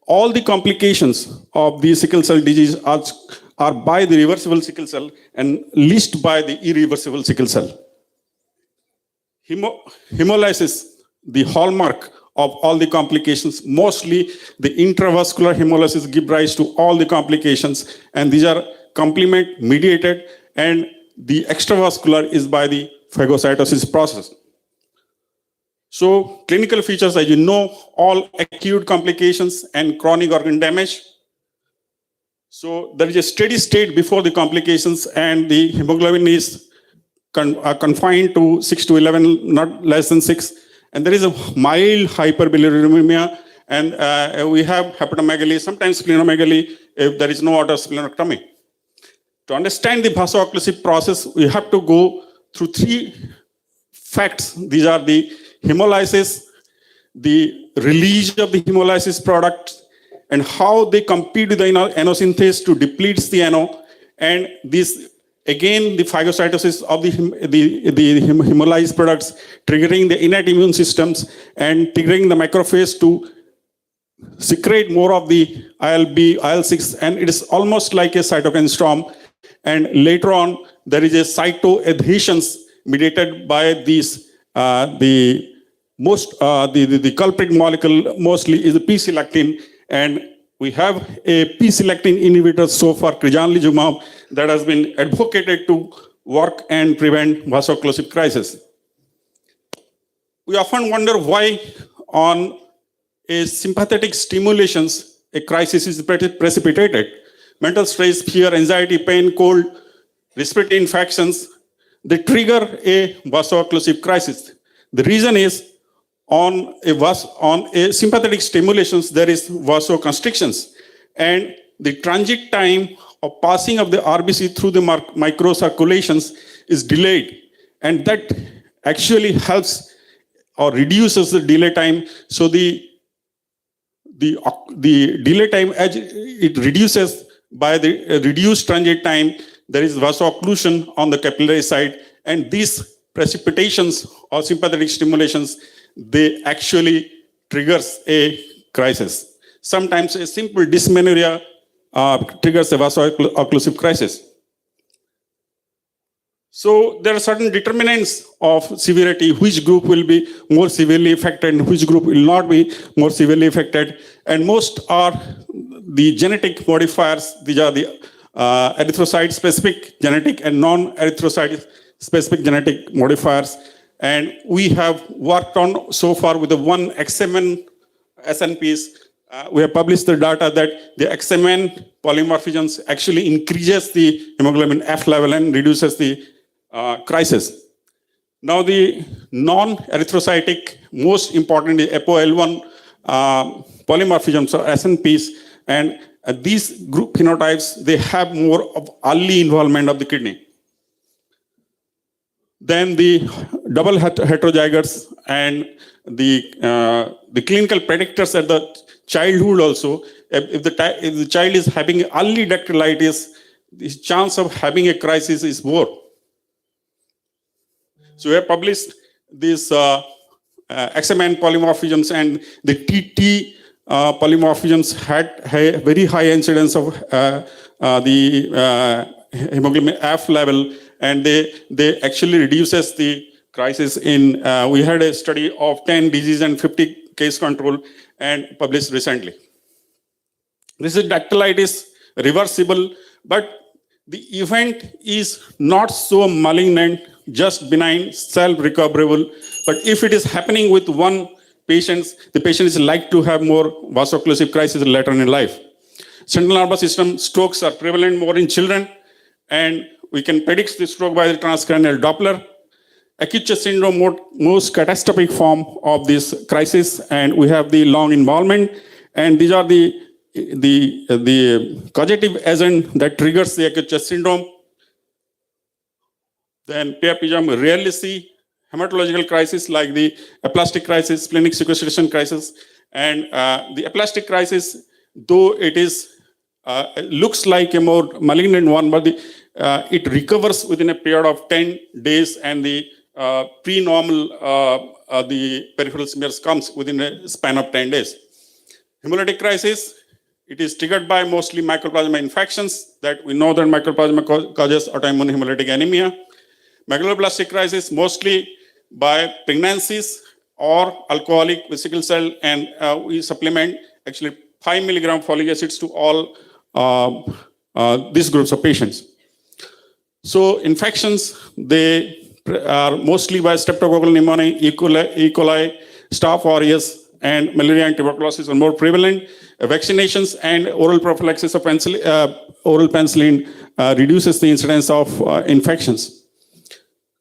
all the complications of the sickle cell disease are by the reversible sickle cell and least by the irreversible sickle cell. Hemolysis, the hallmark of all the complications, mostly the intravascular hemolysis give rise to all the complications, and these are complement mediated, and the extravascular is by the phagocytosis process. So clinical features, as you know, all acute complications and chronic organ damage. So there is a steady state before the complications, and the hemoglobin is confined to 6 to 11, not less than 6. And there is a mild hyperbilirubinemia, and we have hepatomegaly, sometimes splenomegaly, if there is no outer splenectomy. To understand the vaso-occlusive process, we have to go through 3 facts. These are the hemolysis, the release of the hemolysis product, and how they compete with the anosynthase to deplete the ano, and this again the phagocytosis of the hemolyzed products triggering the innate immune systems and triggering the macrophage to secrete more of the ILB, IL-6, and it is almost like a cytokine storm. And later on, there is a cytoadhesions mediated by these the culprit molecule mostly is the P-selectin, and we have a P-selectin inhibitor so far, crijanlizumab, that has been advocated to work and prevent vaso-occlusive crisis. We often wonder why on a sympathetic stimulations, a crisis is precipitated. Mental stress, fear, anxiety, pain, cold, respiratory infections, they trigger a vaso-occlusive crisis. The reason is on a sympathetic stimulations, there is vasoconstrictions, and the transit time of passing of the RBC through the microcirculations is delayed, and that actually helps or reduces the delay time. So the delay time, as it reduces by the reduced transit time, there is vaso-occlusion on the capillary side, and these precipitations or sympathetic stimulations, they actually triggers a crisis. Sometimes a simple dysmenorrhea triggers a vaso-occlusive crisis. So there are certain determinants of severity, which group will be more severely affected and which group will not be more severely affected. And most are the genetic modifiers. These are the erythrocyte-specific genetic and non-erythrocyte-specific genetic modifiers. And we have worked on so far with the 1 XMN SNPs. We have published the data that the XMN polymorphisms actually increases the hemoglobin F level and reduces the crisis. Now the non-erythrocytic, most important is ApoL1 polymorphisms or SNPs, and these group phenotypes, they have more of early involvement of the kidney. Then the double heterozygotes and the clinical predictors at the childhood also. If the child is having early dactylitis, the chance of having a crisis is more. So we have published these XMN polymorphisms, and the TT polymorphisms had a very high incidence of the hemoglobin F level, and they actually reduces the crisis in, we had a study of 10 disease and 50 case control and published recently. This is dactylitis, reversible, but the event is not so malignant, just benign, self-recoverable. But if it is happening with one patient, the patient is likely to have more vaso-occlusive crisis later in life. Central nervous system strokes are prevalent more in children, and we can predict the stroke by the transcranial Doppler. Acute chest syndrome, most catastrophic form of this crisis, and we have the long involvement, and these are the causative agent that triggers the acute chest syndrome. Then priapism, rarely see hematological crisis like the aplastic crisis, splenic sequestration crisis, and the aplastic crisis, though it is looks like a more malignant one, but it recovers within a period of 10 days, and the pre-normal the peripheral smears comes within a span of 10 days. Hemolytic crisis, it is triggered by mostly mycoplasma infections that we know that mycoplasma causes autoimmune hemolytic anemia. Megaloblastic crisis mostly by pregnancies or alcoholic with sickle cell, and we supplement actually 5 milligram folic acids to all these groups of patients. So infections, they are mostly by streptococcal pneumonia, E. coli, staph aureus and malaria and tuberculosis are more prevalent. Vaccinations and oral prophylaxis of oral penicillin reduces the incidence of infections.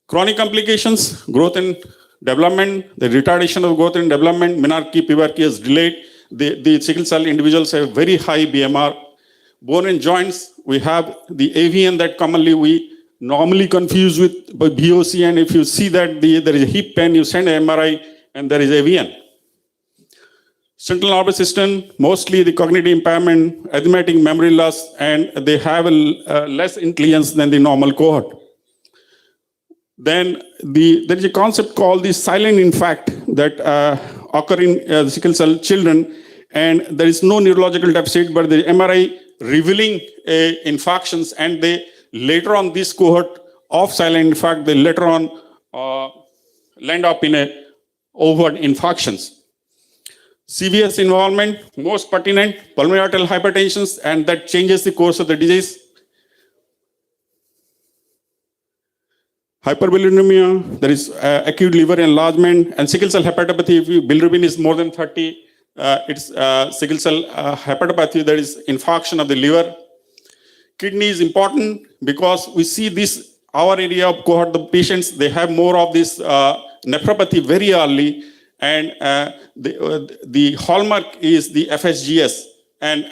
Chronic complications, growth and development, the retardation of growth and development, menarche, puberty is delayed. The sickle cell individuals have very high BMR. Bone and joints, we have the AVN that commonly we normally confuse with BOC, and if you see that there is a hip pain, you send an MRI and there is AVN. Central nervous system, mostly the cognitive impairment, arithmetic memory loss, and they have less intelligence than the normal cohort. Then there is a concept called the silent infarct that occur in sickle cell children, and there is no neurological deficit, but the MRI revealing infarctions, and they later on this cohort of silent infarct, they later on land up in a overt infarctions. CVS involvement, most pertinent, pulmonary arterial hypertension, and that changes the course of the disease. Hyperbilirubinemia, there is acute liver enlargement, and sickle cell hepatopathy. If bilirubin is more than 30, it's sickle cell hepatopathy, there is infarction of the liver. Kidney is important because we see this, our area of cohort, the patients, they have more of this nephropathy very early, and the hallmark is the FSGS and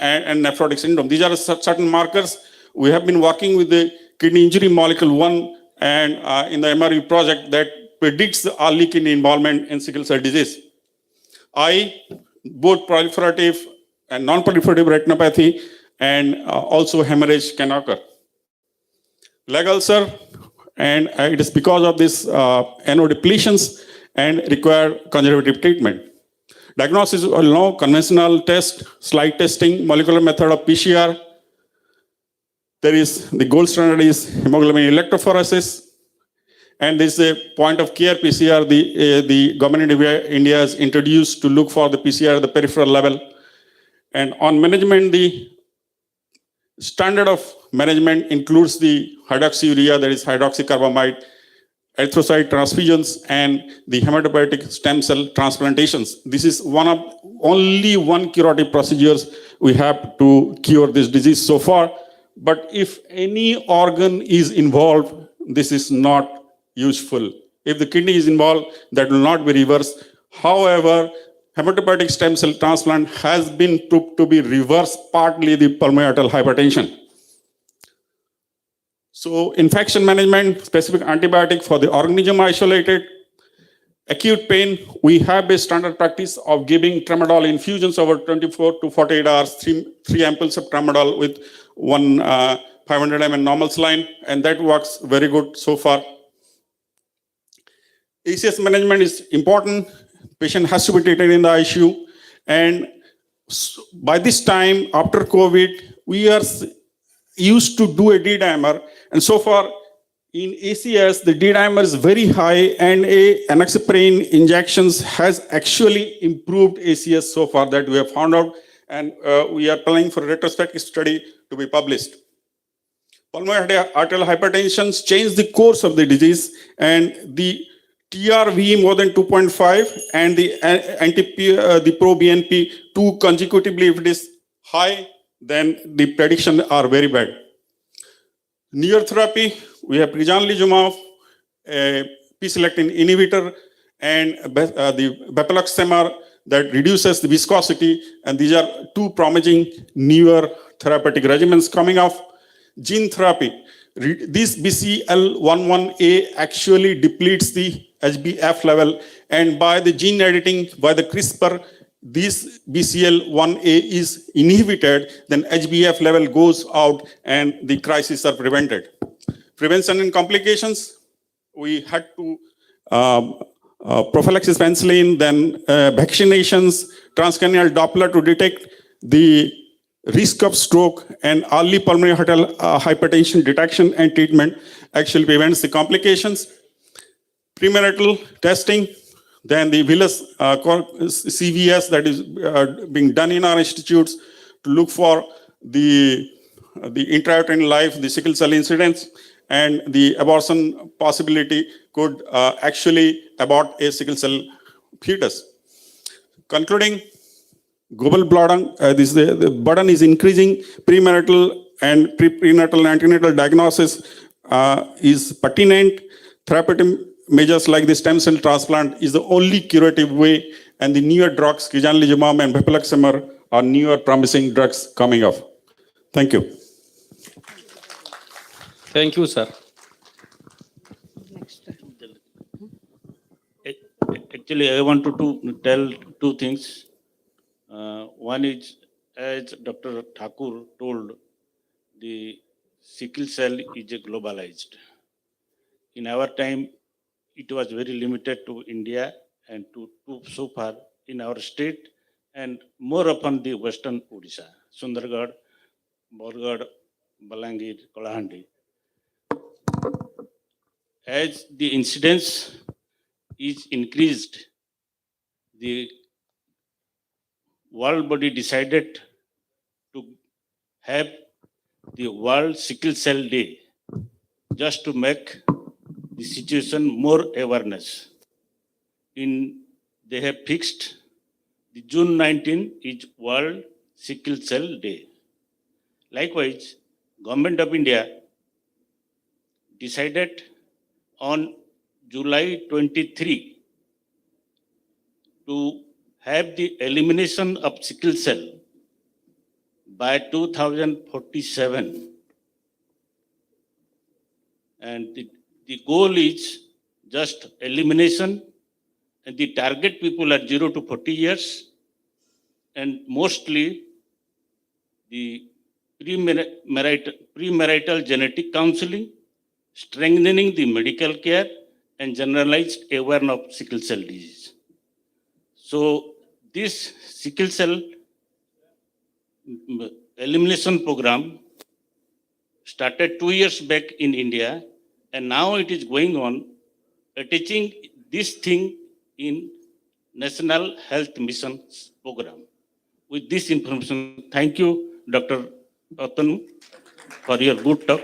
nephrotic syndrome. These are certain markers. We have been working with the kidney injury molecule 1 and in the MRE project that predicts the early kidney involvement in sickle cell disease. Both proliferative and non-proliferative retinopathy and also hemorrhage can occur. Leg ulcer, and it is because of this NO depletions and require conservative treatment. Diagnosis is conventional test, slide testing, molecular method of PCR. There is the gold standard is hemoglobin electrophoresis, and this is a point of care PCR. The government of India has introduced to look for the PCR at the peripheral level. And on management, the standard of management includes the hydroxyurea, that is hydroxycarbamide, erythrocyte transfusions, and the hematopoietic stem cell transplantations. This is only one curative procedures we have to cure this disease so far. But if any organ is involved, this is not useful. If the kidney is involved, that will not be reversed. However, hematopoietic stem cell transplant has been proved to be reverse partly the pulmonary arterial hypertension. So infection management, specific antibiotic for the organism isolated. Acute pain, we have a standard practice of giving tramadol infusions over 24 to 48 hours, three ampoules of tramadol with one 500 ml normal saline, and that works very good so far. ACS management is important. Patient has to be treated in the ICU, and by this time, after COVID, we are used to do a D-dimer, and so far in ACS, the D-dimer is very high, and enoxaparin injections has actually improved ACS so far that we have found out, and we are planning for a retrospective study to be published. Pulmonary arterial hypertension changed the course of the disease, and the TRV more than 2.5 and the pro-BNP 2 consecutively, if it is high, then the prediction are very bad. Neurotherapy, we have prizanlizumab, a p-selectin inhibitor, and the bepaloxamar that reduces the viscosity, and these are two promising newer therapeutic regimens coming up. Gene therapy, this BCL11A actually depletes the HbF level, and by the gene editing, by the CRISPR, this BCL1A is inhibited, then HbF level goes out and the crises are prevented. Prevention and complications, we had to prophylaxis penicillin, then vaccinations, transcranial Doppler to detect the risk of stroke, and early pulmonary arterial hypertension detection and treatment actually prevents the complications. Premarital testing, then the villus CVS that is being done in our institutes to look for the intrauterine life, the sickle cell incidence, and the abortion possibility could actually abort a sickle cell fetus. concluding, global the burden is increasing. Premarital and prenatal and antenatal diagnosis is pertinent. Therapeutic measures like the stem cell transplant is the only curative way, and the newer drugs, kijanlizumab and bepalexamar, are newer promising drugs coming up. Thank you. Thank you, sir. Actually, I wanted to tell two things. One is, as Dr. Thakur told, the sickle cell is globalized. In our time, it was very limited to India and to so far in our state and more upon the western Odisha, Sundargarh, Borgarh, Balangir, Kalahandi. As the incidence is increased, the world body decided to have the World Sickle Cell Day just to make the situation more awareness. They have fixed the June 19 is World Sickle Cell Day. Likewise, Government of India decided on July 23 to have the elimination of sickle cell by 2047. And the goal is just elimination, and the target people are 0 to 40 years, and mostly the premarital genetic counseling, strengthening the medical care, and generalized awareness of sickle cell disease. So this sickle cell elimination program started 2 years back in India, and now it is going on teaching this thing in National Health Mission program. With this information, thank you, Dr. Atanu, for your good talk.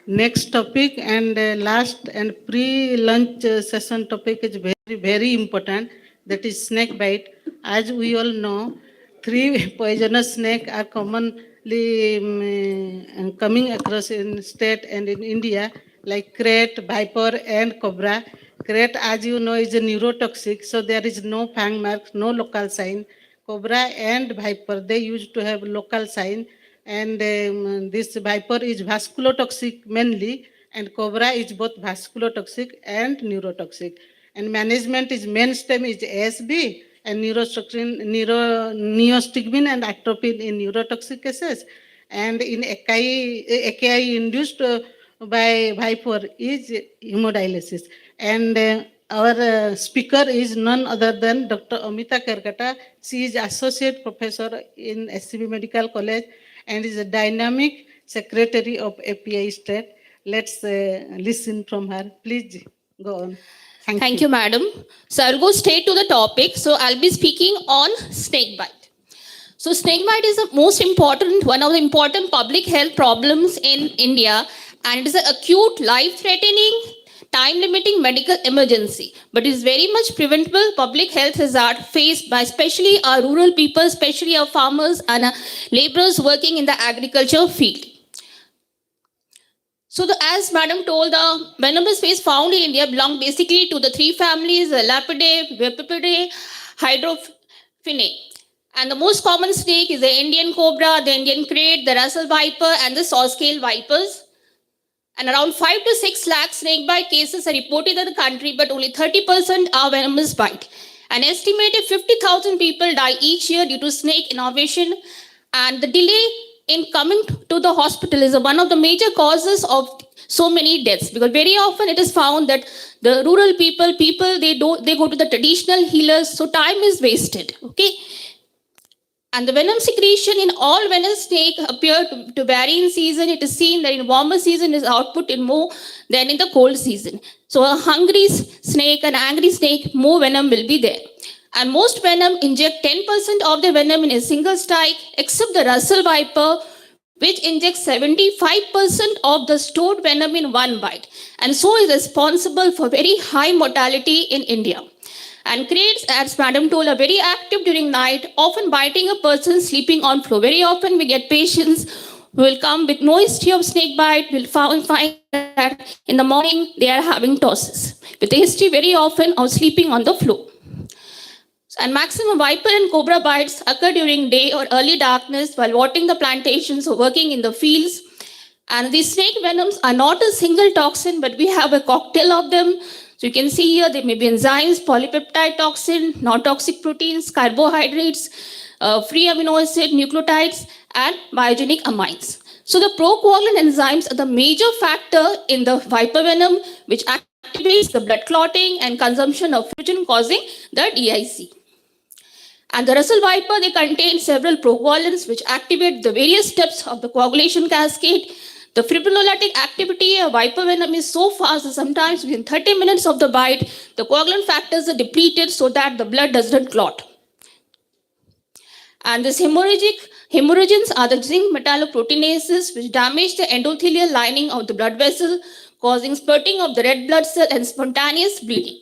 Next topic and last and pre-lunch session topic is very, very important. That is snake bite. As we all know, 3 poisonous snakes are commonly coming across in state and in India, like crate, viper, and cobra. Crate, as you know, is a neurotoxic, so there is no fang marks, no local sign. Cobra and viper, they used to have local sign, and this viper is vasculotoxic mainly, and cobra is both vasculotoxic and neurotoxic. And management is mainstream is ASB and neostigmine and atropine in neurotoxic cases, and in AKI induced by viper is hemodialysis. And our speaker is none other than Dr. Amita Kerkata. She is associate professor in SCB Medical College and is a dynamic secretary of API state. Let's listen from her. Please go on. Thank you, madam. So I'll go straight to the topic. So I'll be speaking on snake bite. So snake bite is the most important, one of the important public health problems in India, and it is an acute, life-threatening, time-limiting medical emergency, but is very much preventable public health hazard faced by especially our rural people, especially our farmers and laborers working in the agriculture field. So as madam told, the venomous phase found in India belong basically to the 3 families, Lapidae, Vipidae, Hydrophinae. And the most common snake is the Indian cobra, the Indian crate, the Russell viper, and the saw-scale vipers. And around 5 to 6 lakh snake bite cases are reported in the country, but only 30% are venomous bite. An estimated 50,000 people die each year due to snake innovation, and the delay in coming to the hospital is one of the major causes of so many deaths, because very often it is found that the rural people they go to the traditional healers, so time is wasted. Okay. And the venom secretion in all venomous snake appear to vary in season. It is seen that in warmer season is output in more than in the cold season. So a hungry snake, an angry snake, more venom will be there. And most venom inject 10% of the venom in a single strike, except the Russell viper, which injects 75% of the stored venom in one bite, and so is responsible for very high mortality in India. And creates, as Madam told, are very active during night, often biting a person sleeping on floor. Very often we get patients who will come with no history of snake bite, will find that in the morning they are having tosses, with a history very often of sleeping on the floor. And maximum viper and cobra bites occur during day or early darkness while watering the plantations or working in the fields. And these snake venoms are not a single toxin, but we have a cocktail of them. So you can see here, there may be enzymes, polypeptide toxin, non-toxic proteins, carbohydrates, free amino acid, nucleotides, and biogenic amines. So the procoagulant enzymes are the major factor in the viper venom, which activates the blood clotting and consumption of fibrin, causing the DIC. And the Russell viper, they contain several procoagulants which activate the various steps of the coagulation cascade. The fibrinolytic activity of viper venom is so fast that sometimes within 30 minutes of the bite, the coagulant factors are depleted so that the blood does not clot. And these hemorrhagens are the zinc metalloproteinases which damage the endothelial lining of the blood vessel, causing spurting of the red blood cell and spontaneous bleeding.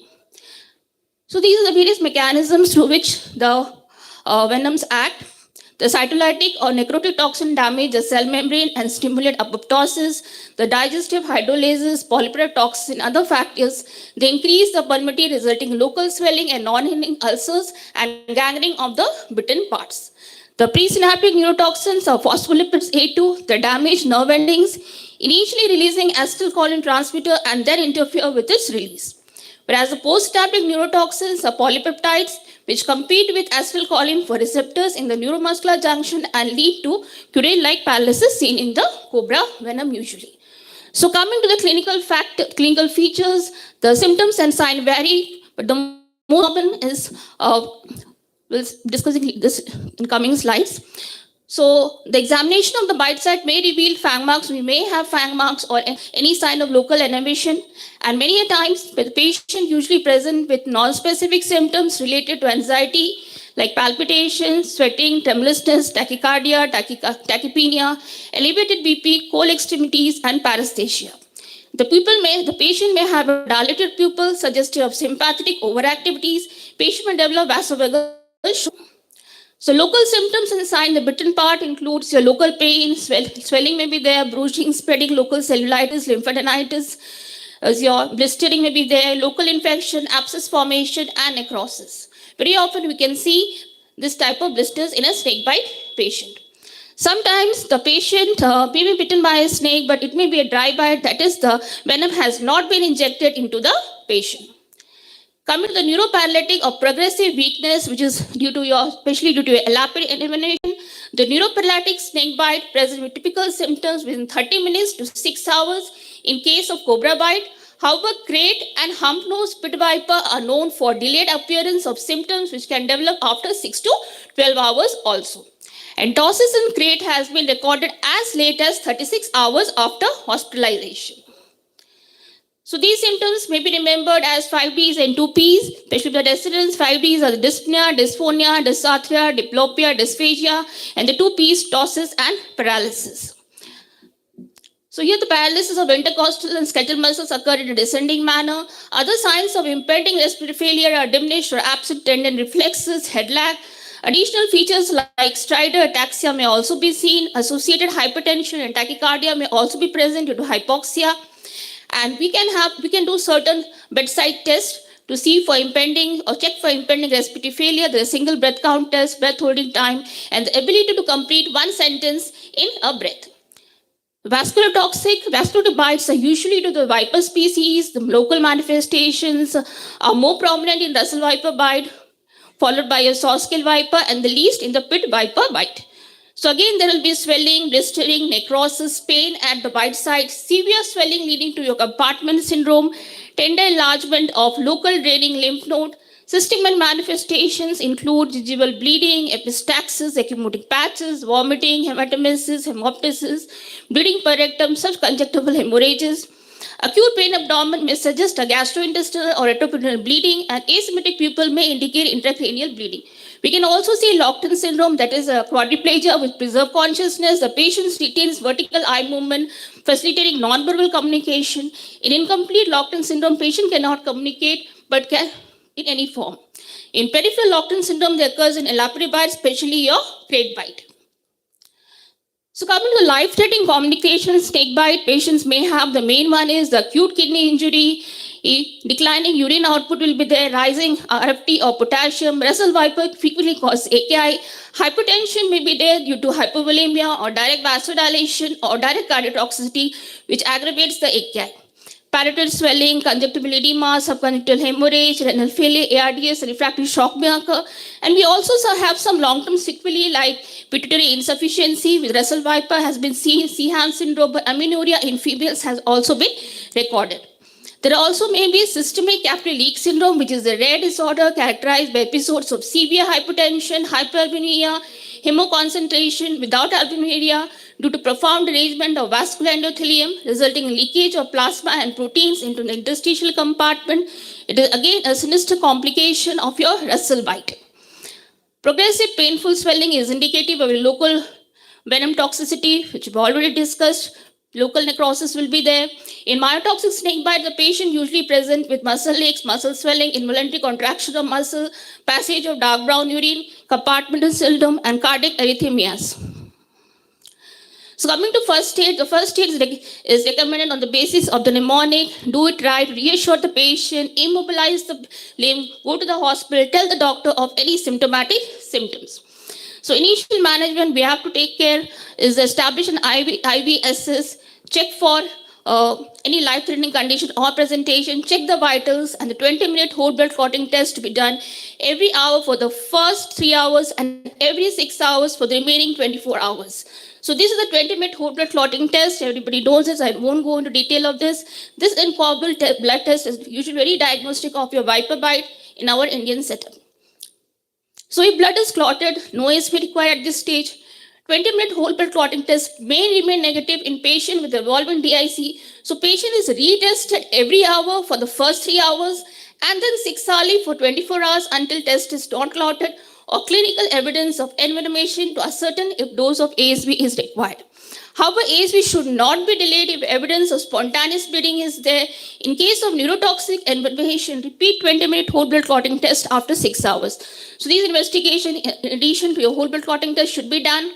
So these are the various mechanisms through which the venoms act. The cytolytic or necrotic toxin damage the cell membrane and stimulate apoptosis. The digestive hydrolases, polypeptide toxin, other factors, they increase the permeability, resulting in local swelling and non-healing ulcers and gangrene of the bitten parts. The presynaptic neurotoxins or phospholipids A2, they damage nerve endings, initially releasing acetylcholine transmitter and then interfere with its release. Whereas the postsynaptic neurotoxins are polypeptides, which compete with acetylcholine for receptors in the neuromuscular junction and lead to curare-like paralysis seen in the cobra venom usually. So coming to the clinical features, the symptoms and signs vary, but the most common is, we'll be discussing this in coming slides. So the examination of the bite site may reveal fang marks. We may have fang marks or any sign of local innervation. And many a times, the patient usually present with non-specific symptoms related to anxiety, like palpitations, sweating, tremulousness, tachycardia, tachypnea, elevated BP, cold extremities, and paresthesia. The patient may have a dilated pupil suggestive of sympathetic overactivities. Patient may develop vasovagal shock. So local symptoms and signs, the bitten part includes your local pain, swelling may be there, bruising, spreading, local cellulitis, lymphadenitis, as your blistering may be there, local infection, abscess formation, and necrosis. Very often we can see this type of blisters in a snake bite patient. Sometimes the patient may be bitten by a snake, but it may be a dry bite, that is the venom has not been injected into the patient. Coming to the neuroparalytic or progressive weakness, which is especially due to your elapid elimination, the neuroparalytic snake bite presents with typical symptoms within 30 minutes to 6 hours in case of cobra bite. However, crate and hump-nosed pit viper are known for delayed appearance of symptoms which can develop after 6 to 12 hours also. And tosses in crate has been recorded as late as 36 hours after hospitalization. So these symptoms may be remembered as 5Ds and 2Ps, especially the descendants. 5Ds are the dyspnea, dysphonia, dysarthria, diplopia, dysphagia, and the 2Ps, tosses and paralysis. So here the paralysis of intercostal and skeletal muscles occur in a descending manner. Other signs of impending respiratory failure are diminished or absent tendon reflexes, head lag. Additional features like stridor ataxia may also be seen. Associated hypertension and tachycardia may also be present due to hypoxia. And we can do certain bedside tests to see for impending or check for impending respiratory failure. There is a single breath count test, breath holding time, and the ability to complete one sentence in a breath. Vascular bites are usually to the viper species. The local manifestations are more prominent in Russell viper bite, followed by a saw-scale viper, and the least in the pit viper bite. So again, there will be swelling, blistering, necrosis, pain at the bite site, severe swelling leading to your compartment syndrome, tender enlargement of local draining lymph node. Systemic manifestations include gingival bleeding, epistaxis, ecchymotic patches, vomiting, hematemesis, hemoptysis, bleeding per rectum, subconjunctival hemorrhages. Acute pain abdomen may suggest a gastrointestinal or retroperitoneal bleeding, and asymmetric pupil may indicate intracranial bleeding. We can also see Lockton syndrome, that is a quadriplegia with preserved consciousness. The patient retains vertical eye movement, facilitating nonverbal communication. In incomplete Lockton syndrome, patient cannot communicate but can in any form. In peripheral locked-in syndrome, they occurs in elaborate bite, especially your plate bite. So coming to the life-threatening complications, snake bite, patients may have, the main one is the acute kidney injury, declining urine output will be there, rising RFT or potassium, Russell viper frequently causes AKI, hypertension may be there due to hypovolemia or direct vasodilation or direct cardiotoxicity, which aggravates the AKI. Parietal swelling, conjunctival edema, subconjunctival hemorrhage, renal failure, ARDS, refractory shock may occur. And we also have some long-term sequelae like pituitary insufficiency with Russell viper has been seen, Sehan syndrome, but amenorrhea in females has also been recorded. There also may be systemic capillary leak syndrome, which is a rare disorder characterized by episodes of severe hypertension, hyperalbuminemia, hemoconcentration without albuminuria due to profound derangement of vascular endothelium, resulting in leakage of plasma and proteins into the interstitial compartment. It is again a sinister complication of your Russell bite. Progressive painful swelling is indicative of a local venom toxicity, which we've already discussed. Local necrosis will be there. In myotoxic snake bite, the patient usually present with muscle aches, muscle swelling, involuntary contraction of muscle, passage of dark brown urine, compartmental syndrome, and cardiac arrhythmias. So coming to first stage, the first stage is recommended on the basis of the mnemonic, do it right, reassure the patient, immobilize the limb, go to the hospital, tell the doctor of any symptomatic symptoms. So initial management we have to take care is establish an IVSS, check for any life-threatening condition or presentation, check the vitals, and the 20-minute whole blood clotting test to be done every hour for the first 3 hours and every 6 hours for the remaining 24 hours. So this is the 20-minute whole blood clotting test. Everybody knows this. I won't go into detail of this. This incompatible blood test is usually very diagnostic of your viper bite in our Indian setup. So if blood is clotted, no ASP required at this stage. 20-minute whole blood clotting test may remain negative in patient with evolving DIC. So patient is retested every hour for the first 3 hours and then 6 hourly for 24 hours until test is not clotted or clinical evidence of envenomation to ascertain if dose of ASV is required. However, ASV should not be delayed if evidence of spontaneous bleeding is there. In case of neurotoxic envenomation, repeat 20-minute whole blood clotting test after 6 hours. So these investigations, in addition to your whole blood clotting test, should be done.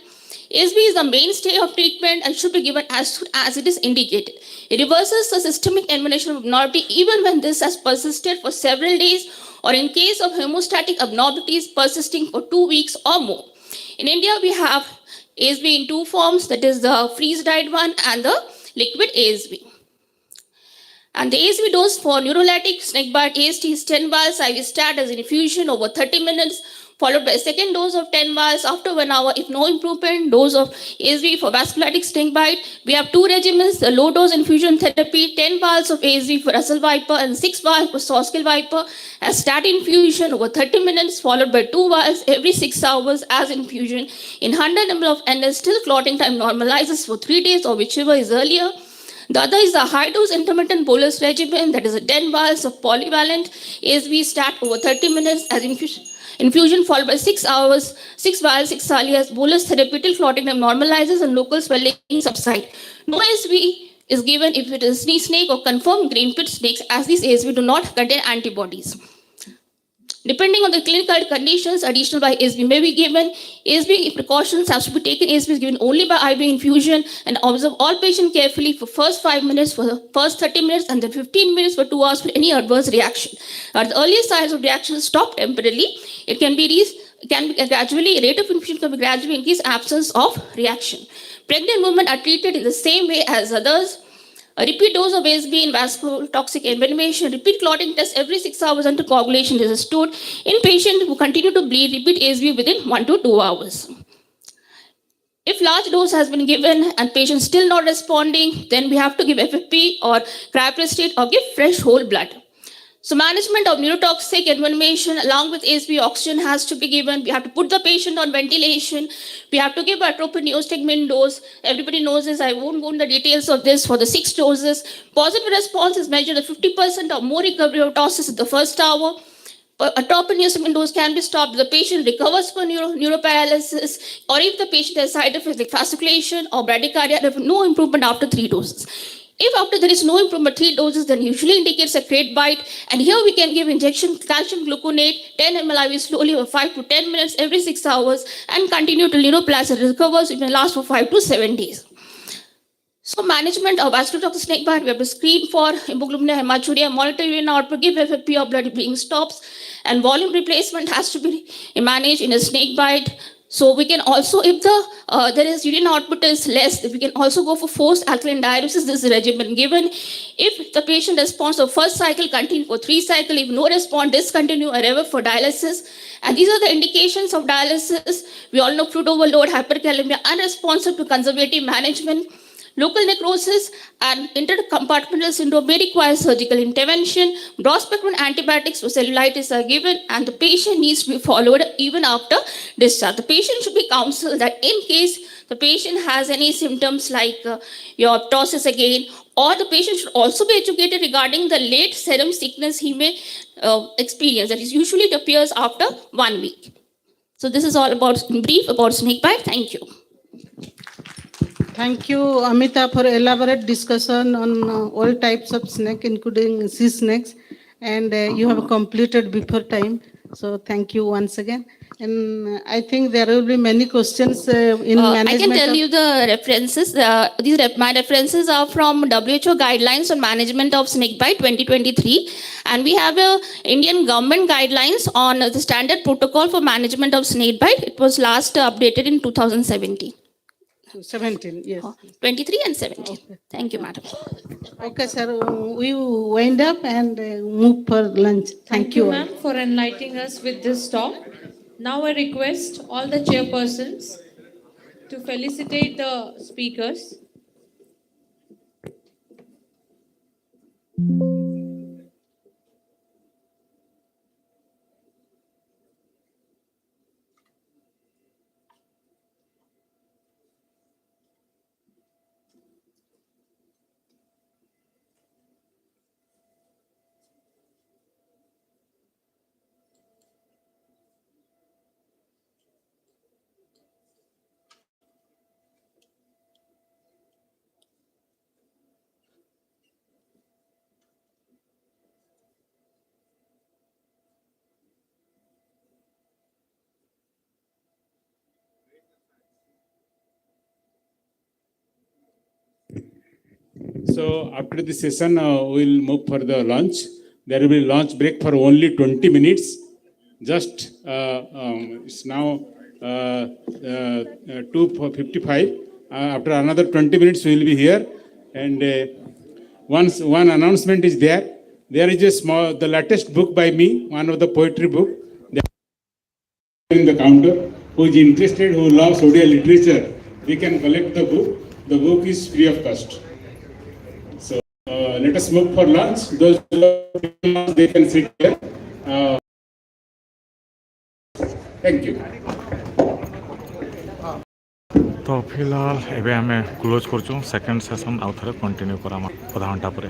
ASV is the mainstay of treatment and should be given as soon as it is indicated. It reverses the systemic envenenation of abnormality even when this has persisted for several days or in case of hemostatic abnormalities persisting for 2 weeks or more. In India, we have ASV in two forms, that is the freeze-dried one and the liquid ASV. And the ASV dose for neurolytic snakebite AST is 10 vials IV stat as an infusion over 30 minutes, followed by a second dose of 10 vials after 1 hour. If no improvement, dose of ASV for vasculitic snakebite. We have two regimens, the low dose infusion therapy, 10 vials of ASV for Russell viper and 6 vials for Sawskill viper as stat infusion over 30 minutes, followed by 2 vials every 6 hours as infusion. In 100 ml of NS, still clotting time normalizes for 3 days or whichever is earlier. The other is the high-dose intermittent bolus regimen, that is a 10 vials of polyvalent ASV stat over 30 minutes as infusion followed by 6 hours, 6 vials, 6 hourly as bolus therapy till clotting time normalizes and local swelling subside. No ASV is given if it is snake or confirmed green pit snakes, as these ASV do not contain antibodies. Depending on the clinical conditions, additional by ASV may be given. ASV precautions have to be taken. ASV is given only by IV infusion and observe all patients carefully for first 5 minutes, for the first 30 minutes, and then 15 minutes for 2 hours for any adverse reaction. At the earliest signs of reaction, stop temporarily. It can be gradually, rate of infusion can be gradually increased absence of reaction. Pregnant women are treated in the same way as others. A repeat dose of ASB in vasculotoxic envenomation, repeat clotting test every 6 hours until coagulation is restored. In patients who continue to bleed, repeat ASB within 1 to 2 hours. If large dose has been given and patient still not responding, then we have to give FFP or cryoprostate or give fresh whole blood. So management of neurotoxic envenomation along with ASB oxygen has to be given. We have to put the patient on ventilation. We have to give atropine neostigmine dose. Everybody knows this. I won't go into the details of this for the 6 doses. Positive response is measured at 50% or more recovery of ptosis in the first hour. Atropine neostigmine dose can be stopped if the patient recovers from neuroparalysis or if the patient has side effects like fasciculation or bradycardia, if no improvement after 3 doses. If after there is no improvement, 3 doses, then usually indicates a crate bite. And here we can give injection calcium gluconate, 10 ml IV slowly over 5 to 10 minutes every 6 hours and continue till neoplasm recovers. It may last for 5 to 7 days. So management of vascular of the snake bite, we have to screen for hemoglobin, hematuria, monitor urine output, give FFP or blood bleeding stops, and volume replacement has to be managed in a snake bite. So we can also, if there is urine output is less, we can also go for forced alkaline diuresis. This is regimen given. If the patient responds to first cycle, continue for 3 cycles. If no response, discontinue or ever for dialysis. And these are the indications of dialysis. We all know fluid overload, hyperkalemia, unresponsive to conservative management. Local necrosis and intercompartmental syndrome may require surgical intervention. Broad spectrum antibiotics for cellulitis are given, and the patient needs to be followed even after discharge. The patient should be counseled that in case the patient has any symptoms like your ptosis again, or the patient should also be educated regarding the late serum sickness he may experience. That is usually it appears after 1 week. So this is all about in brief about snake bite. Thank you. Thank you, Amita, for elaborate discussion on all types of snake, including sea snakes, and you have completed before time. So thank you once again. And I think there will be many questions in management. I can tell you the references. My references are from WHO guidelines on management of snake bite 2023, and we have a Indian government guidelines on the standard protocol for management of snake bite. It was last updated in 2017. 17, yes. 23 and 17. Okay. Thank you, madam. Okay, sir. We wind up and move for lunch. Thank you, ma'am, for enlightening us with this talk. Now I request all the chairpersons to felicitate the speakers. So after the session, we'll move for the lunch. There will be lunch break for only 20 minutes. Just it's now 2:55. After another 20 minutes, we will be here. And one announcement is there. There is the latest book by me, one of the poetry book. In the counter, who is interested, who loves Odia literature, we can collect the book. The book is free of cost. So let us move for lunch. Those they can sit here. Thank you. तो फिलहाल एबे हमें close कर second session आउ थे continue करा आधा घंटा पर।